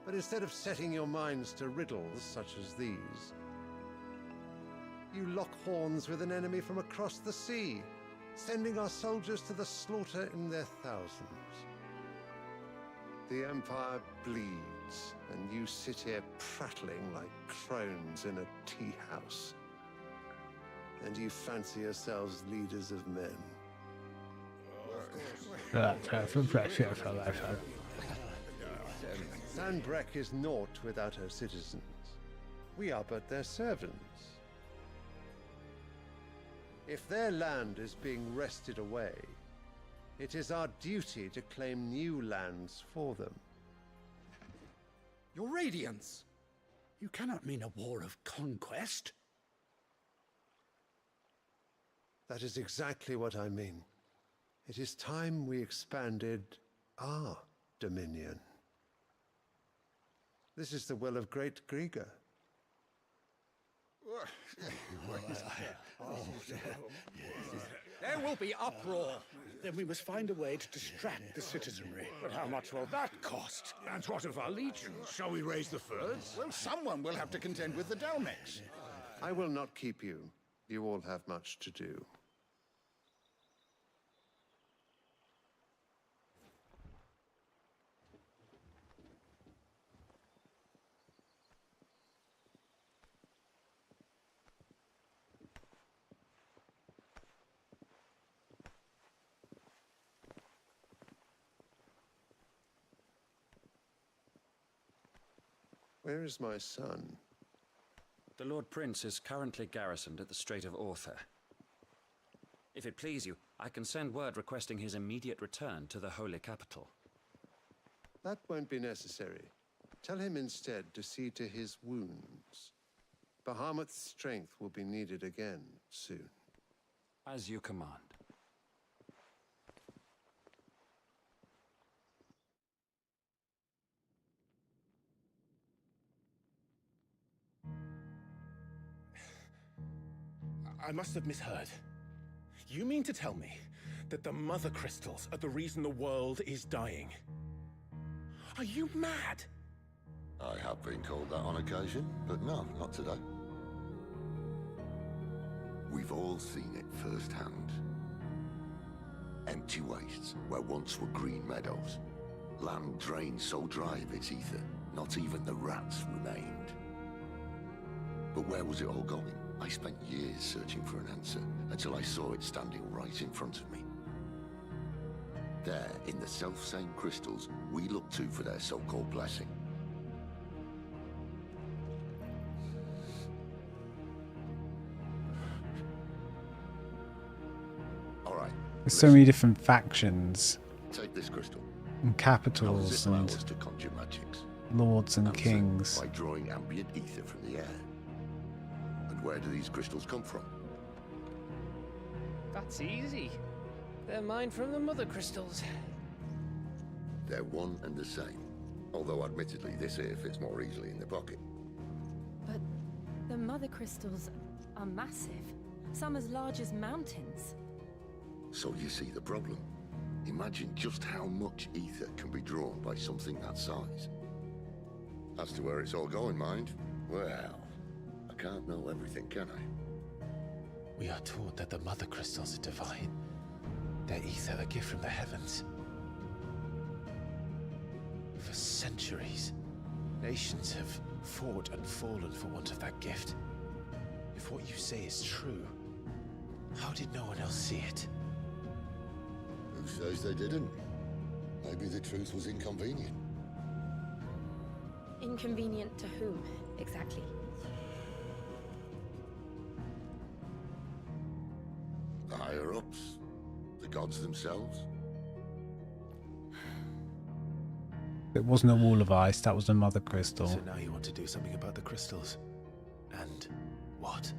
But instead of setting your minds to riddles such as these, you lock horns with an enemy from across the sea, sending our soldiers to the slaughter in their thousands. The Empire bleeds, and you sit here prattling like crones in a tea house. And you fancy yourselves leaders of men. Sanbreque is naught without her citizens. We are but their servants. If their land is being wrested away, it is our duty to claim new lands for them. Your Radiance! You cannot mean a war of conquest. That is exactly what I mean. It is time we expanded our dominion. This is the will of great Grieger. There will be uproar. Then we must find a way to distract the citizenry. But how much will that cost? And what of our legions? Shall we raise the furs? Well, someone will have to contend with the Dalmex. I will not keep you. You all have much to do. Where is my son? The Lord Prince is currently garrisoned at the Strait of Orther. If it please you, I can send word requesting his immediate return to the Holy Capital. That won't be necessary. Tell him instead to see to his wounds. Bahamut's strength will be needed again soon. As you command. I must have misheard. You mean to tell me that the Mother Crystals are the reason the world is dying? Are you mad? I have been called that on occasion, but no, not today. We've all seen it firsthand. Empty wastes where once were green meadows. Land drained so dry of its ether, not even the rats remained. But where was it all going? I spent years searching for an answer, until I saw it standing right in front of me. There, in the self-same crystals we look to for their so-called blessing. All right. There's so many different factions Take this crystal. and capitals Allow and us to conjure magics. lords and Answer kings. by drawing ambient ether from the air. And where do these crystals come from? That's easy. They're mined from the Mother Crystals. They're one and the same. Although admittedly this here fits more easily in the pocket. But the Mother Crystals are massive. Some as large as mountains. So you see the problem. Imagine just how much ether can be drawn by something that size. As to where it's all going, mind, well, I can't know everything, can I? We are taught that the Mother Crystals are divine. Their ether a gift from the heavens. For centuries, nations have fought and fallen for want of that gift. If what you say is true, how did no one else see it? Who says they didn't? Maybe the truth was inconvenient. Inconvenient to whom, exactly? The higher-ups? The gods themselves? It wasn't a wall of ice, that was a mother crystal. So now you want to do something about the crystals? And what?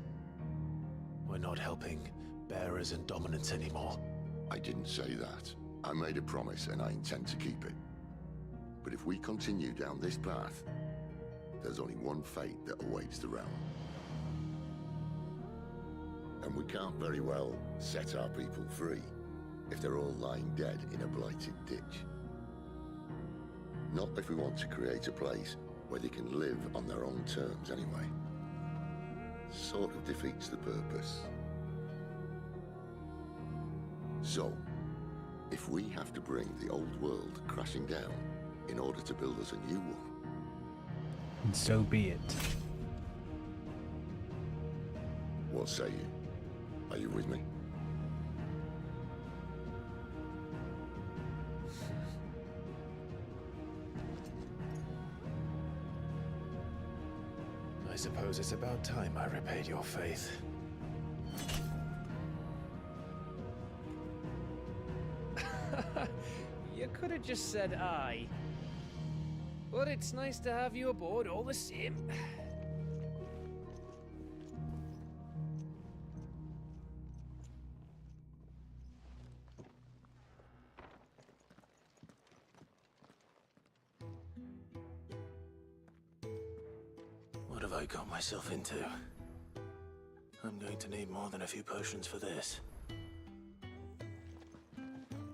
We're not helping bearers and dominants anymore. I didn't say that. I made a promise and I intend to keep it. But if we continue down this path, there's only one fate that awaits the realm. And we can't very well set our people free if they're all lying dead in a blighted ditch. Not if we want to create a place where they can live on their own terms anyway. Sort of defeats the purpose. So, if we have to bring the old world crashing down in order to build us a new one, And so be it. what say you? Are you with me? I suppose it's about time I repaid your faith. You could have just said aye. But it's nice to have you aboard all the same. What have I got myself into? I'm going to need more than a few potions for this.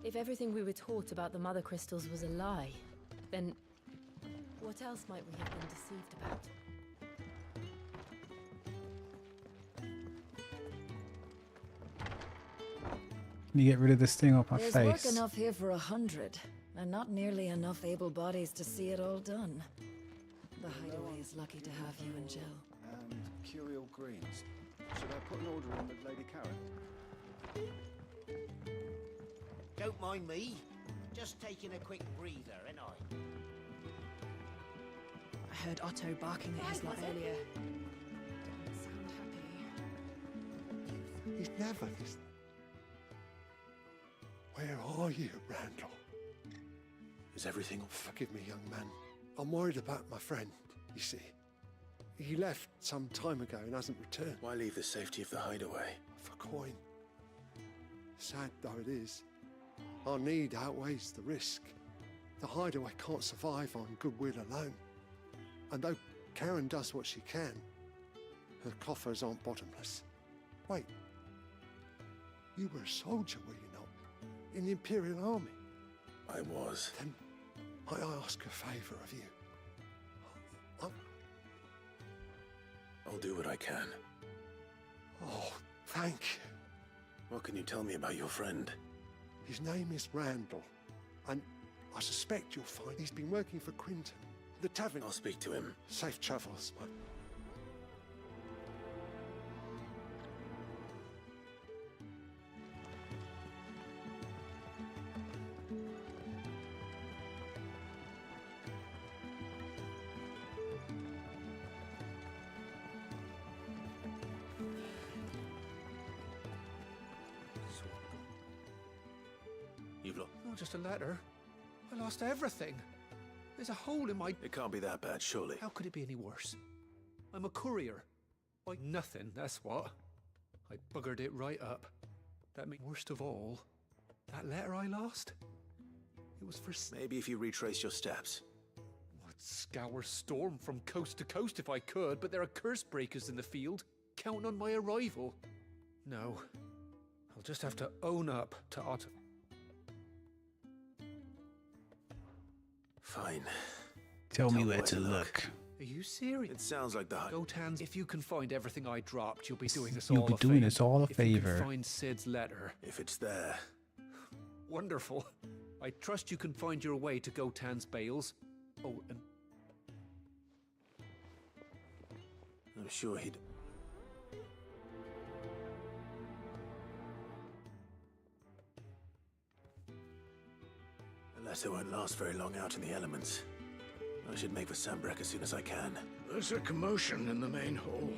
If everything we were taught about the Mother Crystals was a lie, then what else might we have been deceived about? Can you get rid of this thing off my There's face? work enough here for 100, and not nearly enough able bodies to see it all done. The Hideaway is lucky to have you and Jill. And Curial Greens. Should I put an order in with Lady Carrot? Don't mind me. Just taking a quick breather, ain't I? I heard Otto barking at his lot earlier. Didn't sound happy. He's never listening. Where are you, Randall? Is everything... Forgive me, young man. I'm worried about my friend, you see. He left some time ago and hasn't returned. Why leave the safety of the Hideaway? For coin. Sad though it is, our need outweighs the risk. The Hideaway can't survive on goodwill alone. And though Karen does what she can, her coffers aren't bottomless. Wait, you were a soldier, were you not? In the Imperial Army? I was. Then I ask a favour of you. I'll do what I can. Oh, thank you. What can you tell me about your friend? His name is Randall, and I suspect you'll find he's been working for Quinton, the tavern. I'll speak to him. Safe travels, man. You've lost... Not just a letter. I lost everything. There's a hole in my... It can't be that bad, surely. How could it be any worse? I'm a courier. Like nothing, that's what. I buggered it right up. That means, worst of all, that letter I lost? It was for... Maybe if you retrace your steps. I'd scour Storm from coast to coast if I could, but there are curse breakers in the field, counting on my arrival. No. I'll just have to own up to Otto. Fine. Tell me where to look. Are you serious? It sounds like the... Gotans, if you can find everything I dropped, you'll be doing us You'll all be a doing favour. us all a If you favour. can find Sid's letter. If it's there. Wonderful. I trust you can find your way to Gotan's bales. Alton. I'm sure he'd... The letter won't last very long out in the elements. I should make for Sambrek as soon as I can. There's a commotion in the main hall.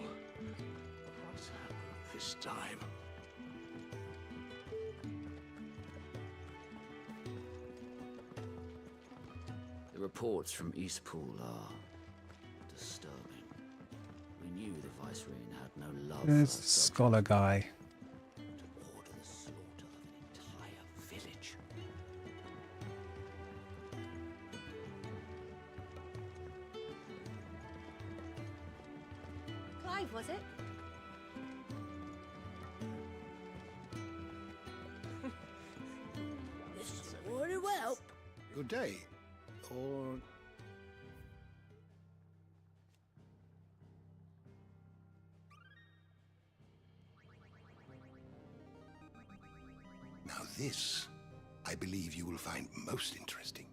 What's happened this time? The reports from Eastpool are disturbing. We knew the Viceroy had no love There's for the scholar guy. order the slaughter of an entire village. Clive, was it? This Water will help. Good day. Or... Now this, I believe you will find most interesting.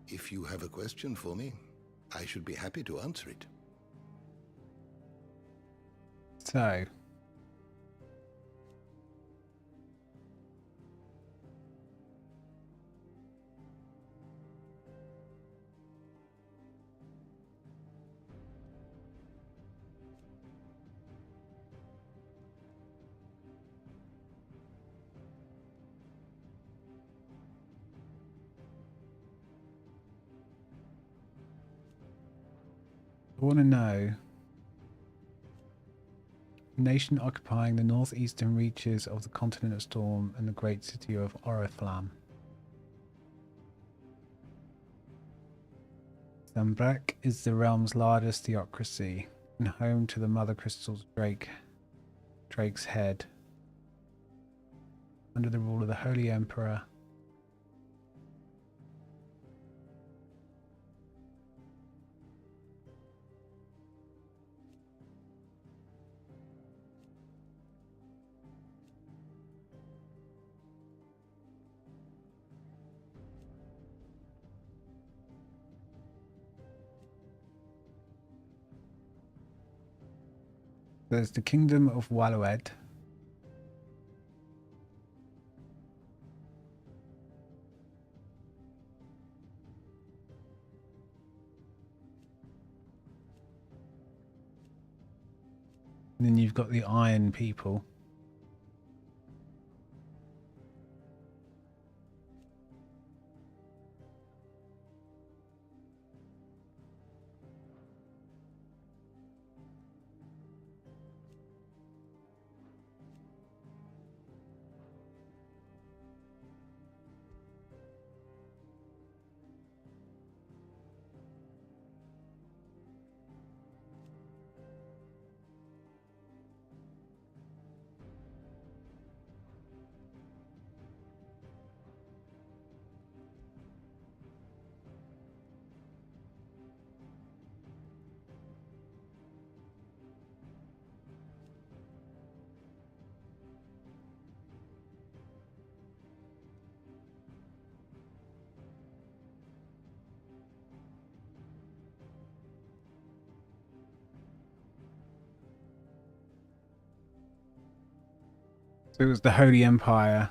If you have a question for me, I should be happy to answer it. So. I want to know. Nation occupying the northeastern reaches of the continent of Storm and the great city of Oriflamme. Sambrek is the realm's largest theocracy and home to the Mother Crystal's Drake's Head. Under the rule of the Holy Emperor. There's the Kingdom of Waloed. And then you've got the Iron People. So it was the Holy Empire.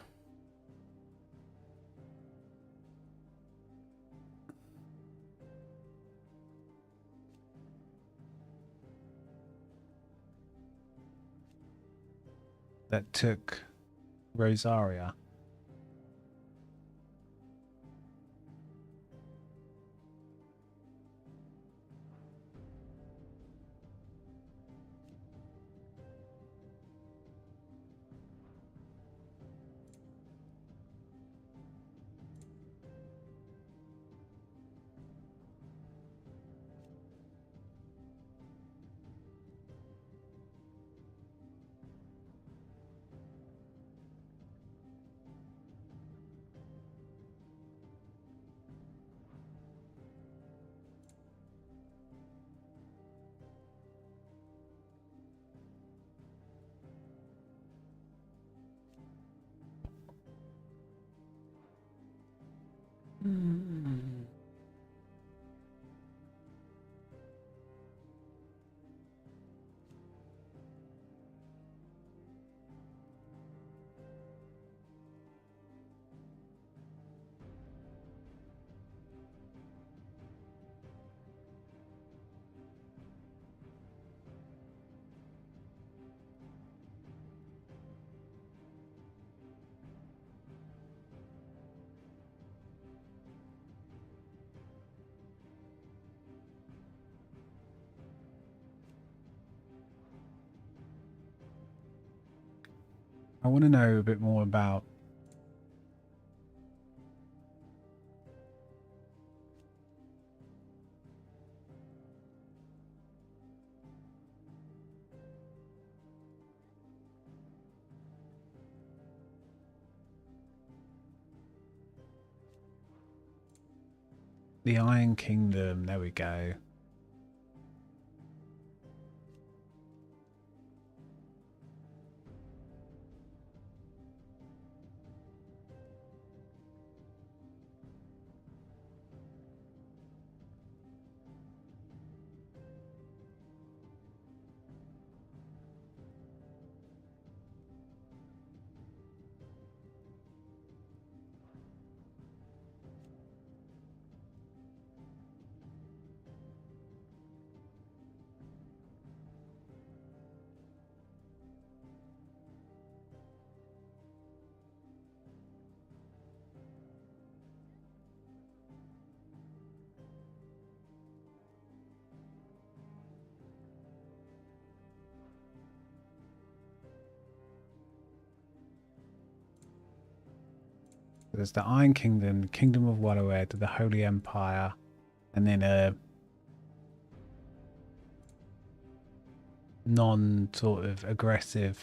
That took Rosaria. I want to know a bit more about the Iron Kingdom. There we go. There's the Iron Kingdom, Kingdom of Wallowed, the Holy Empire, and then a non sort of aggressive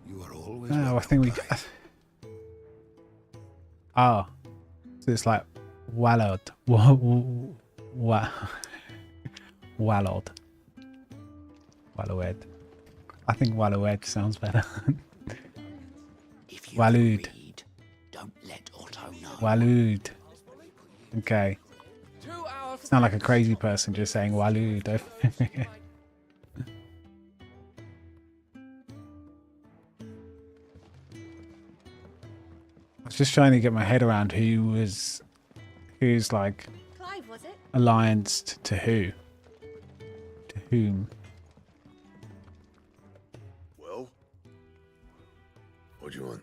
You are always I think we oh, so it's like Wallowed. Wallowed. Wallowed. I think Wallowed sounds better. Wallowed. Don't let Otto know. Wallowed. Okay. Sound like a crazy person just saying Wallowed. I was just trying to get my head around who's like Clive, was it? allianced to who? To whom? Well, what do you want?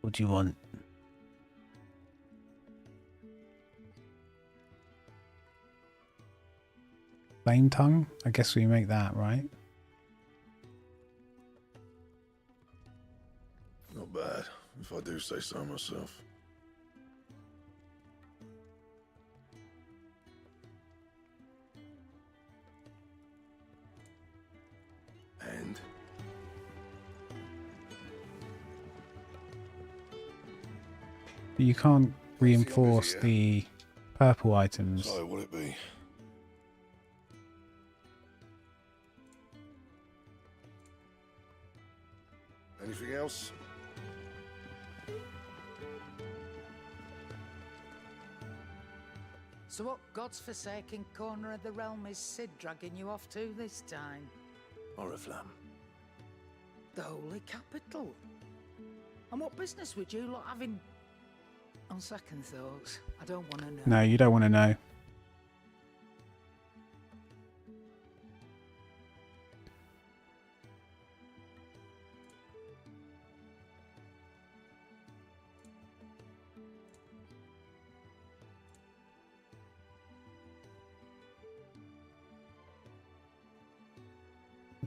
What do you want? Flame tongue? I guess we make that, right? Not bad, if I do say so myself. And? But you can't reinforce the purple items. So, will it be? Anything else? So what God's forsaken corner of the realm is Cid dragging you off to this time? Oriflamme. The Holy Capital. And what business would you lot having? On second thoughts, I don't want to know. No, you don't want to know.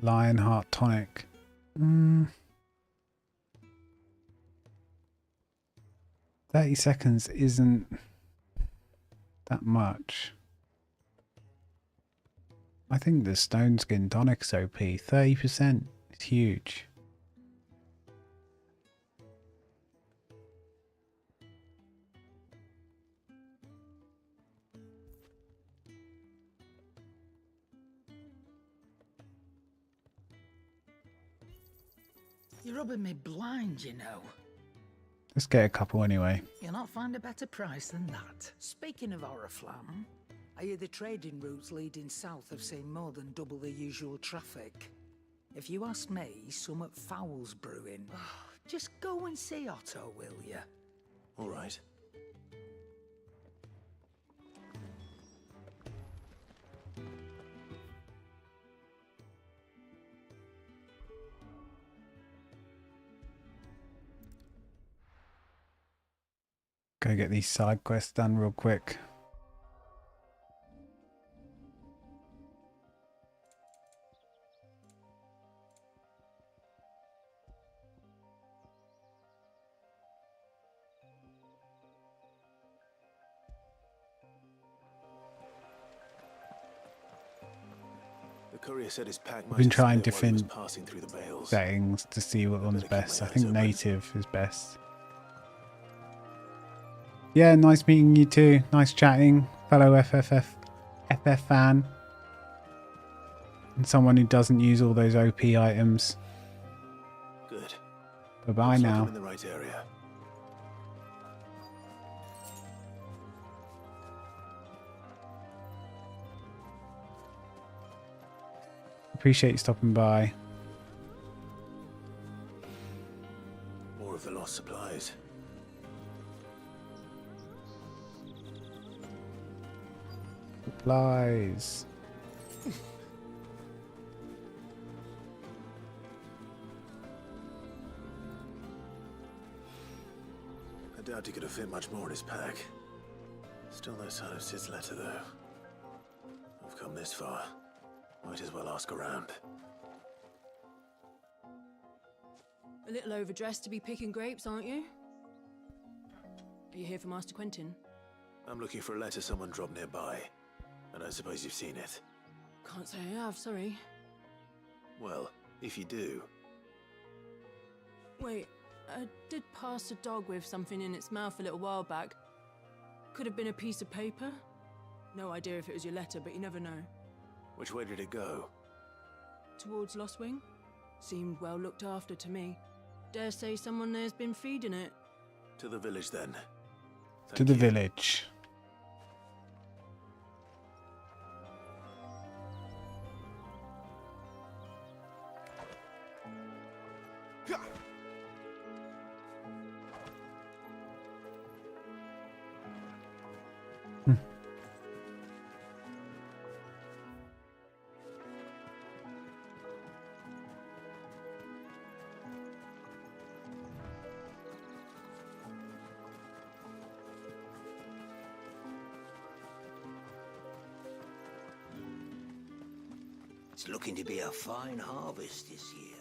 Lionheart tonic. 30 seconds isn't that much. I think the Stone Skin tonic's OP. 30%. It's huge. You're rubbing me blind, you know. Let's get a couple anyway. You'll not find a better price than that. Speaking of Oriflamme, I hear the trading routes leading south have seen more than double the usual traffic. If you ask me, somewhat foul's brewing. Just go and see Otto, will you? All right. Go get these side quests done real quick. The courier said his pack I've been trying disappear while he was different passing through the bales. settings to see what one's best. I think native is best. Yeah, nice meeting you too. Nice chatting, fellow FF fan. And someone who doesn't use all those OP items. Good. Bye-bye Looks like now. I'm in the right area. Appreciate you stopping by. More of the lost supplies. Supplies. I doubt he could have fit much more in his pack. Still no sign of Sid's letter, though. I've come this far. Might as well ask around. A little overdressed to be picking grapes, aren't you? Are you here for Master Quentin? I'm looking for a letter someone dropped nearby. And I suppose you've seen it. Can't say I have, sorry. Well, if you do, Wait, I did pass a dog with something in its mouth a little while back. Could have been a piece of paper. No idea if it was your letter, but you never know. which way did it go? Towards Lostwing? Seemed well looked after to me. Dare say someone there's been feeding it. To the village, then. To the village. It's looking to be a fine harvest this year.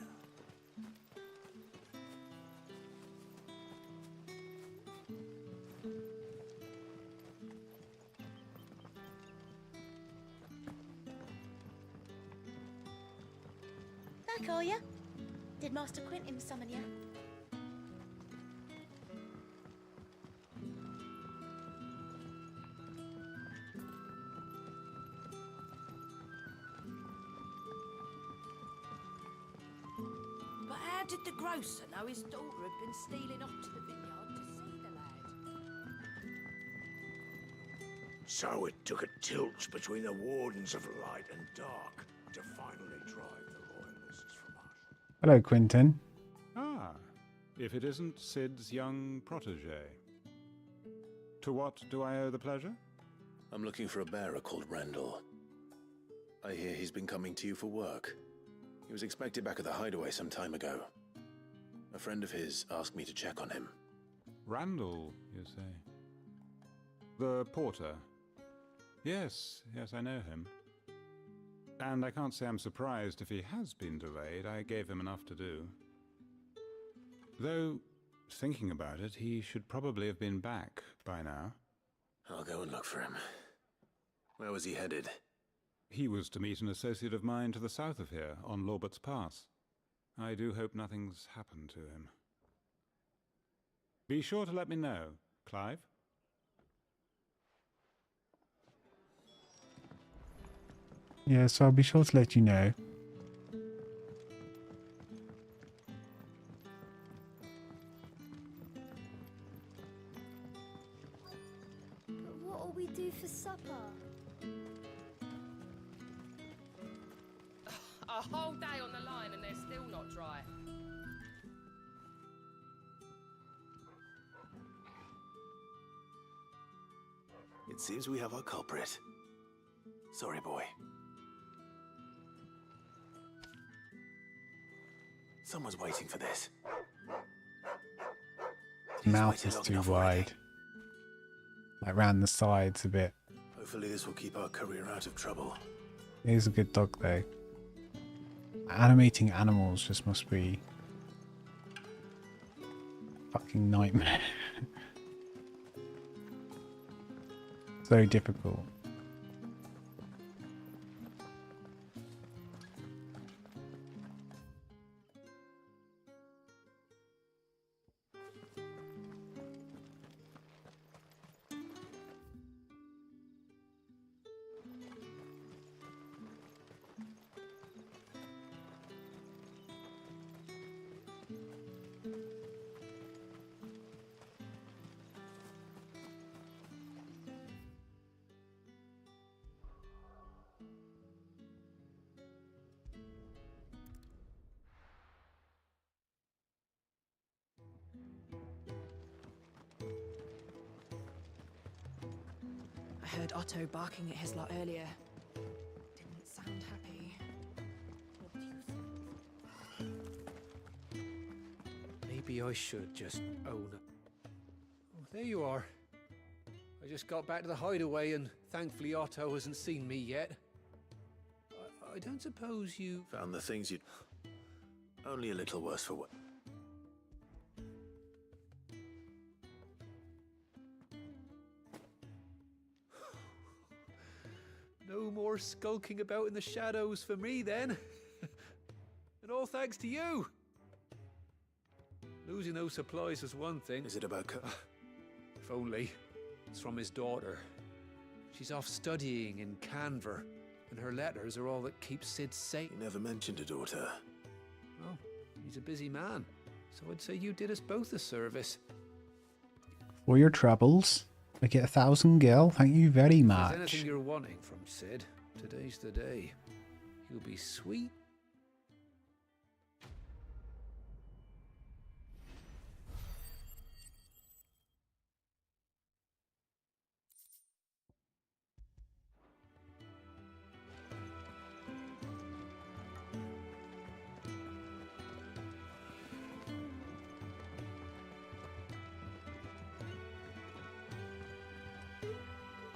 Back, are you? Did Master Quentin summon you? But how did the grocer know his daughter had been stealing off to the vineyard to see the lad? So it took a tilt between the Wardens of Light and Dark to finally drive the Royalists from us. Hello, Quentin. Ah, if it isn't Sid's young protege. To what do I owe the pleasure? I'm looking for a bearer called Randall. I hear he's been coming to you for work. He was expected back at the hideaway some time ago. A friend of his asked me to check on him. Randall, you say? The porter? Yes, I know him. And I can't say I'm surprised if he has been delayed. I gave him enough to do. Though, thinking about it, he should probably have been back by now. I'll go and look for him. Where was he headed? He was to meet an associate of mine to the south of here, on Lorbert's Pass. I do hope nothing's happened to him. Be sure to let me know, Clive. Yeah, so I'll be sure to let you know. But what'll we do for supper? A whole day on the line and they're still not dry. It seems we have our culprit. Sorry, boy. Someone's waiting for this. Mouth is too wide. like round the sides a bit. Hopefully this will keep our career out of trouble. It is a good dog though. Animating animals just must be a fucking nightmare. So difficult. I heard Otto barking at his lot earlier. Didn't sound happy. Maybe I should just own it. Oh, there you are. I just got back to the hideaway and thankfully Otto hasn't seen me yet. I don't suppose you... Found the things you'd... Only a little worse for what... No more skulking about in the shadows for me then. And all thanks to you. Losing those supplies is one thing. Is it about... If only. It's from his daughter. She's off studying in Canver, and her letters are all that keeps Sid safe. He never mentioned a daughter. Well, he's a busy man, so I'd say you did us both a service. For your troubles, I get 1,000 gil. Thank you very If much. there's anything you're wanting from Sid, today's the day. You'll be sweet.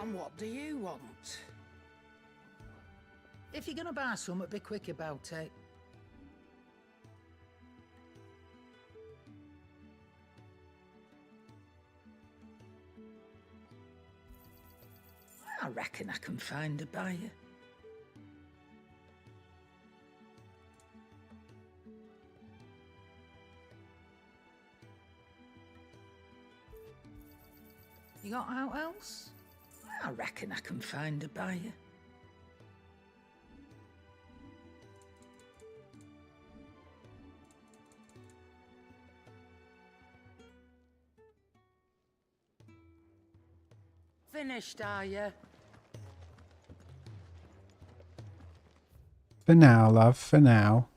And what do you want? If you're gonna buy something, be quick about it. I reckon I can find a buyer. You got out else? I reckon I can find a buyer. Finished, are you? For now, love, for now.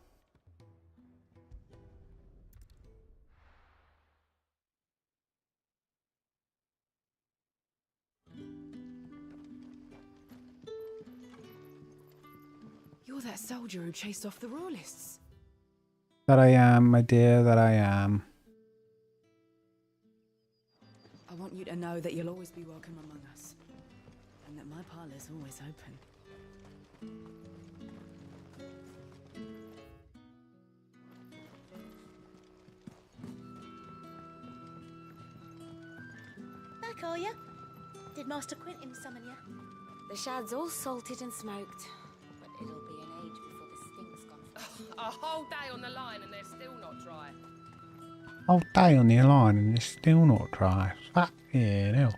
You're that soldier who chased off the royalists. That I am, my dear, that I am. I want you to know that you'll always be welcome among us. And that my parlour's always open. Back, are you? Did Master Quentin summon you? The shad's all salted and smoked, but it'll be an age before the sting's gone. A whole day on the line and they're still not dry. Whole day on the line and it's still not dry. Fuck yeah, no.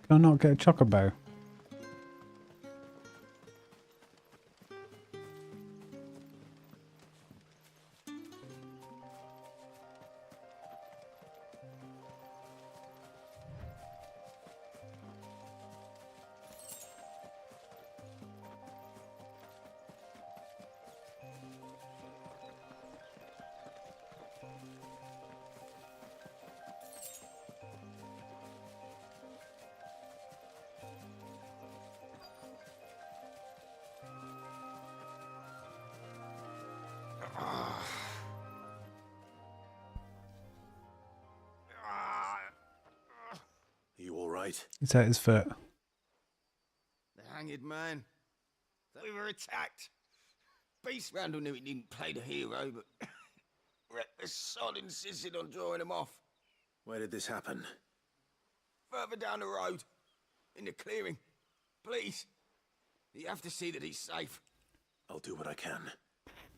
Can I not get a chocobo? right? It's at his foot. The hanged man. We were attacked. Beast Randall knew he didn't play the hero, but the sod insisted on drawing him off. Where did this happen? Further down the road. In the clearing. Please. You have to see that he's safe. I'll do what I can.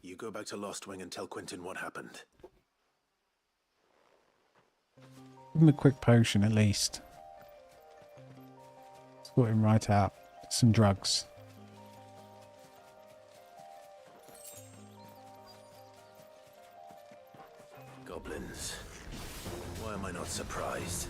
You go back to Lost Wing and tell Quentin what happened. Give him a quick potion at least. Sort him right out. Some drugs. Goblins. Why am I not surprised?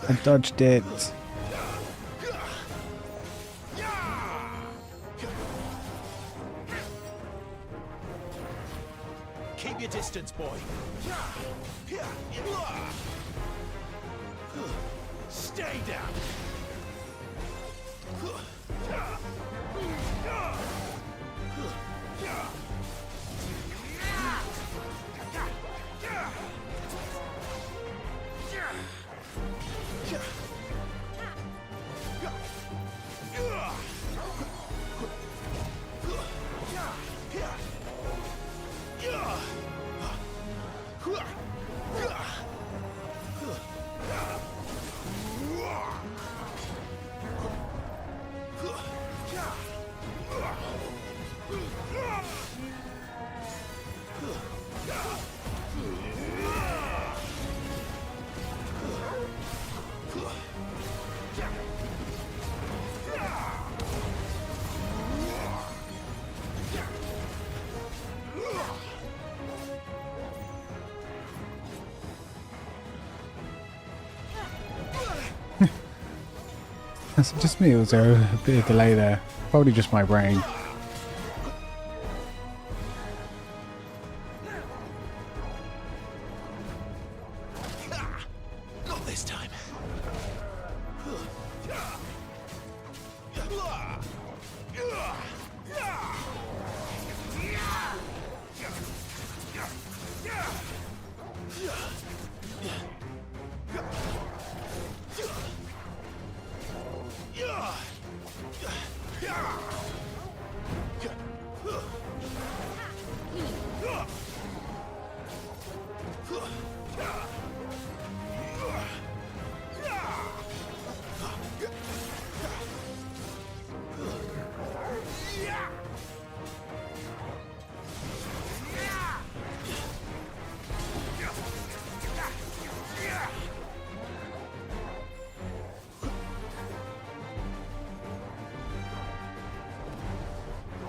I dodged it. Keep your distance, boy. Stay down. That's just me, or was there a bit of delay there? Probably just my brain. Not this time.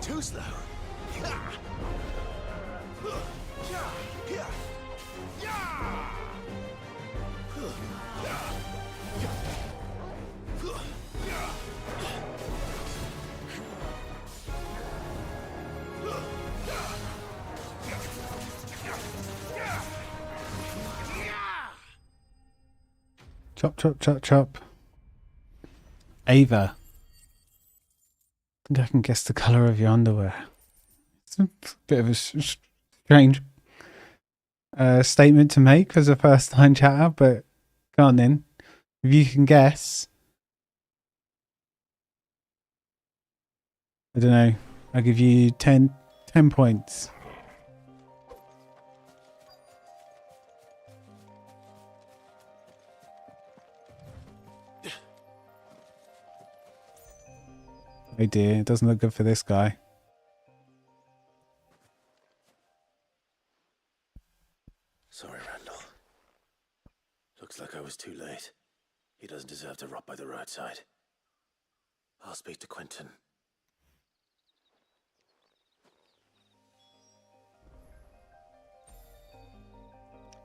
Too slow. Chop, chop, chop, chop. Ava. I think I can guess the colour of your underwear. It's a bit of a strange statement to make as a first time chatter, but go on then. If you can guess. I don't know. I'll give you 10 points. Oh dear, it doesn't look good for this guy. Sorry, Randall. Looks like I was too late. He doesn't deserve to rot by the roadside. I'll speak to Quentin.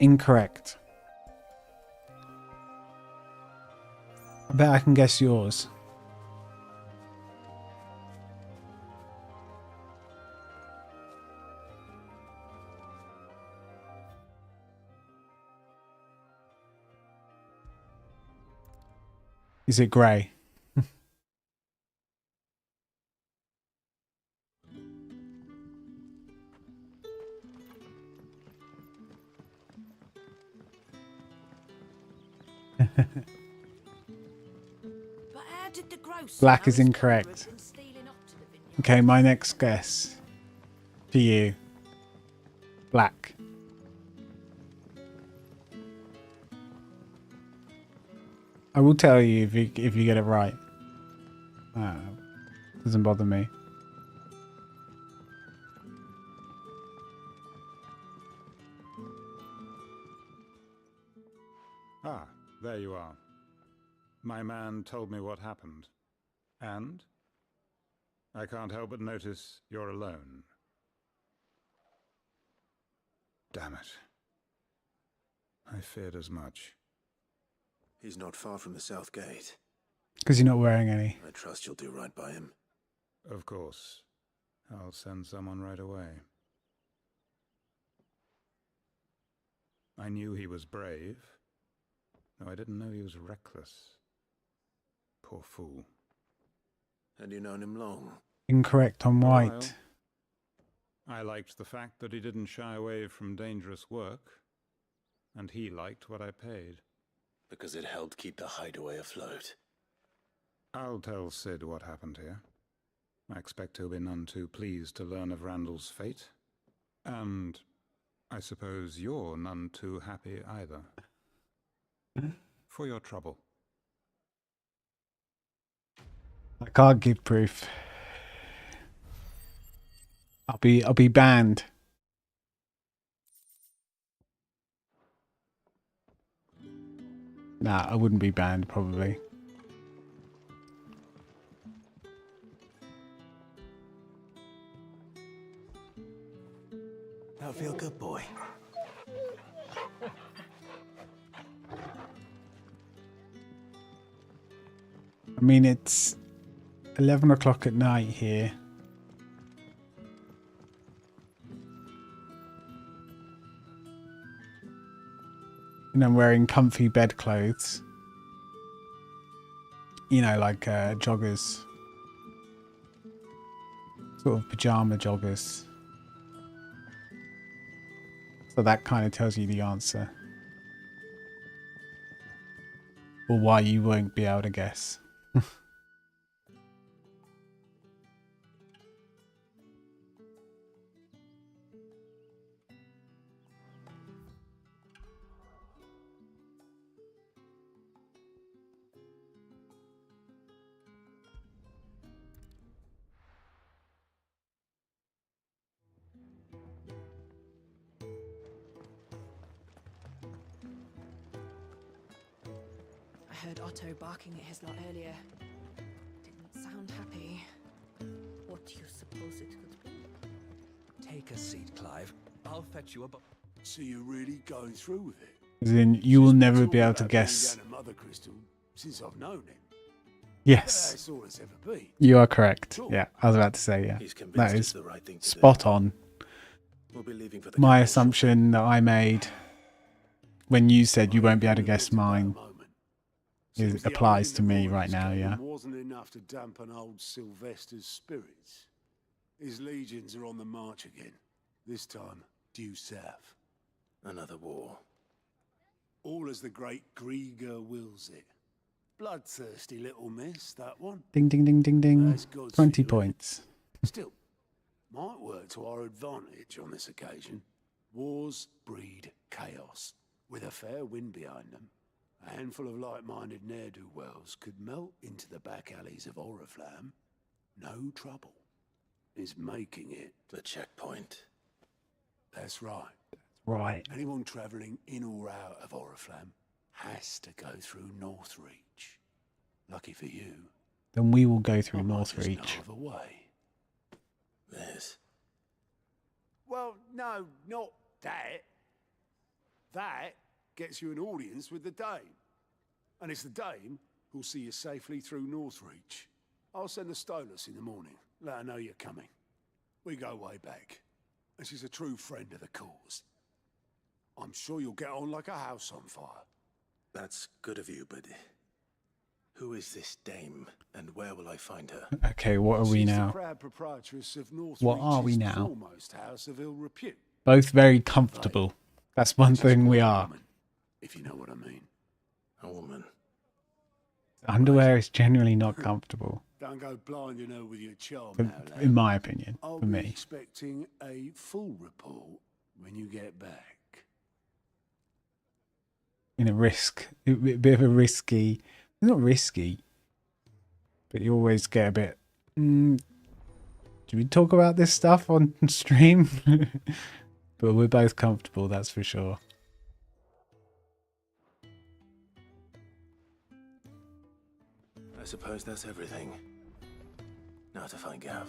Incorrect. I bet I can guess yours. Is it grey? But how did the grocer Black know is his incorrect. daughter had been stealing up to the vineyard? Okay, my next guess for you. Black. I will tell you if you get it right. Doesn't bother me. Ah, there you are. My man told me what happened. And? I can't help but notice you're alone. Damn it. I feared as much. He's not far from the south gate. Because you're not wearing any. I trust you'll do right by him. Of course. I'll send someone right away. I knew he was brave. No, I didn't know he was reckless. Poor fool. And you've known him long? Incorrect on white. I liked the fact that he didn't shy away from dangerous work. And he liked what I paid. Because it helped keep the hideaway afloat. I'll tell Sid what happened here. I expect he'll be none too pleased to learn of Randall's fate. And I suppose you're none too happy either. For your trouble. I can't give proof. I'll be banned. Nah, I wouldn't be banned probably. That feel good, boy. I mean, it's 11 o'clock at night here. And I'm wearing comfy bed clothes. You know, like joggers. Sort of pajama joggers. So that kind of tells you the answer. Or why you won't be able to guess. I heard Otto barking at his lot earlier. Didn't sound happy. What do you suppose it could be? Take a seat, Clive. I'll fetch you a book. So you're really going through with it? As in, you will never be able to guess. Down to Mother Crystal since I've known him. Yes. That's all it's ever been. You are correct. Yeah, I was about to say, yeah. That is the right thing to spot on. We'll be leaving for the My assumption that I made when you said you won't be able to guess mine applies to me right now, yeah. Wasn't enough to dampen old Sylvester's spirits. His legions are on the march again. This time, due south. Another war. All as the great Grieger wills it. Bloodthirsty little miss, that one. Ding, ding, ding, ding, ding. That's God's 20 feeling. points. Still, might work to our advantage on this occasion. Wars breed chaos. With a fair wind behind them, a handful of like-minded ne'er-do-wells could melt into the back alleys of Oriflamme. No trouble. Is making it. The checkpoint. That's right. Right. Anyone travelling in or out of Oriflamme has to go through Northreach. Lucky for you. Then we will go through I might just know Northreach. of a way. This. Well, no, not that. That gets you an audience with the Dame. And it's the Dame who'll see you safely through Northreach. I'll send the Stolas in the morning. Let her know you're coming. We go way back. And she's a true friend of the cause. I'm sure you'll get on like a house on fire. That's good of you, but Who is this dame, and where will I find her? Okay, what are we She's the now? proud proprietress of North What are we Reach's now? foremost house of ill repute. Both very comfortable. That's one thing we are. If you know what I mean. A woman. Underwear is generally not comfortable, Don't go blinding her with your charm for, now, lad. in my opinion, I'll for be me. expecting a full report when you get back. In a bit of a risky, not risky, but you always get a bit, do we talk about this stuff on stream? But we're both comfortable, that's for sure. I suppose that's everything. Now to find Gav.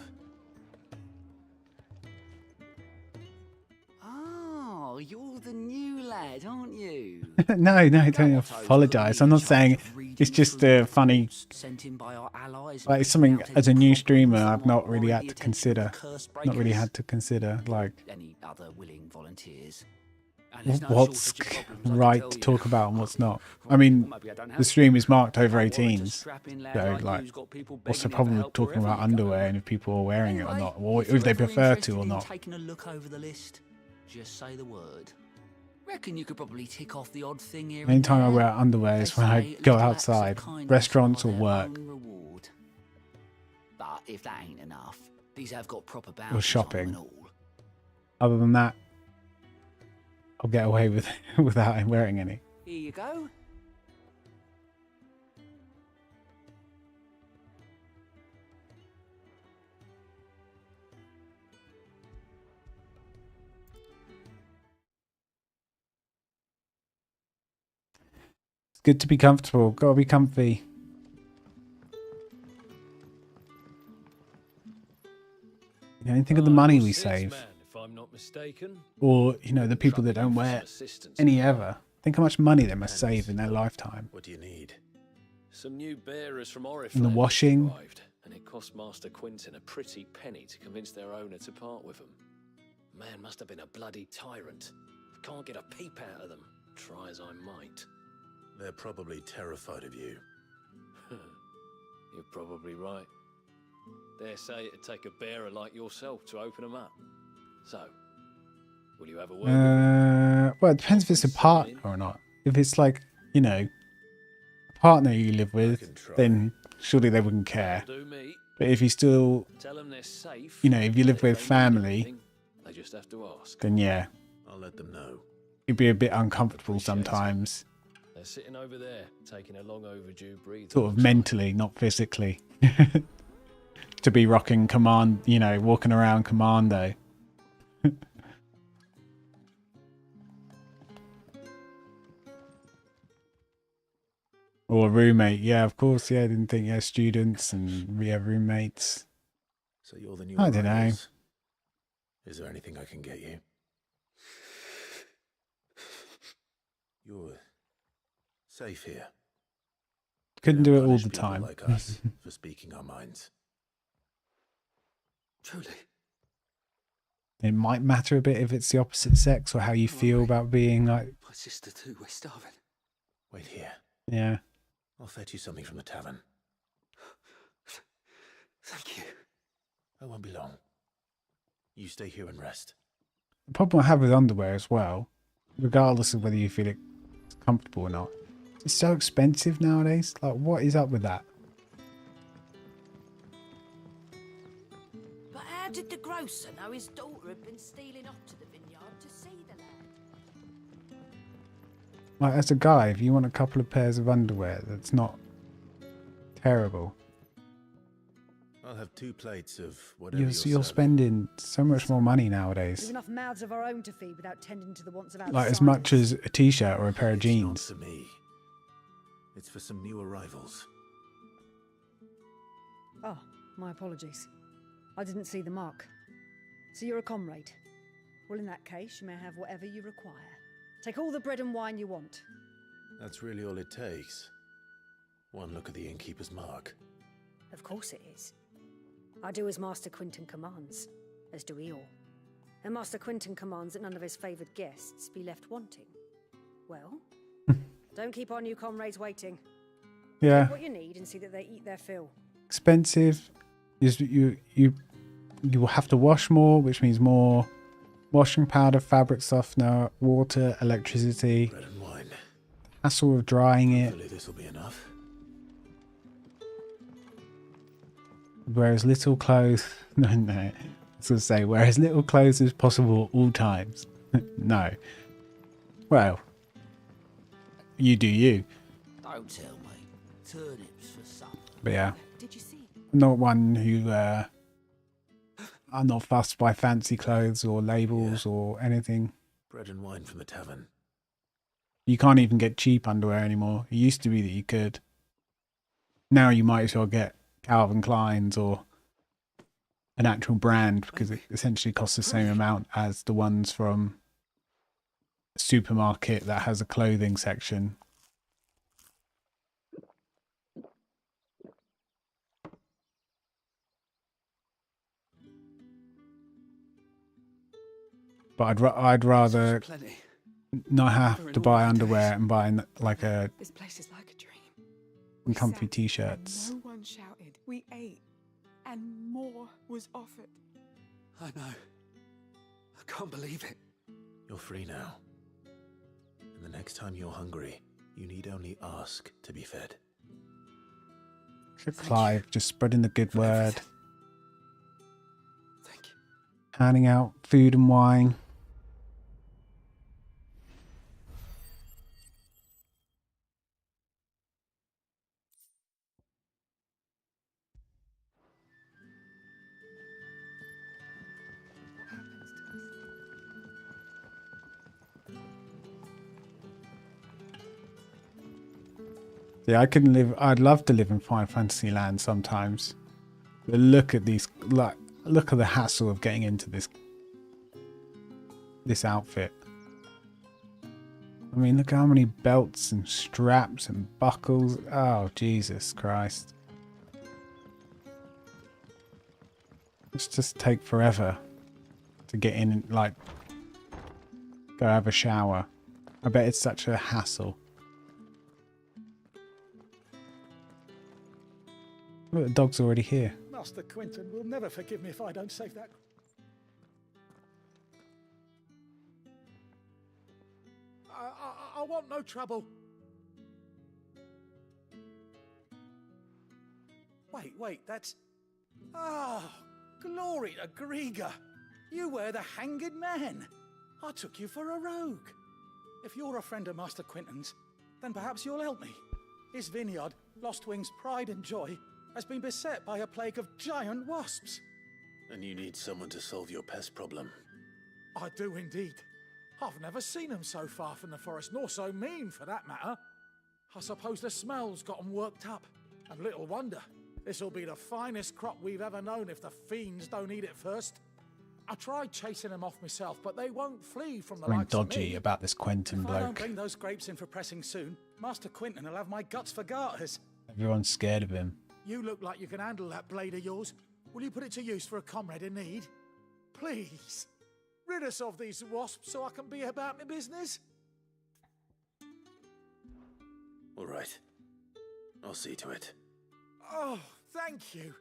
Oh, you're the new lad, aren't you? No, don't apologise. I'm not saying it's just a funny. Sent in by our allies. Like, it's something as a new streamer I've not really had to consider. Not really had to consider, like, Any other willing volunteers? what's right to talk about and what's not. I mean, the stream is marked over 18s, so like, what's the problem with talking about underwear and if people are wearing it or not, or if they prefer to or not? Taking a look over the list, just say the word. Reckon you could probably tick off the odd thing here. Anytime I wear underwear is when I go outside, restaurants or work, Reward. But if that ain't enough, these have got proper or boundaries shopping. Other than that, I'll get away with without wearing any. Here you go. It's good to be comfortable. Gotta be comfy. You know, think of the money we save. If I'm not mistaken. Or, you know, the people that don't wear any ever. Think how much money they must save in their lifetime. What do you need? Some new bearers from Oriflamme And the washing. arrived, and it cost Master Quentin a pretty penny to convince their owner to part with them. Man must have been a bloody tyrant. Can't get a peep out of them, try as I might. They're probably terrified of you. You're probably right. Dare say it'd take a bearer like yourself to open them up. So, will you have a word? Well, it depends if it's a partner or not. If it's like, you know, a partner you live with, then surely they wouldn't care. But if you still, Tell them they're safe. you know, if you live with family, They just have to ask. then yeah, I'll let them know. you'd be a bit uncomfortable sometimes. They're sitting over there, taking a long overdue breather. Sort of mentally, not physically. To be rocking command, you know, walking around commando. Or a roommate, yeah, of course, yeah, I didn't think, yeah, students and we have roommates. So you're the new I don't know. arrivals. Is there anything I can get you? You're safe here. Couldn't do it all the People time. like us for speaking our minds. Truly. It might matter a bit if it's the opposite sex or how you feel about being like, My sister too, we're starving. Wait here. yeah. I'll fetch you something from the tavern. Thank you. I won't be long. You stay here and rest. The problem I have with underwear as well, regardless of whether you feel it's comfortable or not, it's so expensive nowadays. Like, what is up with that? But how did the grocer know his daughter had been stealing up to the vineyard to see the lad? Like, as a guy, if you want a couple of pairs of underwear, that's not terrible. I'll have 2 plates of whatever You're spending so much more money nowadays. We've enough mouths of our own to feed without tending to the wants of outsiders. Like, as much as a t-shirt or a pair of jeans. For me. It's for some new arrivals. Oh, my apologies. I didn't see the mark. So you're a comrade. Well, in that case, you may have whatever you require. Take all the bread and wine you want. That's really all it takes. One look at the innkeeper's mark. Of course it is. I do as Master Quentin commands, as do we all. And Master Quentin commands that none of his favoured guests be left wanting. Well, don't keep our new comrades waiting. Yeah. Take what you need agency that they eat their fill. Expensive. You will have to wash more, which means more washing powder, fabric softener, water, electricity. Bread and wine. Hassle of drying it. Hopefully this will be enough. Wear as little clothes. No. I was going to say, wear as little clothes as possible at all times. No. Well, you do you. Don't tell me. Turnips for supper. But yeah. Did you see? I'm not one who I'm not fussed by fancy clothes or labels or anything. Bread and wine from the tavern. You can't even get cheap underwear anymore. It used to be that you could. Now you might as well get Calvin Klein's or an actual brand because it essentially costs the same amount as the ones from a supermarket that has a clothing section. But I'd rather not have to buy underwear and buy like a This place is like a dream. and comfy t-shirts. No one shouted. We ate, and more was offered. I know. I can't believe it. You're free now. And the next time you're hungry, you need only ask to be fed. Clive just spreading the good word. Handing out food and wine. Yeah, I couldn't live. I'd love to live in Final Fantasy Land sometimes. But look at these. Look at the hassle of getting into this outfit. I mean, look how many belts and straps and buckles. Oh, Jesus Christ! It's just take forever to get in and like go have a shower. I bet it's such a hassle. Look, the dog's already here. Master Quentin will never forgive me if I don't save that. I want no trouble. Wait, that's... Oh, glory to Grieger. You were the Hanged Man. I took you for a rogue. If you're a friend of Master Quentin's, then perhaps you'll help me. His vineyard, Lostwing's pride and joy, has been beset by a plague of giant wasps. And you need someone to solve your pest problem. I do indeed. I've never seen them so far from the forest, nor so mean for that matter. I suppose the smell's got them worked up. And little wonder. This'll be the finest crop we've ever known if the fiends don't eat it first. I tried chasing them off myself, but they won't flee from the Something likes of dodgy me. about this Quentin If I don't bloke. bring those grapes in for pressing soon, Master Quentin will have my guts for garters. Everyone's scared of him. You look like you can handle that blade of yours. Will you put it to use for a comrade in need? Please, rid us of these wasps so I can be about my business. All right. I'll see to it. Oh, thank you.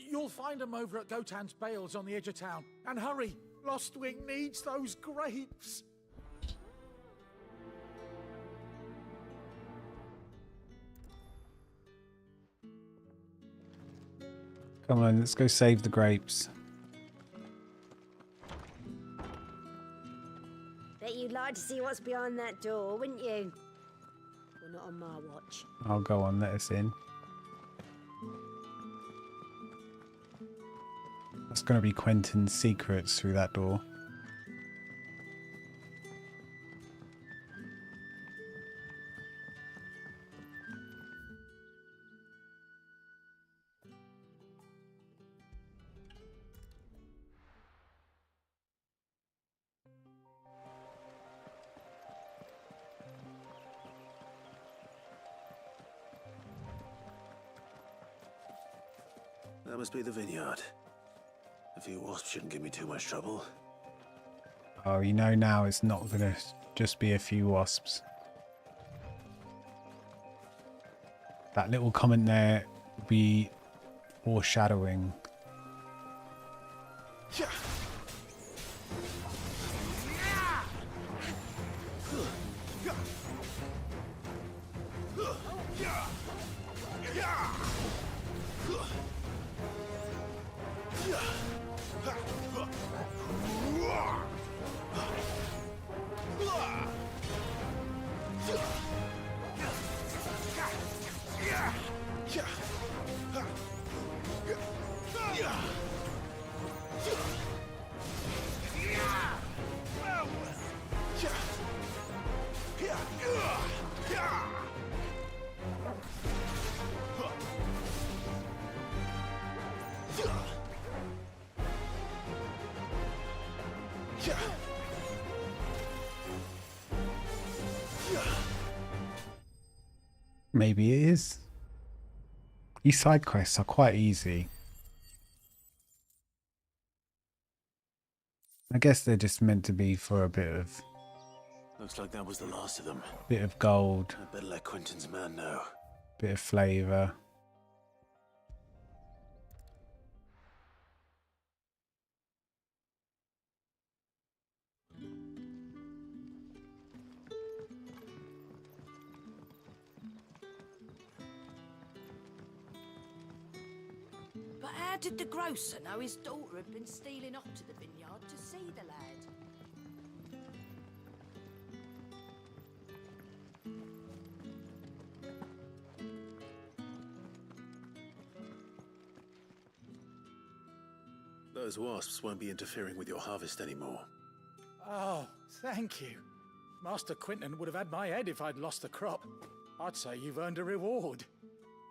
You'll find them over at Gotan's Bales on the edge of town. And hurry, Lostwing needs those grapes. Come on, let's go save the grapes. Bet you'd like to see what's behind that door, wouldn't you? Well, not on my watch. I'll go on, let us in. That's going to be Quentin's secrets through that door. That must be the vineyard. A few wasps shouldn't give me too much trouble. Oh, you know now it's not going to just be a few wasps. That little comment there would be foreshadowing. Maybe it is. These side quests are quite easy. I guess they're just meant to be for a bit of Looks like that was the last of them. gold, I better let Quentin's man know. bit of flavour. But how did the grocer know his daughter had been stealing up to the vineyard to see the lad? Those wasps won't be interfering with your harvest anymore. Oh, thank you. Master Quentin would have had my head if I'd lost the crop. I'd say you've earned a reward.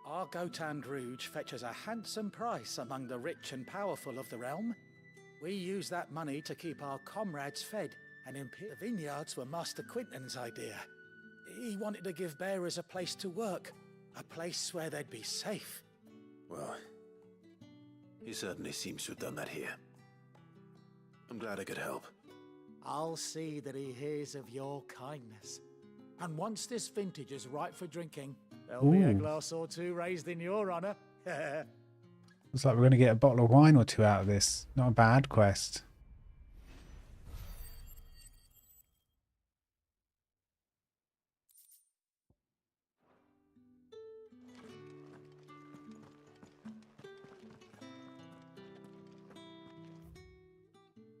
Our Gotand Rouge fetches a handsome price among the rich and powerful of the realm. We use that money to keep our comrades fed, and the vineyards were Master Quentin's idea. He wanted to give bearers a place to work, a place where they'd be safe. Well, he certainly seems to have done that here. I'm glad I could help. I'll see that he hears of your kindness. And once this vintage is ripe for drinking, there'll be a Ooh. glass or two raised in your honor. Looks like we're going to get a bottle of wine or two out of this. Not a bad quest.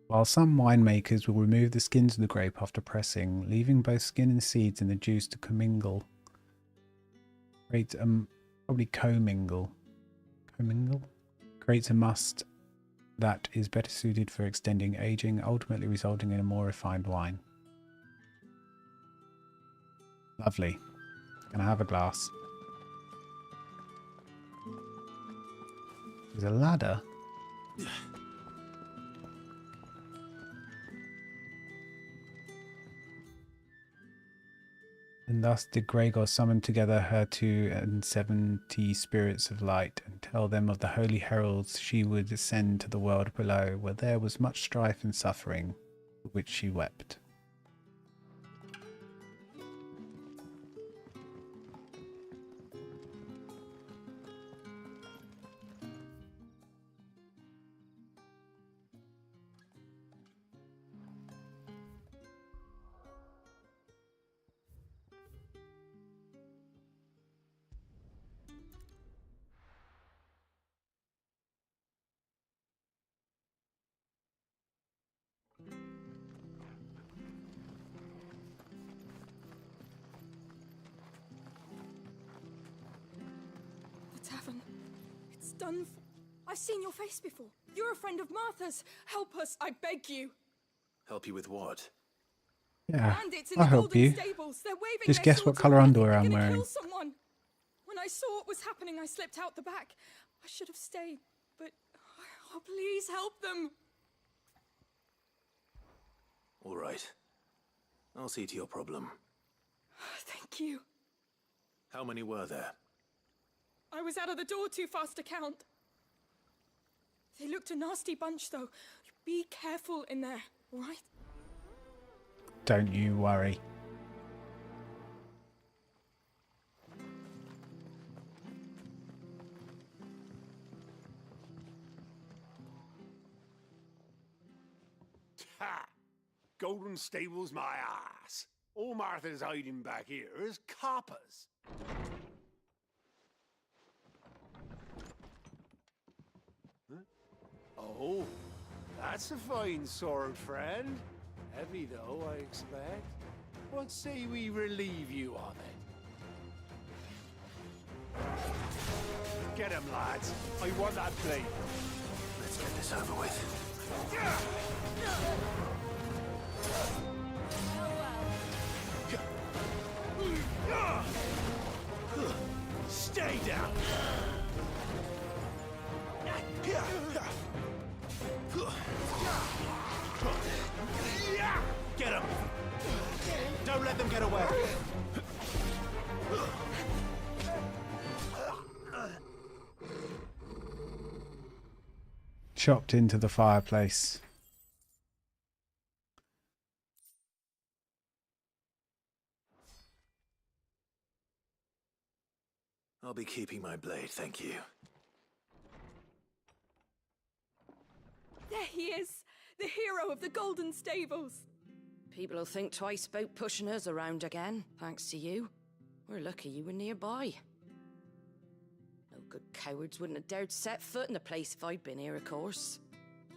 While some winemakers will remove the skins of the grape after pressing, leaving both skin and seeds in the juice to commingle. Creates probably commingle. Commingle? Creates a must that is better suited for extending aging, ultimately resulting in a more refined wine. Lovely. Can I have a glass? There's a ladder. And thus did Gregor summon together her 270 spirits of light, and tell them of the holy heralds she would send to the world below, where there was much strife and suffering, for which she wept. The tavern. It's done for. I've seen your face before. You're a friend of Martha's. Help us, I beg you. Help you with what? Yeah, Bandits in I'll the help golden you. stables. They're waving Just their guess what swords colour around. underwear They're I'm gonna wearing. Kill someone. When I saw what was happening, I slipped out the back. I should have stayed, but oh, please help them. All right. I'll see to your problem. Thank you. How many were there? I was out of the door too fast to count. They looked a nasty bunch, though. Be careful in there, all right? Don't you worry. Ha! Golden Stable's my ass. All Martha's hiding back here is coppers. Huh? Oh, that's a fine sword, friend. Heavy, though, I expect. What say we relieve you of it? Get him, lads. I want that blade. Let's get this over with. Stay down. Get him! Don't let them get away! Chopped into the fireplace. I'll be keeping my blade, thank you. There he is! The hero of the Golden Stables! People will think twice about pushing us around again, thanks to you. We're lucky you were nearby. No good cowards wouldn't have dared set foot in the place if I'd been here, of course.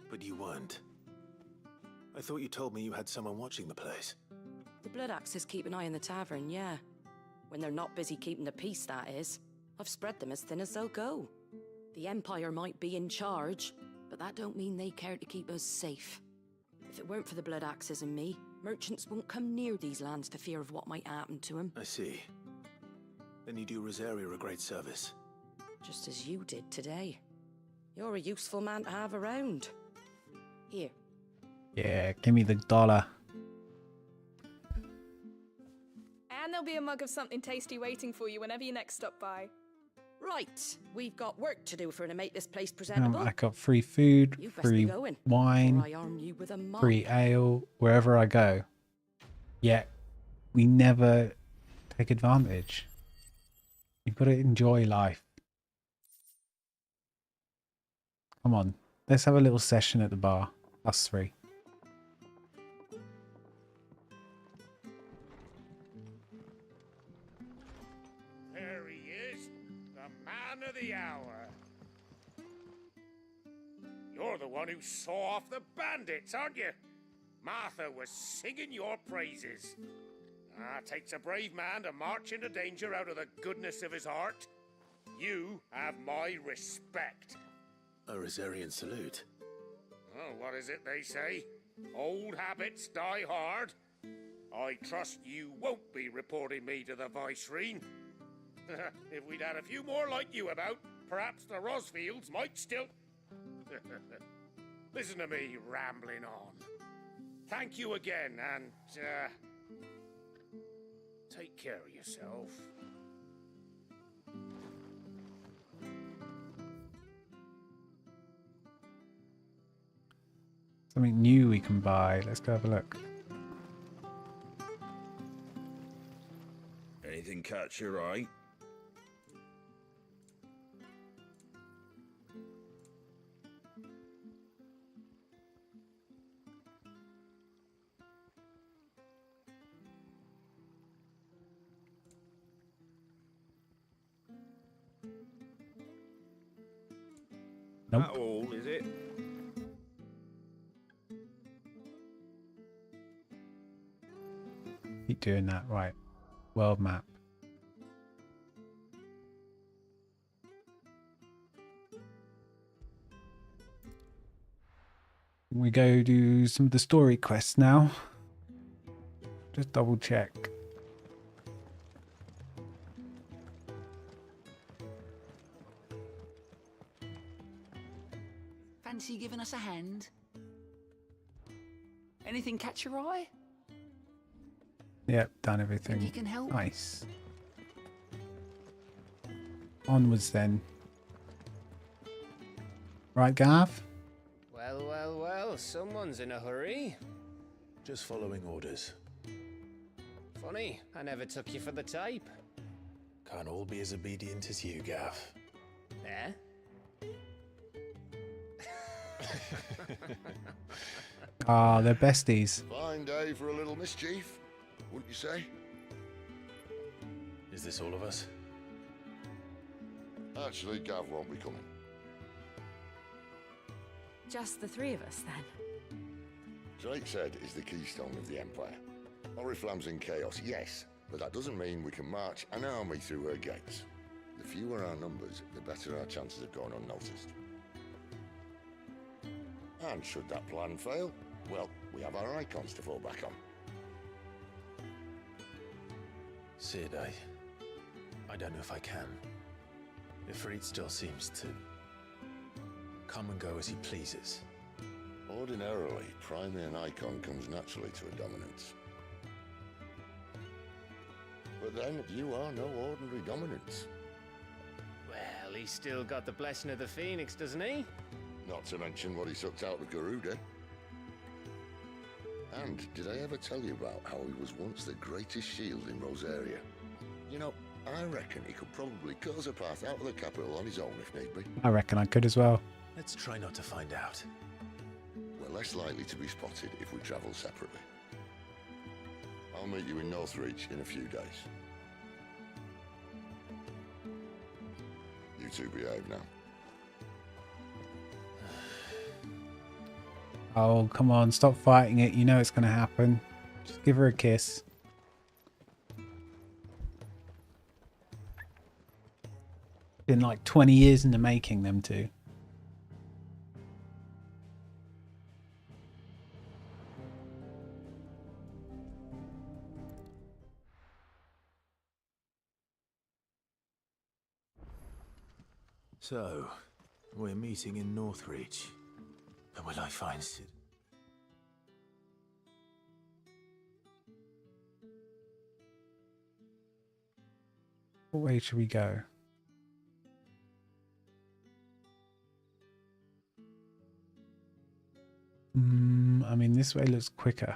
But you weren't. I thought you told me you had someone watching the place. The Blood Axes keep an eye on the tavern, yeah. When they're not busy keeping the peace, that is. I've spread them as thin as they'll go. The Empire might be in charge, but that don't mean they care to keep us safe. If it weren't for the Blood Axes and me, merchants won't come near these lands for fear of what might happen to them. I see. Then you do Rosaria a great service. Just as you did today. You're a useful man to have around. Here. Yeah, give me the dollar. And there'll be a mug of something tasty waiting for you whenever you next stop by. Right, we've got work to do for to make this place presentable. I got free food, You best be free going, wine, or I arm you with a mop. free ale, wherever I go. Yet, we never take advantage. You've got to enjoy life. Come on, let's have a little session at the bar. Us three. There he is, the man of the hour. You're the one who saw off the bandits, aren't you? Martha was singing your praises. Takes a brave man to march into danger out of the goodness of his heart. You have my respect. A Rosarian salute. Oh, what is it they say? Old habits die hard. I trust you won't be reporting me to the Vicereine. If we'd had a few more like you about, perhaps the Rosfields might still... Listen to me rambling on. Thank you again, and, take care of yourself. Something new we can buy. Let's go have a look. Anything catch your eye? Nope. That all, is it? Keep doing that. Right. World map. We go do some of the story quests now. Just double check. Fancy giving us a hand? Anything catch your eye? Yep, done everything. Think you can help? Nice. Onwards then. Right, Gav? Well, well, well, someone's in a hurry. Just following orders. Funny, I never took you for the type. Can't all be as obedient as you, Gav. Eh? Ah, they're besties. Fine day for a little mischief, wouldn't you say? Is this all of us? Actually, Gav won't be coming. Just the three of us, then? Drake's Head is the keystone of the Empire. Oriflamme's in chaos, yes, but that doesn't mean we can march an army through her gates. The fewer our numbers, the better our chances of going unnoticed. And should that plan fail, well, we have our icons to fall back on. Sid, I don't know if I can. Ifrit still seems to come and go as he pleases. Ordinarily, priming an icon comes naturally to a dominance. But then, you are no ordinary dominance. Well, he's still got the blessing of the Phoenix, doesn't he? Not to mention what he sucked out of Garuda. And did I ever tell you about how he was once the greatest shield in Rosaria? You know, I reckon he could probably cut us a path out of the capital on his own if need be. I reckon I could as well. Let's try not to find out. We're less likely to be spotted if we travel separately. I'll meet you in Northreach in a few days. You two behave now. Oh, come on, stop fighting it. You know it's going to happen. Just give her a kiss. Been like 20 years in the making, them two. So, we're meeting in Northreach. And will I find Sid? What way should we go? I mean, this way looks quicker.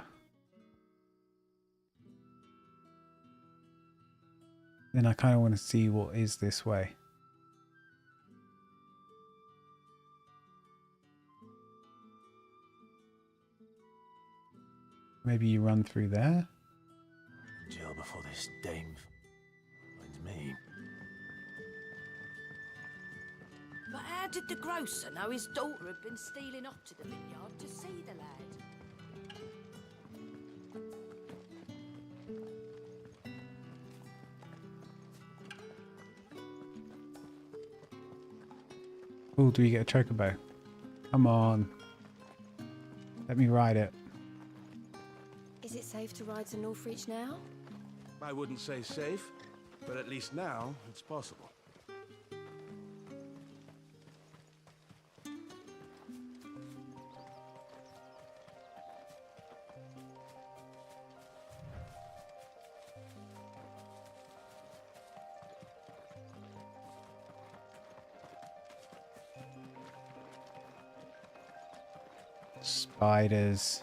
Then I kind of want to see what is this way. Maybe you run through there? Jail before this dame finds me. But how did the grocer know his daughter had been stealing off to the vineyard to see the lad? Oh, do we get a chocobo? Come on. Let me ride it. Is it safe to ride to Northreach now? I wouldn't say safe, but at least now it's possible. Spiders.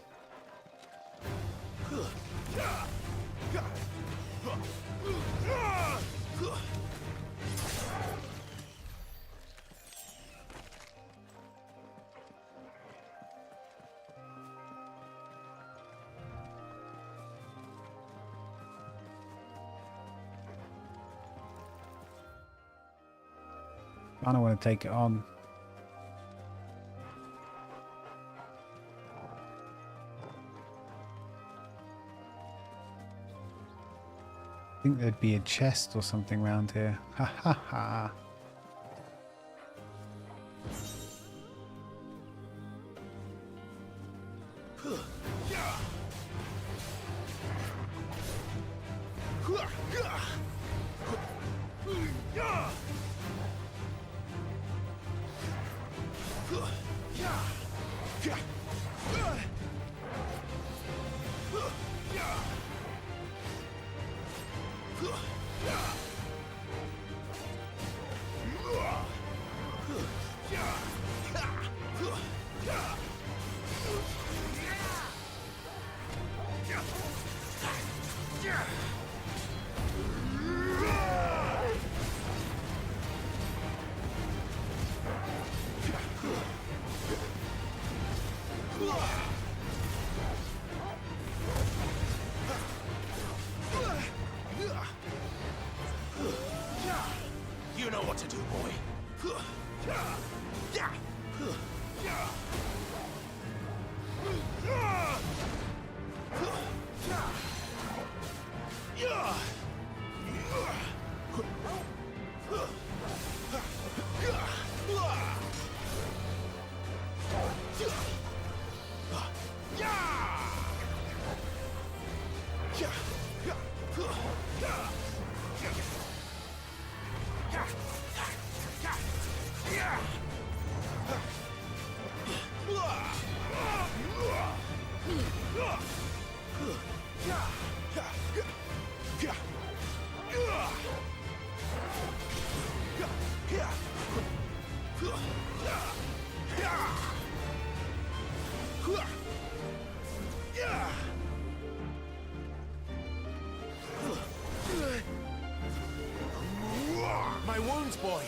I don't want to take it on. I think there'd be a chest or something around here. Ha ha ha. My wounds, boy.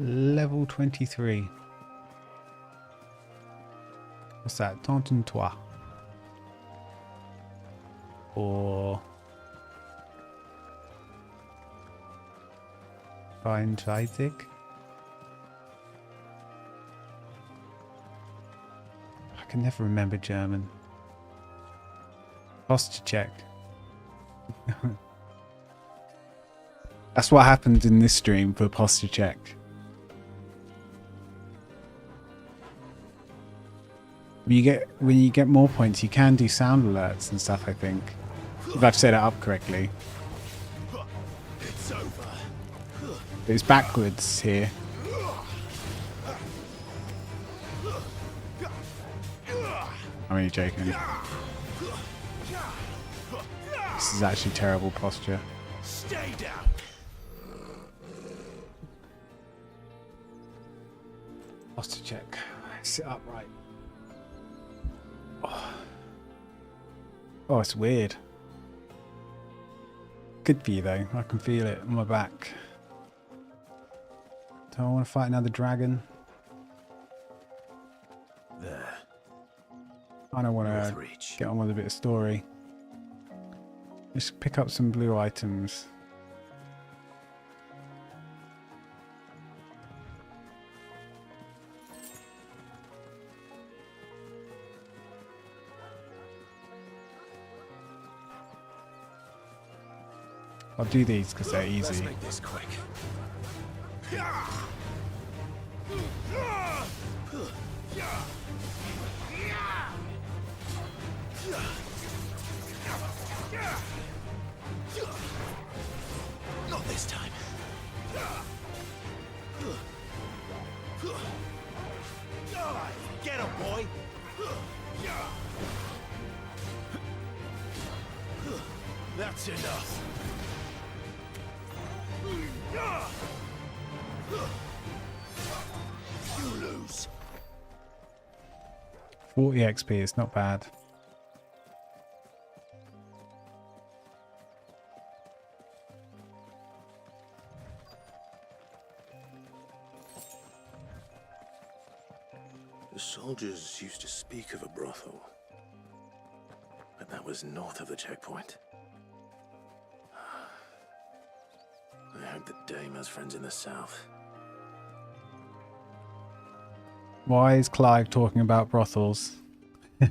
Level 23. What's that? Tente-toi. Or Freizeitig. I can never remember German. Posture check. That's what happened in this stream for posture check. When you get more points, you can do sound alerts and stuff, I think. If I've set it up correctly. It's over. But it's backwards here. I'm only joking. This is actually terrible posture. Stay down. Posture check. Sit upright. Oh, it's weird. Good for you though. I can feel it on my back. Do I want to fight another dragon? There. I don't want to get on with a bit of story. Just pick up some blue items. I'll do these because they're easy. Let's make this quick. Not this time. Get him, boy. That's enough. You lose. 40 XP, it's not bad. The soldiers used to speak of a brothel, but that was north of the checkpoint. I hope that Dame has friends in the south. Why is Clive talking about brothels? It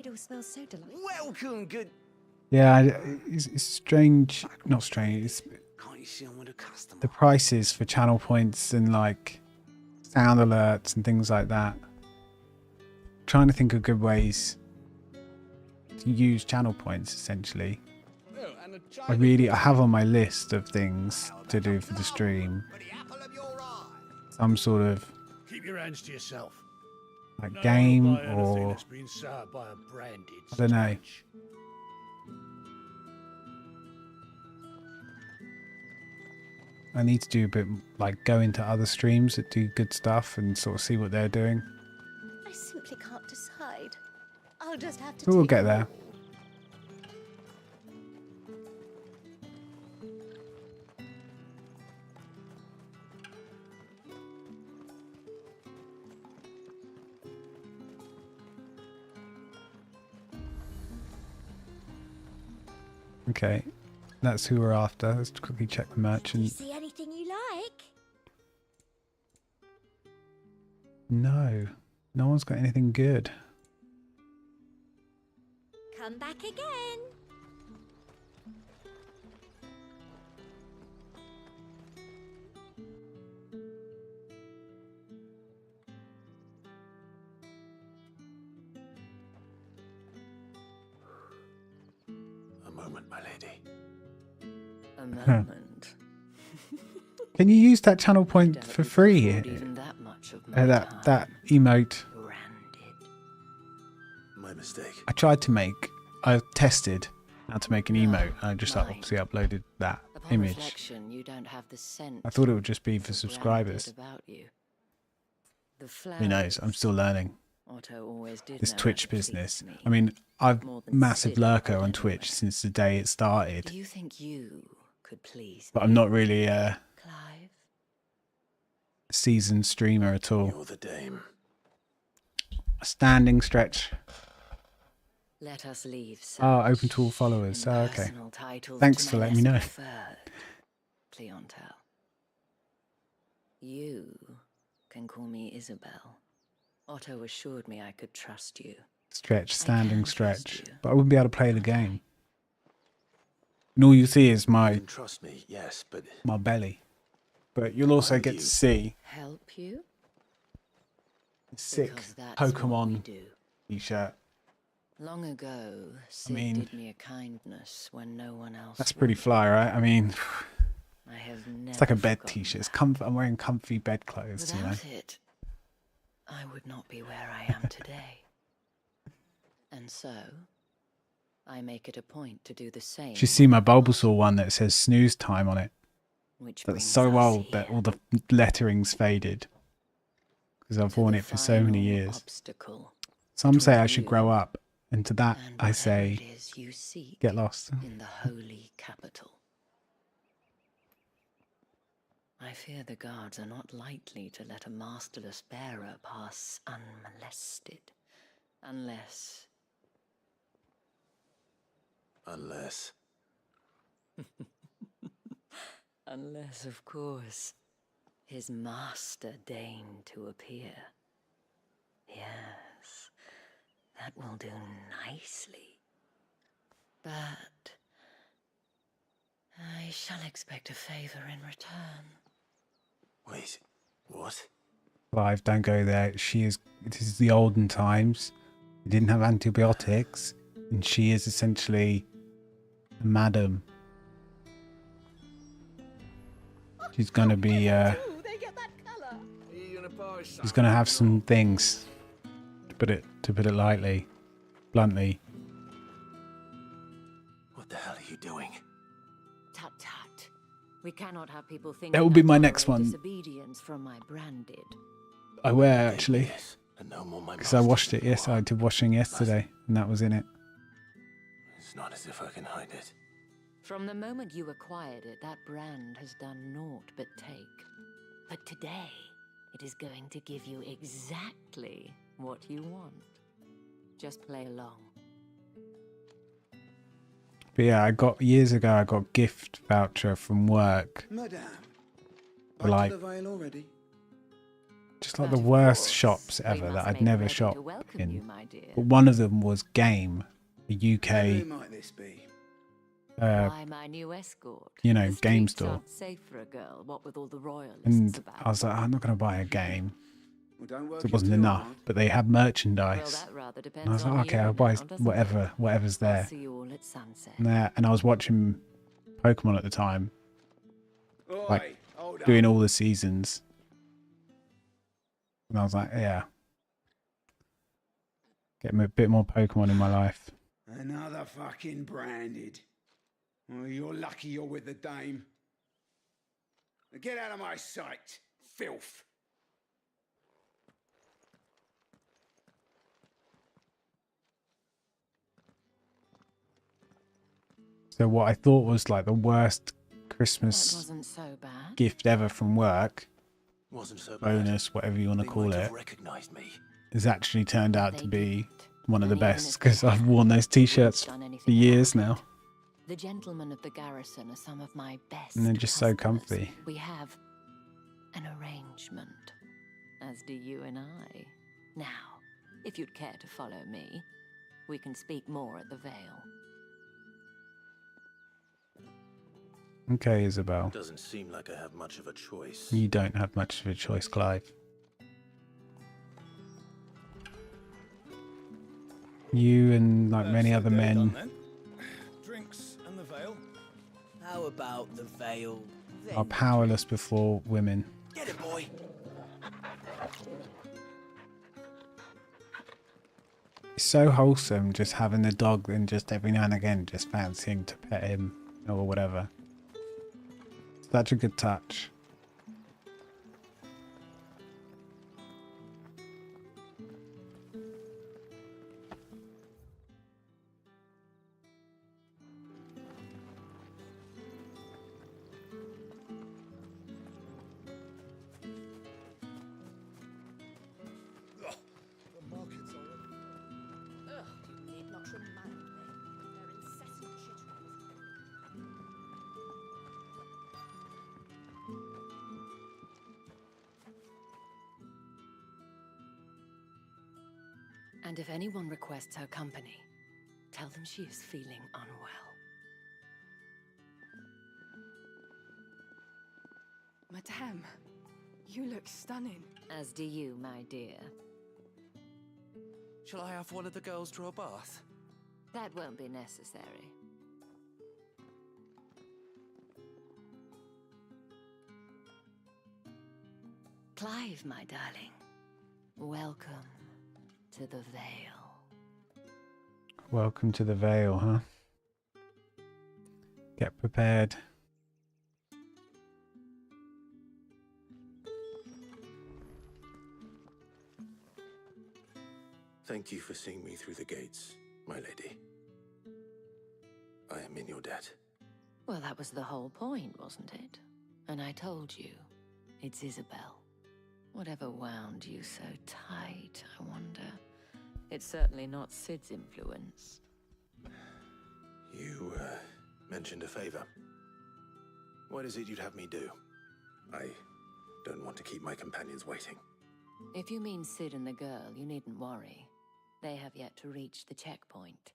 all smells so delightful. Welcome, good. Yeah, it's strange. Not strange. It's Can't you see I'm with a customer? the prices for channel points and like sound alerts and things like that. Trying to think of good ways to use channel points essentially. I have on my list of things to do for the stream some sort of Keep your hands to yourself. Like game or that's been served by a branded I don't know. I need to do a bit like go into other streams that do good stuff and sort of see what they're doing. I simply can't decide. I'll just have to But we'll take get them there. all. Okay, that's who we're after. Let's quickly check the You merchant. see anything you like? No, no one's got anything good. Come back again. A moment, my lady. A moment. Can you use that channel point for free? Even that much of my That emote. My mistake. I tested how to make an emote. And I just obviously uploaded that Upon image. reflection, you don't have the scent I thought it would just be for of subscribers. branded about you. The Who knows? I'm still learning Otto always did this know Twitch how to please business. me. I mean, I've More than massive Sid lurker ever on did Twitch since the day it started, Do you think you could please but me? I'm not really a Clive? seasoned streamer at all. You're the dame. A standing stretch. Let us leave. Oh, open to all followers. Oh, okay. Impersonal titles Thanks to for my letting me know. less preferred clientele. You can call me Isabel. Otto assured me I could trust you. Stretch, standing stretch. But I wouldn't be able to play the game. And all you see is You my can trust me, yes, but belly. But you'll also get to see Help you? a sick Because that's what we Pokemon do. t-shirt. Long ago, Sid mean, did me a kindness when no one else That's pretty fly, right? I mean, I have never it's like a bed forgotten t-shirt. I'm wearing comfy bed clothes, you know. Without it, I would not be where I am today. And so, I make it a point to do the same. You should see my Bulbasaur one that says snooze time on it. Which That's brings so us old that all the lettering's faded. Because I've worn it for so many years. obstacle Some say I between should you grow up. And to that, and I whatever say, it is you seek get lost. in the holy capital. I fear the guards are not likely to let a masterless bearer pass unmolested. Unless... Unless, of course, his master deigned to appear. Yes, that will do nicely. But I shall expect a favor in return. wait, what? Clive, don't go there. This is the olden times. They didn't have antibiotics. And she is essentially a madam. She's gonna be, she's gonna have some things, to put it lightly, bluntly. What the hell are you doing? Tut tut. We cannot have people think That will be my next one. Disobedience from my branded. I wear actually, And no more my because I washed it. Yes, I did washing yesterday, and that was in it. It's not as if I can hide it. From the moment you acquired it, that brand has done naught but take. But today, it is going to give you exactly what you want. Just play along. But yeah, years ago, I got gift voucher from work. Madame, For like, the Vale already? just like the worst shops ever that I'd never shopped in. But one of them was Game, a UK, Who might this be? Why my new escort? you know, The game streets store. aren't safe for a girl, what with all the royalists And about. I was like, I'm not going to buy a game. Well, don't work So it wasn't too enough, hard. but they have merchandise. Well, that rather And I depends was on like, okay, you I'll buy now, doesn't it? whatever's I'll there. see you all at sunset. And I was watching Pokemon at the time, Oi, like hold doing on. all the seasons. And I was like, yeah. Get a bit more Pokemon in my life. Another fucking branded. Well, you're lucky you're with the dame. Now get out of my sight, filth. So what I thought was like the worst Christmas That wasn't so bad. gift ever from work, Wasn't so bad. bonus, whatever you want to They call might it, have recognized me. has actually turned out to be one of the best because I've worn those t-shirts for years now. The gentlemen of the garrison are some of my best. And they're just so customers. comfy. We have an arrangement, as do you and I. Now, if you'd care to follow me, we can speak more at the Vale. Okay, Isabel. Doesn't seem like I have much of a choice. You don't have much of a choice, Clive. You and like many other men Drinks and the Vale. How about the Vale? are powerless before women. Get it, boy. It's so wholesome just having the dog and just every now and again just fancying to pet him or whatever. Such a good touch. The market's already. Ugh, you need not remind me. Their incessant chitterings. And if anyone requests her company, tell them she is feeling unwell. Madame, you look stunning. As do you, my dear. Shall I have one of the girls draw a bath? That won't be necessary. Clive, my darling, welcome to the Vale. Welcome to the Vale, huh? Get prepared. Thank you for seeing me through the gates, my lady. I am in your debt. Well, that was the whole point, wasn't it? And I told you, it's Isabel. Whatever wound you so tight, I wonder. It's certainly not Sid's influence. You, mentioned a favor. What is it you'd have me do? I don't want to keep my companions waiting. If you mean Sid and the girl, you needn't worry. They have yet to reach the checkpoint.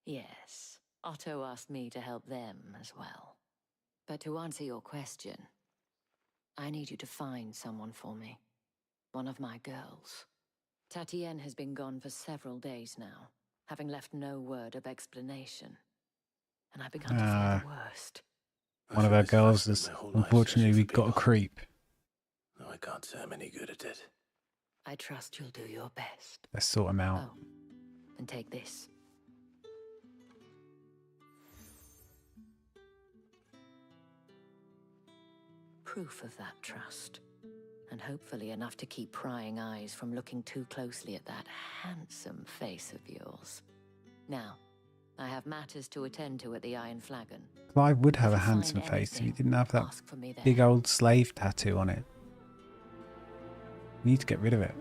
Yes, Otto asked me to help them as well. But to answer your question, I need you to find someone for me. One of my girls. Tatienne has been gone for several days now, having left no word of explanation. And I've begun to fear the worst. One of our girls is, unfortunately, we got a creep. No, I can't say I'm any good at it. I trust you'll do your best. Let's sort him out. Oh, and take this. Proof of that trust. And hopefully enough to keep prying eyes from looking too closely at that handsome face of yours. Now, I have matters to attend to at the Iron Flagon. Clive would have a handsome face if he didn't have that ask for me there. big old slave tattoo on it. We need to get rid of it.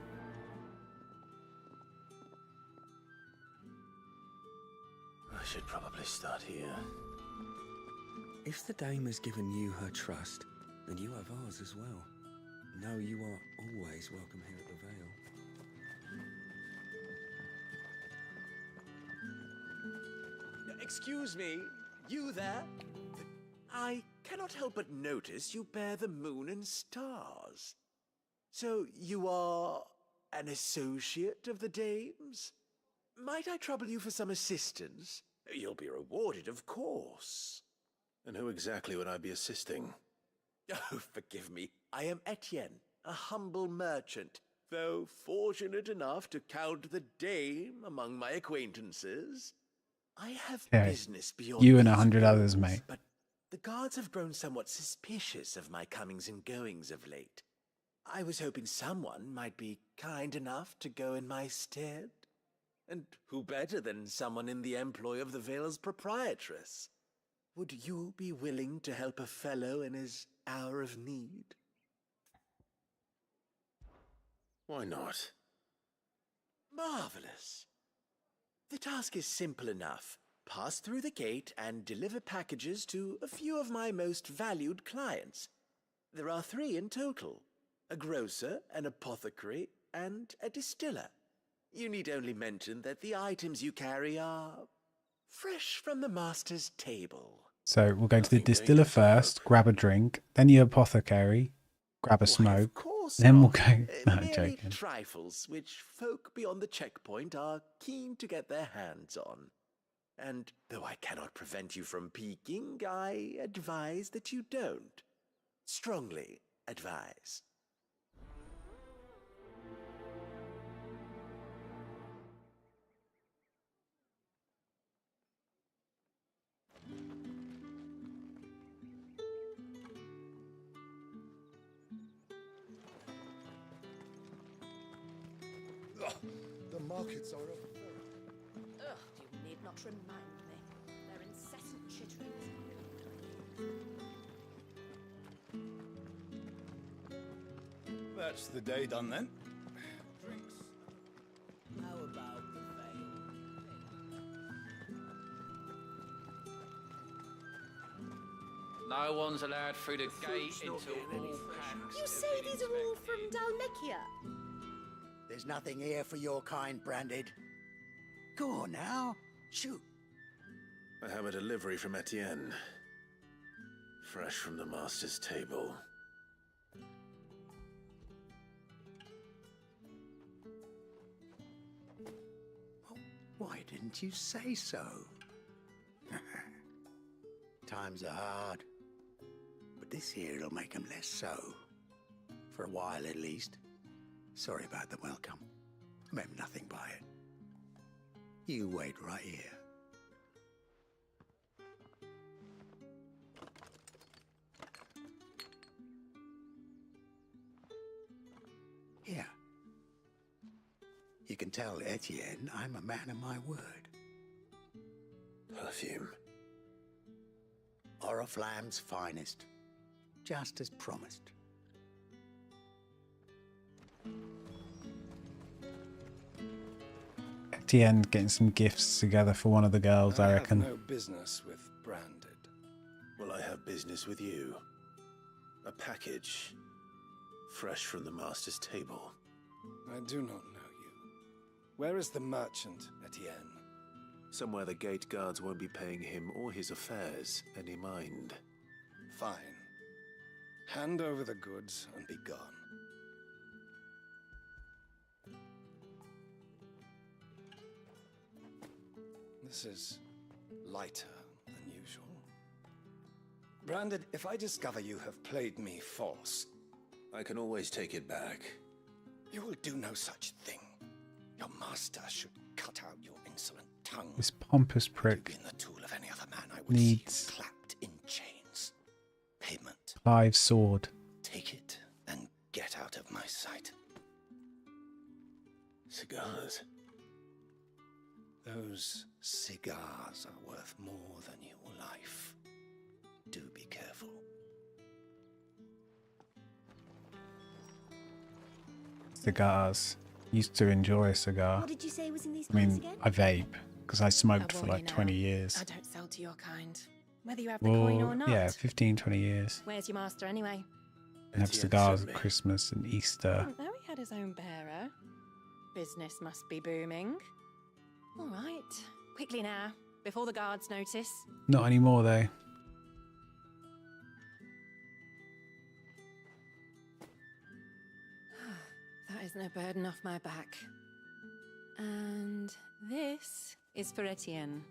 I should probably start here. If the dame has given you her trust, then you have ours as well. Know you are always welcome here at the Vale. Excuse me, you there? I cannot help but notice you bear the moon and stars. So you are an associate of the dame's? Might I trouble you for some assistance? You'll be rewarded, of course. And who exactly would I be assisting? Oh, forgive me. I am Etienne, a humble merchant. though fortunate enough to count the dame among my acquaintances. I have Okay. business beyond You and these 100 others, walls, mate. But the guards have grown somewhat suspicious of my comings and goings of late. I was hoping someone might be kind enough to go in my stead. And who better than someone in the employ of the Vale's proprietress? Would you be willing to help a fellow in his hour of need? Why not? Marvelous. The task is simple enough. Pass through the gate and deliver packages to a few of my most valued clients. There are 3 in total: a grocer, an apothecary, and a distiller. You need only mention that the items you carry are fresh from the master's table. So we'll go to the distiller first, grab a drink, then the apothecary, grab a smoke, then we'll go. No, I'm Merely joking. trifles which folk beyond the checkpoint are keen to get their hands on. And though I cannot prevent you from peeking, I advise that you don't. Strongly advise. The markets are up. Ugh, you need not remind me. Their incessant chitterings. That's the day done then. Drinks. How about the veil? No one's allowed through the gate until all packs. You say these are all from Dalmekia? There's nothing here for your kind, Branded. Go on now. Shoot. I have a delivery from Etienne. Fresh from the master's table. Why didn't you say so? Times are hard. But this here'll make 'em less so. For a while, at least. Sorry about the welcome. Meant nothing by it. You wait right here. Here. You can tell Etienne I'm a man of my word. Perfume. Oriflamme's finest. Just as promised. Etienne getting some gifts together for one of the girls, I reckon. have no business with Branded. Well, I have business with you. A package. Fresh from the master's table. I do not know you. Where is the merchant, Etienne? Somewhere the gate guards won't be paying him or his affairs any mind. Fine. Hand over the goods and be gone. This is lighter than usual. Branded, if I discover you have played me false... I can always take it back. You will do no such thing. Your master should cut out your insolent tongue. This pompous prick Being the tool of any other man, I would needs see you clapped in chains. Payment. Clive's sword. Take it and get out of my sight. Cigars. Those cigars are worth more than your life. Do be careful. Cigars. Used to enjoy a cigar. What did you say was in these I mean, cans again? I vape because I smoked Oh, for well, like you know, 20 years. I don't sell to your kind. Whether you have the coin or Well, not. yeah, 15, 20 years. Where's your master anyway? And have cigars at Christmas and Easter. Didn't know he had his own bearer. Business must be booming. All right. Quickly now, before the guards notice. Not anymore though. That is no burden off my back. And this is for Etienne.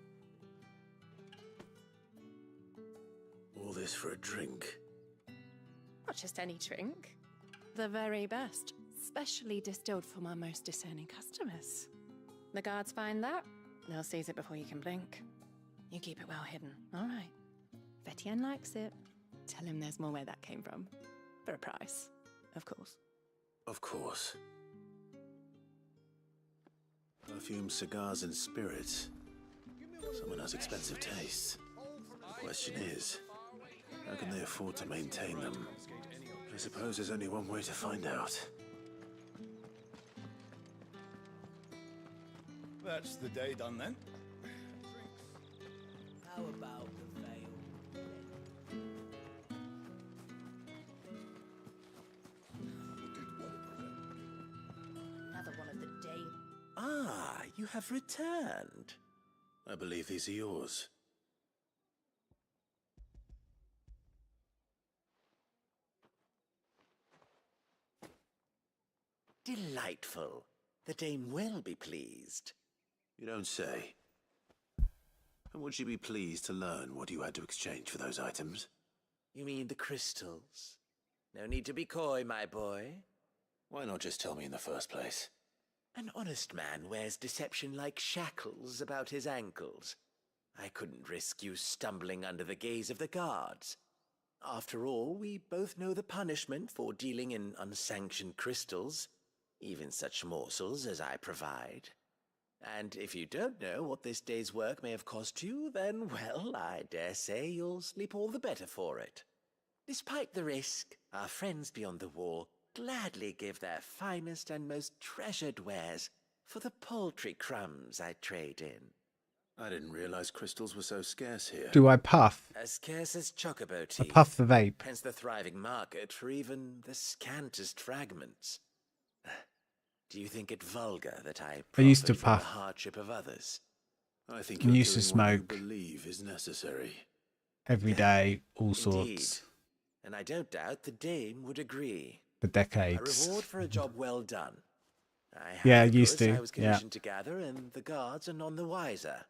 All this for a drink. Not just any drink. The very best. Specially distilled for my most discerning customers. The guards find that, they'll seize it before you can blink. You keep it well hidden, all right. If Etienne likes it, tell him there's more where that came from. For a price, of course. Of course. Perfume, cigars, and spirits. Someone has expensive tastes. The question is, how can they afford to maintain them? I suppose there's only one way to find out. That's the day done then. How about the veil? Another one of the Dane. Ah, you have returned. I believe these are yours. Delightful. The dame will be pleased. You don't say. And would she be pleased to learn what you had to exchange for those items? You mean the crystals? No need to be coy, my boy. Why not just tell me in the first place? An honest man wears deception like shackles about his ankles. I couldn't risk you stumbling under the gaze of the guards. After all, we both know the punishment for dealing in unsanctioned crystals, even such morsels as I provide. And if you don't know what this day's work may have cost you, then, well, I dare say you'll sleep all the better for it. Despite the risk, our friends beyond the wall gladly give their finest and most treasured wares for the paltry crumbs I trade in. I didn't realize crystals were so scarce here. Do I puff? As scarce as chocobo I teeth. puff the vape. Hence the thriving market for even the scantest fragments. Do you think it vulgar that I used to profit from the puff. hardship of others? I think I you're used to doing what you smoke. believe is necessary. Every day, all Indeed. sorts, And I don't doubt the dame would agree. for A decades. reward for a job well done. I have Yeah, I the used goods to, I was yeah. commissioned to gather, and the guards are none the wiser.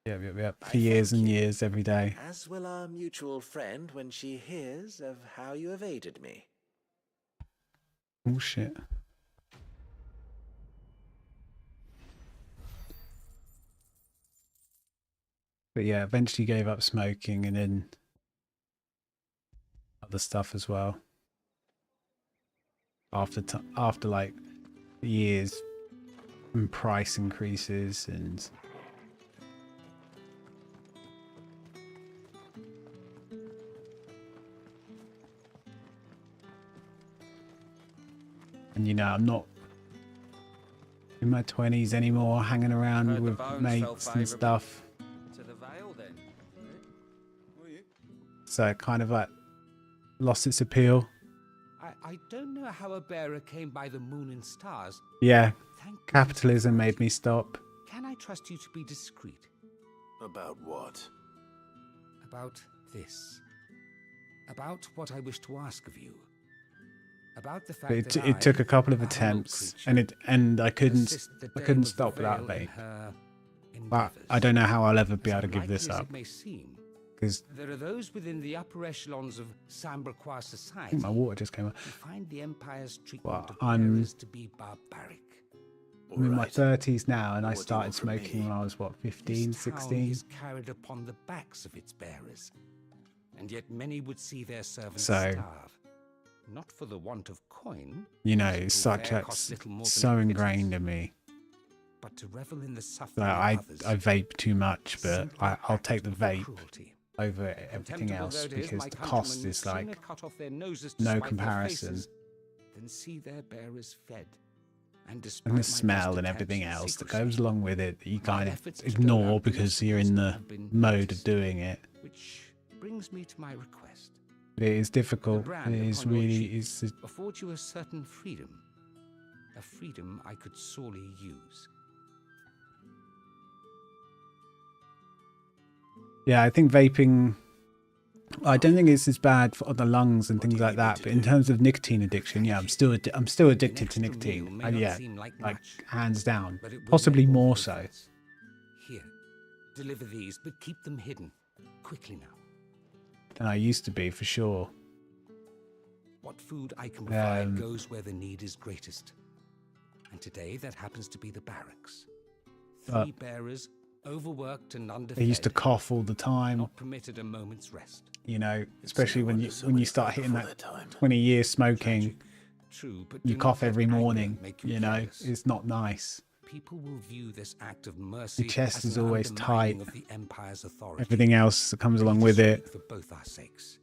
Yep. For years and years, every day. As will our mutual friend when she hears of how you have aided me. Oh shit. But yeah, eventually gave up smoking and then other stuff as well. After like years and price increases and you know, I'm not in my 20s anymore, hanging around Heard the with bones fell mates and favourable stuff. To the Vale, then. So it kind of like lost its appeal. I don't know how a bearer came by the moon and stars. Yeah, Thank capitalism made me stop. Can I trust you to be discreet? About what? About this. About what I wish to ask of you. About the fact But that it took a couple of a hollow attempts, creature, and I couldn't assist the I dame couldn't of the stop without Vale in vape. her But I don't know how I'll ever be able to give unlikely this as up it may seem, because there are those within the upper echelons of Sambraquois I society think my water just came out. who find the Empire's treatment Well, of I'm bearers to be barbaric. I'm in my 30s now, and I What do you started want from me? smoking when I was what, 15, This town 16. is carried upon the backs of its bearers, and yet many would see their servants So- starve. Not for the want of coin, You know, simple it's such fare a, costs little more than so a ingrained in me. but to revel in the suffering So of others. I vape too much, but Simple I'll take the act of vape cruelty. over everything Contemptible else though it is, because my the cost countrymen is sooner like cut off their noses to no spite their comparison. faces than see their bearers fed. And, despite And the my smell best and attempts everything at else that secrecy, goes along with it that you my kind of efforts to ignore dole out the because you're in the have been mode of noticed. doing it. Which brings me to my request. But it is difficult. The brand It is upon your really cheek is. affords you a certain freedom. A freedom I could sorely use. Yeah, I think vaping. I don't think it's as bad for the lungs and things like that. But in terms of nicotine addiction, yeah, I'm still addicted to nicotine. Yeah, like hands down. But it will Possibly make all more the so. difference. Here, deliver these, but keep them hidden. Quickly now. Than I used to be, for sure. What food I can provide goes where the need is greatest. And today that happens to be the barracks. 3 bearers, overworked and underfed. They used to cough all the time. Not permitted a moment's rest. You know, especially when you start hitting that 20 years smoking, True, but you cough every morning. You know, it's not nice. People will view this act of mercy. Your chest as is an always undermining tight. Of the Empire's authority. Everything else that comes along with it. For both our sakes,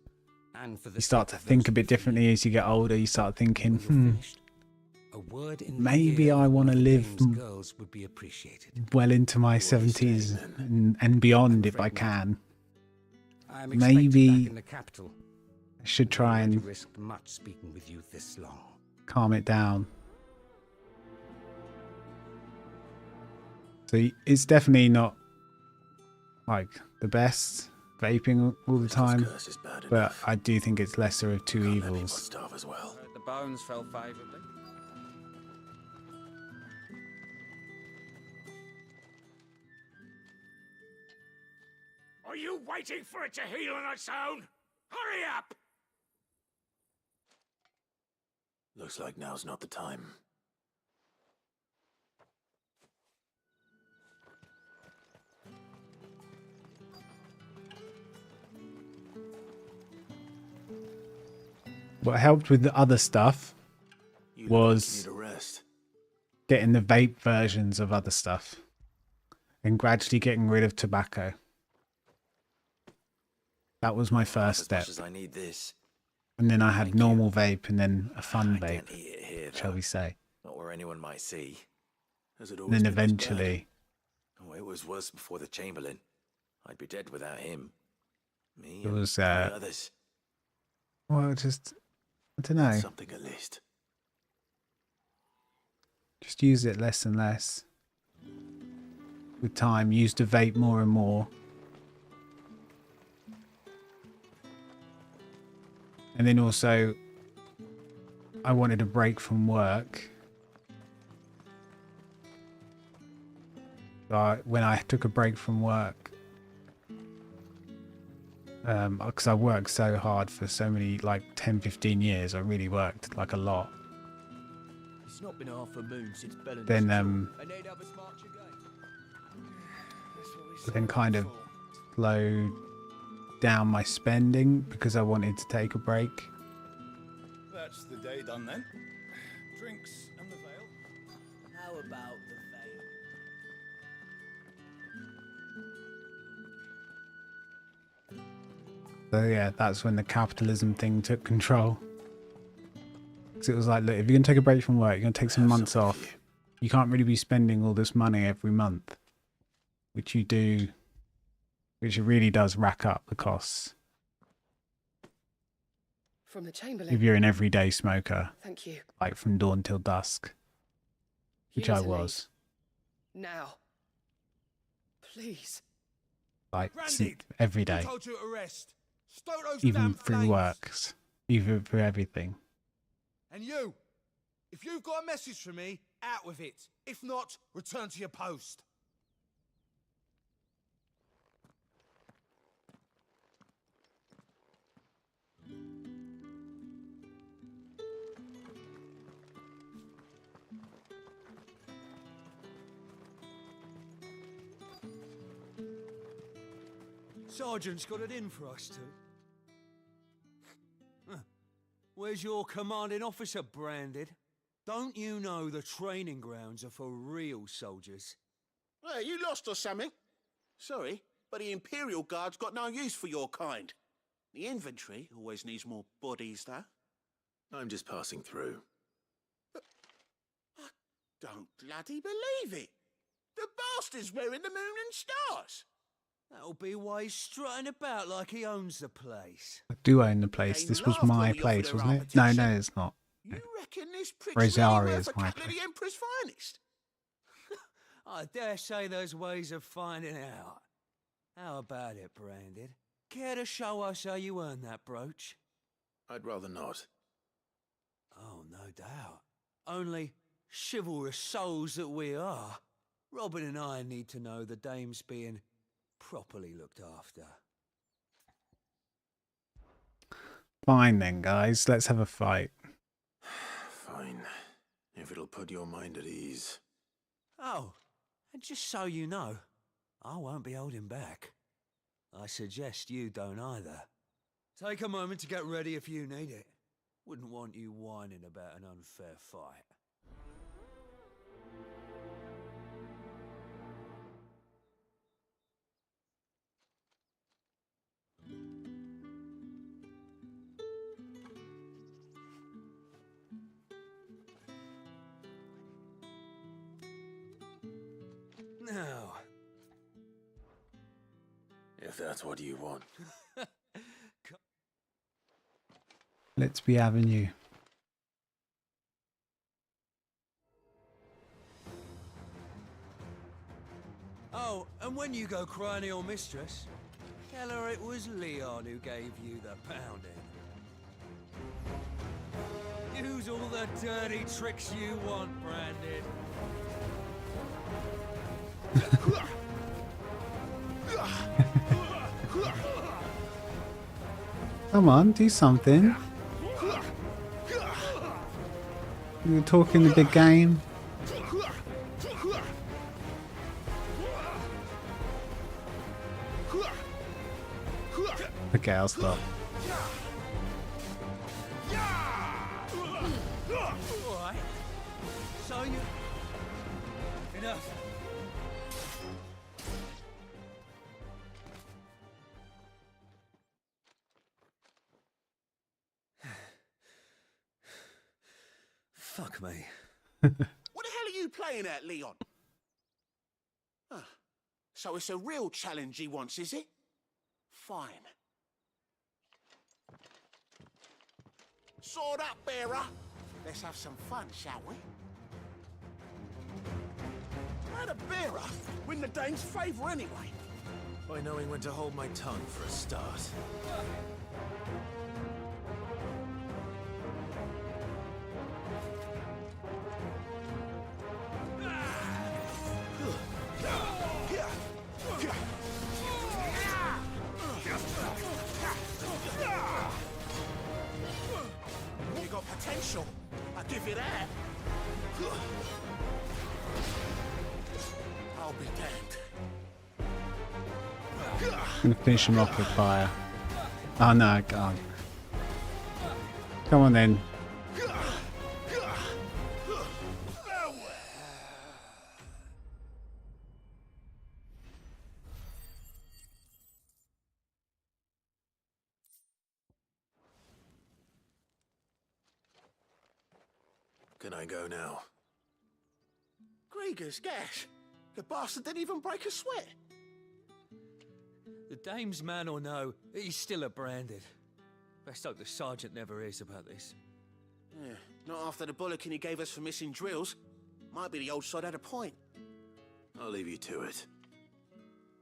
and for the You start to think a bit differently as you get older. You start thinking, a word in maybe I want to live girls would be appreciated. well into my 70s and beyond if I can. Maybe In the capital. I should try and risked much speaking with you this long. calm it down. So it's definitely not like the best vaping all the time, but I do think it's lesser of two evils. As well. The bones fell favourably. Are you waiting for it to heal on its own? Hurry up! Looks like now's not the time. What helped with the other stuff was Need a rest. getting the vape versions of other stuff and gradually getting rid of tobacco. That was my first As step. much as I need this. And then I had normal vape and then a fun vape, Can't eat it here, shall though. we say. Not where anyone might see. Has it And always then been this bad? eventually, Oh, it was worse before the Chamberlain. I'd be dead without him. Me it and was, the others. well, just, I don't know, Something at least. just use it less and less. With time, used to vape more and more. And then also, I wanted a break from work. So when I took a break from work, because I worked so hard for so many, like 10, 15 years, I really worked like a lot. It's not been half a moon since Bellin. Then, and they'd have us march again. then kind of slowed down my spending because I wanted to take a break. That's the day done then. Drinks and the veil. How about the veil? So yeah, that's when the capitalism thing took control. Because it was like, look, if you're going to take a break from work, you're going to take some months off. You can't really be spending all this money every month, which you do, which it really does rack up the costs. From the Chamberlain. If you're an everyday smoker, Thank you. like from dawn till dusk, which I Unity. was, Now. Please. like Brandy, every who day, told you to rest? Stoke those even damn through flames. works, even through everything. And you, if you've got a message for me, out with it. If not, return to your post. Sergeant's got it in for us two. Huh. Where's your commanding officer, Branded? Don't you know the training grounds are for real soldiers? Hey, you lost or something? Sorry, but the Imperial Guard's got no use for your kind. The infantry always needs more bodies, though. I'm just passing through. I don't bloody believe it. The bastard's wearing the moon and stars. That'll be why he's strutting about like he owns the place. I do own the place. This was my place, wasn't it? No, no, it's not. You reckon this prick's Rosaria really is worth a my couple of the Emperor's finest? I dare say there's ways of finding out. How about it, Branded? Care to show us how you earned that brooch? I'd rather not. Oh, no doubt. Only chivalrous souls that we are, Robin and I need to know the dame's being properly looked after. Fine then, guys. Let's have a fight. Fine. If it'll put your mind at ease. Oh, and just so you know, I won't be holding back. I suggest you don't either. Take a moment to get ready if you need it. Wouldn't want you whining about an unfair fight. Now, If that's what you want. Let's be Avenue. oh, and when you go crying to your mistress, tell her it was Leon who gave you the pounding. Use all the dirty tricks you want, Branded. Come on, do something. You're talking the big game. Okay, I'll stop. Alright. So you... Enough. Fuck me. What the hell are you playing at, Leon? Ah, so it's a real challenge he wants, is it? Fine. Sword up, bearer. Let's have some fun, shall we? How'd a bearer win the Dane's favour anyway? By knowing when to hold my tongue for a start. You got potential. I'll give you that. I'll be damned. I'm gonna finish him off with fire. Oh no, I can't. Come on then. Can I go now? Grieger's gas. The bastard didn't even break a sweat. The dame's man or no, he's still a Branded. Best hope the sergeant never hears about this. Yeah, not after the bollocking he gave us for missing drills. Might be the old sod had a point. I'll leave you to it.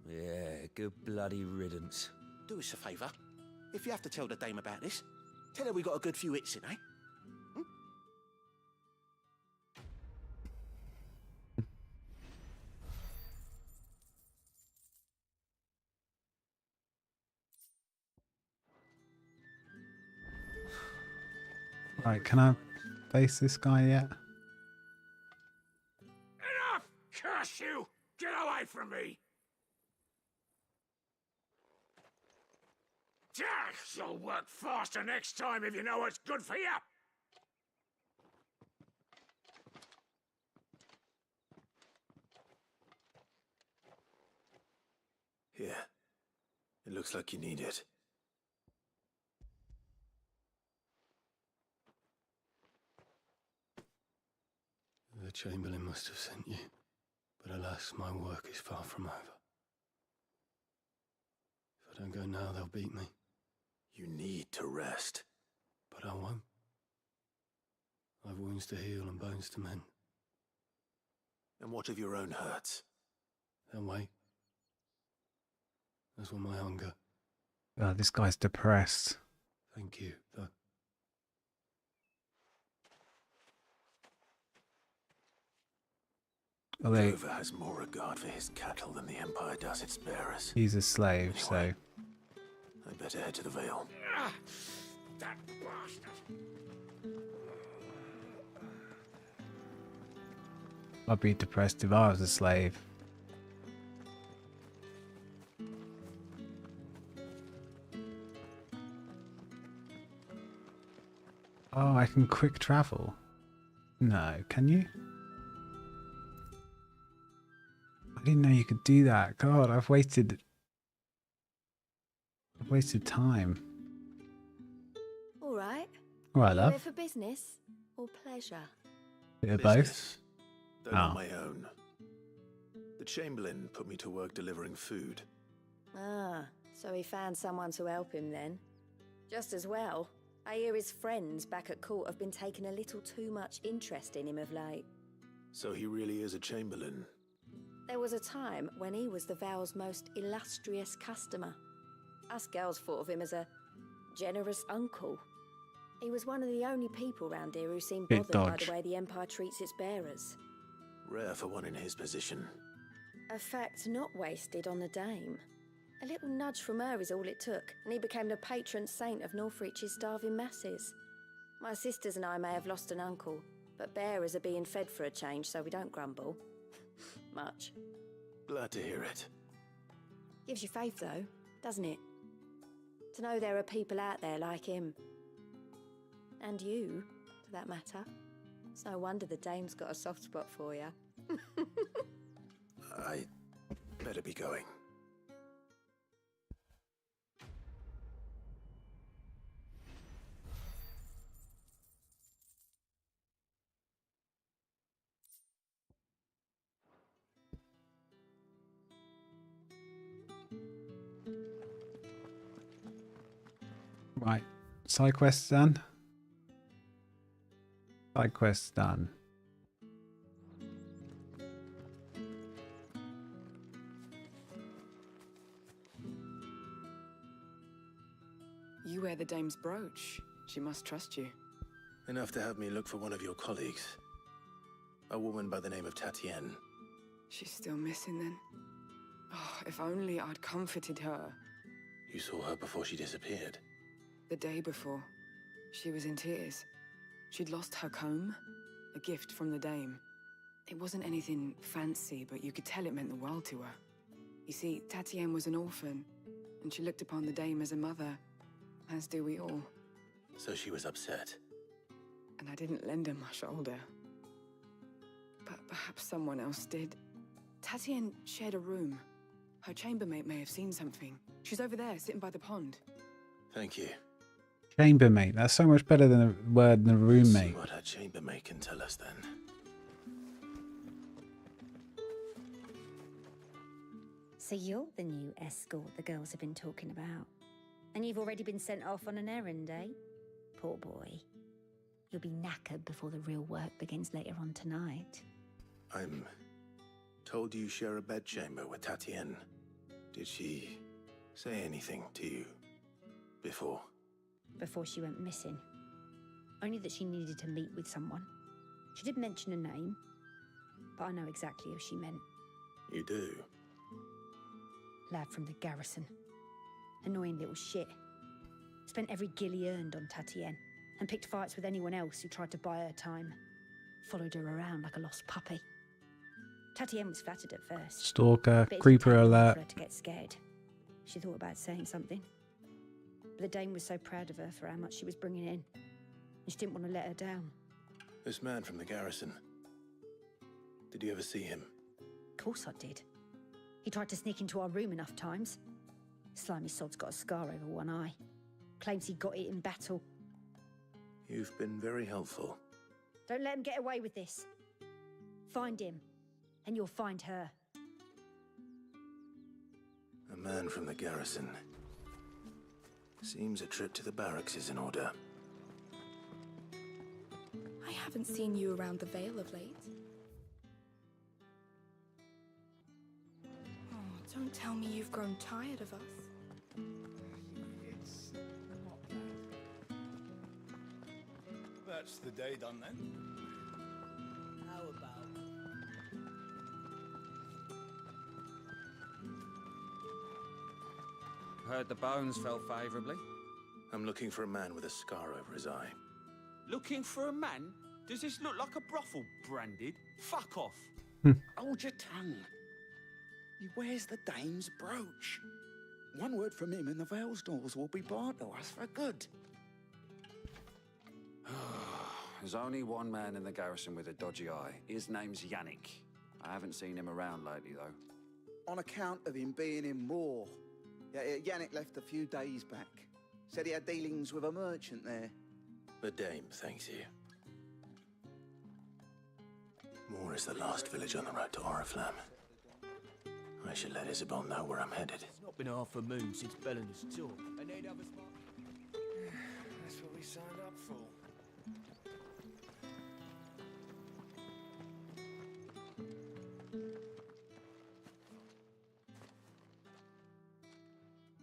Yeah, good bloody riddance. Do us a favour. If you have to tell the dame about this, tell her we got a good few hits in, eh? Right, can I face this guy yet? Enough! Curse you! Get away from me! Jack, you'll work faster next time if you know what's good for you! Here. It looks like you need it. The Chamberlain must have sent you, but alas, my work is far from over. If I don't go now, they'll beat me. You need to rest. But I won't. I've wounds to heal and bones to mend. And what of your own hurts? They'll wait. As will my hunger. Oh, this guy's depressed. Thank you, though. Dover has more regard for his cattle than the Empire does its bearers. He's a slave, Anyway, I'd better head to the Vale. that bastard! I'd be depressed if I was a slave. Oh, I can quick travel. No, can you? I didn't know you could do that. God, I've wasted time. All right. All right, You love. here for business or pleasure? Bit of Business, both. though not Oh. my own. The Chamberlain put me to work delivering food. Ah, so he found someone to help him then. Just as well. I hear his friends back at court have been taking a little too much interest in him of late. So he really is a Chamberlain. There was a time when he was the Vale's most illustrious customer. Us girls thought of him as a generous uncle. He was one of the only people round here who seemed Bit bothered by dodge. the way the Empire treats its bearers. Rare for one in his position. A fact not wasted on the dame. A little nudge from her is all it took, and he became the patron saint of Northreach's starving masses. My sisters and I may have lost an uncle, but bearers are being fed for a change, so we don't grumble. Much. Glad to hear it. Gives you faith, though, doesn't it? To know there are people out there like him. And you, for that matter. It's no wonder the dame's got a soft spot for you. I better be going. Right. Side quest done. Side quest done. You wear the dame's brooch. She must trust you. Enough to have me look for one of your colleagues. A woman by the name of Tatienne. She's still missing then. Oh, if only I'd comforted her. You saw her before she disappeared. The day before, she was in tears. She'd lost her comb, a gift from the dame. It wasn't anything fancy, but you could tell it meant the world to her. You see, Tatienne was an orphan, and she looked upon the dame as a mother, as do we all. So she was upset. And I didn't lend her my shoulder. But perhaps someone else did. Tatienne shared a room. Her chambermaid may have seen something. She's over there, sitting by the pond. Thank you. Chambermaid. That's so much better than the word the roommate. See what her chambermaid can tell us then. So you're the new escort the girls have been talking about. And you've already been sent off on an errand, eh? Poor boy. You'll be knackered before the real work begins later on tonight. I'm told you share a bedchamber with Tatienne. Did she say anything to you before? Before she went missing. Only that she needed to meet with someone. She did mention a name, but I know exactly who she meant. You do? Lad from the garrison. Annoying little shit. Spent every gil he earned on Tatienne, and picked fights with anyone else who tried to buy her time. Followed her around like a lost puppy. Tatienne was flattered at first. Stalker, but it creeper took time alert. for her to get scared. She thought about saying something. But the dame was so proud of her for how much she was bringing in. And she didn't want to let her down. This man from the garrison. Did you ever see him? Of course I did. He tried to sneak into our room enough times. Slimy sod's got a scar over one eye. Claims he got it in battle. You've been very helpful. Don't let him get away with this. Find him, and you'll find her. A man from the garrison. Seems a trip to the barracks is in order. I haven't seen you around the Vale of late. Oh, don't tell me you've grown tired of us. It's not that. That's the day done then. How about... Heard the bones fell favourably. I'm looking for a man with a scar over his eye. Looking for a man? Does this look like a brothel, Branded? Fuck off. Hold your tongue. He wears the dame's brooch. One word from him and the Velsdorls will be barred to us for good. There's only one man in the garrison with a dodgy eye. His name's Yannick. I haven't seen him around lately, though. On account of him being in Moor. Yeah, Yannick left a few days back. Said he had dealings with a merchant there. The dame thanks you. Moor is the last village on the road to Oriflamme. I should let Isabel know where I'm headed. It's not been half a moon since Belena's tour. That's what we signed up for.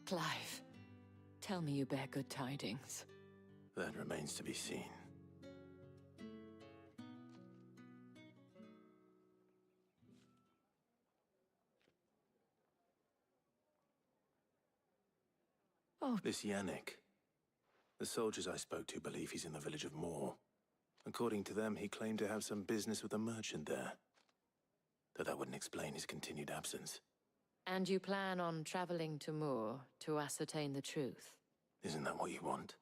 Clive, tell me you bear good tidings. That remains to be seen. Oh. This Yannick. The soldiers I spoke to believe he's in the village of Moor. According to them, he claimed to have some business with a merchant there. Though that wouldn't explain his continued absence. And you plan on traveling to Moor to ascertain the truth? Isn't that what you want?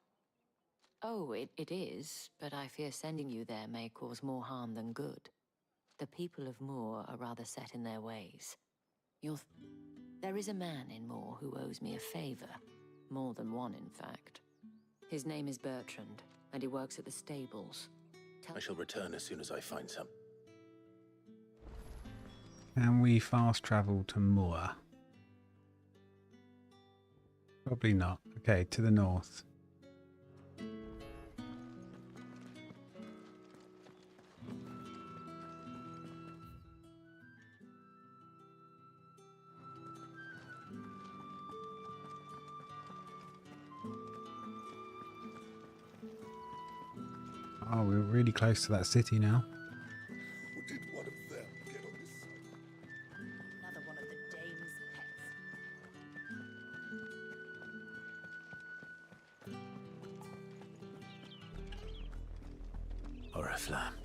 Oh, it is, but I fear sending you there may cause more harm than good. The people of Moor are rather set in their ways. There is a man in Moor who owes me a favor. More than one, in fact. His name is Bertrand, and he works at the stables. I shall return as soon as I find some. Can we fast travel to Moor? Probably not. Okay, to the north. Oh, we're really close to that city now. Did one of them get on this side? Another one of the dame's pets. Oriflamme,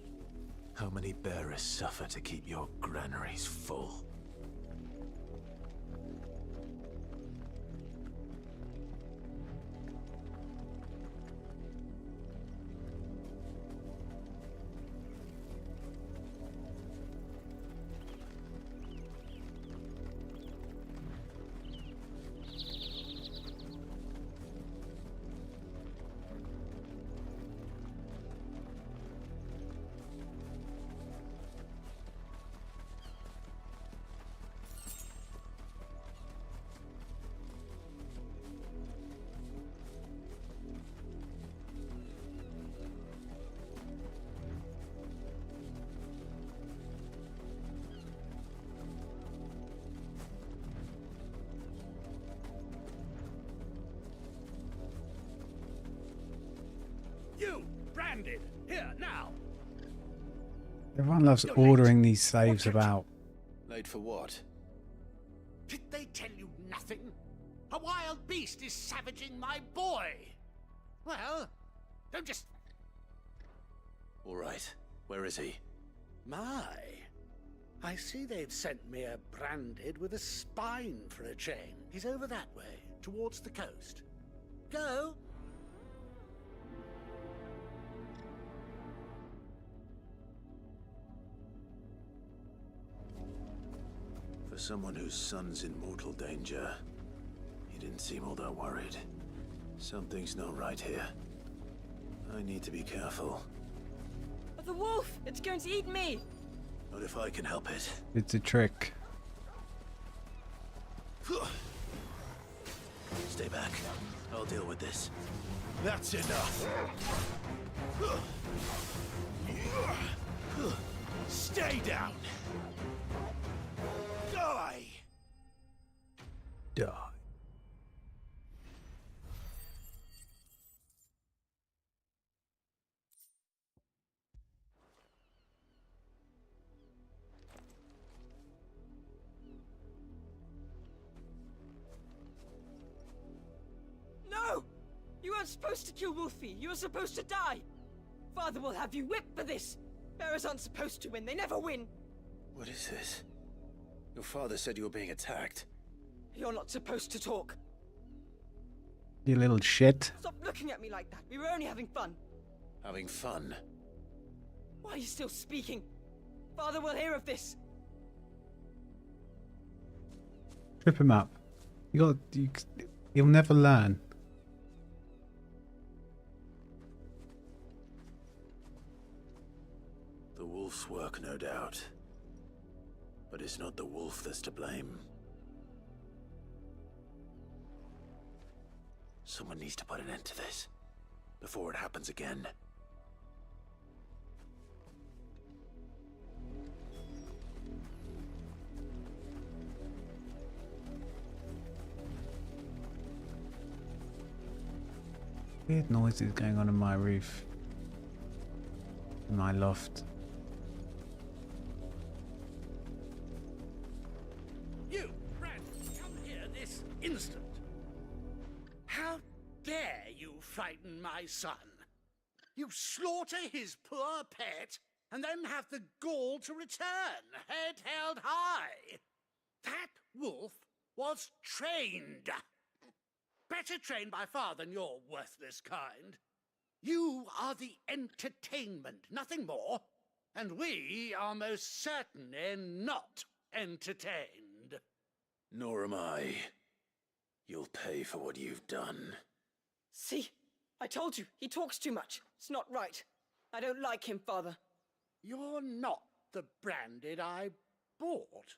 how many bearers suffer to keep your granaries full? You, Branded, here, now. Everyone loves ordering these slaves about. Late for what? Did they tell you nothing? A wild beast is savaging my boy. Well, don't just... All right. Where is he? My. I see they've sent me a Branded with a spine for a chain. He's over that way, towards the coast. Go. For someone whose son's in mortal danger, he didn't seem all that worried. Something's not right here. I need to be careful. The wolf! It's going to eat me! Not if I can help it. It's a trick. Stay back. I'll deal with this. That's enough. Stay down. Die. Die. No! You won't spare supposed to kill Wolfie. You were supposed to die. Father will have you whipped for this. Bearers aren't supposed to win. They never win. What is this? Your father said you were being attacked. You're not supposed to talk. You little shit. Stop looking at me like that. We were only having fun. Having fun? Why are you still speaking? Father will hear of this. Trip him up. He'll never learn. The wolf's work, no doubt. But it's not the wolf that's to blame. Someone needs to put an end to this before it happens again. Weird noises going on in my roof. In my loft. You, Brad, come here this instant. How dare you frighten my son? You slaughter his poor pet and then have the gall to return, head held high. That wolf was trained. Better trained by far than your worthless kind. You are the entertainment, nothing more. And we are most certainly not entertained. Nor am I. You'll pay for what you've done. See? I told you. He talks too much. It's not right. I don't like him, Father. You're not the Branded I bought,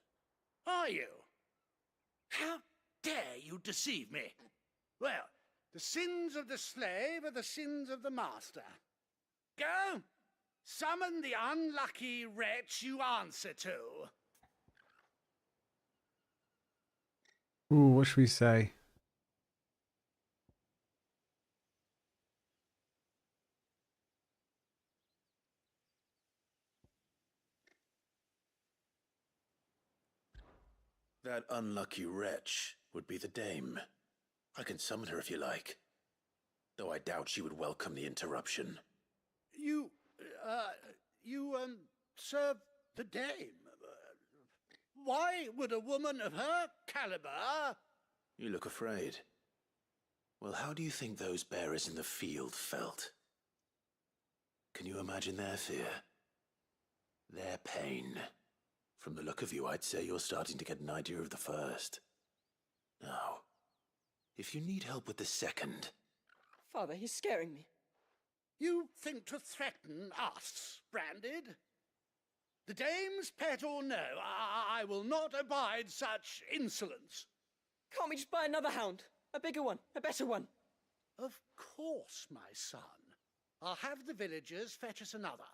are you? How dare you deceive me? Well, the sins of the slave are the sins of the master. Go! Summon the unlucky wretch you answer to. Ooh, what should we say? That unlucky wretch would be the dame. I can summon her if you like. Though I doubt she would welcome the interruption. You serve the dame. Why would a woman of her caliber... You look afraid. Well, how do you think those bearers in the field felt? Can you imagine their fear? Their pain? From the look of you, I'd say you're starting to get an idea of the first. Now, if you need help with the second... Father, he's scaring me. You think to threaten us, Branded? The dame's pet or no, I will not abide such insolence. Can't we just buy another hound? A bigger one, a better one. Of course, my son. I'll have the villagers fetch us another.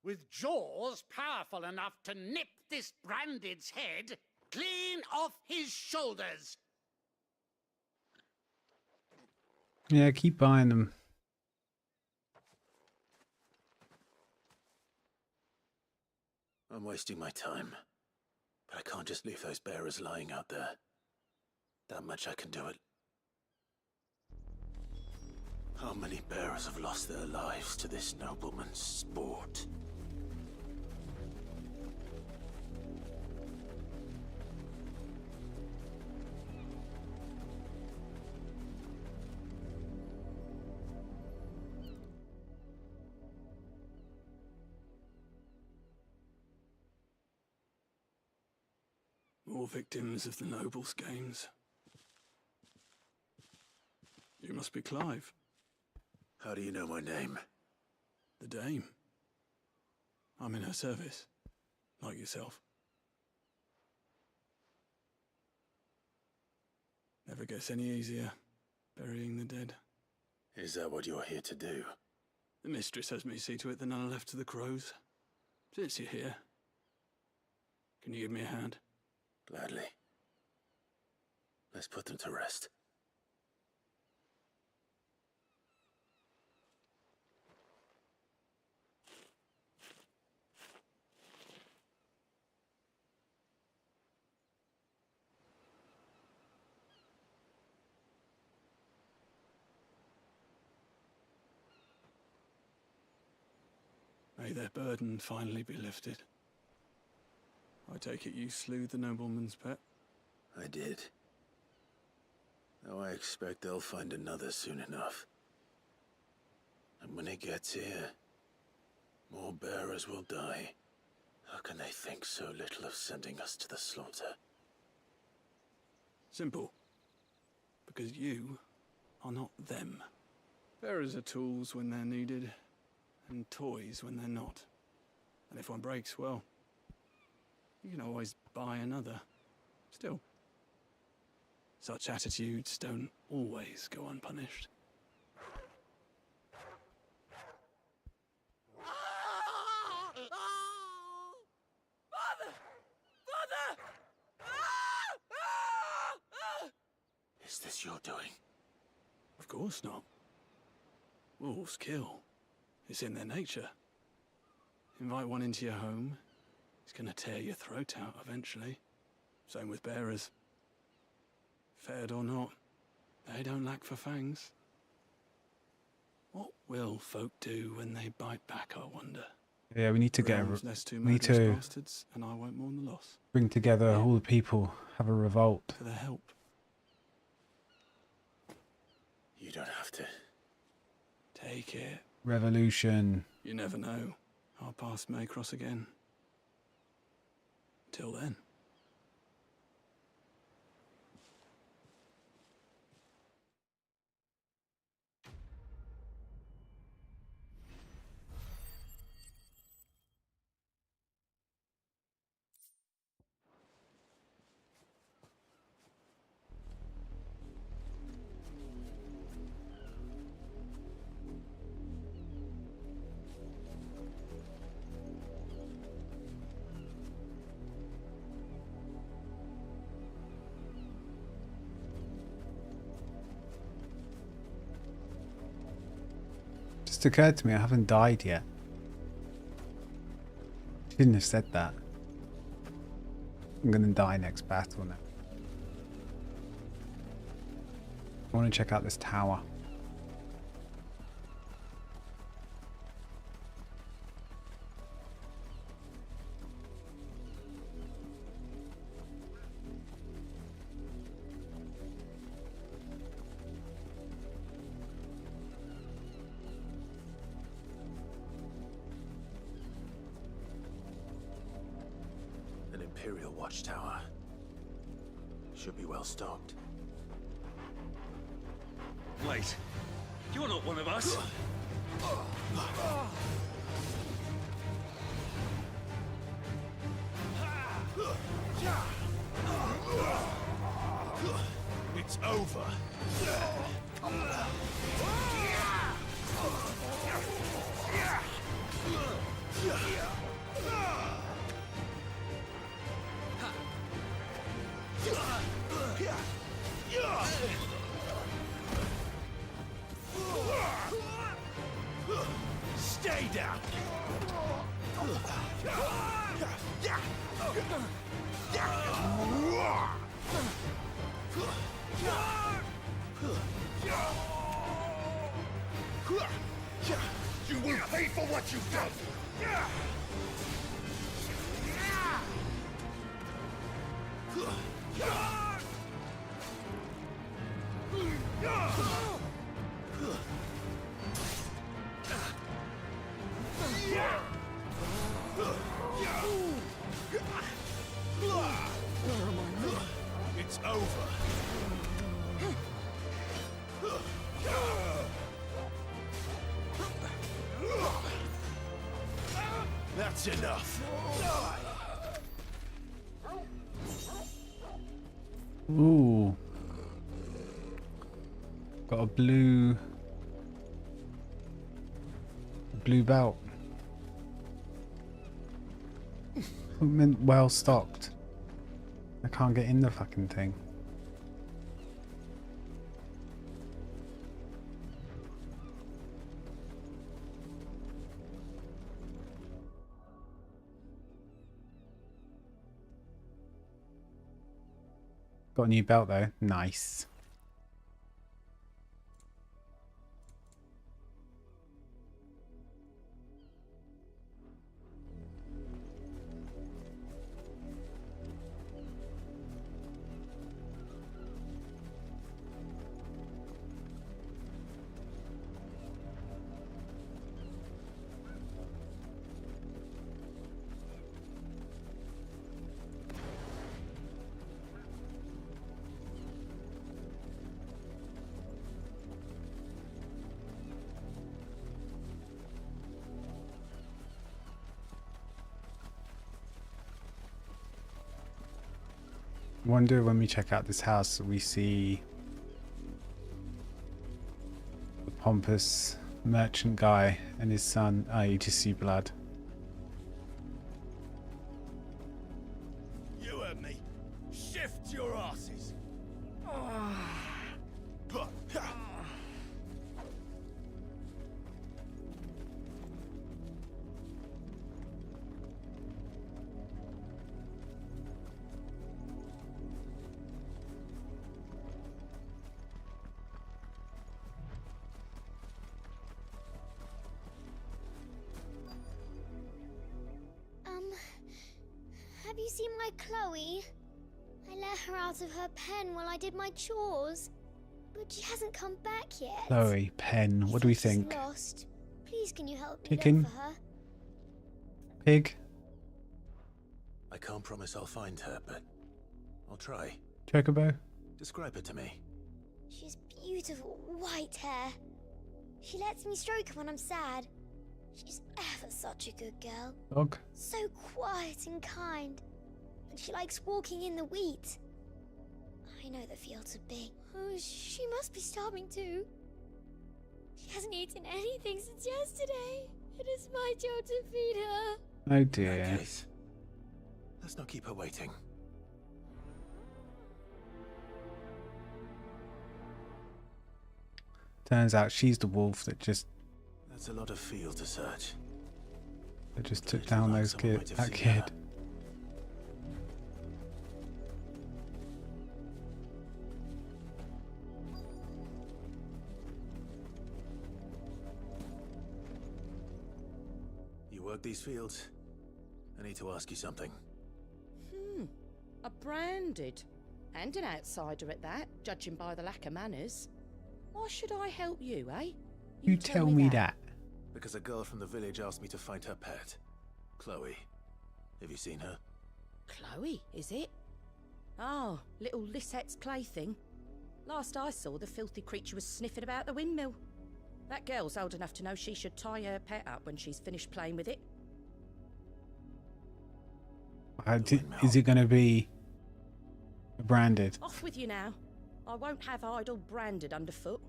With jaws powerful enough to nip this Branded's head clean off his shoulders. Yeah, keep buying them. I'm wasting my time. But I can't just leave those bearers lying out there. That much I can do it. How many bearers have lost their lives to this nobleman's sport? More victims of the nobles' games. You must be Clive. How do you know my name? The Dame. I'm in her service, like yourself. Never gets any easier, burying the dead. Is that what you're here to do? The mistress has me see to it that none are left to the crows. Since you're here, can you give me a hand? Gladly. Let's put them to rest. May their burden finally be lifted. I take it you slew the nobleman's pet? I did. Though I expect they'll find another soon enough. And when it gets here, more bearers will die. How can they think so little of sending us to the slaughter? Simple. Because you are not them. Bearers are tools when they're needed, and toys when they're not. And if one breaks, well, you can always buy another. Still, such attitudes don't always go unpunished. Father! Father! Is this your doing? Of course not. Wolves kill. It's in their nature. Invite one into your home, he's gonna tear your throat out eventually. Same with bearers. Fed or not, they don't lack for fangs. What will folk do when they bite back, I wonder? Yeah, we need to get Realms less two we need murderous to bastards, and I won't mourn the loss. bring together all the people, have a revolt. For their help. You don't have to. Take it. Revolution. You never know. Our paths may cross again. Till then. Just occurred to me I haven't died yet. Shouldn't have said that. I'm gonna die next battle now. I want to check out this tower. An Imperial watchtower. Should be well stocked. Wait, you're not one of us. It's over. Stay down. You will pay for what you've done. It's over. That's enough. Ooh. Got a blue belt. Well stocked. I can't get in the fucking thing. Got a new belt though. Nice. Wonder when we check out this house, we see the pompous merchant guy and his son. Oh, you just see blood. You heard me. Shift your asses. Have you seen my Chloe? I let her out of her pen while I did my chores, but she hasn't come back yet. Chloe, pen. What do we She's think? lost. Please, can you help me Kicking. look for her? Pig. I can't promise I'll find her, but I'll try. Chocobo. Describe her to me. She has beautiful white hair. She lets me stroke her when I'm sad. She's ever such a good girl. Dog. So quiet and kind. And she likes walking in the wheat. I know the fields are big. Oh, she must be starving too. She hasn't eaten anything since yesterday. It is my job to feed her. Oh dear. Case. Let's not keep her waiting. Turns out she's the wolf that just That's a lot of field to search. took down those that kid. You work these fields? I need to ask you something. A branded. And an outsider at that, judging by the lack of manners. Why should I help you, eh? You tell me that. Because a girl from the village asked me to find her pet, Chloe. Have you seen her? Chloe, is it? Oh, little Lisette's plaything. Last I saw, the filthy creature was sniffing about the windmill. That girl's old enough to know she should tie her pet up when she's finished playing with it. Is it going to be branded? Off with you now. I won't have idle branded underfoot.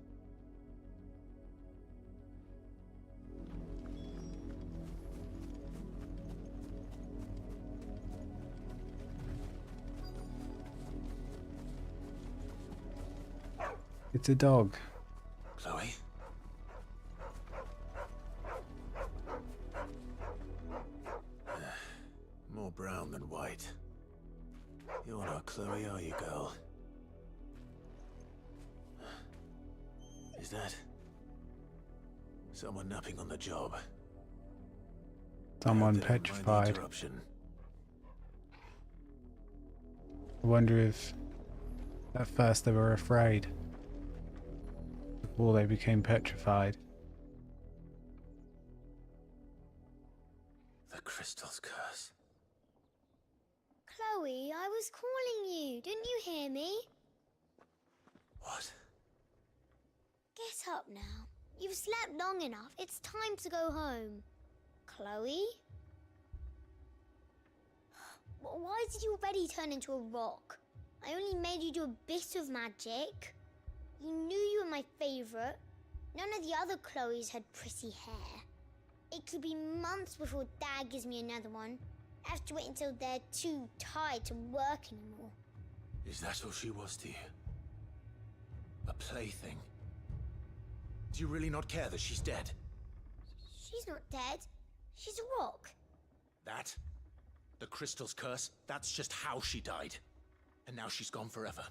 It's a dog. Chloe? More brown than white. You're not Chloe, are you, girl? Is that someone napping on the job? Someone I hope they don't mind the petrified. interruption. I wonder if at first they were afraid before they became petrified. The crystal's curse. Chloe, I was calling you. Didn't you hear me? What? Get up now. You've slept long enough. It's time to go home. Chloe? Why did you already turn into a rock? I only made you do a bit of magic. You knew you were my favourite. None of the other Chloes had pretty hair. It could be months before Dad gives me another one. I have to wait until they're too tired to work anymore. Is that all she was to you? A plaything? Do you really not care that she's dead? She's not dead. She's a rock. That? The crystal's curse? That's just how she died. And now she's gone forever.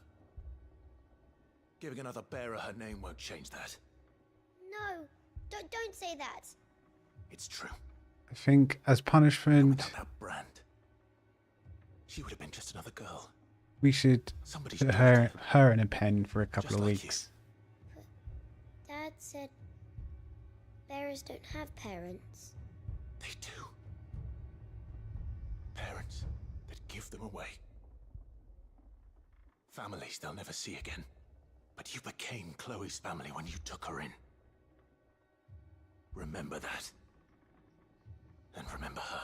Giving another bearer her name won't change that. No, don't say that. It's true. I think as punishment, Without that brand, she would have been just another girl. we should Somebody's put her in a pen for a couple of weeks. Dad said bearers don't have parents. They do. Parents that give them away. Families they'll never see again. But you became Chloe's family when you took her in. Remember that. And remember her.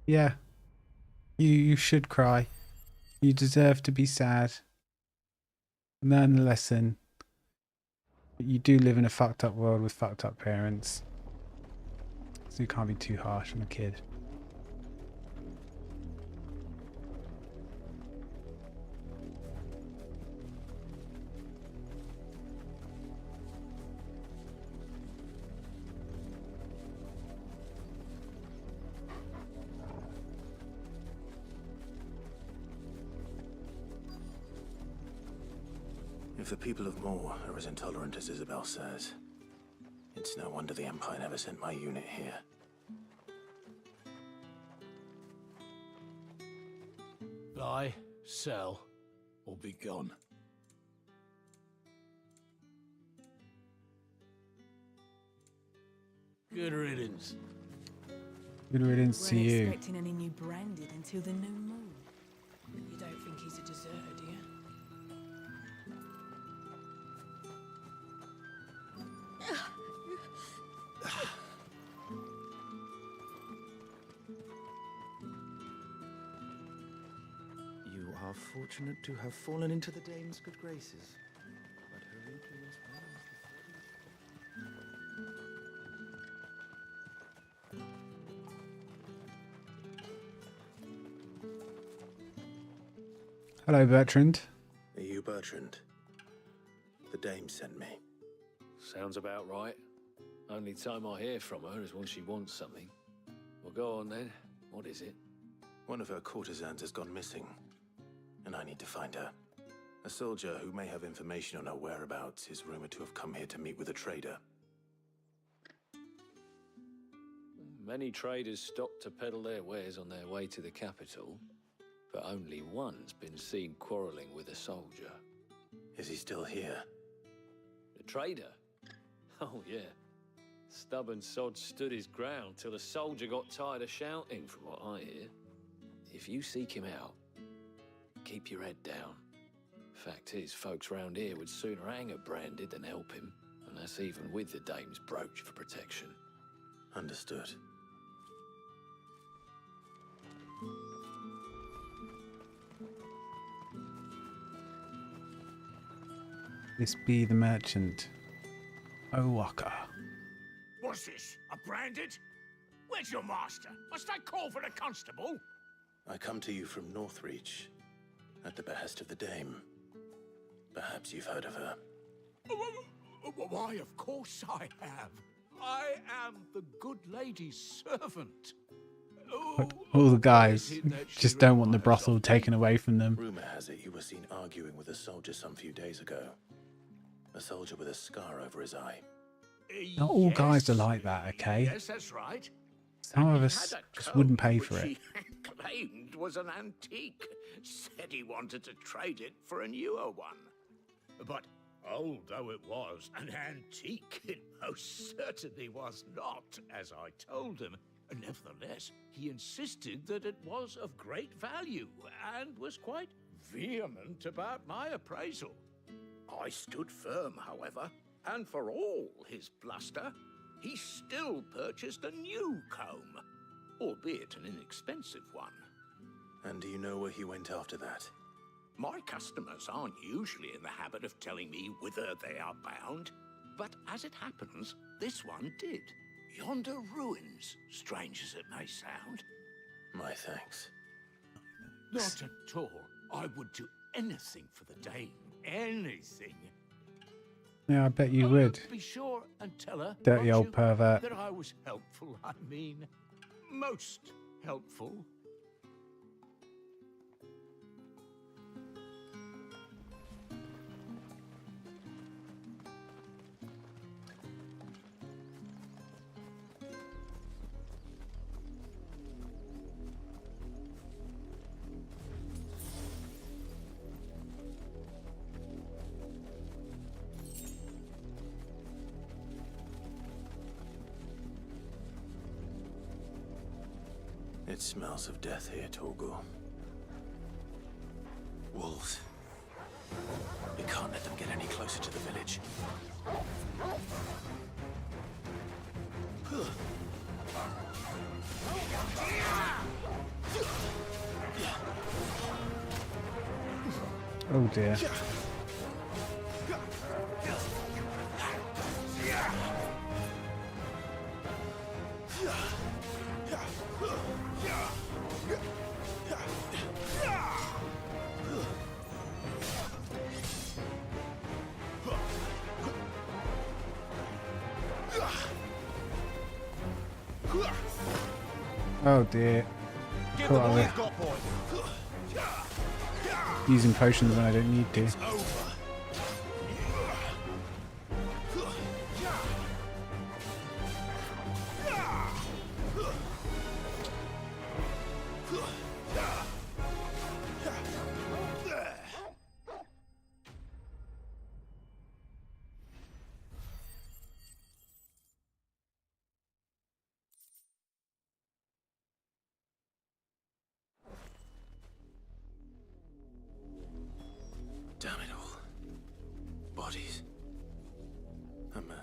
Yeah. You should cry. You deserve to be sad. Learn the lesson. You do live in a fucked up world with fucked up parents. So you can't be too harsh on a kid. If the people of Moor are as intolerant as Isabel says, it's no wonder the Empire never sent my unit here. Buy, sell, or be gone. Good riddance. Good riddance to Weren't you. expecting any new branded until the new moon. You don't think he's a deserter, do you? You are fortunate to have fallen into the dame's good graces. But her influence Hello, Bertrand. Are you Bertrand? The dame sent me. Sounds about right. Only time I hear from her is when she wants something. Well, go on then. What is it? One of her courtesans has gone missing, and I need to find her. A soldier who may have information on her whereabouts is rumored to have come here to meet with a trader. Many traders stop to peddle their wares on their way to the capital, but only one's been seen quarrelling with a soldier. Is he still here? The trader? Oh, yeah. Stubborn sod stood his ground till the soldier got tired of shouting, from what I hear. If you seek him out, keep your head down. Fact is, folks round here would sooner hang a branded than help him, and that's even with the dame's brooch for protection. Understood. This be the merchant. Owaka. What's this? A branded? Where's your master? Must I call for the constable? I come to you from Northreach, at the behest of the dame. Perhaps you've heard of her. Why, of course I have. I am the good lady's servant. All the guys just don't want the brothel taken away from them. Rumor has it you were seen arguing with a soldier some few days ago. A soldier with a scar over his eye. Not all guys are like that, okay? Yes, that's right. Some of us just wouldn't pay for it. He claimed was an antique. Said he wanted to trade it for a newer one. But old though it was, an antique it most certainly was not, as I told him. Nevertheless, he insisted that it was of great value and was quite vehement about my appraisal. I stood firm, however, and for all his bluster, he still purchased a new comb, albeit an inexpensive one. And do you know where he went after that? My customers aren't usually in the habit of telling me whither they are bound, but as it happens, this one did. Yonder ruins, strange as it may sound. My thanks. Not at all. I would do anything for the dame. Anything. Yeah, I bet you would. Be sure and tell her, Dirty won't old you, pervert. that I was helpful. I mean, most helpful. It smells of death here, Torgal. Wolves. We can't let them get any closer to the village. Oh dear. Oh dear. Caught out there. Using potions when I don't need to. Damn it all. Bodies. A man.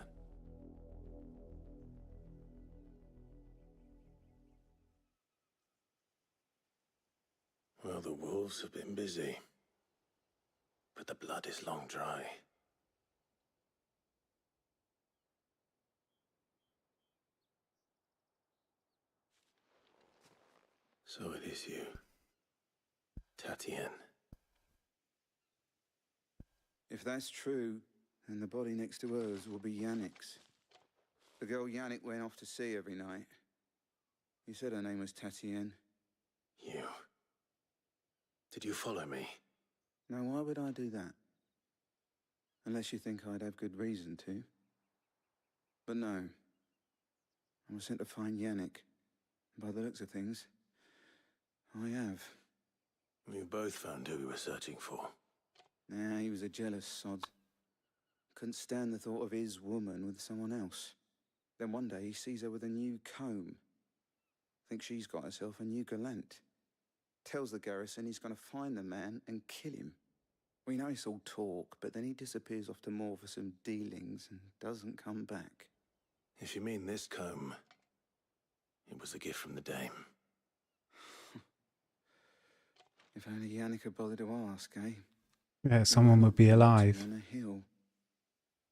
Well, the wolves have been busy. But the blood is long dry. So it is you. Tatien. If that's true, then the body next to hers will be Yannick's. The girl Yannick went off to see every night. You said her name was Tatien. You. Did you follow me? Now, why would I do that? Unless you think I'd have good reason to. But no. I was sent to find Yannick. By the looks of things, I have. We both found who we were searching for. Nah, he was a jealous sod. Couldn't stand the thought of his woman with someone else. Then one day he sees her with a new comb. Thinks she's got herself a new gallant. Tells the garrison he's going to find the man and kill him. We know it's all talk, but then he disappears off to Moor for some dealings and doesn't come back. If you mean this comb, it was a gift from the dame. If only Yannick had bothered to ask, eh? Yeah, someone would be alive. On a hill.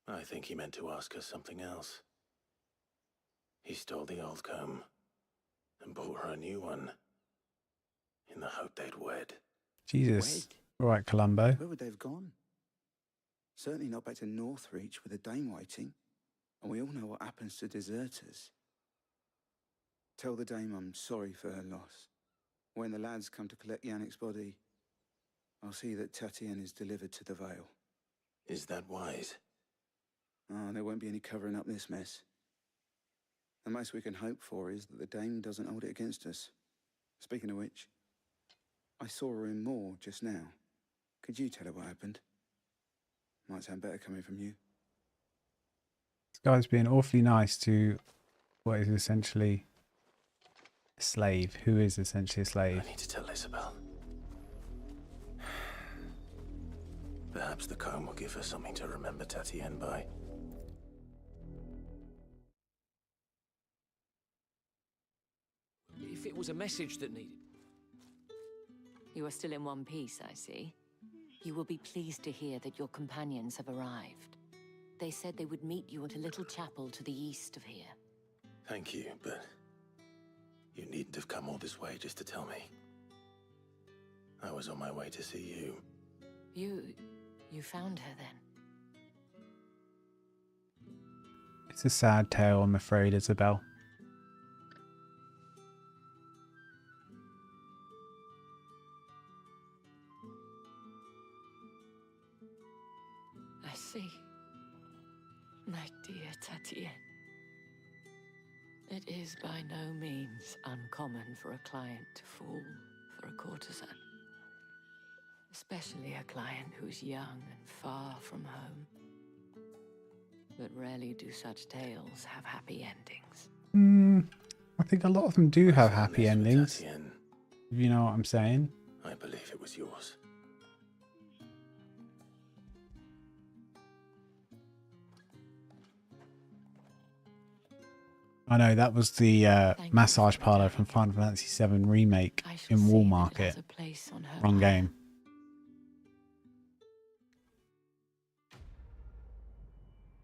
I think he meant to ask her something else. He stole the old comb and bought her a new one in the hope they'd wed. Jesus. All right, Columbo. Where would they have gone? Certainly not back to Northreach with a dame waiting. And we all know what happens to deserters. Tell the dame I'm sorry for her loss. When the lads come to collect Yannick's body, I'll see that Tatien is delivered to the Vale. Is that wise? Oh, there won't be any covering up this mess. The most we can hope for is that the dame doesn't hold it against us. Speaking of which, I saw her in Moor just now. Could you tell her what happened? Might sound better coming from you. This guy's being awfully nice to what is essentially a slave. Who is essentially a slave? I need to tell Isabel. Perhaps the comb will give her something to remember Tatien by. If it was a message that needed... You are still in one piece, I see. You will be pleased to hear that your companions have arrived. They said they would meet you at a little chapel to the east of here. Thank you, but you needn't have come all this way just to tell me. I was on my way to see you. You found her then? It's a sad tale, I'm afraid, Isabel. I see. My dear Tatien. It is by no means uncommon for a client to fall for a courtesan. Especially a client who's young and far from home. But rarely do such tales have happy endings. I think a lot of them do have happy endings. If you know what I'm saying. I believe it was yours. I know, that was the massage parlor from Final Fantasy VII Remake in Wall Market. Wrong game.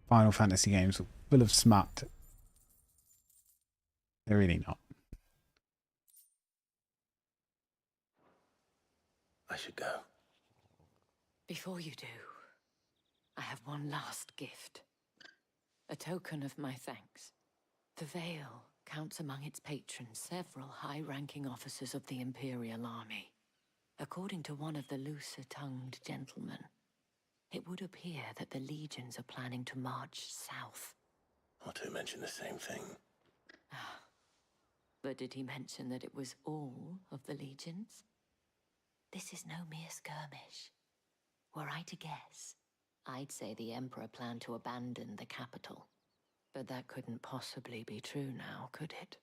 Final Fantasy games are full of smut. They're really not. I should go. Before you do, I have one last gift. A token of my thanks. The Vale counts among its patrons several high-ranking officers of the Imperial Army. According to one of the looser-tongued gentlemen, it would appear that the legions are planning to march south. Otto mentioned the same thing. But did he mention that it was all of the legions? This is no mere skirmish. Were I to guess, I'd say the Emperor planned to abandon the capital. But that couldn't possibly be true now, could it?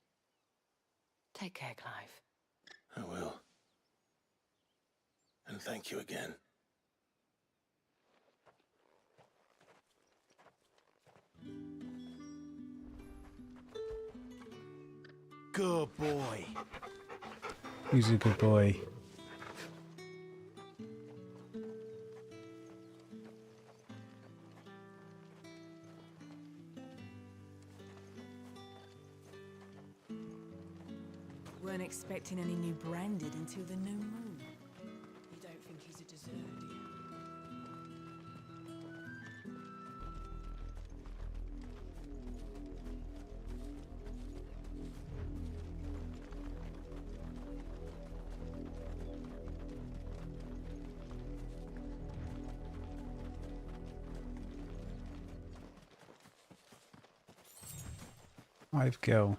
Take care, Clive. I will. And thank you again. Good boy. Who's a good boy? Weren't expecting any new branded until the new moon. You don't think he's a deserter, do you? I've go.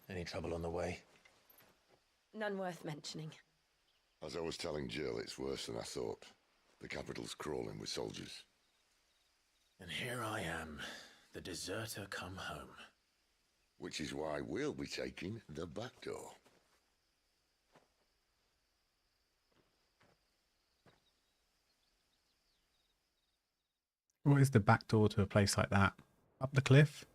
Any trouble on the way? None worth mentioning. As I was telling Jill, it's worse than I thought. The capital's crawling with soldiers. And here I am, the deserter come home. Which is why we'll be taking the back door. What is the back door to a place like that? Up the cliff?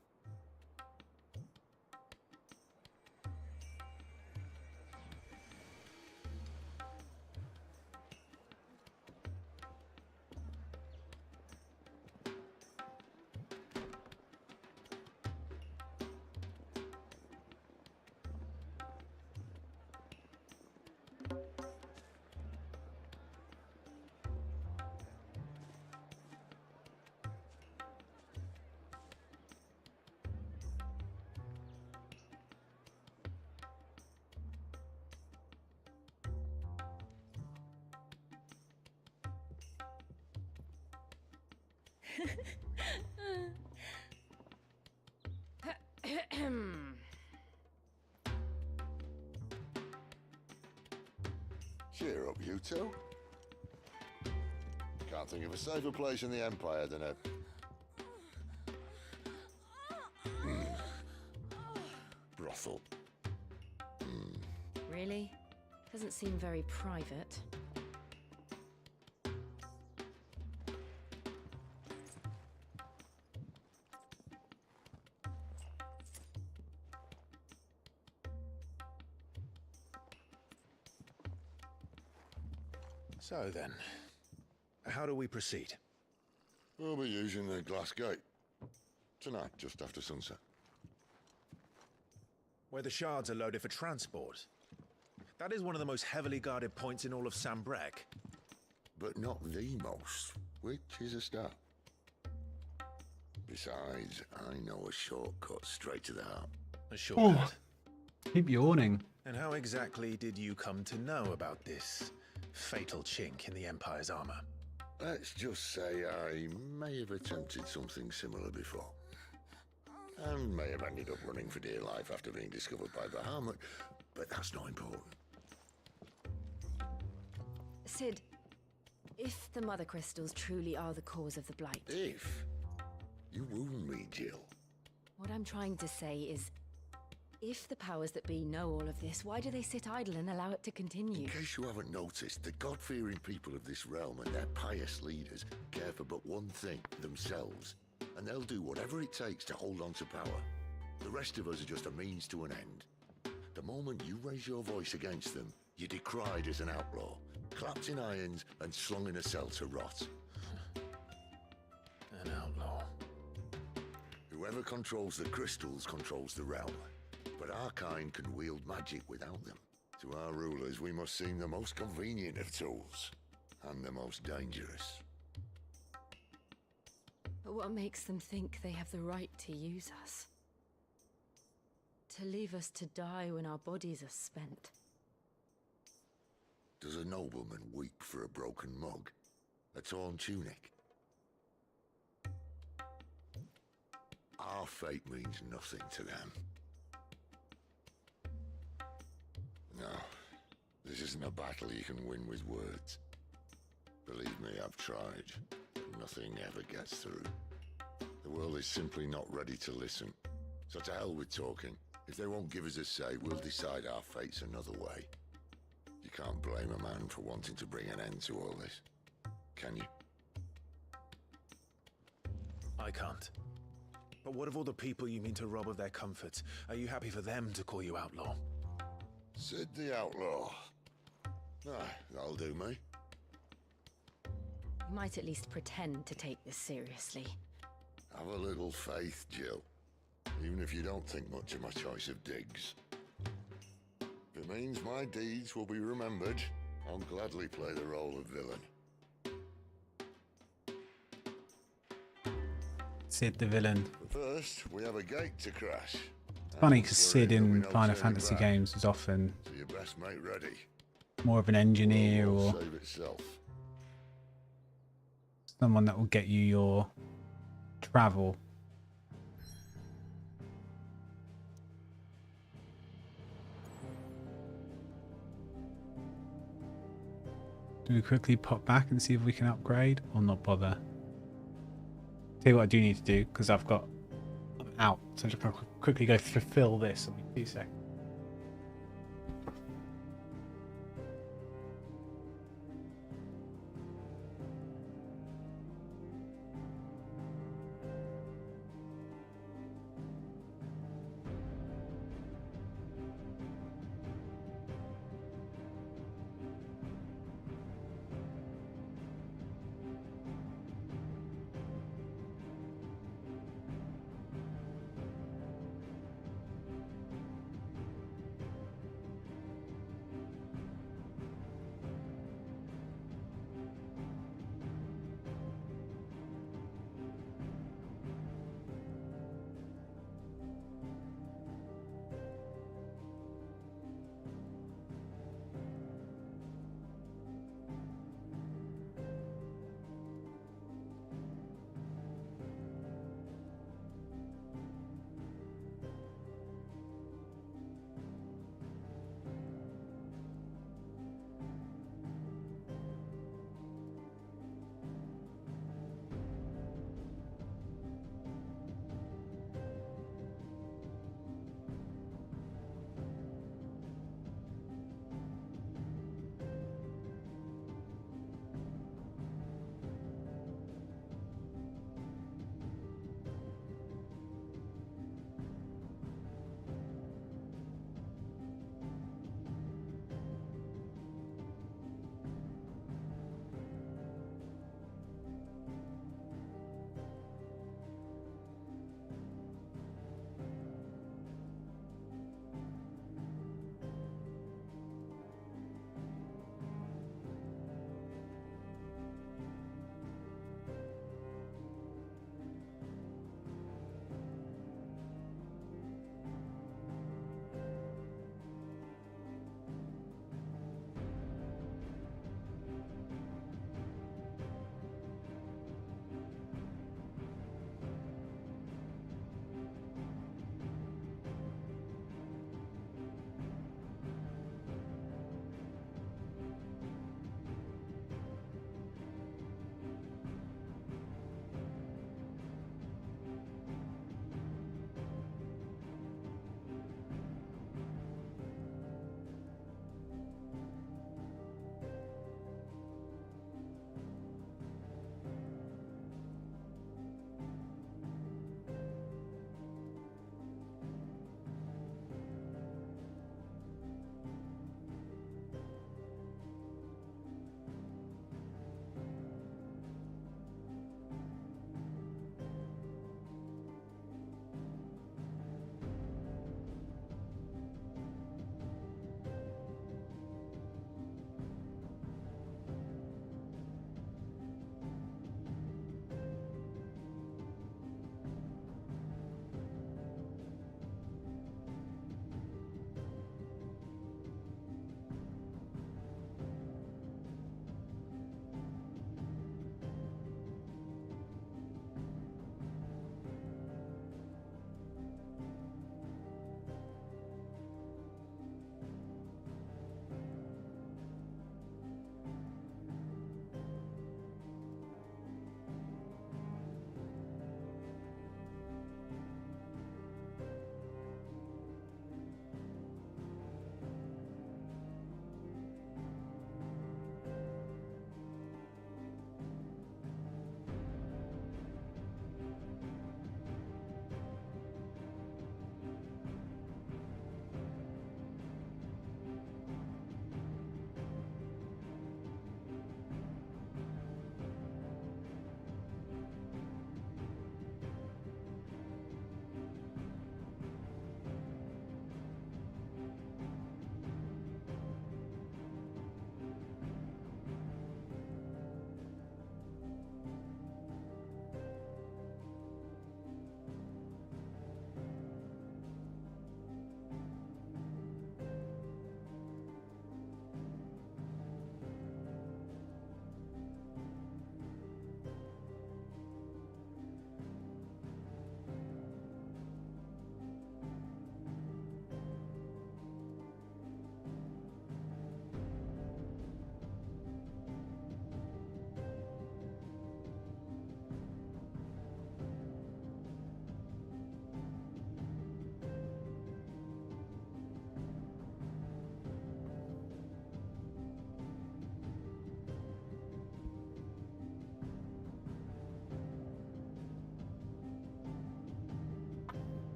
Cheer up, you two. Can't think of a safer place in the Empire than a... brothel. Really? Doesn't seem very private. So then, how do we proceed? We'll be using the glass gate. Tonight, just after sunset. Where the shards are loaded for transport. That is one of the most heavily guarded points in all of Sambrek. But not the most, which is a start. Besides, I know a shortcut straight to the heart. A shortcut? Keep yawning. And how exactly did you come to know about this fatal chink in the Empire's armor? Let's just say I may have attempted something similar before. And may have ended up running for dear life after being discovered by Bahamut, but that's not important. Sid, if the Mother Crystals truly are the cause of the Blight... If? You wound me, Jill. What I'm trying to say is, if the powers that be know all of this, why do they sit idle and allow it to continue? In case you haven't noticed, the God-fearing people of this realm and their pious leaders care for but one thing, themselves. And they'll do whatever it takes to hold on to power. The rest of us are just a means to an end. The moment you raise your voice against them, you're decried as an outlaw, clapped in irons and slung in a cell to rot. An outlaw. Whoever controls the crystals controls the realm. But our kind can wield magic without them. To our rulers, we must seem the most convenient of tools, and the most dangerous. But what makes them think they have the right to use us? To leave us to die when our bodies are spent? Does a nobleman weep for a broken mug? A torn tunic? Our fate means nothing to them. No, this isn't a battle you can win with words. Believe me, I've tried. Nothing ever gets through. The world is simply not ready to listen. So to hell with talking. If they won't give us a say, we'll decide our fates another way. You can't blame a man for wanting to bring an end to all this, can you? I can't. But what of all the people you mean to rob of their comforts? Are you happy for them to call you outlaw? Sid the Outlaw. That'll do me. You might at least pretend to take this seriously. Have a little faith, Jill. Even if you don't think much of my choice of digs. If it means my deeds will be remembered, I'll gladly play the role of villain. Sid the villain. But first, we have a gate to crash. It's funny because Sid in Final Fantasy games is often So your best mate ready. more of an engineer or Save itself. someone that will get you your travel. Do we quickly pop back and see if we can upgrade or not bother? Tell you what I do need to do because I'm out. So I'm just going to quickly go fulfill this. I'll be 2 seconds.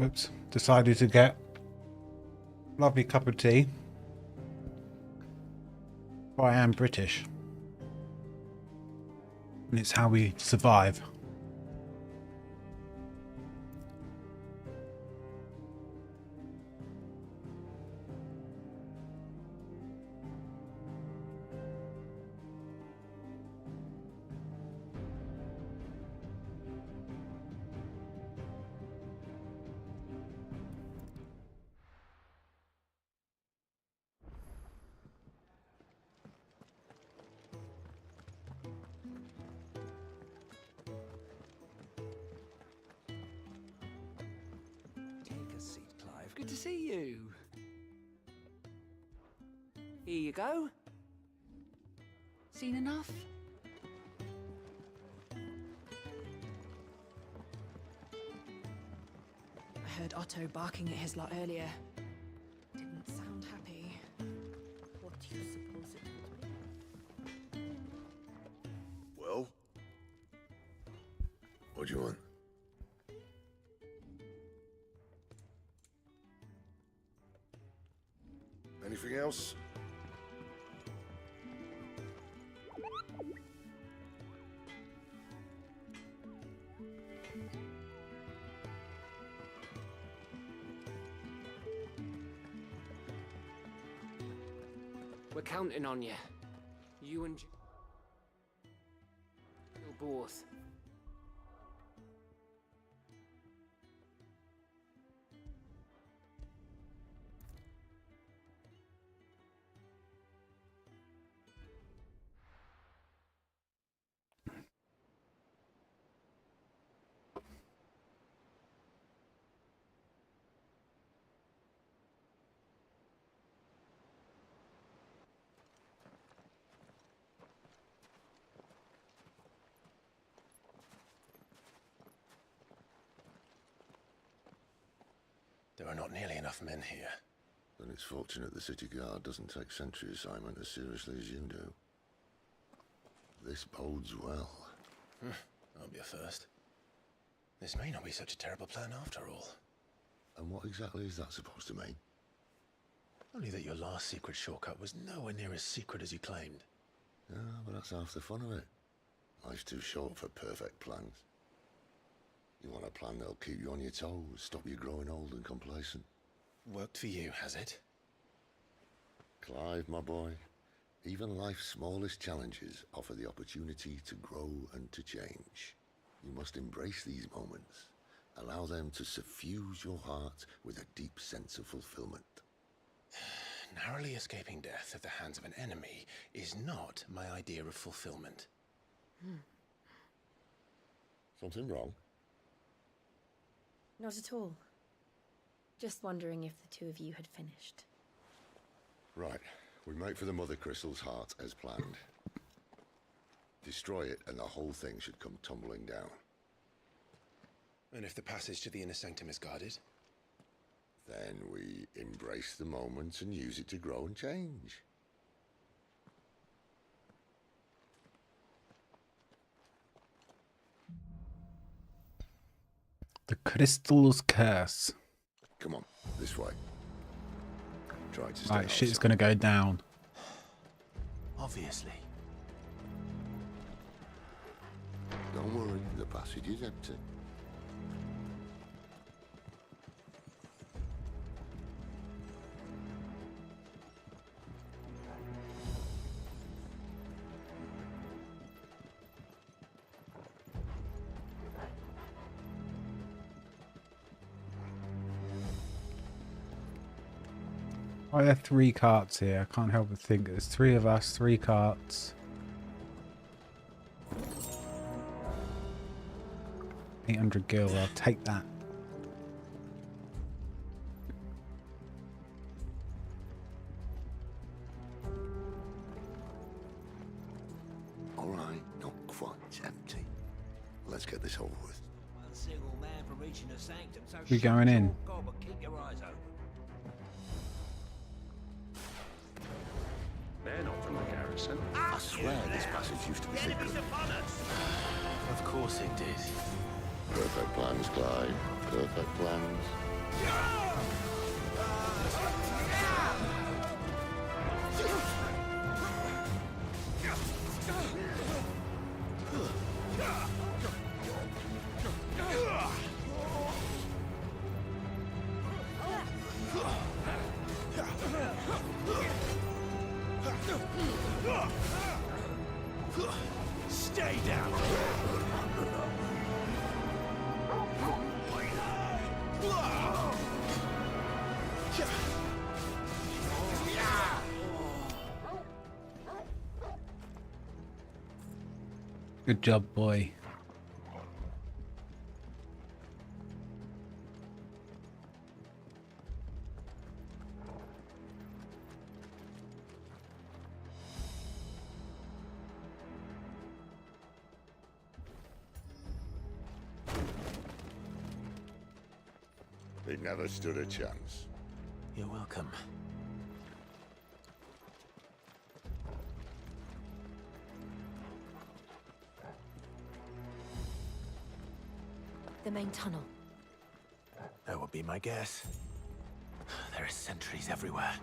Whoops. Decided to get a lovely cup of tea. But I am British. And it's how we survive. Good to see you. Here you go. Seen enough? I heard Otto barking at his lot earlier. Didn't sound happy. What do you suppose it would be? Well? What do you want? Anything else? We're counting on you. You and you both. There are not nearly enough men here. Then it's fortunate the City Guard doesn't take sentry assignment as seriously as you do. This bodes well. Won't be a first. This may not be such a terrible plan after all. And what exactly is that supposed to mean? Only that your last secret shortcut was nowhere near as secret as you claimed. Yeah, but that's half the fun of it. Life's too short for perfect plans. You want a plan that'll keep you on your toes, stop you growing old and complacent. Worked for you, has it? Clive, my boy, even life's smallest challenges offer the opportunity to grow and to change. You must embrace these moments. Allow them to suffuse your heart with a deep sense of fulfillment. Narrowly escaping death at the hands of an enemy is not my idea of fulfillment. Something wrong? Not at all. Just wondering if the two of you had finished. Right. We make for the Mother Crystal's heart as planned. Destroy it and the whole thing should come tumbling down. And if the passage to the inner sanctum is guarded? Then we embrace the moment and use it to grow and change. The Crystal's Curse. Come on, this way. Try to stay Right, shit's outside. gonna go down. Obviously. Don't worry, the passage is empty. Why are there 3 carts here? I can't help but think there's 3 of us, 3 carts. 800 gil, I'll take that. All right, not quite empty. Let's get this over with. One single man from reaching the sanctum, so We going in? God, but keep your eyes open. They're not from the garrison. I swear this passage used to be secret. Of course it did. Perfect plans, Clive. Perfect plans. Stay down. Good job, boy. They never stood a chance. You're welcome. The main tunnel. That would be my guess. There are sentries everywhere.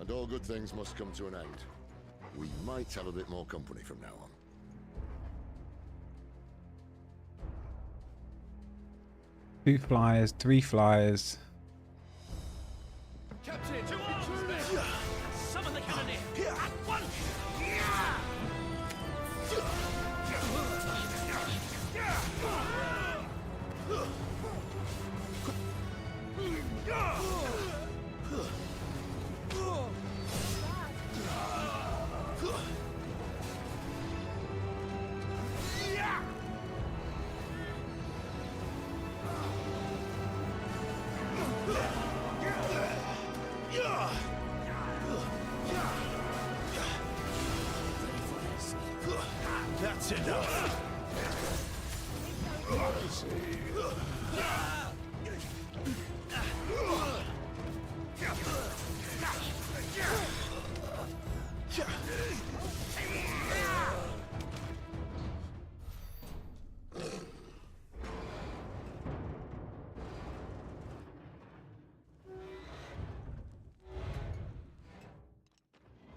And all good things must come to an end. We might have a bit more company from now on. Two flyers, three flyers. Captain, to arms, men! Summon the cannoneer! At once! That's enough.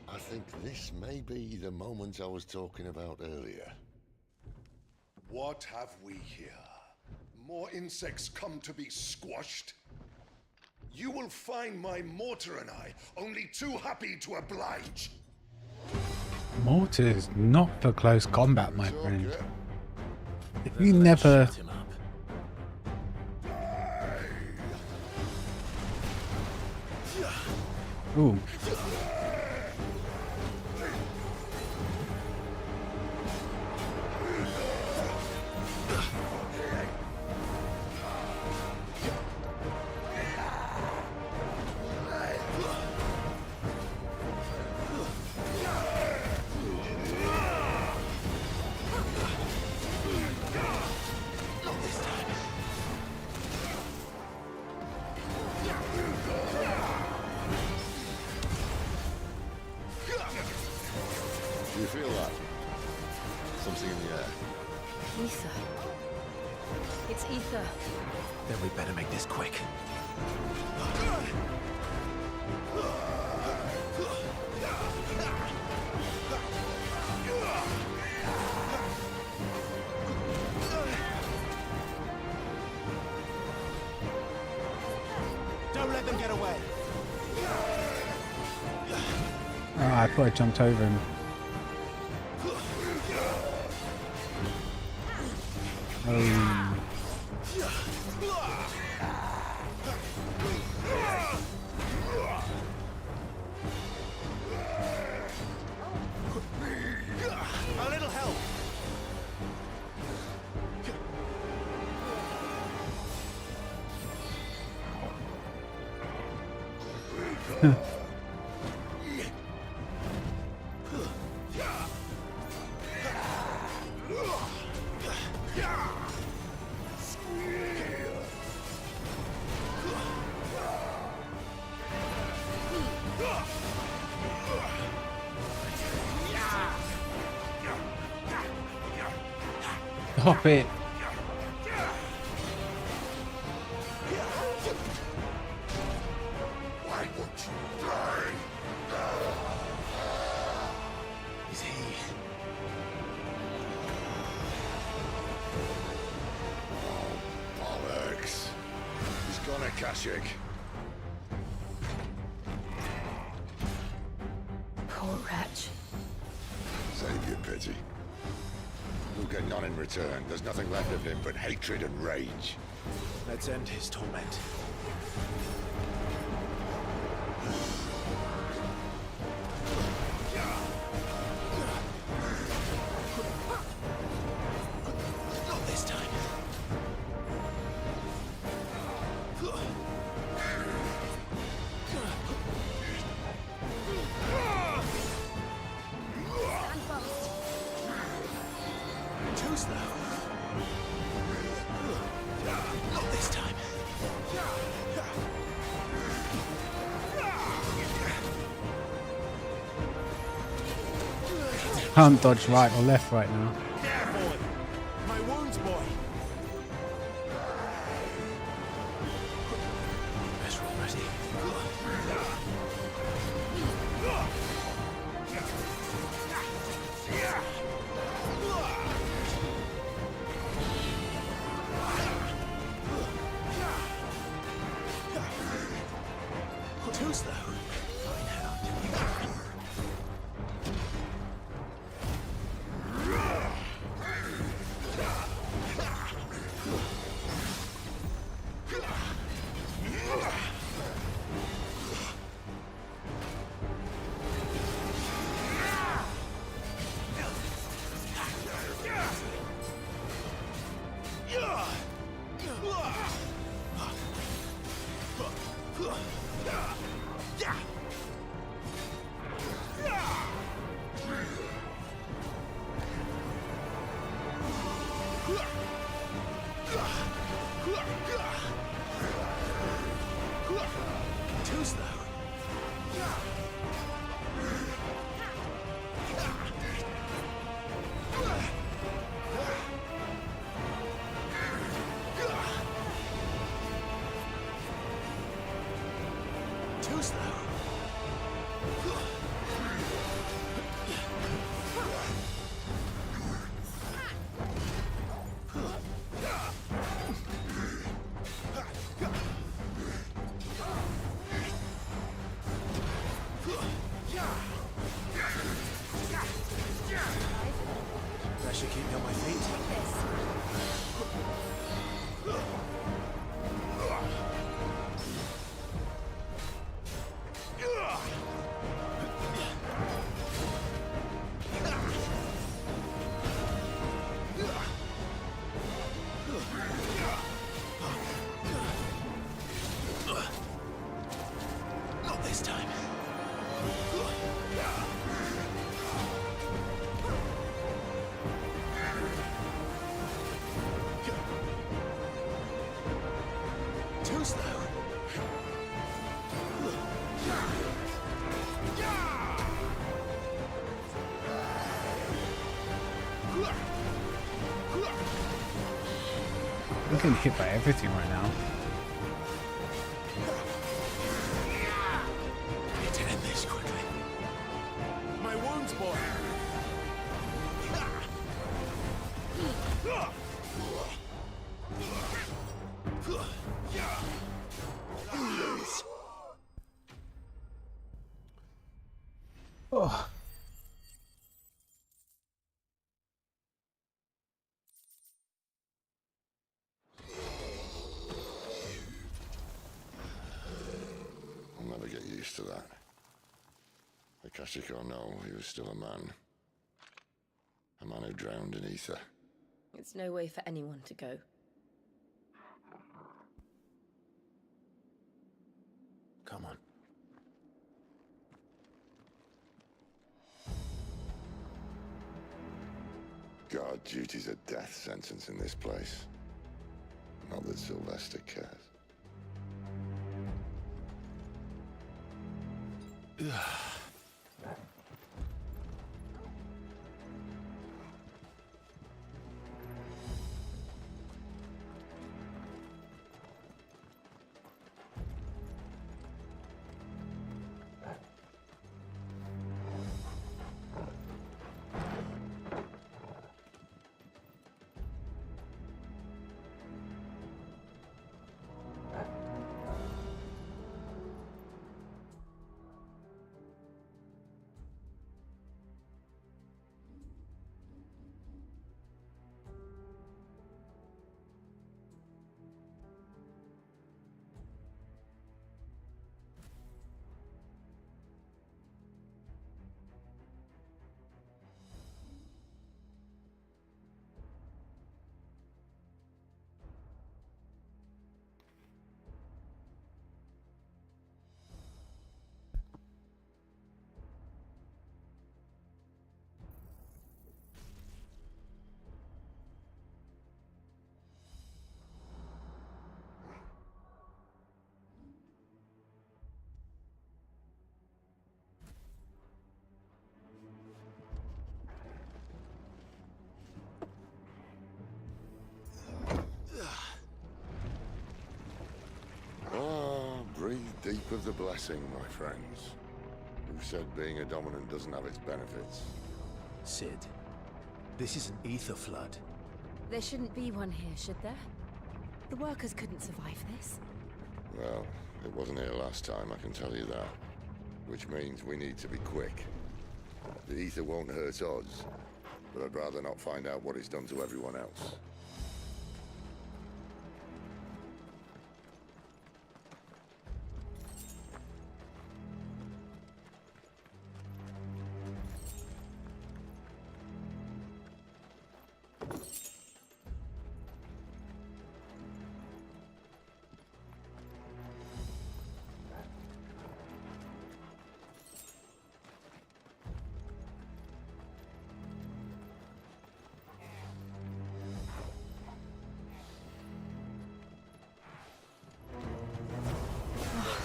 I think this may be the moment I was talking about earlier. What have we here? More insects come to be squashed? You will find my mortar and I only too happy to oblige. Mortar is not for close combat, my friend. If you never... Ooh. Do you feel that? Something in the air. Ether. It's ether. Then we better make this quick. Don't let them get away. Oh, I thought I jumped over him. Oh. A little help. Stop it. Why won't you die? Is he? Oh, bollocks. He's gone, Akashic. Poor wretch. Save your pity. You'll get none in return. There's nothing left of him but hatred and rage. Let's end his torment. Not this time. Too slow. Not this time. Can't dodge right or left right now. There, boy. My wounds, boy. Best roll ready. Too slow. Fine hound. Too slow. Too slow. That should keep me on my feet. Not this time. Too slow. I'm getting hit by everything right now. I need to end this quickly. My wounds, boy. Oh. I'll never get used to that. Akashic or no, he was still a man. A man who drowned in ether. It's no way for anyone to go. Come on. Guard duty's a death sentence in this place. Not that Sylvester cares. Breathe deep of the blessing, my friends. Who said being a dominant doesn't have its benefits? Cid, this is an ether flood. There shouldn't be one here, should there? The workers couldn't survive this. Well, it wasn't here last time, I can tell you that. Which means we need to be quick. The ether won't hurt us, but I'd rather not find out what it's done to everyone else.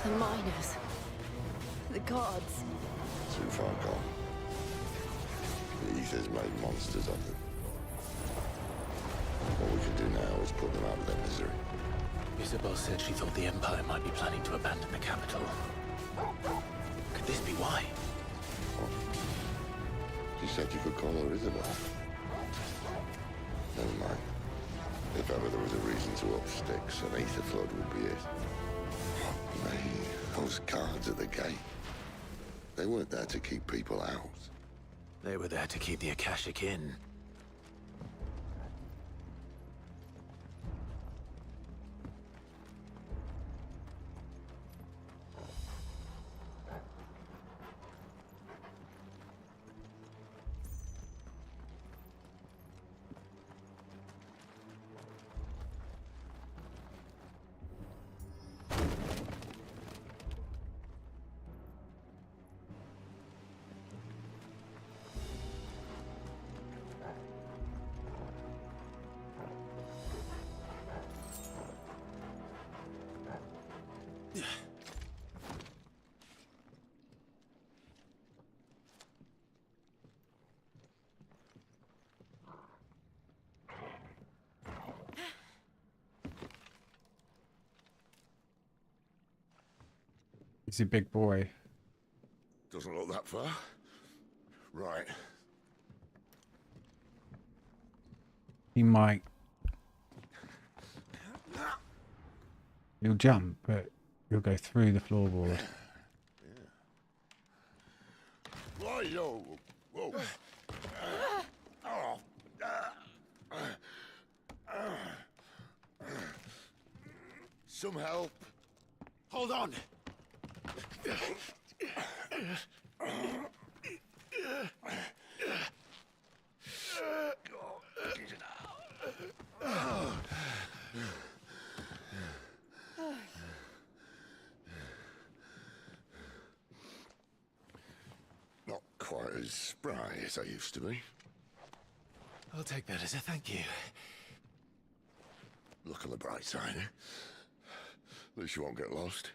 The miners. The gods. Too far gone. The ether's made monsters of them. What we can do now is put them out of their misery. Isabel said she thought the Empire might be planning to abandon the capital. Could this be why? She said you could call her Isabel. Never mind. If ever there was a reason to up sticks, an ether flood would be it. Those guards at the gate. They weren't there to keep people out. They were there to keep the Akashic in. He's a big boy. Doesn't look that far. Right. He might. He'll jump, but he'll go through the floorboard. Whoa, yo. Whoa. Some help. Hold on. Not quite as spry as I used to be. I'll take that as a thank you. Look on the bright side. At least you won't get lost.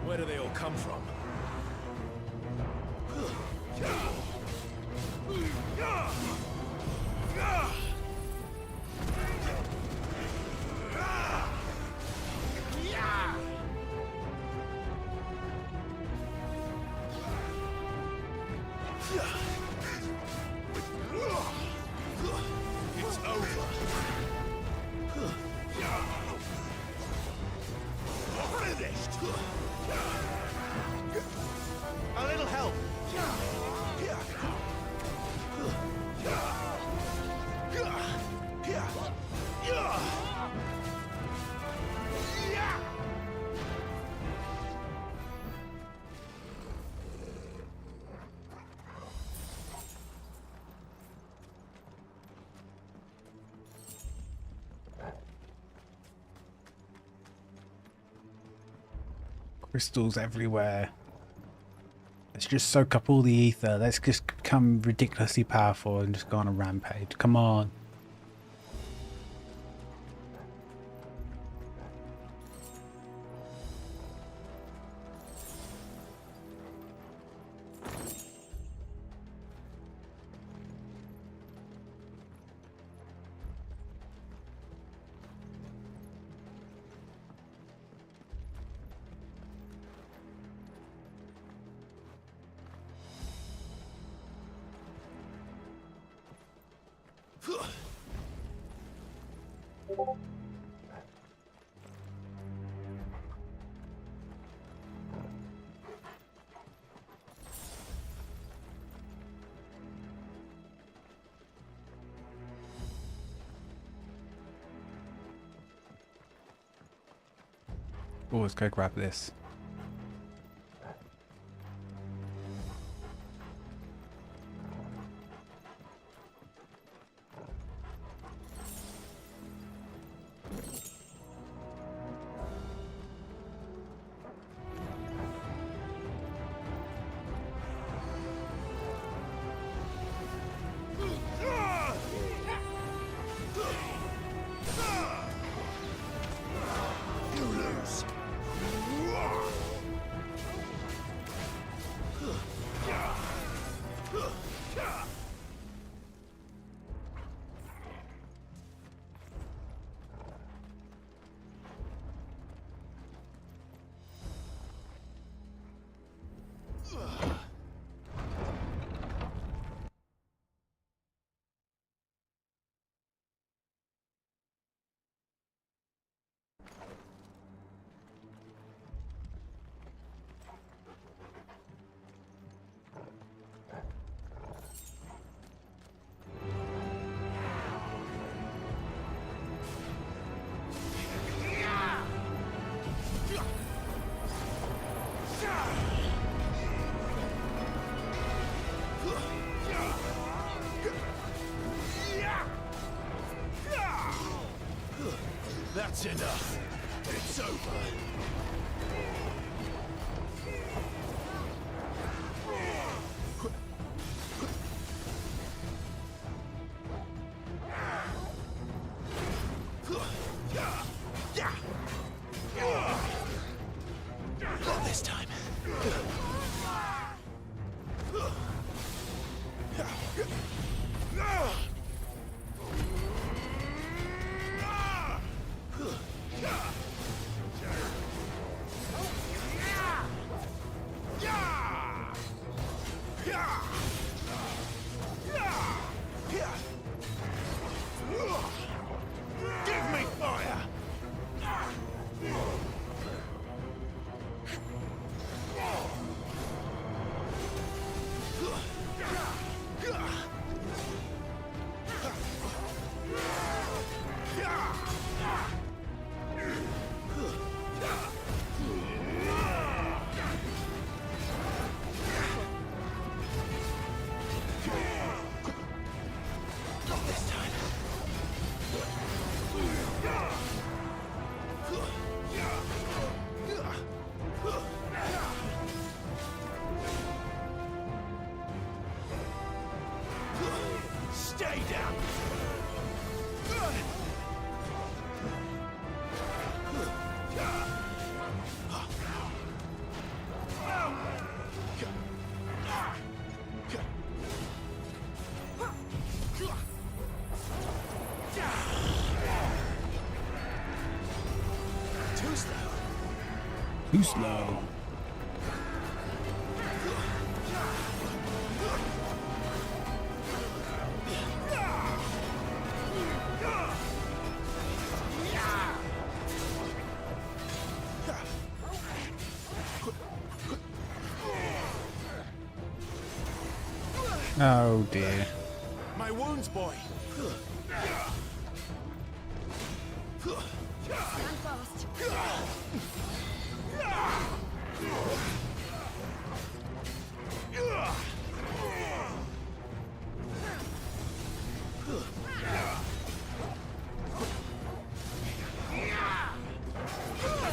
Where do they all come from? It's over. Finished. A little help. Crystals everywhere. Let's just soak up all the ether. Let's just become ridiculously powerful and just go on a rampage. Come on. Oh, let's go grab this. That's enough. It's over. Not this time. Too slow. Oh dear. My wounds, boy. Stand fast.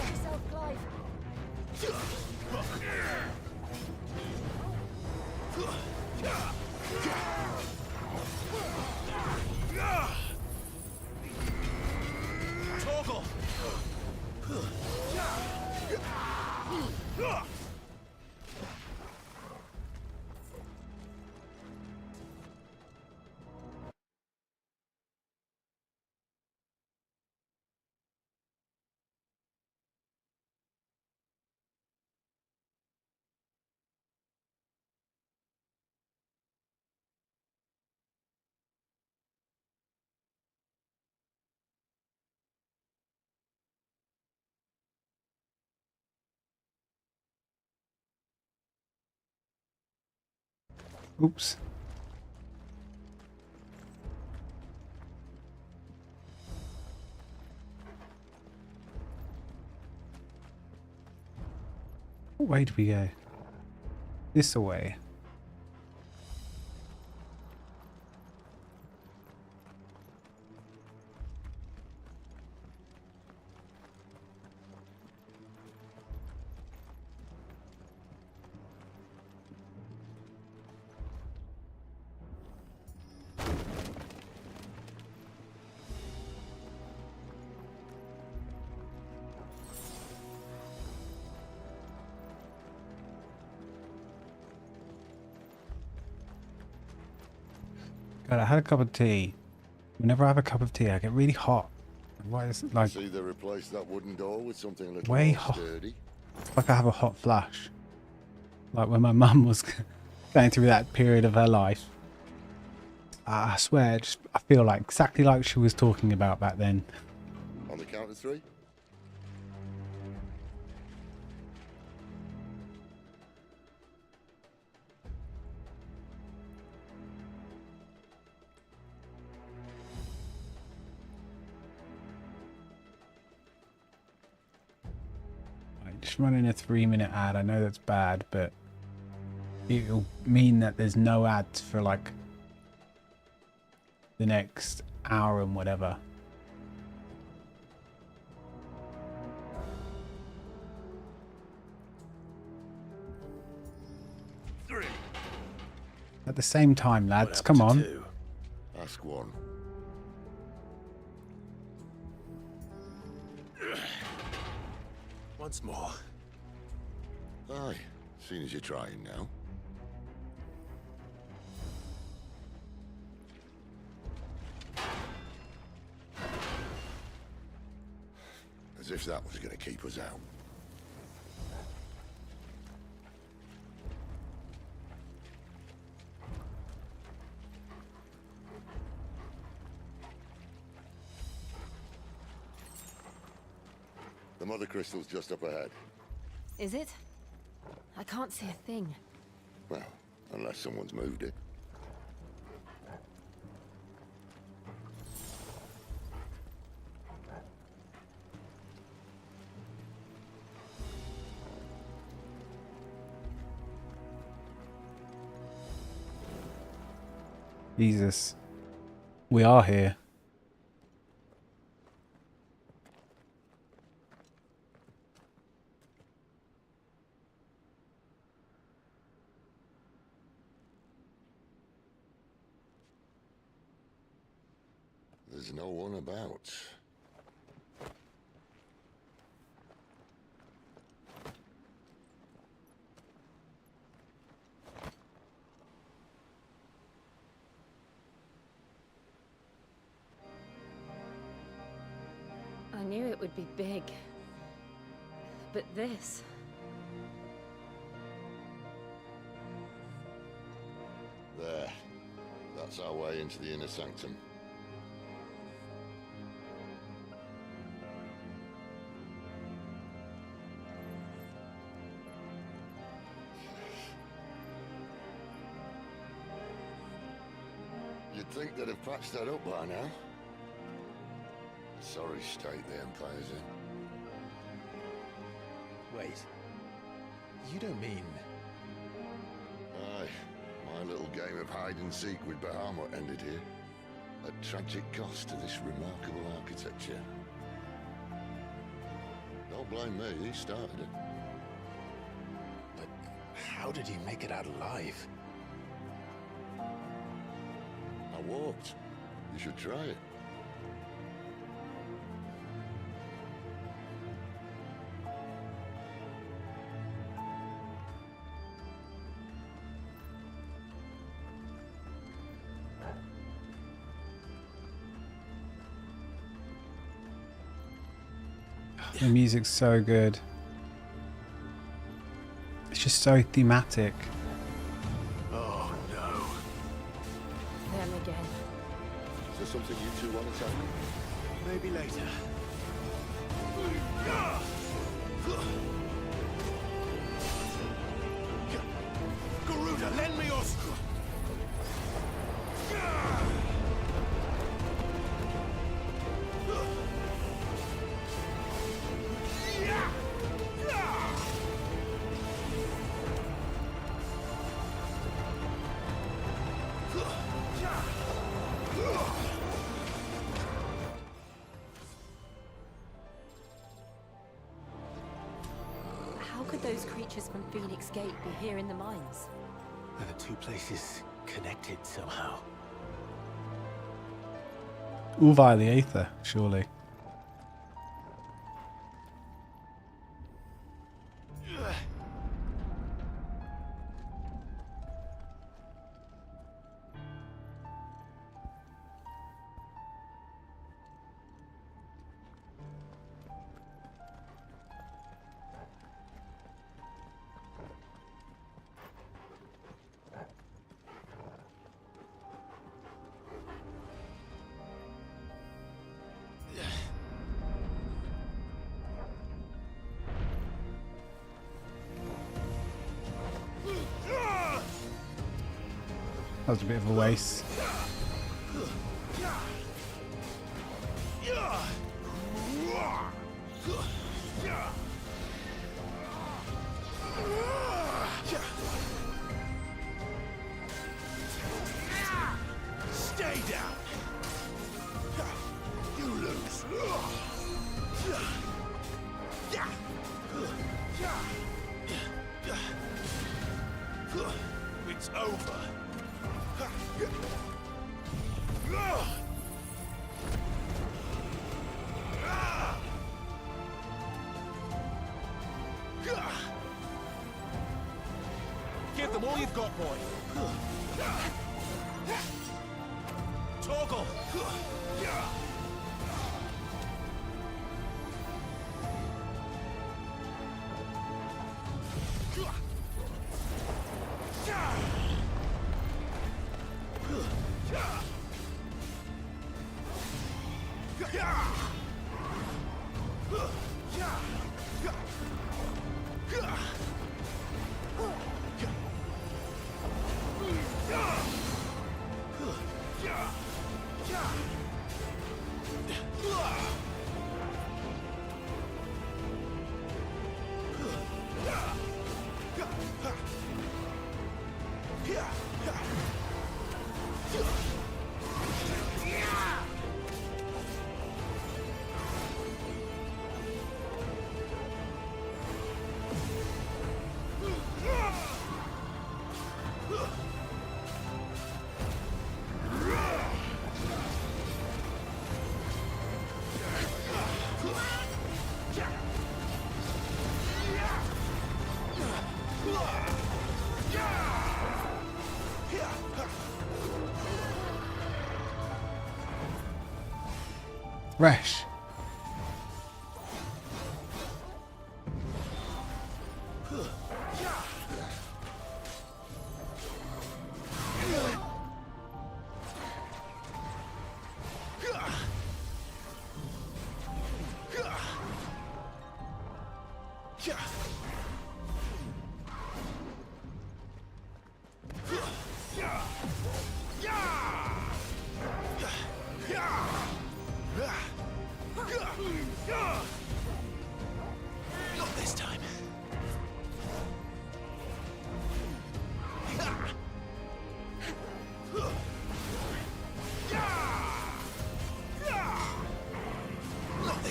Yourself, Clive. Torgal. Oops. What way do we go? This way. God, I had a cup of tea. Whenever I have a cup of tea, I get really hot. Why is it like See, they replaced that wooden door with something a little way more hot? sturdy. It's like I have a hot flash. Like when my mum was going through that period of her life. I swear, I feel like exactly like she was talking about back then. On the count of three. Just running a 3-minute ad. I know that's bad, but it'll mean that there's no ads for like the next hour and whatever. At the same time, lads, come on. Ask one. Once more. Aye, seeing as you're trying now. As if that was going to keep us out. The mother crystal's just up ahead. Is it? I can't see a thing. Well, unless someone's moved it. Jesus. We are here. There's no one about. I knew it would be big. But this... That's our way into the inner sanctum. You'd think they'd have patched that up by now. Sorry state the Empire's in. Wait. You don't mean... Aye. My little game of hide-and-seek with Bahamut ended here. At tragic cost to this remarkable architecture. Don't blame me, he started it. But how did he make it out alive? I walked. You should try it. The music's so good. It's just so thematic. Oh no. Them again. Is there something you two want to tell me? Maybe later. Garuda, lend me your strength. How could those creatures from Phoenix Gate be here in the mines? Are the two places connected somehow? All via the Aether, surely. That was a bit of a waste. Stay down. You lose. It's over. Give them all you've got, boy. Torgal. Resh.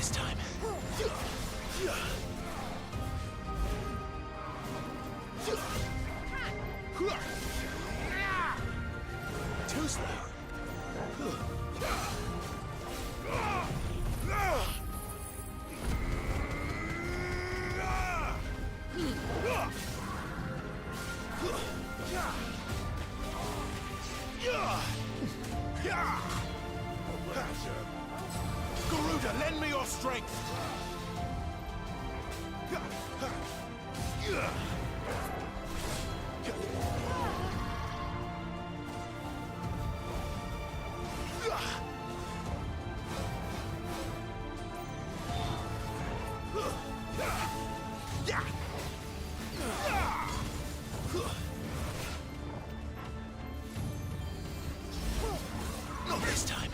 this time. Too slow. Garuda, lend me your strength! Not this time.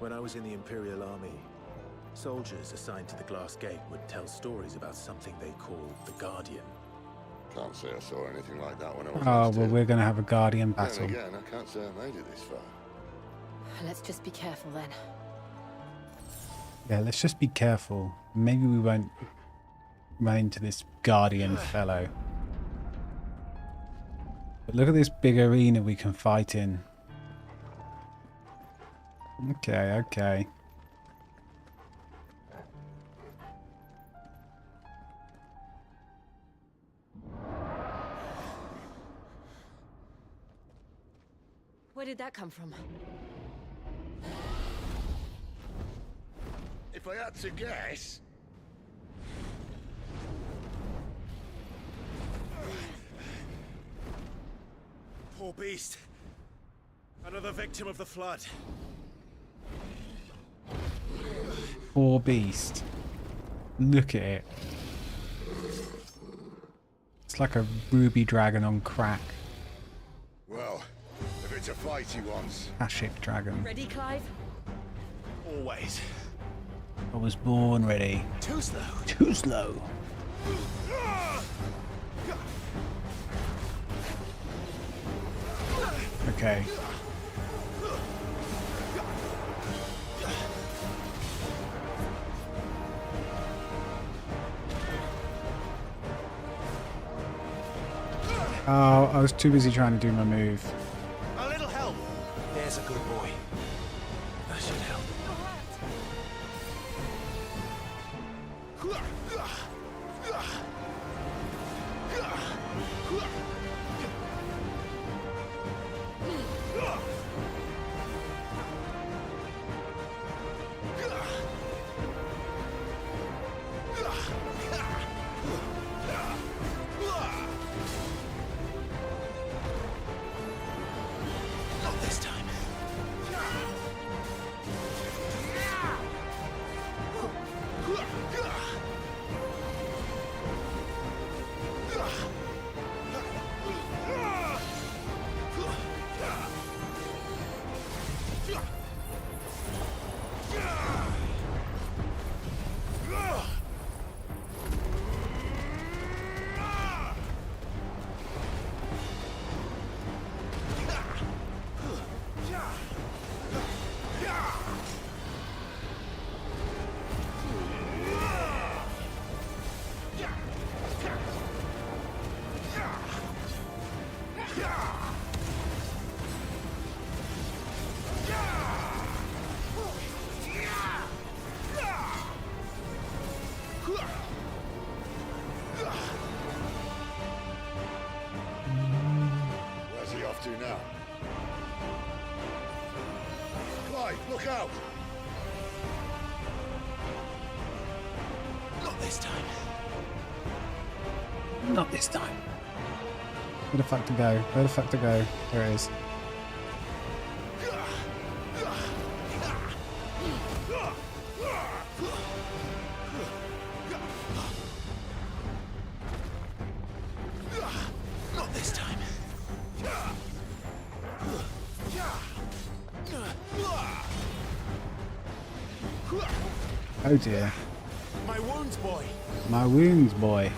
When I was in the Imperial Army, soldiers assigned to the Glass Gate would tell stories about something they called the Guardian. Can't say I saw anything like that when I was Oh, last well, here. we're going to have a Guardian Then battle. again, I can't say I made it this far. Let's just be careful then. Yeah, let's just be careful. Maybe we won't run into this Guardian fellow. But look at this big arena we can fight in. Okay, okay. Where did that come from? If I had to guess... Poor beast. Another victim of the flood. Poor beast. Look at it. It's like a ruby dragon on crack. Well, if it's a fight he wants... Ashik dragon. Ready, Clive? Always. I was born ready. Too slow. Too slow. Okay. Oh, I was too busy trying to do my move. A little help. There's a good boy. That should help. Not this time. Where's he off to now? Clyde, look out! Not this time. Not this time. Where the fuck to go? Where the fuck to go? There it is. Not this time. Oh dear. My wounds, boy. My wounds, boy.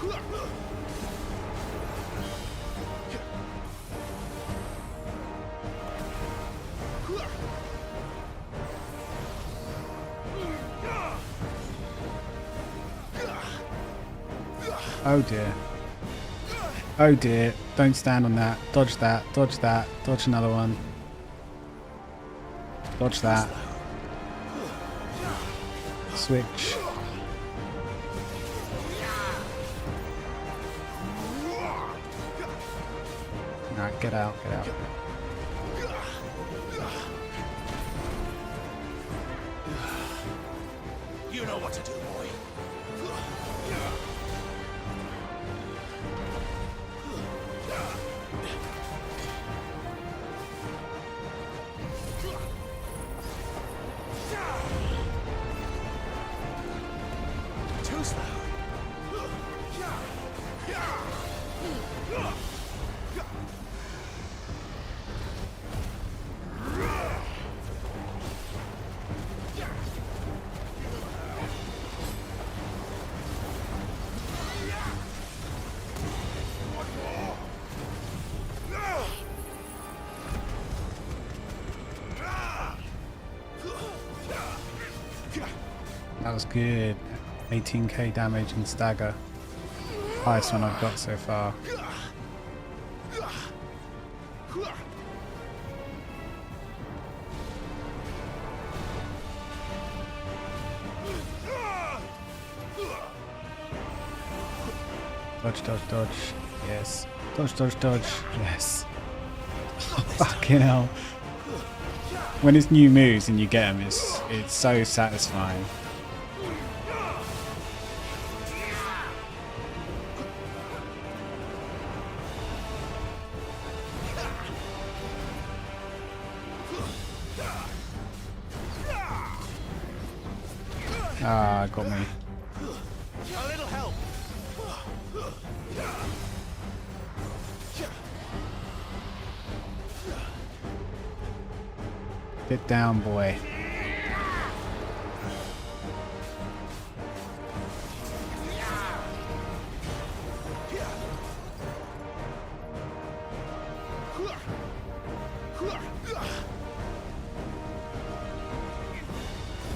Oh dear. Oh dear. Don't stand on that. Dodge that. Dodge that. Dodge another one. Dodge that. Switch. Alright, get out, get out. You know what to do, boy. Too slow. That was good. 18k damage and stagger. Highest one I've got so far. Dodge, dodge, dodge. Yes. Dodge, dodge, dodge. Yes. Oh, fucking hell. When it's new moves and you get them, it's so satisfying. Ah, got me. A little help. Get down, boy.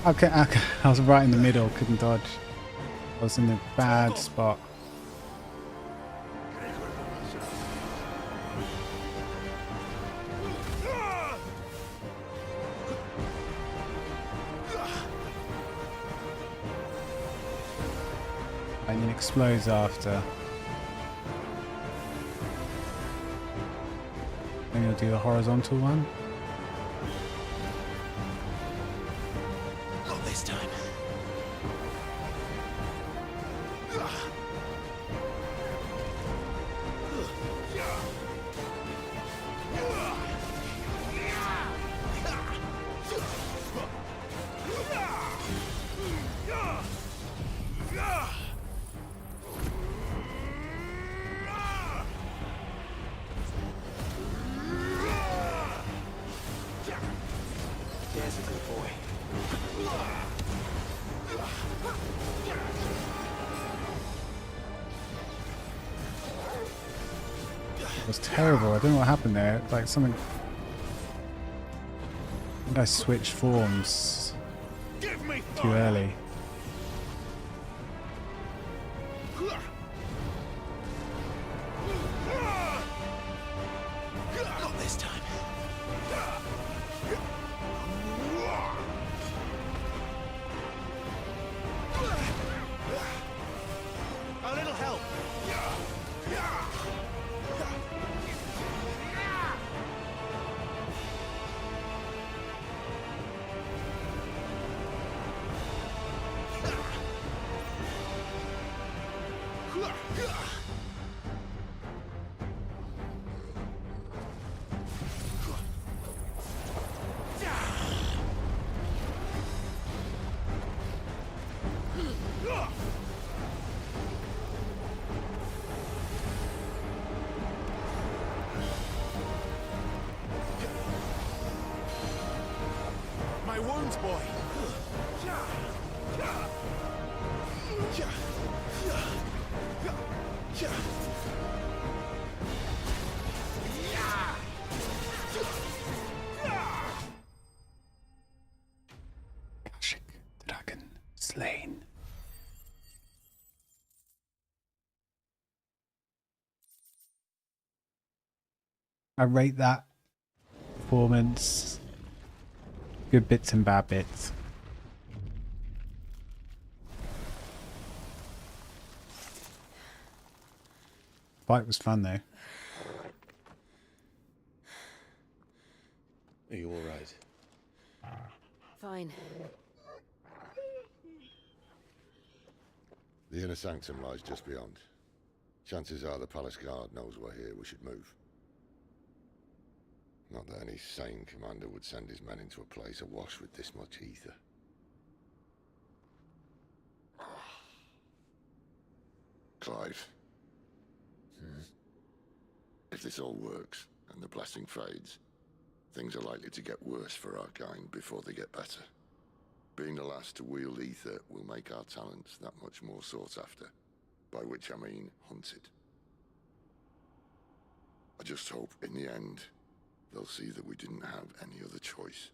Okay, I was right in the middle, couldn't dodge. I was in a bad spot. And it explodes after. Then you'll do the horizontal one. Not this time. There's a good boy. It was terrible. I don't know what happened there. Like something. I think I switched forms too early. Not this time. A little help. My wounds, boy. Kashyyyk dragon slain. I rate that performance. Good bits and bad bits. Fight was fun though. Are you all right? Fine. The inner sanctum lies just beyond. Chances are the palace guard knows we're here. We should move. Not that any sane commander would send his men into a place awash with this much ether. Clive. If this all works, and the blessing fades, things are likely to get worse for our kind before they get better. Being the last to wield ether will make our talents that much more sought after, by which I mean hunted. I just hope, in the end, they'll see that we didn't have any other choice.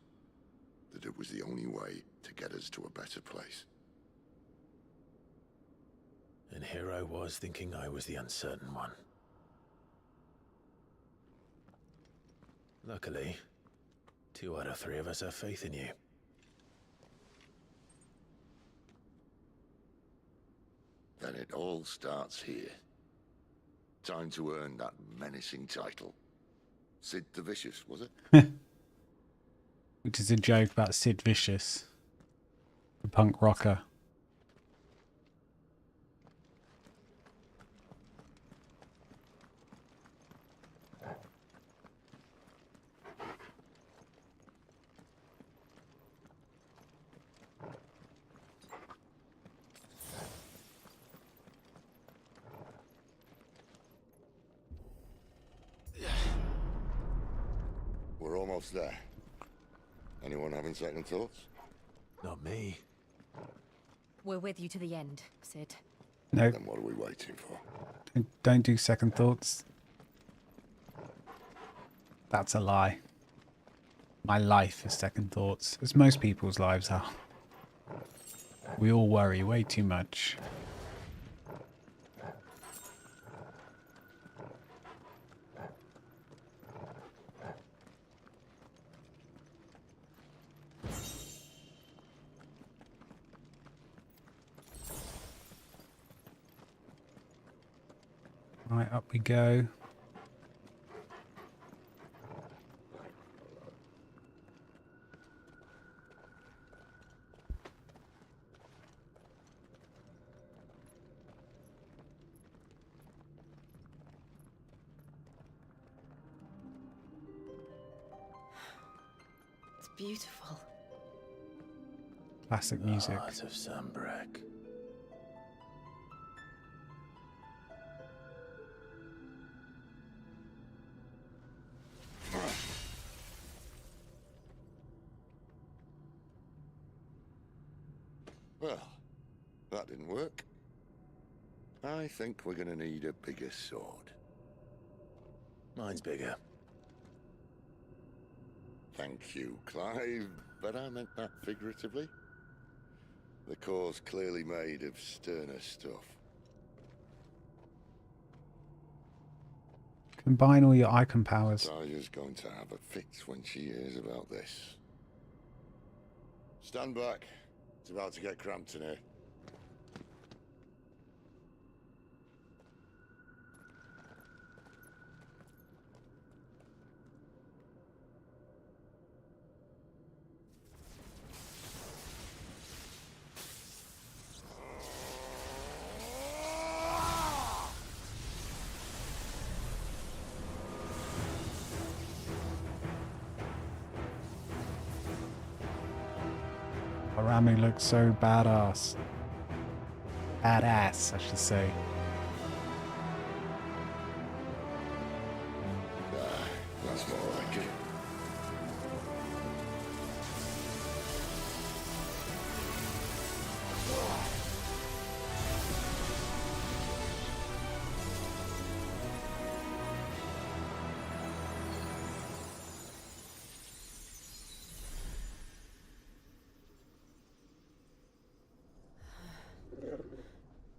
That it was the only way to get us to a better place. And here I was thinking I was the uncertain one. Luckily, 2 out of 3 of us have faith in you. Then it all starts here. Time to earn that menacing title. Sid the Vicious, was it? Which is a joke about Sid Vicious, the punk rocker. We're almost there. Anyone having second thoughts? Not me. We're with you to the end, Sid. No. Then what are we waiting for? Don't do second thoughts. That's a lie. My life is second thoughts, as most people's lives are. We all worry way too much. Right, up we go. It's beautiful. Classic music. Heart of Sambrek. Well, that didn't work. I think we're gonna need a bigger sword. Mine's bigger. Thank you, Clive, but I meant that figuratively. The core's clearly made of sterner stuff. Combine all your icon powers. Taya's going to have a fit when she hears about this. Stand back. It's about to get cramped in here. Ramu looks so badass. Badass, I should say. That's more like it.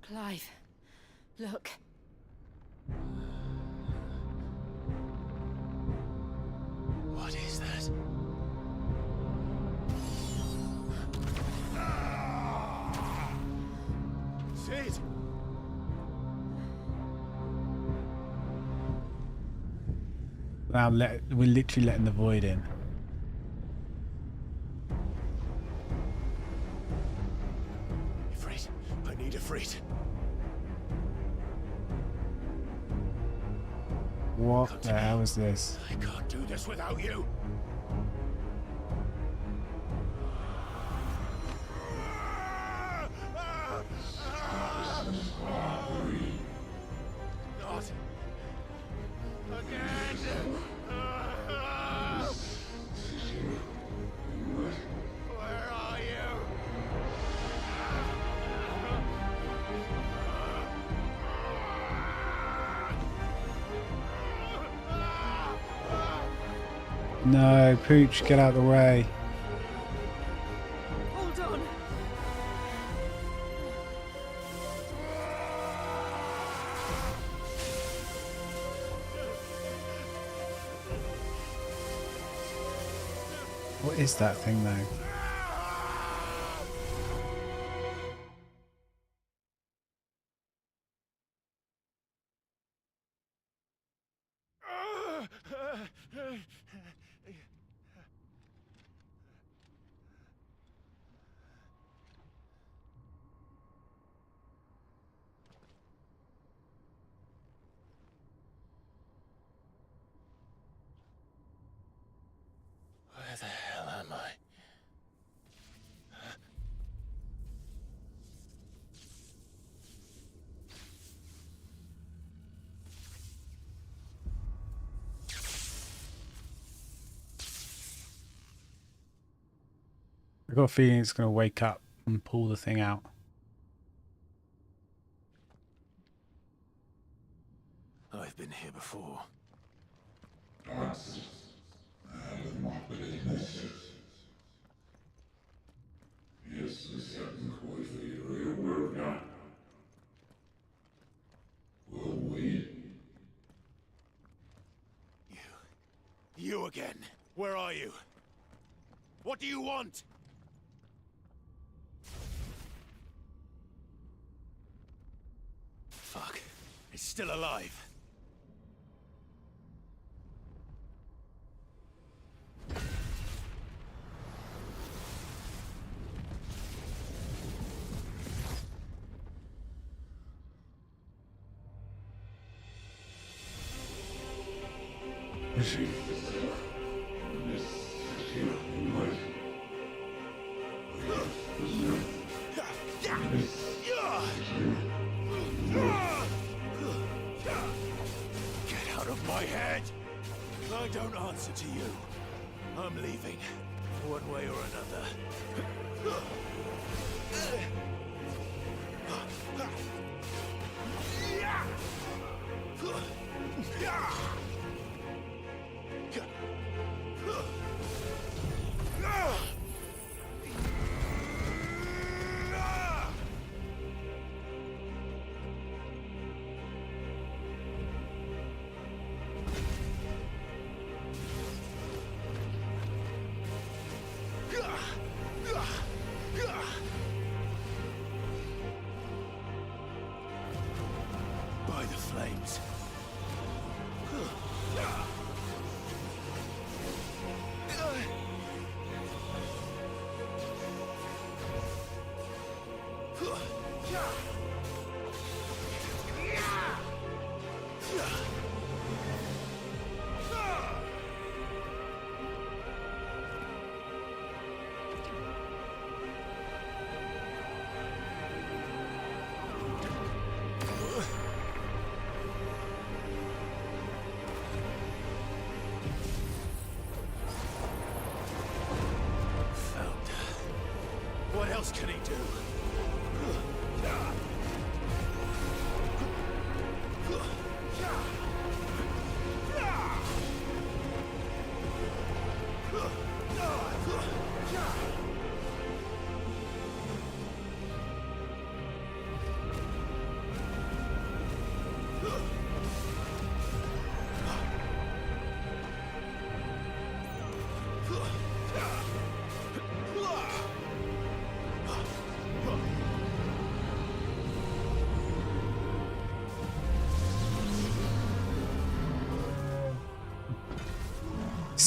Clive, look. What is that? Sid! Wow, we're literally letting the void in. Ifrit, I need Ifrit. What the hell is this? I can't do this without you. Not again! Where are you? No, Pooch, get out of the way. Hold on. What is that thing though? Where the hell am I? I've got a feeling it's going to wake up and pull the thing out. I've been here before. You again. Where are you? What do you want? Fuck. It's still alive. Get out of my head! I don't answer to you. I'm leaving, one way or another. By the flames.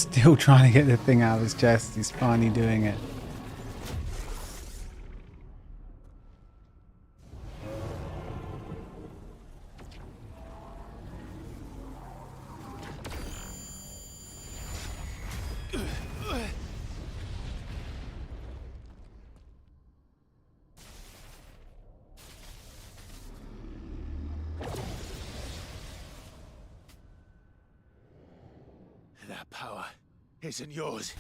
still trying to get the thing out of his chest. He's finally doing it. That power isn't yours.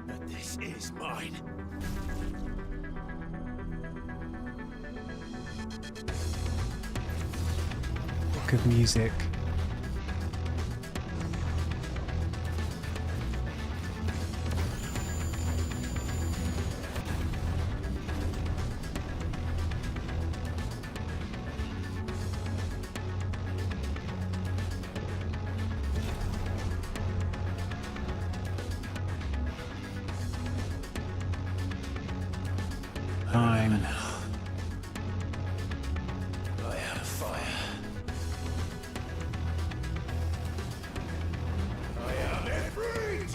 But this is mine. Good music. Time. I am fire. I am every.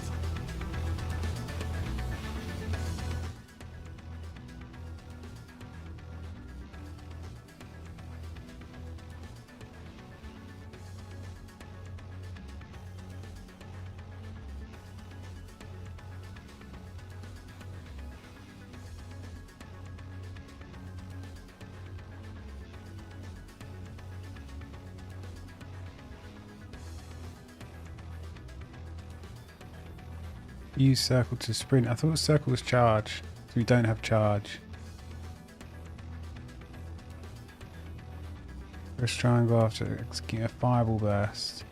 Use circle to sprint. I thought circle was charge. So we don't have charge. Press triangle after executing a fireball burst.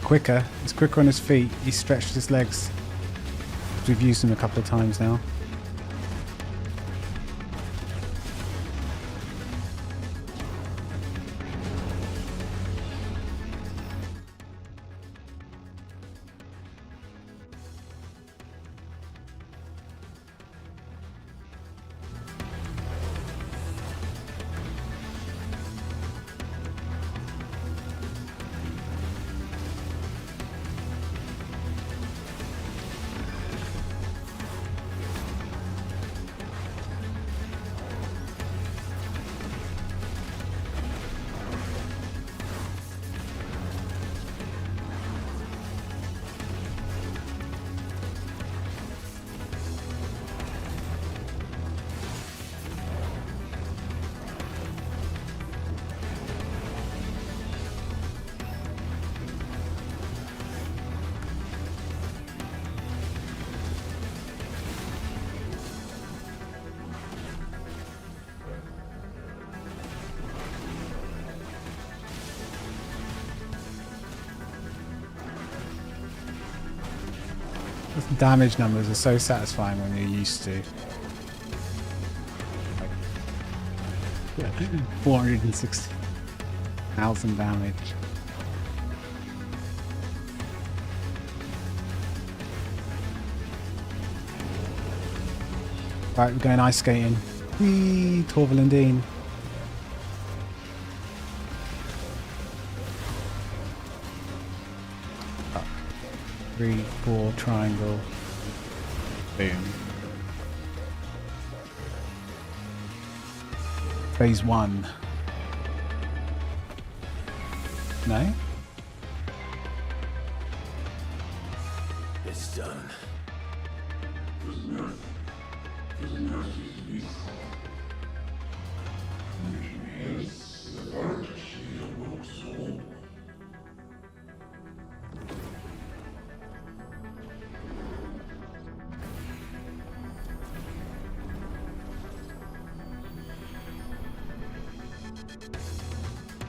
Quicker. He's quicker on his feet. He's stretched his legs. We've used him a couple of times now. The damage numbers are so satisfying when you're used to. 460,000 damage. Right, we're going ice skating. Whee! Torval and Dean. 3, 4, triangle. Boom. Phase 1. No? It's done.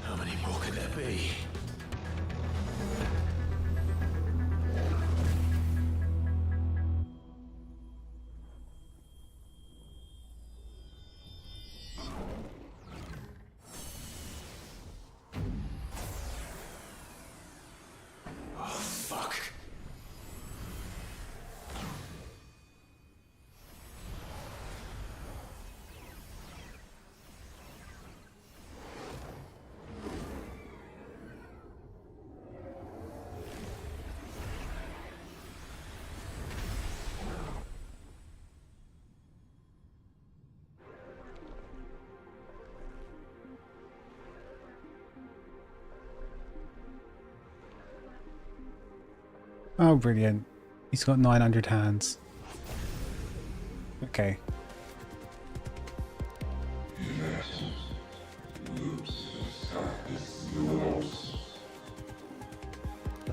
How many more could there be? Oh, fuck. Oh, brilliant. He's got 900 hands. Okay.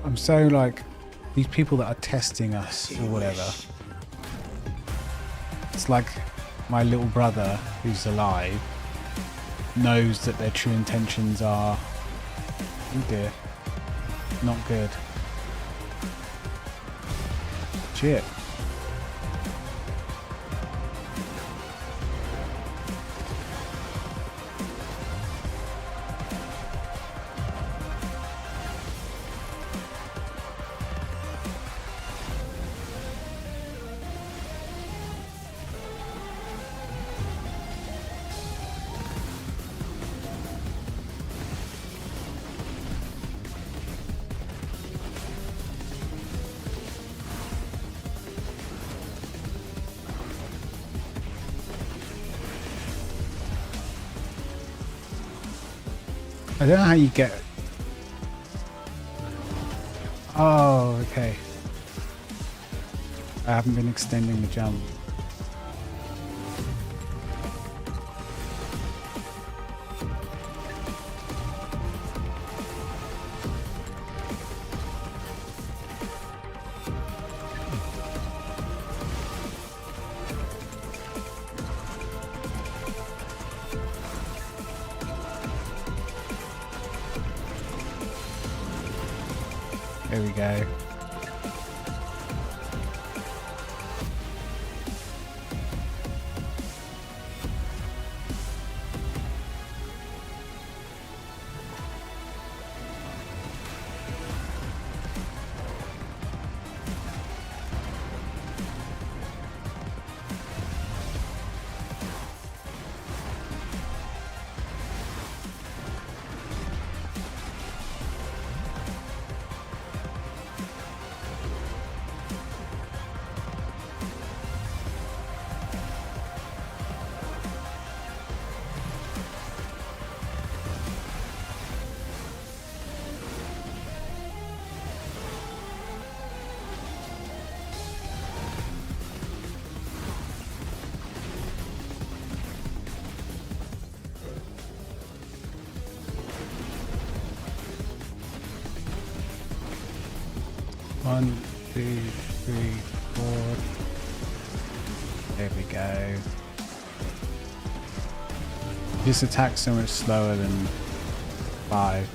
I'm so like, these people that are testing us or whatever. It's like my little brother who's alive knows that their true intentions are, oh dear, not good. Shit. I don't know how you get... Oh, okay. I haven't been extending the jump. There we go. One, 2, 3, 4. There we go. This attack's so much slower than 5.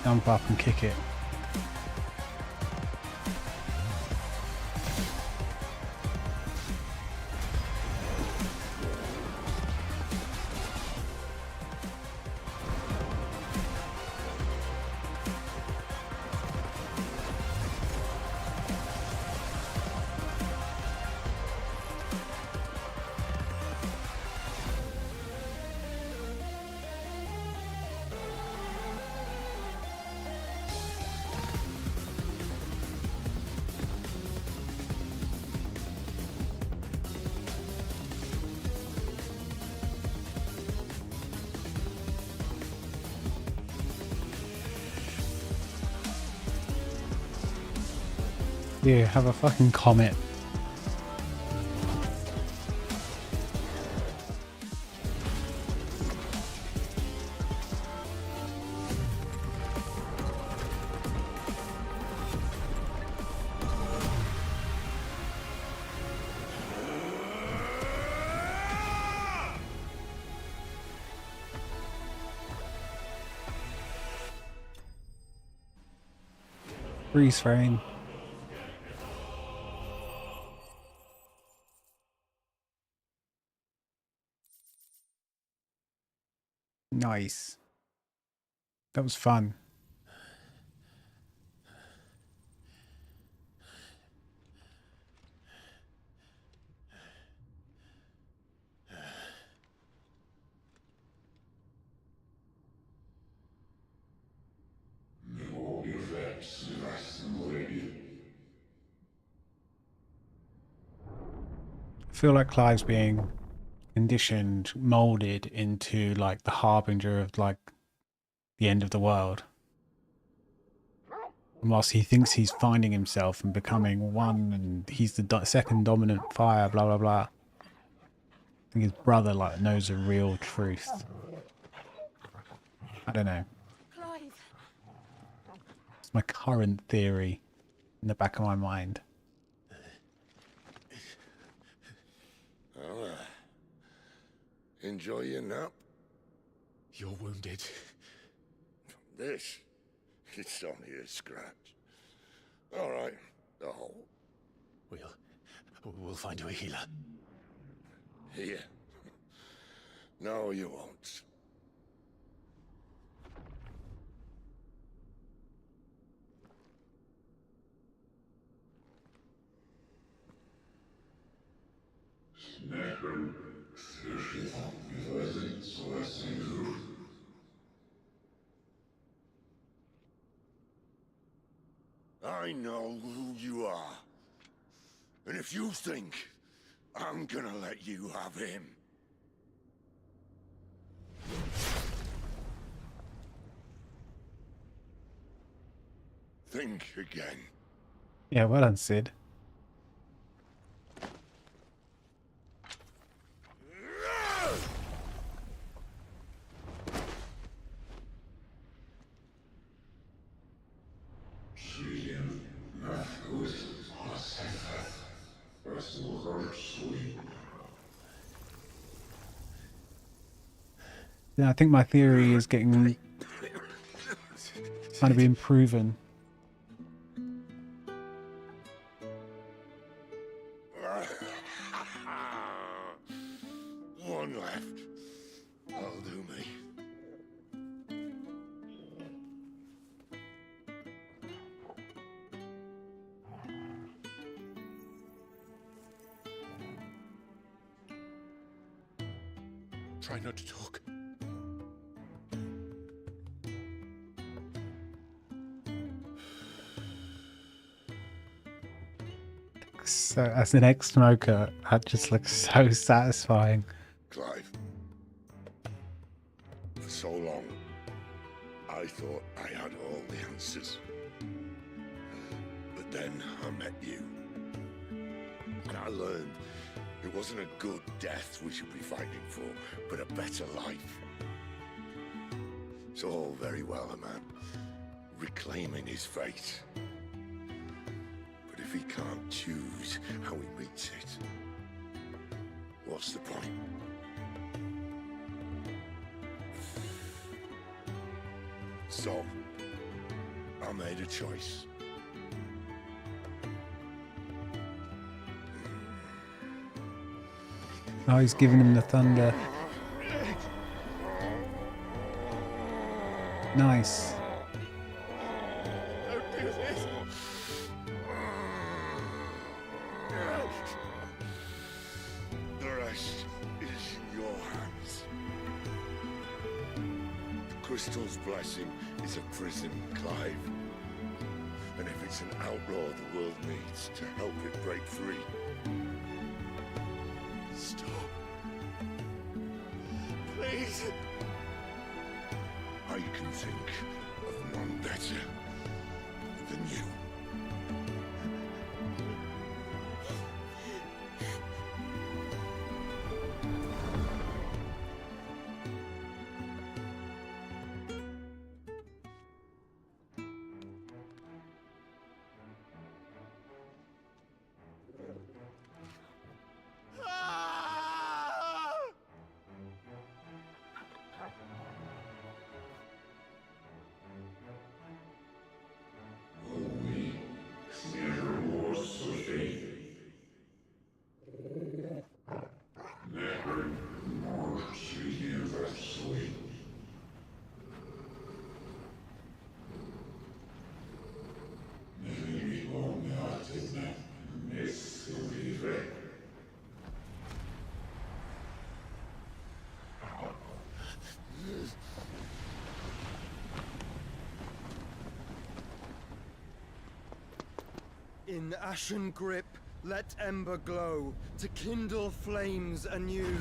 jump up and kick it. Yeah, have a fucking comet. Freeze frame. Nice. That was fun. I feel like Clive's being conditioned, molded into like the harbinger of like the end of the world. And whilst he thinks he's finding himself and becoming one, and he's the second dominant fire, blah blah blah. I think his brother like knows the real truth. I don't know. Clive. It's my current theory in the back of my mind. Well, enjoy your nap. You're wounded. This, it's only a scratch. All right, the hole. We'll find you a healer. Here. No, you won't. I know who you are. And if you think I'm gonna let you have him... think again. Yeah, well done, Sid. Yeah, I think my theory is getting kind of being proven. One left. That'll do me. Try not to talk. So, as an ex-smoker, that just looks so satisfying. Clive. For so long, I thought I had all the answers. But then I met you. And I learned it wasn't a good death we should be fighting for, but a better life. It's all very well, a man reclaiming his fate. But if he can't choose how he meets it, what's the point? So, I made a choice. Oh, he's giving him the thunder. Nice. Don't do this. The rest is in your hands. The crystal's blessing is a prison, Clive. And if it's an outlaw the world needs to help it break free, stop. Please. I can think of none better than you. In ashen grip, let ember glow, to kindle flames anew.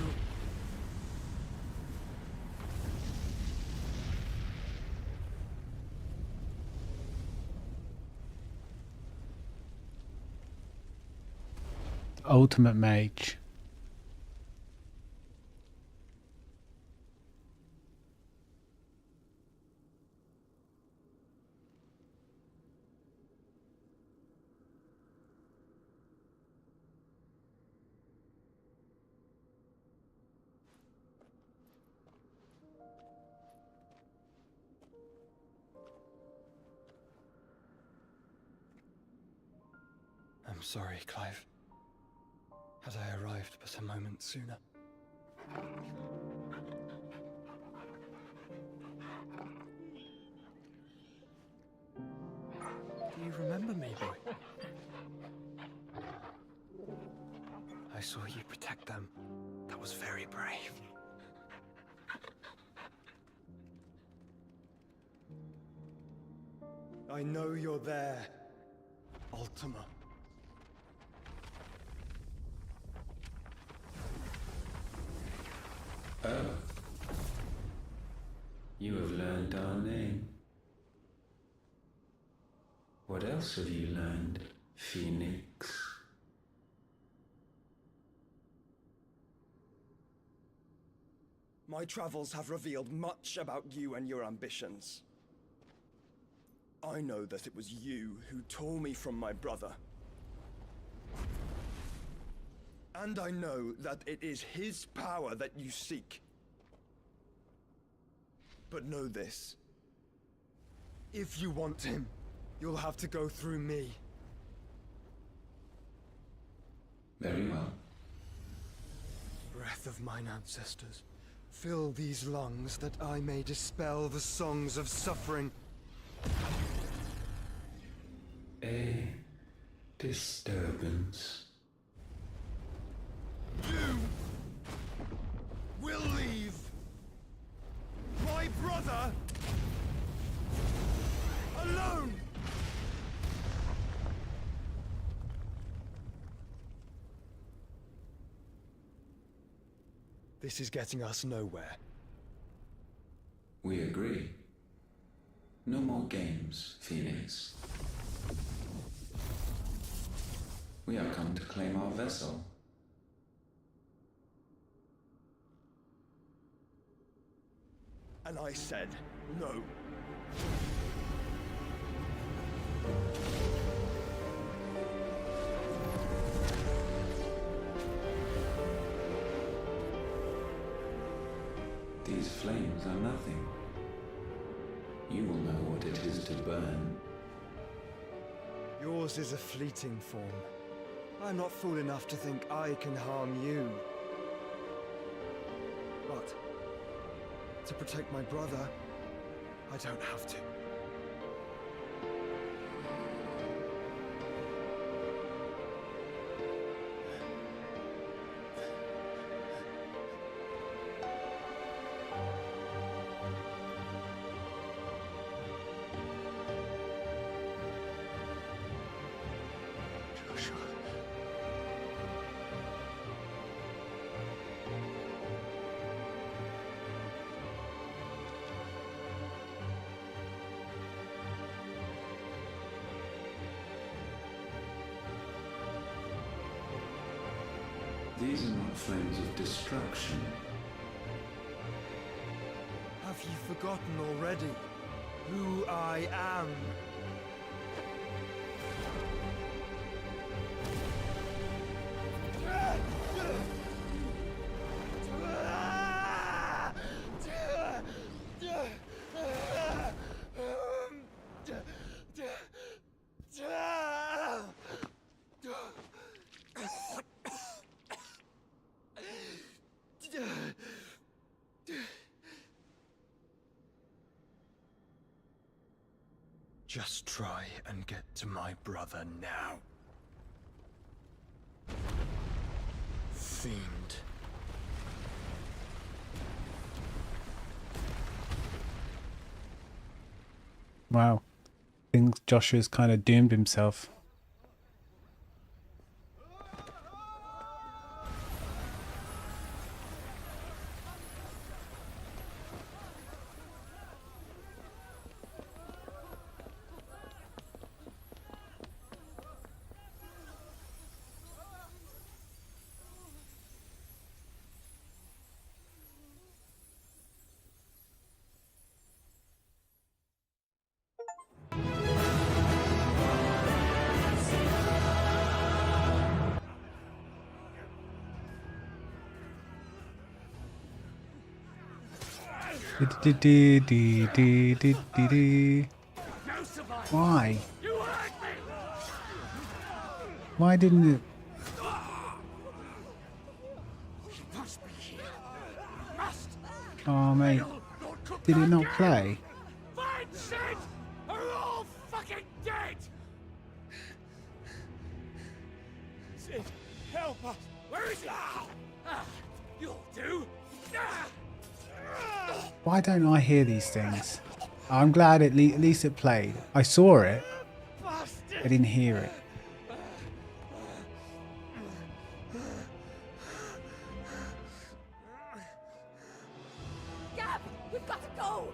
Ultimate mage. I'm sorry, Clive. Had I arrived but a moment sooner. Do you remember me, boy? I saw you protect them. That was very brave. I know you're there, Ultima. Oh. You have learned our name. What else have you learned, Phoenix? My travels have revealed much about you and your ambitions. I know that it was you who tore me from my brother. And I know that it is his power that you seek. But know this. If you want him, you'll have to go through me. Very well. Breath of mine ancestors, fill these lungs that I may dispel the songs of suffering. A disturbance. You will leave my brother alone! This is getting us nowhere. We agree. No more games, Phoenix. We have come to claim our vessel. And I said no. These flames are nothing. You will know what it is to burn Yours is a fleeting form. I'm not fool enough to think I can harm you. But to protect my brother, I don't have to. These are not flames of destruction. Have you forgotten already who I am? Just try and get to my brother now. Fiend. Wow. I think Joshua's kind of doomed himself. Why? Why didn't it? Oh mate, did it not play? Find Sid, or we're all fucking dead. Sid, help us. Where is he? You'll do. Why don't I hear these things? I'm glad at least it played. I saw it. I didn't hear it. Gab, we've got to go.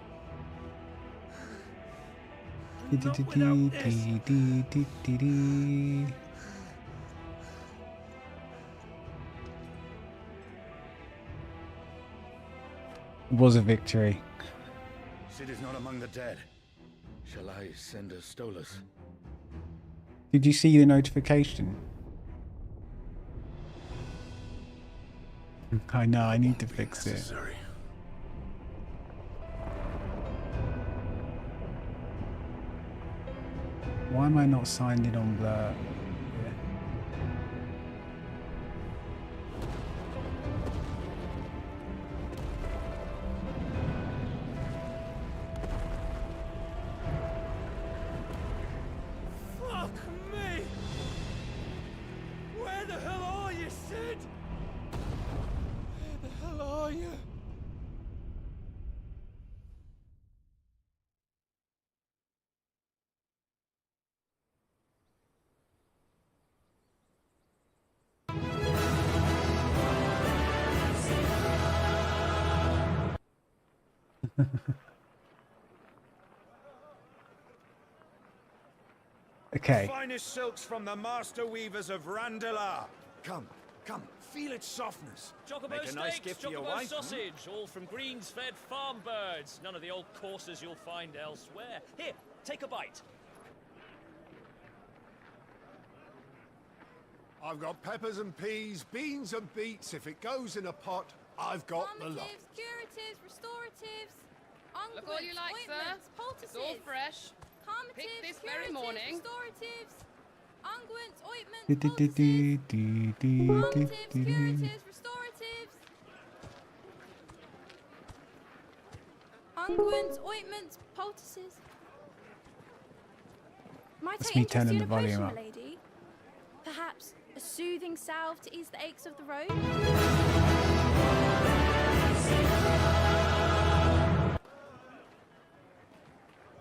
It was a victory. Sid is not among the dead. Shall I send a Stolas? Did you see the notification? I know, I need to fix it. Why am I not signed in on Blur? Fuck me! Where the hell are you, Sid? Where the hell are you? Okay. Finest silks from the master weavers of Randalar. Come, feel its softness. Chocobo Make a nice steaks, gift for your Chocobo wife. sausage, all from greens-fed farm birds. None of the old courses you'll find elsewhere. Here, take a bite. I've got peppers and peas, beans and beets. If it goes in a pot, I've got the lot. Curatives, restoratives, Look all you like, sir. poultices. It's all fresh. Calmatives, Picked this very curatives, morning. restoratives. Unguents, ointments, Do-do-do-do-do-do-do-do. palmatives, curatives, restoratives. Unguents, ointments, poultices. Might That's I me interest turning you the in a volume potion, up. milady? Perhaps a soothing salve to ease the aches of the road?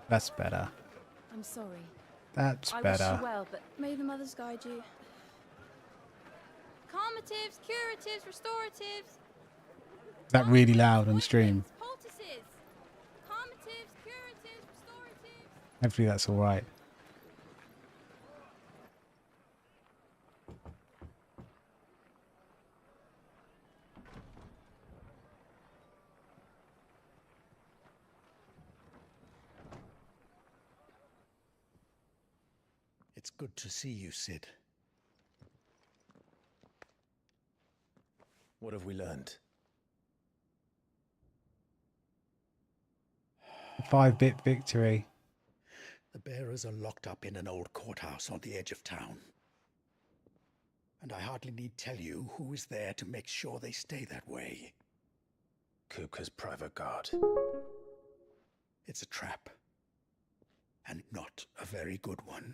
That's better. I'm sorry. That's I wish better. you well, but may the mothers guide you. Calmatives, curatives, restoratives. Is that really loud on stream? Poultices. Calmatives, curatives, restoratives. Hopefully that's all right. It's good to see you, Cid. What have we learned? 5-bit victory. The bearers are locked up in an old courthouse on the edge of town. And I hardly need tell you who is there to make sure they stay that way. Kupka's private guard. It's a trap. And not a very good one.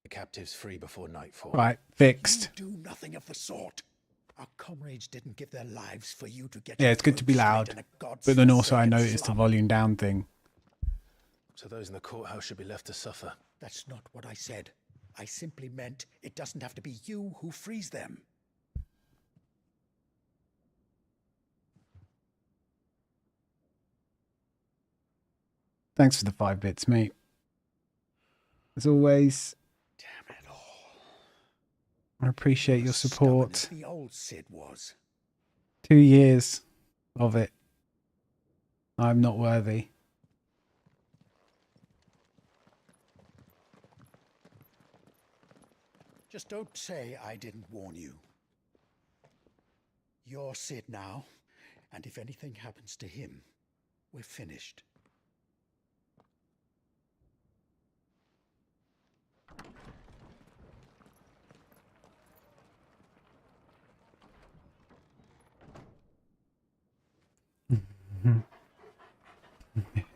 The captives free before nightfall. Right, fixed. You do nothing of the sort. Our comrades didn't give their lives for you to get. Yeah, it's good to be loud. But then also I noticed the volume down thing. So those in the courthouse should be left to suffer. That's not what I said. I simply meant it doesn't have to be you who frees them. Thanks for the 5 bits, mate. As always. Damn it all. I appreciate your support. The old Cid was. 2 years of it. I'm not worthy. Just don't say I didn't warn you. You're Cid now, and if anything happens to him, we're finished.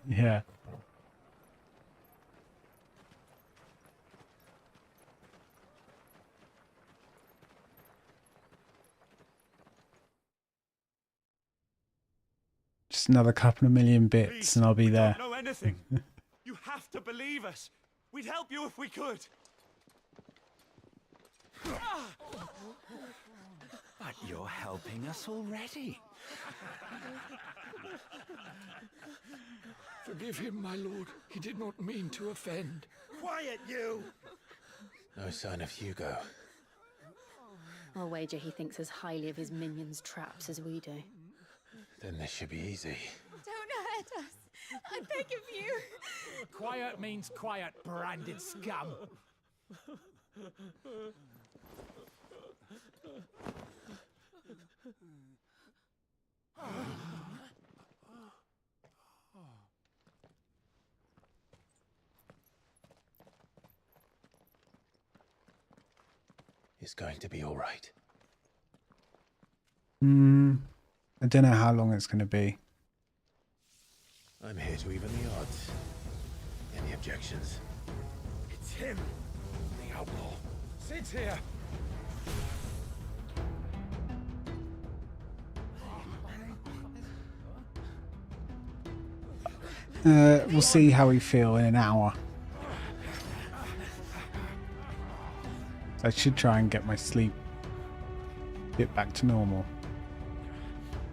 Yeah. Just another couple of million bits and I'll be there. Don't know anything. You have to believe us. We'd help you if we could. But you're helping us already. Forgive him, my lord. He did not mean to offend. Quiet, you! No sign of Hugo. I'll wager he thinks as highly of his minions' traps as we do. Then this should be easy. Don't hurt us. I beg of you. Quiet means quiet, branded scum. It's going to be all right. I don't know how long it's going to be. I'm here to even the odds. Any objections? It's him, the outlaw. Sid's here. We'll see how we feel in an hour. I should try and get my sleep get back to normal.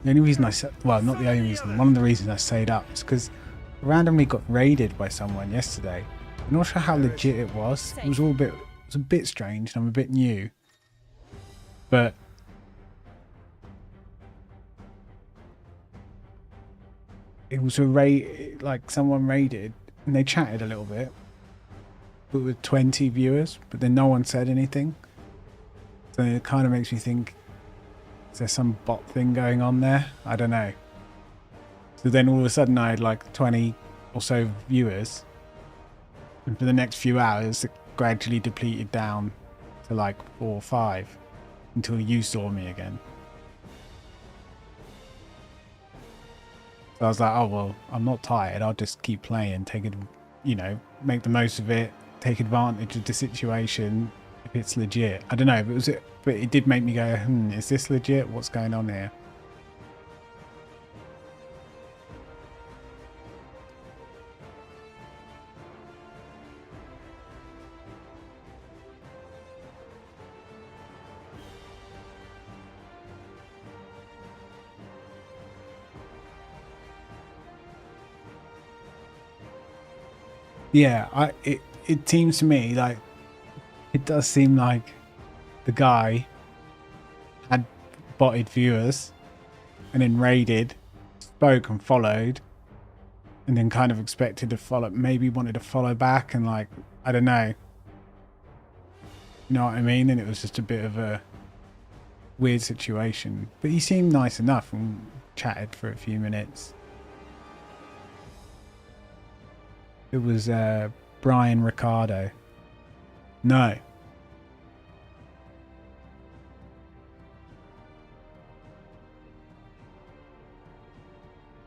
The only reason I said, well, not the only reason, one of the reasons I stayed up is because I randomly got raided by someone yesterday. I'm not sure how legit it was. It was all it was a bit strange and I'm a bit new. But it was a raid, like someone raided and they chatted a little bit, but with 20 viewers, but then no one said anything. So it kind of makes me think, is there some bot thing going on there? I don't know. So then all of a sudden I had like 20 or so viewers. And for the next few hours, it gradually depleted down to like 4 or 5 until you saw me again. So I was like, oh, well, I'm not tired. I'll just keep playing, take it, you know, make the most of it, take advantage of the situation if it's legit. I don't know, but it did make me go, is this legit? What's going on here? Yeah, it seems to me like it does seem like the guy had botted viewers and then raided, spoke and followed, and then kind of expected to follow, maybe wanted to follow back, and like, I don't know. You know what I mean? And it was just a bit of a weird situation. But he seemed nice enough and chatted for a few minutes. It was Brian Ricardo. No.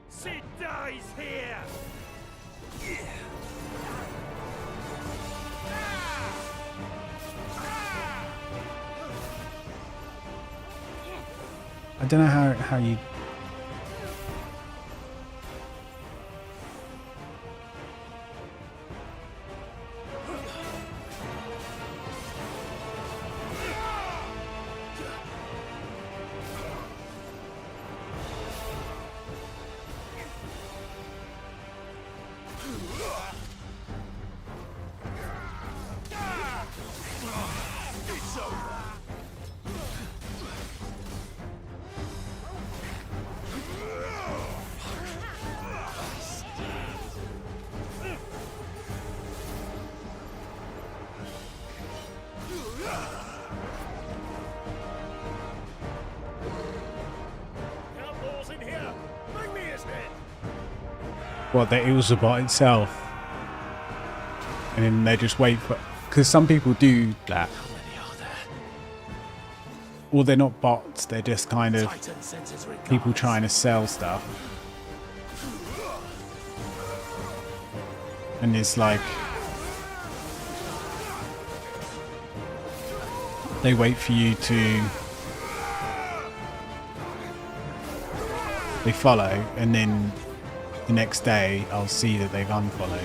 Sid dies here! I don't know how you... It's over. Outlaws in here! Bring me his head! What, that it was a bot itself? And then they just wait for... Because some people do that. Or they're not bots, they're just kind of people trying to sell stuff. And it's like... they wait for you to... they follow, and then the next day I'll see that they've unfollowed.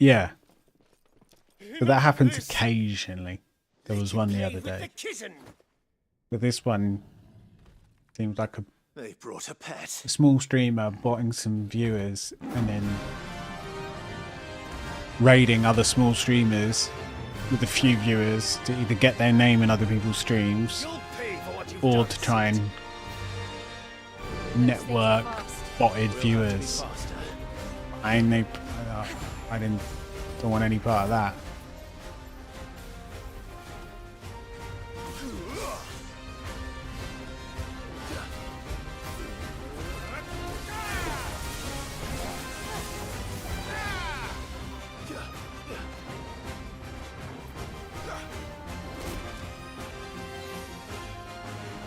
Yeah. So that happens occasionally. There was one the other day. But this one seems like They brought a pet. a small streamer botting some viewers and then raiding other small streamers with a few viewers to either get their name in other people's streams or to try and network botted viewers. I don't want any part of that.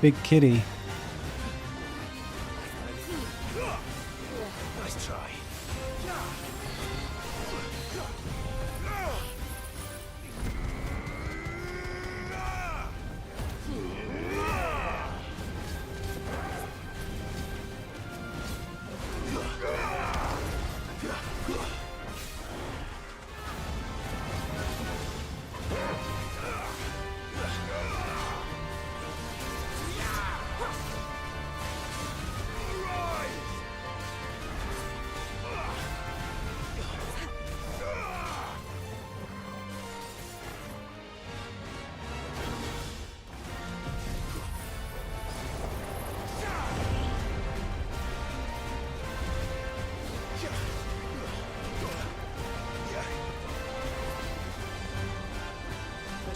Big kitty. Nice try.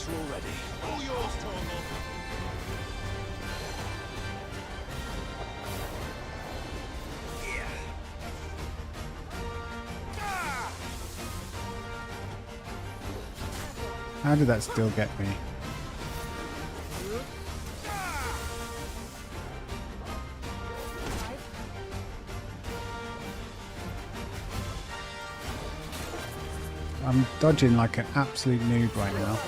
castle already. All yours, Torgal. How did that still get me? I'm dodging like an absolute noob right now.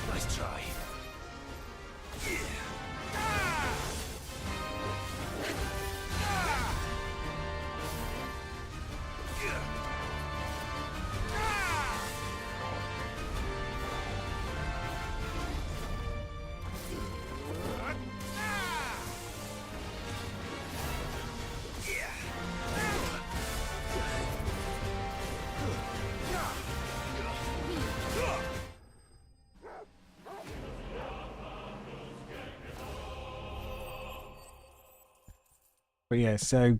Nice try. But yeah, so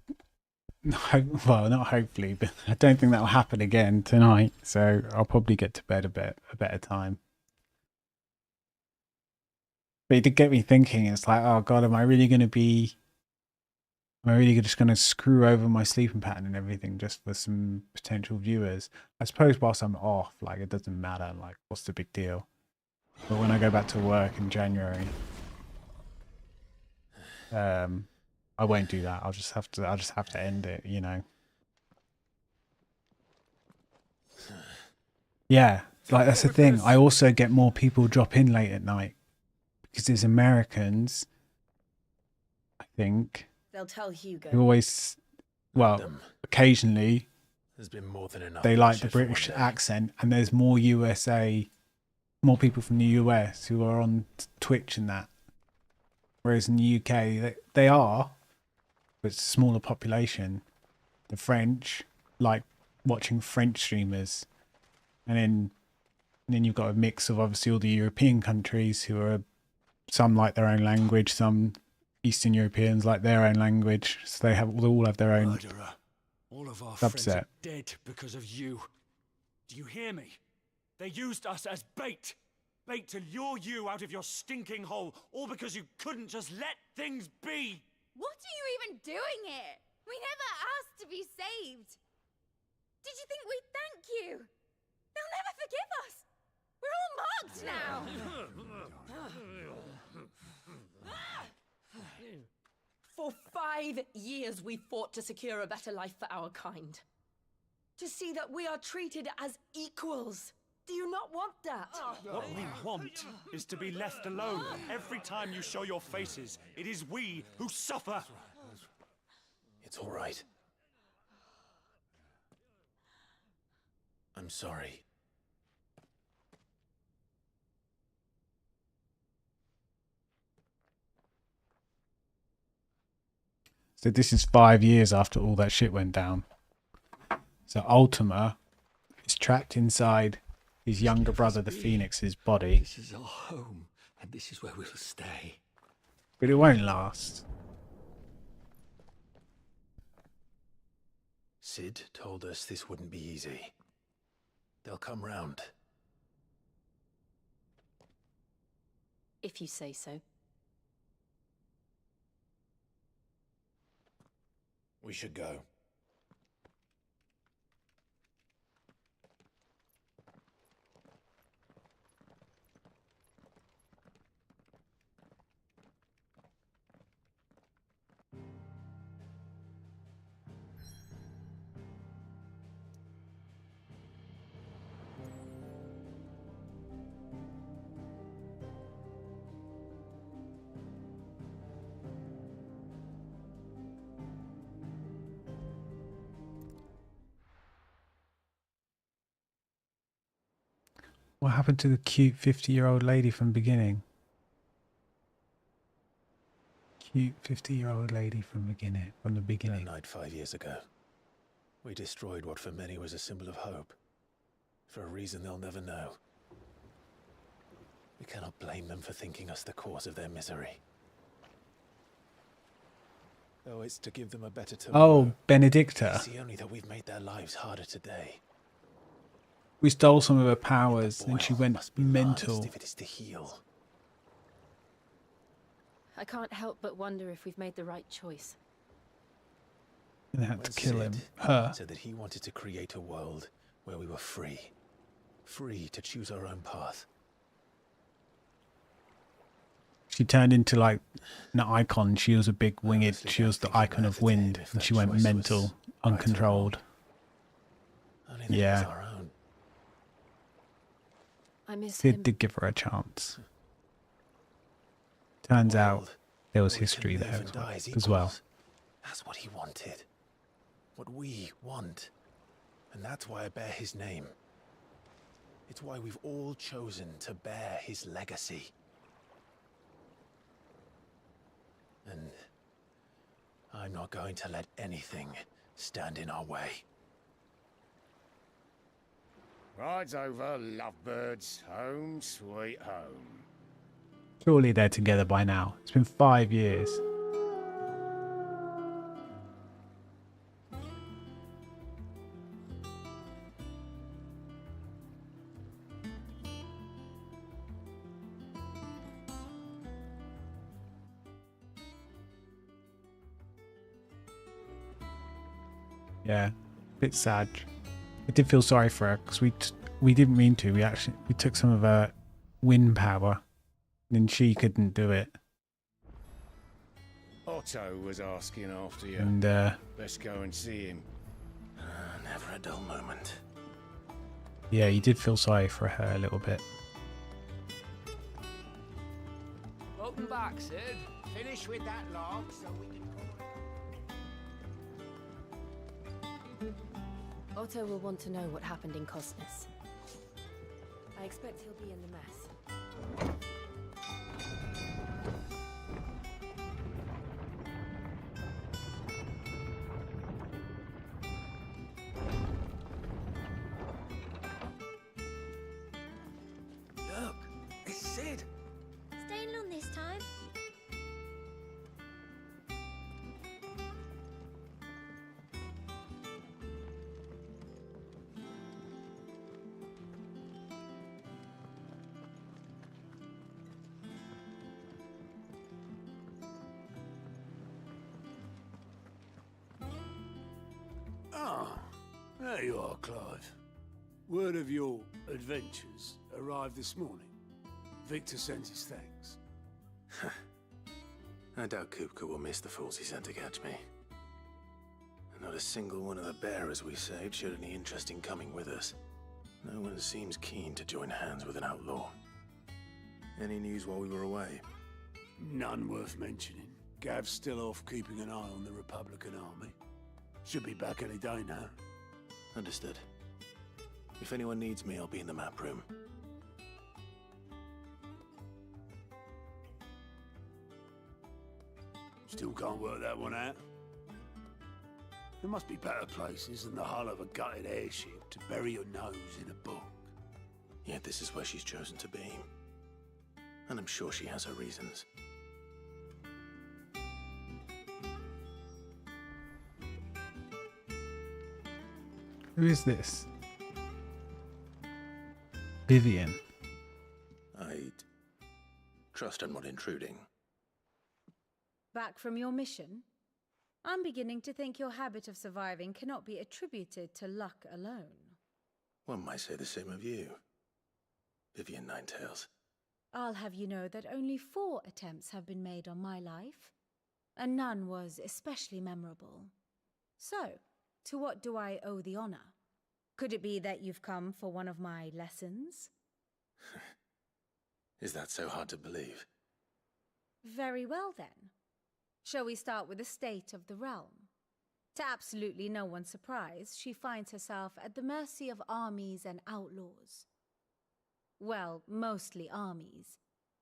well, not hopefully, but I don't think that will happen again tonight. So I'll probably get to bed a better time. But it did get me thinking. It's like, oh God, am I really just going to screw over my sleeping pattern and everything just for some potential viewers? I suppose whilst I'm off, like it doesn't matter. Like, what's the big deal? But when I go back to work in January, I won't do that. I'll just have to end it, you know. Yeah, like that's the thing. I also get more people drop in late at night because there's Americans, I think, They'll tell Hugo. who always, well, occasionally There's been more than enough. they like the bloodshed for British one day. accent, and there's more more people from the US who are on Twitch and that. Whereas in the UK, they are, but it's a smaller population. The French like watching French streamers, and then you've got a mix of obviously all the European countries who are, some like their own language, some Eastern Europeans like their own language, so they all have their own Murderer. All of our friends subset. are dead because of you. Do you hear me? They used us as bait. Bait to lure you out of your stinking hole, all because you couldn't just let things be. What are you even doing here? We never asked to be saved. Did you think we'd thank you? They'll never forgive us. We're all marked now. For 5 years we fought to secure a better life for our kind. To see that we are treated as equals. Do you not want that? What we want is to be left alone. Every time you show your faces, it is we who suffer. It's all right. I'm sorry. So this is 5 years after all that shit went down. So Ultima is trapped inside his younger brother, the Phoenix's body. This is our home, and this is where we'll stay. But it won't last. Sid told us this wouldn't be easy. They'll come round. If you say so. We should go. What happened to the cute 50-year-old lady from the beginning? Cute 50-year-old lady from the beginning. That night 5 years ago, we destroyed what for many was a symbol of hope. For a reason they'll never know. We cannot blame them for thinking us the cause of their misery. Oh, it's to give them a better tomorrow. Oh, Benedicta. See only that we've made their lives harder today. We stole some of her powers and she went mental. If it is to heal. I can't help but wonder if we've made the right choice. And had to kill him. Sid Her. said that he wanted to create a world where we were free. Free to choose our own path. She turned into like an icon. She was a big winged. She was the icon of wind. And she went mental, uncontrolled. Yeah. I miss Sid him. did give her a chance. Turns out there was history there as well. That's what he wanted. What we want. And that's why I bear his name. It's why we've all chosen to bear his legacy. And I'm not going to let anything stand in our way. Rides over, lovebirds. Home, sweet home. Surely they're together by now. It's been 5 years. Yeah, bit sad. I did feel sorry for her because we didn't mean to. We took some of her wind power, and she couldn't do it. Otto was asking after you. And let's go and see him. Never a dull moment. yeah, you did feel sorry for her a little bit. Welcome back, Sid. Finish with that log so we can call it. Otto will want to know what happened in Cosmos. I expect he'll be in the mess. Look, it's Sid. Staying long this time? Ah, there you are, Clive. Word of your adventures arrived this morning. Victor sends his thanks. I doubt Kupka will miss the fools he sent to catch me. Not a single one of the bearers we saved showed any interest in coming with us. No one seems keen to join hands with an outlaw. Any news while we were away? None worth mentioning. Gav's still off keeping an eye on the Republican army. Should be back any day now. Understood. If anyone needs me, I'll be in the map room. Still can't work that one out. There must be better places than the hull of a gutted airship to bury your nose in a book. Yet this is where she's chosen to be. And I'm sure she has her reasons. Who is this? Vivian. I'd Trust I'm not intruding. Back from your mission? I'm beginning to think your habit of surviving cannot be attributed to luck alone. One might say the same of you, Vivian Ninetails. I'll have you know that only 4 attempts have been made on my life, and none was especially memorable. So, to what do I owe the honor? Could it be that you've come for one of my lessons? Is that so hard to believe? Very well then. Shall we start with the state of the realm? To absolutely no one's surprise, she finds herself at the mercy of armies and outlaws. Well, mostly armies.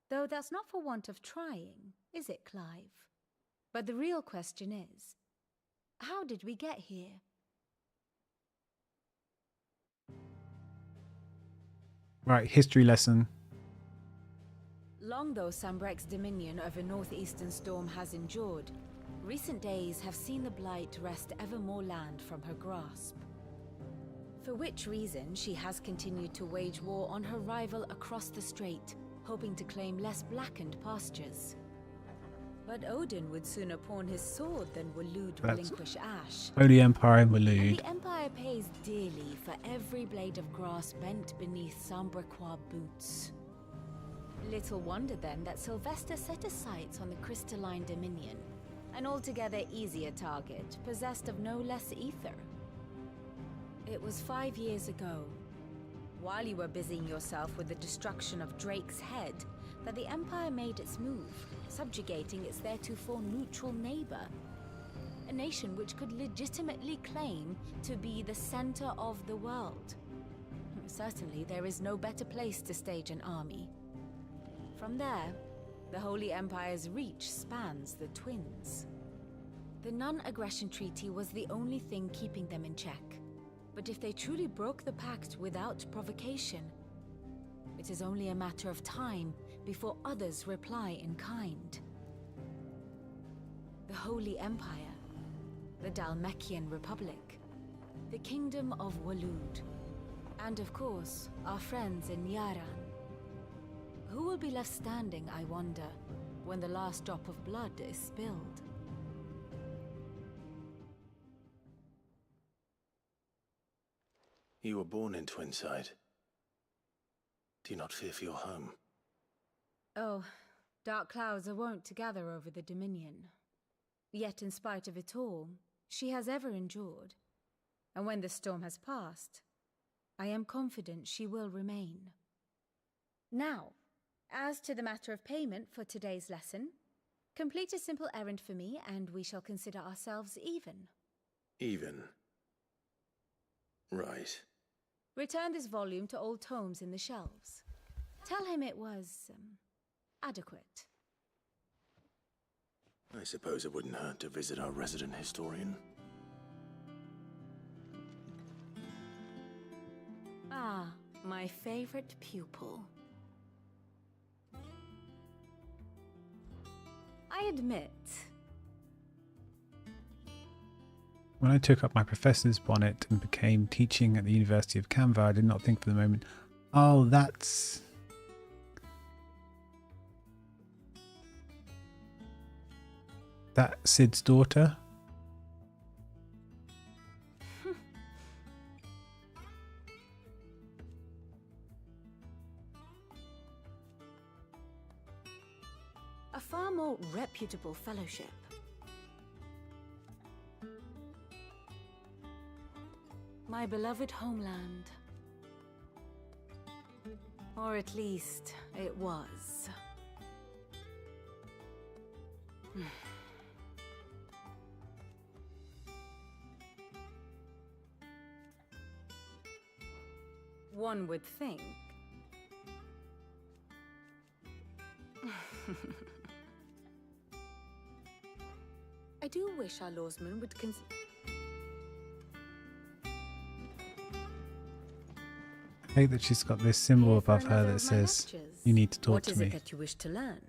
Though that's not for want of trying, is it, Clive? But the real question is, how did we get here? Right, history lesson. Long though Sanbreque's dominion over northeastern Storm has endured, recent days have seen the Blight wrest ever more land from her grasp. For which reason she has continued to wage war on her rival across the strait, hoping to claim less blackened pastures. But Odin would sooner pawn his sword than Waloed relinquish Ash. Holy Empire and And Waloed. the Empire pays dearly for every blade of grass bent beneath Sanbrequois boots. Little wonder then that Sylvester set his sights on the Crystalline Dominion, an altogether easier target, possessed of no less ether. It was 5 years ago, while you were busying yourself with the destruction of Drake's Head, that the Empire made its move, subjugating its theretofore neutral neighbor. A nation which could legitimately claim to be the center of the world. Certainly, there is no better place to stage an army. From there, the Holy Empire's reach spans the Twins. The non-aggression treaty was the only thing keeping them in check. But if they truly broke the pact without provocation, it is only a matter of time before others reply in kind. The Holy Empire, the Dhalmekian Republic, the Kingdom of Waloed, and of course, our friends in Yaran. Who will be left standing, I wonder, when the last drop of blood is spilled? You were born in Twinside. Do you not fear for your home? Oh, dark clouds are wont to gather over the Dominion. Yet in spite of it all, she has ever endured. And when the storm has passed, I am confident she will remain. Now, as to the matter of payment for today's lesson, complete a simple errand for me and we shall consider ourselves even. Even? Right. Return this volume to old tomes in the shelves. Tell him it was, adequate. I suppose it wouldn't hurt to visit our resident historian. Ah, my favorite pupil. I admit. When I took up my professor's bonnet and became teaching at the University of Canva, I did not think for the moment, oh, that's... that Sid's daughter? A far more reputable fellowship. My beloved homeland. Or at least, it was. One would think. I do wish our lawsman would consider. I hate that she's got this symbol above her that says, you need to talk to me. What is it that you wish to learn?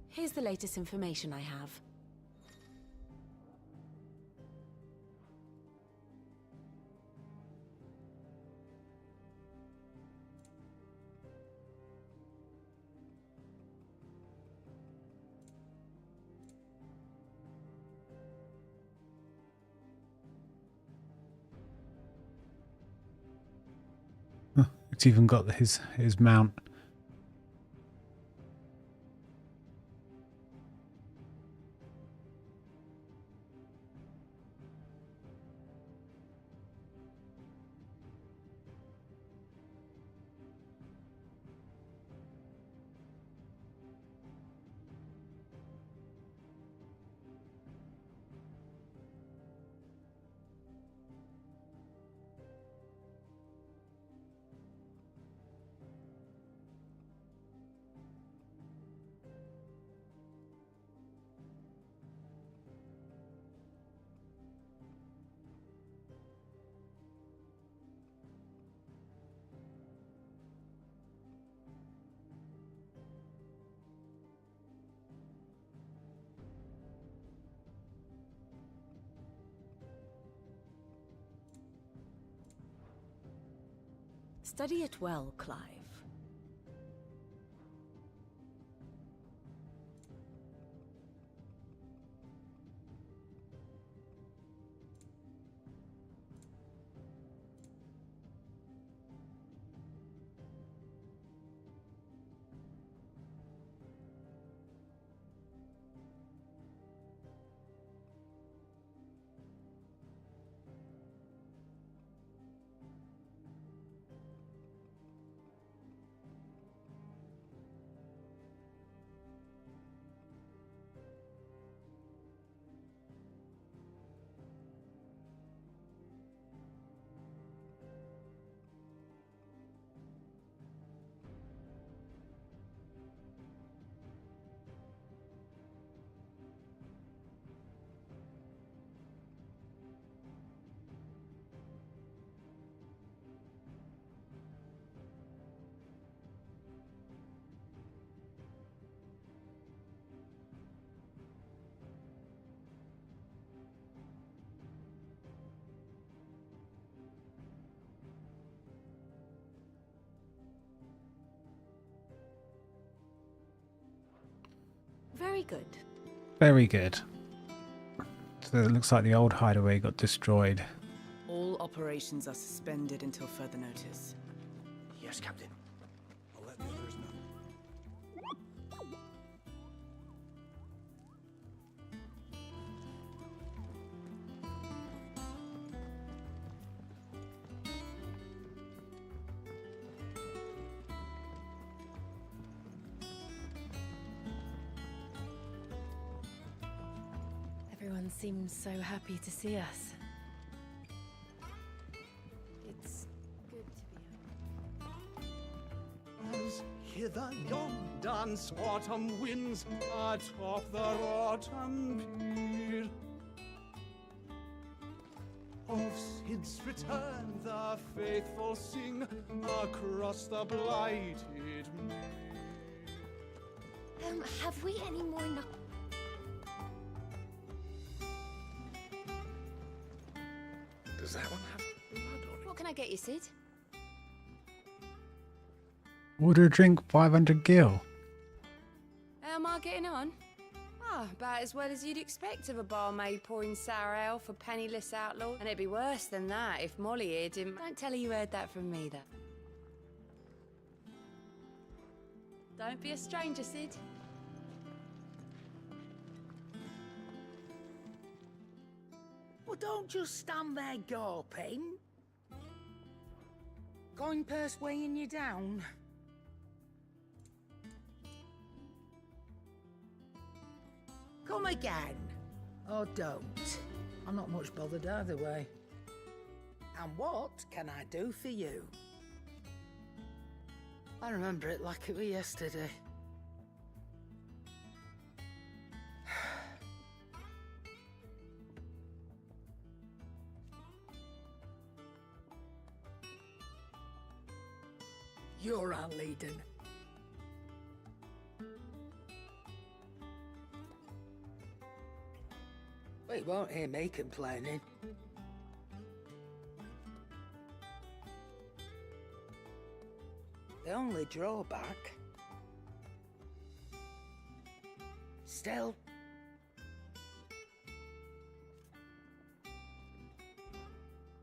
Here's the latest information I have. It's even got his mount. Study it well, Clive. Very good. Very good. So it looks like the old hideaway got destroyed. All operations are suspended until further notice. Yes, Captain. I'll let the others know. Everyone seems so happy to see us. It's good to be home. As hither yon dance autumn winds atop the Rotten Pier. Of Sid's return the faithful sing across the blighted mere. Have we any more Does that one have blood on it? What can I get you, Sid? Order a drink, 500 gil. How am I getting on? Ah, about as well as you'd expect of a barmaid pouring sour ale for penniless outlaws. And it'd be worse than that if Molly here didn't... Don't tell her you heard that from me, though. Don't be a stranger, Sid. Well, don't just stand there gawping. Coin purse weighing you down. Come again. Or don't. I'm not much bothered either way. And what can I do for you? I remember it like it was yesterday. You're our leading. Well, you won't hear me complaining. The only drawback... Still...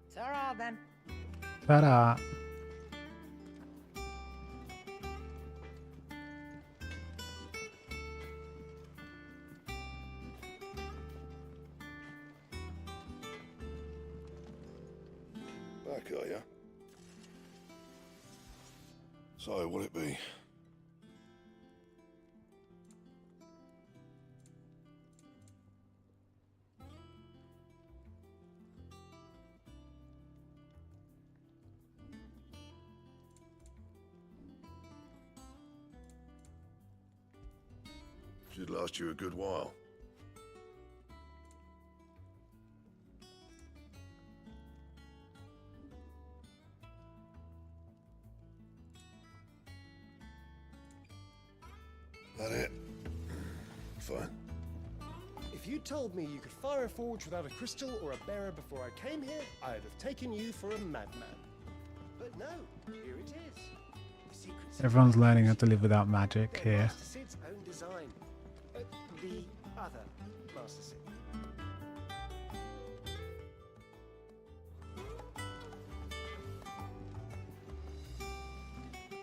It's alright then. Ta-da. Back, are you? So, what'll it be? Should last you a good while. That it? Fine. If you told me you could fire a forge without a crystal or a bearer before I came here, I'd have taken you for a madman. But no, here it is. The secret Everyone's learning how to live without magic here. Master Sid's own design. The other Master Sid.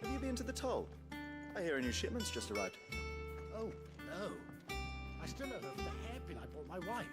Have you been to the toll? I hear a new shipment's just arrived. Oh, no. I still owe her for the hairpin I bought my wife.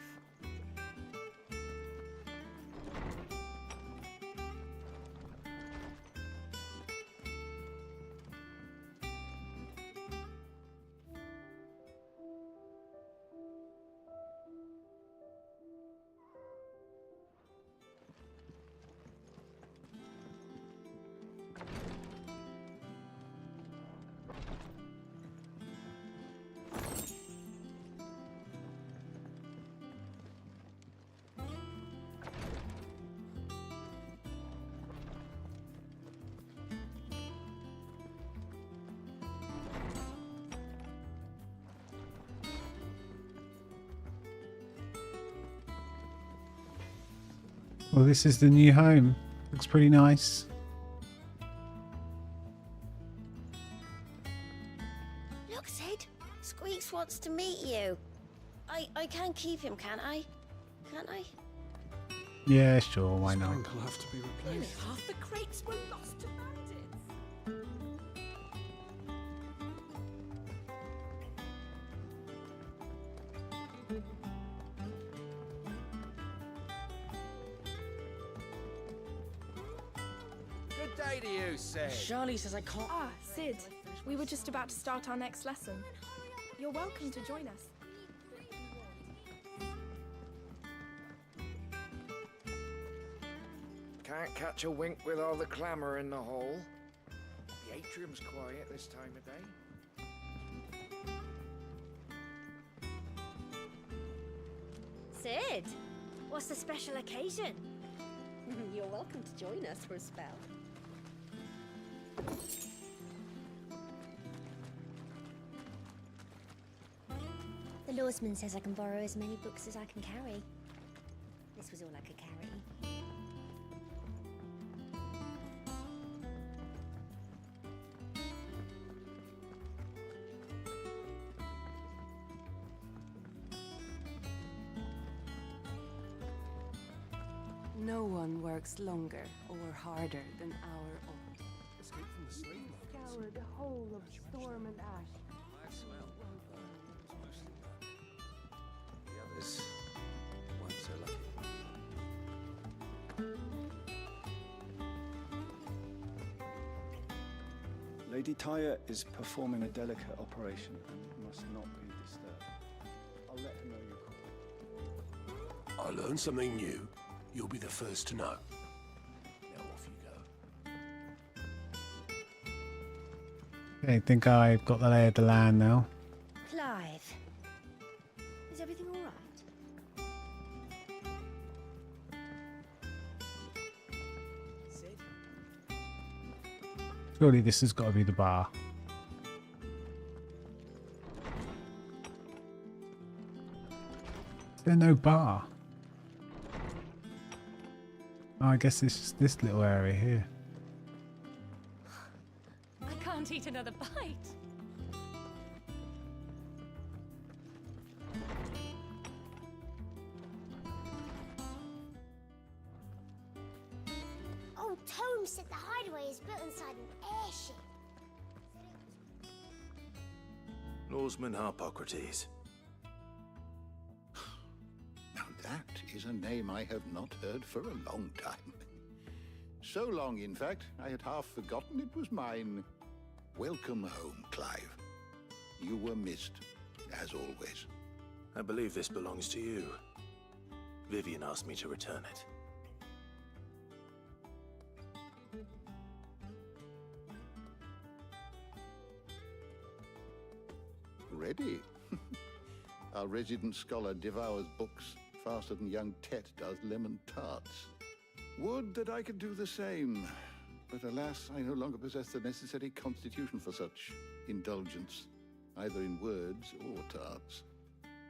Well, this is the new home. Looks pretty nice. Look, Sid. Squeaks wants to meet you. I can keep him, can't I? Can't I? Yeah, sure, why not? Will have to be Nearly replaced. half the crates were lost to bandits. Good day to you, Sid. Charlie says I can't. Ah, Sid. We were just about to start our next lesson. You're welcome to join us. Can't catch a wink with all the clamour in the hall. The atrium's quiet this time of day. Sid, what's the special occasion? You're welcome to join us for a spell. The lawsman says I can borrow as many books as I can carry. This was all I could carry. No one works longer or harder than our own. Escape from the slave market. Scour the whole of Storm and Ash. The others weren't so lucky. Lady Tyre is performing a delicate operation and must not be disturbed. I'll let her know you called. I learned something new. You'll be the first to know. Now off you go. Okay, I think I've got the lay of the land now. Clive, is everything all right? Surely this has got to be the bar. Is there no bar? Oh, I guess it's just this little area here. I can't eat another bite. Old Tome said the hideaway is built inside an airship. Lawsman Harpocrates. Now that is a name I have not heard for a long time. So long, in fact, I had half forgotten it was mine. Welcome home, Clive. You were missed, as always. I believe this belongs to you. Vivian asked me to return it. Ready? Our resident scholar devours books faster than young Tet does lemon tarts. Would that I could do the same. But alas, I no longer possess the necessary constitution for such indulgence, either in words or tarts.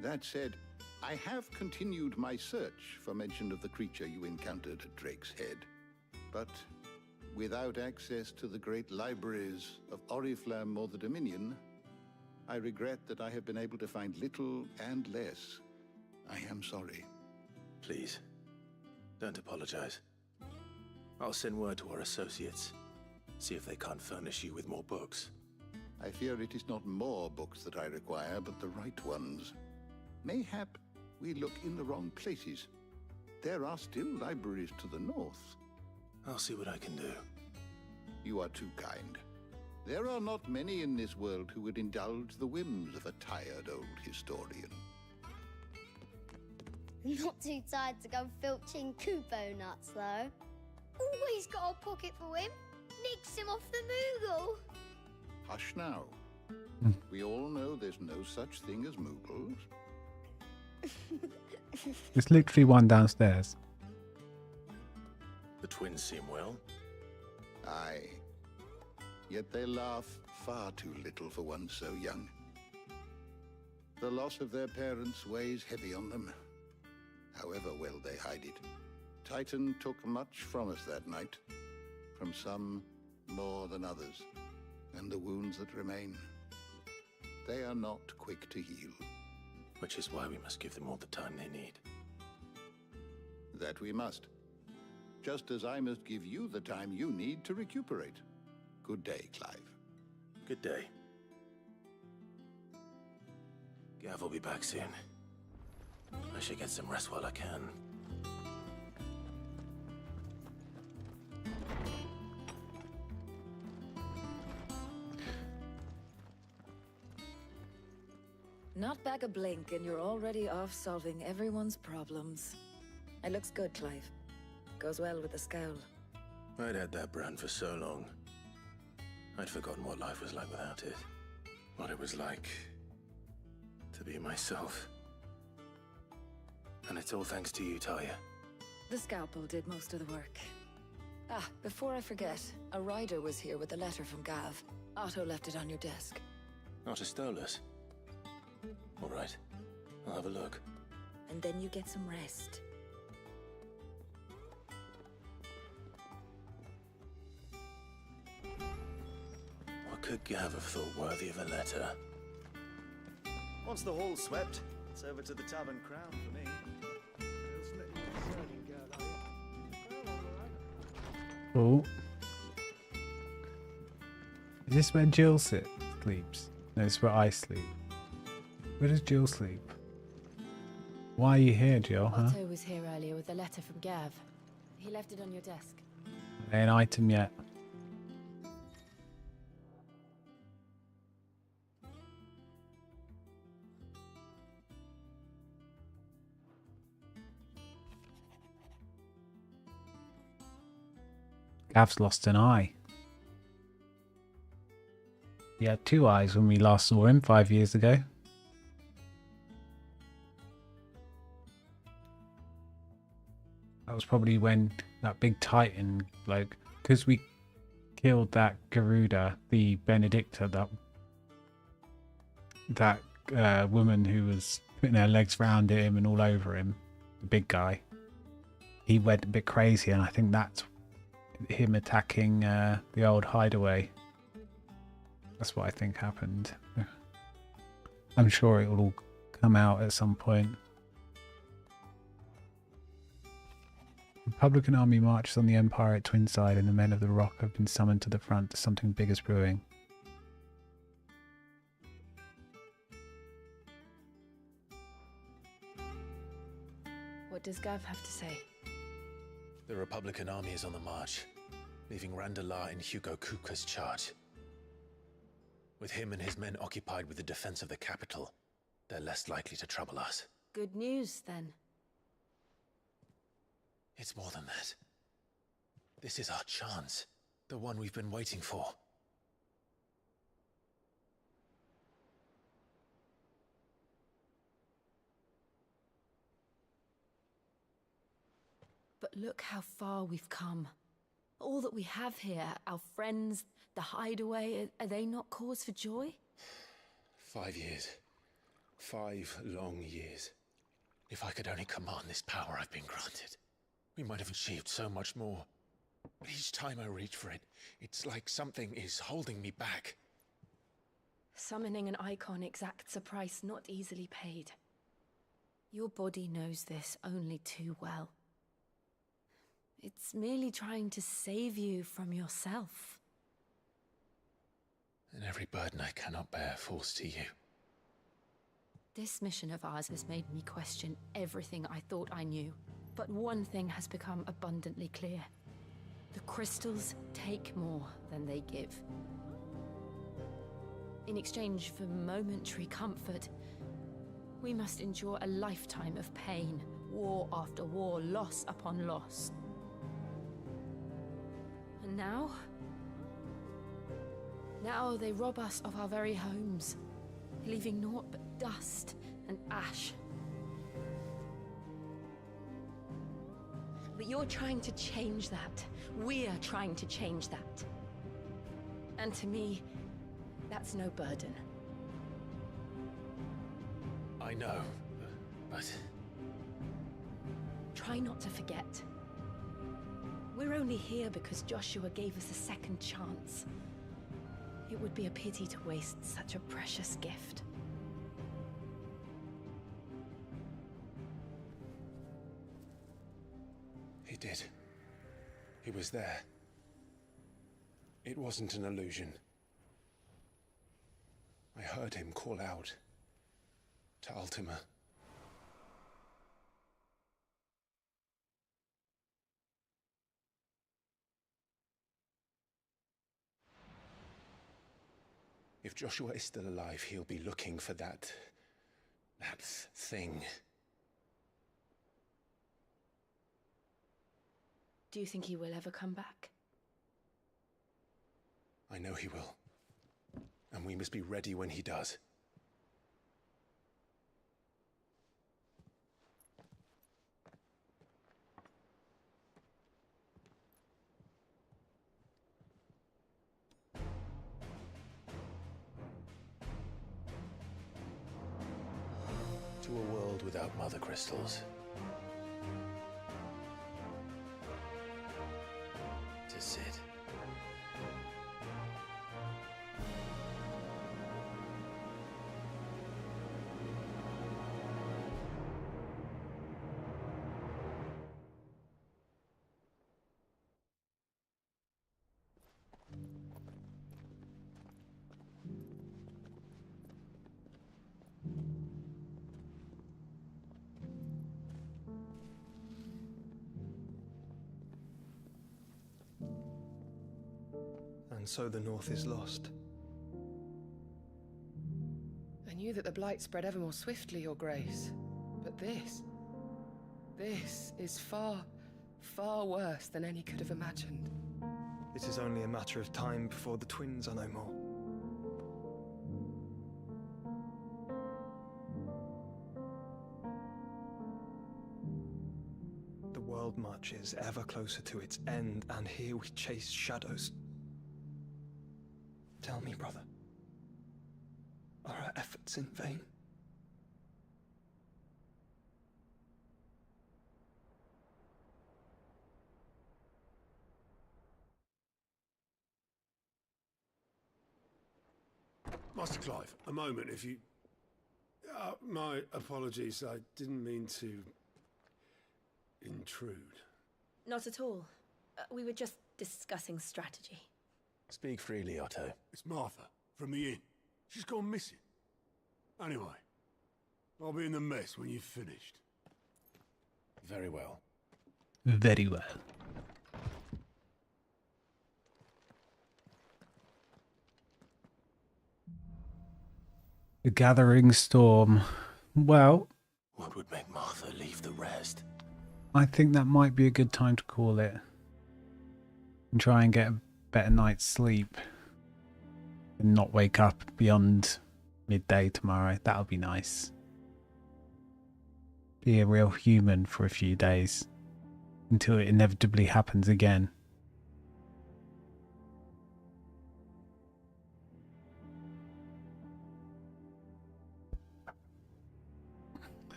That said, I have continued my search for mention of the creature you encountered at Drake's Head. But without access to the great libraries of Oriflamme or the Dominion, I regret that I have been able to find little and less. I am sorry. Please, don't apologize. I'll send word to our associates. See if they can't furnish you with more books. I fear it is not more books that I require, but the right ones. Mayhap we look in the wrong places. There are still libraries to the north. I'll see what I can do. You are too kind. There are not many in this world who would indulge the whims of a tired old historian. Not too tired to go filching Kupo nuts, though. Always got a pocket for him. Nicks him off the Moogle. Hush now. We all know there's no such thing as Moogles. There's literally one downstairs. The twins seem well. Aye. Yet they laugh far too little for one so young. The loss of their parents weighs heavy on them, however well they hide it. Titan took much from us that night, from some more than others, and the wounds that remain, they are not quick to heal. Which is why we must give them all the time they need. That we must. Just as I must give you the time you need to recuperate. Good day, Clive. Good day. Gav will be back soon. I should get some rest while I can. Not back a blink and you're already off solving everyone's problems. It looks good, Clive. Goes well with the scowl. I'd had that brand for so long. I'd forgotten what life was like without it. What it was like to be myself. And it's all thanks to you, Talia. The scalpel did most of the work. Ah, before I forget, a rider was here with a letter from Gav. Otto left it on your desk. Otto stole us. All right, I'll have a look. And then you get some rest. What could Gav have thought worthy of a letter? Once the hall's swept, it's over to the Tavern Crown for me. Oh. Is this where Jill sleeps? No, it's where I sleep. Where does Jill sleep? Why are you here, Jill, huh? Otto was here earlier with a letter from Gav. He left it on your desk. An item yet. Gav's lost an eye. He had 2 eyes when we last saw him 5 years ago. That was probably when that big Titan bloke, because we killed that Garuda, the Benedicta, that woman who was putting her legs round him and all over him, the big guy. He went a bit crazy, and I think that's him attacking the old hideaway. That's what I think happened. I'm sure it will all come out at some point. Republican army marches on the Empire at Twinside, and the men of the Rock have been summoned to the front. Something big is brewing. What does Gav have to say? The Republican army is on the march. leaving Randalar in Hugo Kupka's charge. With him and his men occupied with the defense of the capital, they're less likely to trouble us. Good news, then. It's more than that. This is our chance. The one we've been waiting for. But look how far we've come. All that we have here, our friends, the hideaway, are they not cause for joy? 5 years. 5 long years. If I could only command this power I've been granted, we might have achieved so much more. But each time I reach for it, it's like something is holding me back. Summoning an icon exacts a price not easily paid. Your body knows this only too well. It's merely trying to save you from yourself. And every burden I cannot bear falls to you. This mission of ours has made me question everything I thought I knew. But one thing has become abundantly clear. The crystals take more than they give. In exchange for momentary comfort, we must endure a lifetime of pain, war after war, loss upon loss. And now they rob us of our very homes, leaving naught but dust and ash. But you're trying to change that. We're trying to change that. And to me, that's no burden. I know, but... Try not to forget. We're only here because Joshua gave us a second chance. It would be a pity to waste such a precious gift. He did. He was there. It wasn't an illusion. I heard him call out to Ultima. If Joshua is still alive, he'll be looking for that thing. Do you think he will ever come back? I know he will. And we must be ready when he does. To a world without mother crystals. To Cid. And so the North is lost. I knew that the Blight spread ever more swiftly, Your Grace. But this is far, far worse than any could have imagined. It is only a matter of time before the twins are no more. The world marches ever closer to its end, and here we chase shadows. Tell me, brother, are our efforts in vain? Master Clive, a moment, if you... my apologies, I didn't mean to... intrude. Not at all. We were just discussing strategy. Speak freely, Otto. It's Martha, from the inn. She's gone missing. Anyway, I'll be in the mess when you've finished. Very well. Very well. The Gathering Storm. Well, What would make Martha leave the rest? I think that might be a good time to call it. And try and get a better night's sleep. And not wake up beyond midday tomorrow. That'll be nice. Be a real human for a few days. Until it inevitably happens again.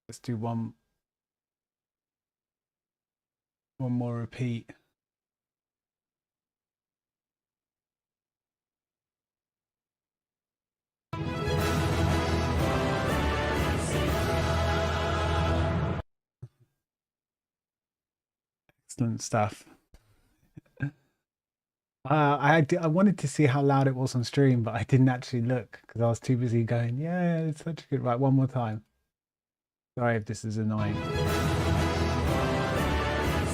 Let's do one more repeat. Excellent stuff. I wanted to see how loud it was on stream, but I didn't actually look because I was too busy going, yeah, it's such a good... Right, one more time. Sorry if this is annoying.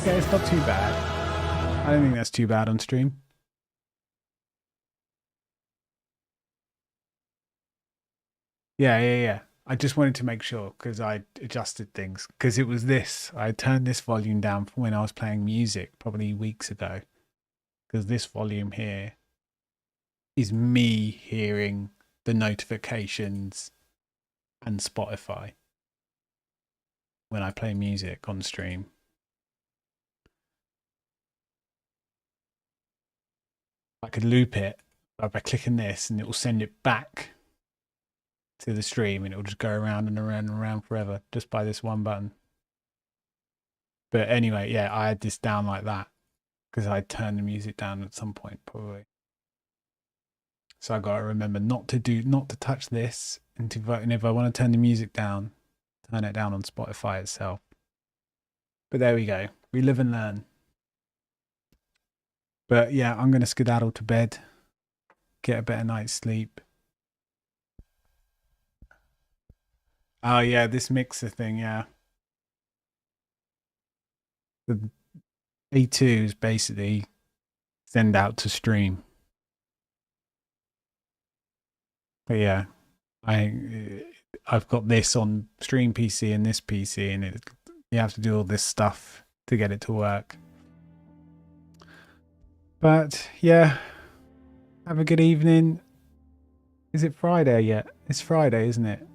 Yeah, it's not too bad. I don't think that's too bad on stream. Yeah. I just wanted to make sure because I adjusted things. Because it was this. I turned this volume down from when I was playing music probably weeks ago. Because this volume here is me hearing the notifications and Spotify when I play music on stream. I could loop it by clicking this and it will send it back to the stream and it will just go around and around and around forever just by this one button. But anyway, yeah, I had this down like that because I turned the music down at some point probably. So I got to remember not to touch this, and if I want to turn the music down, turn it down on Spotify itself. But there we go. We live and learn. But yeah, I'm going to skedaddle to bed, get a better night's sleep. Oh yeah, this mixer thing, yeah. The A2 is basically send out to stream. But yeah, I've got this on stream PC and this PC, and you have to do all this stuff to get it to work. But yeah, have a good evening. Is it Friday yet? It's Friday, isn't it?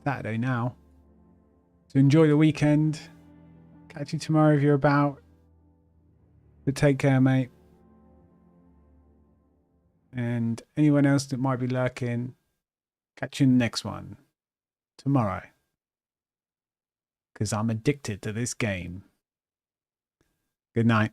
Saturday now. So enjoy the weekend. Catch you tomorrow if you're about. But take care, mate. And anyone else that might be lurking, catch you in the next one tomorrow. Because I'm addicted to this game. Good night.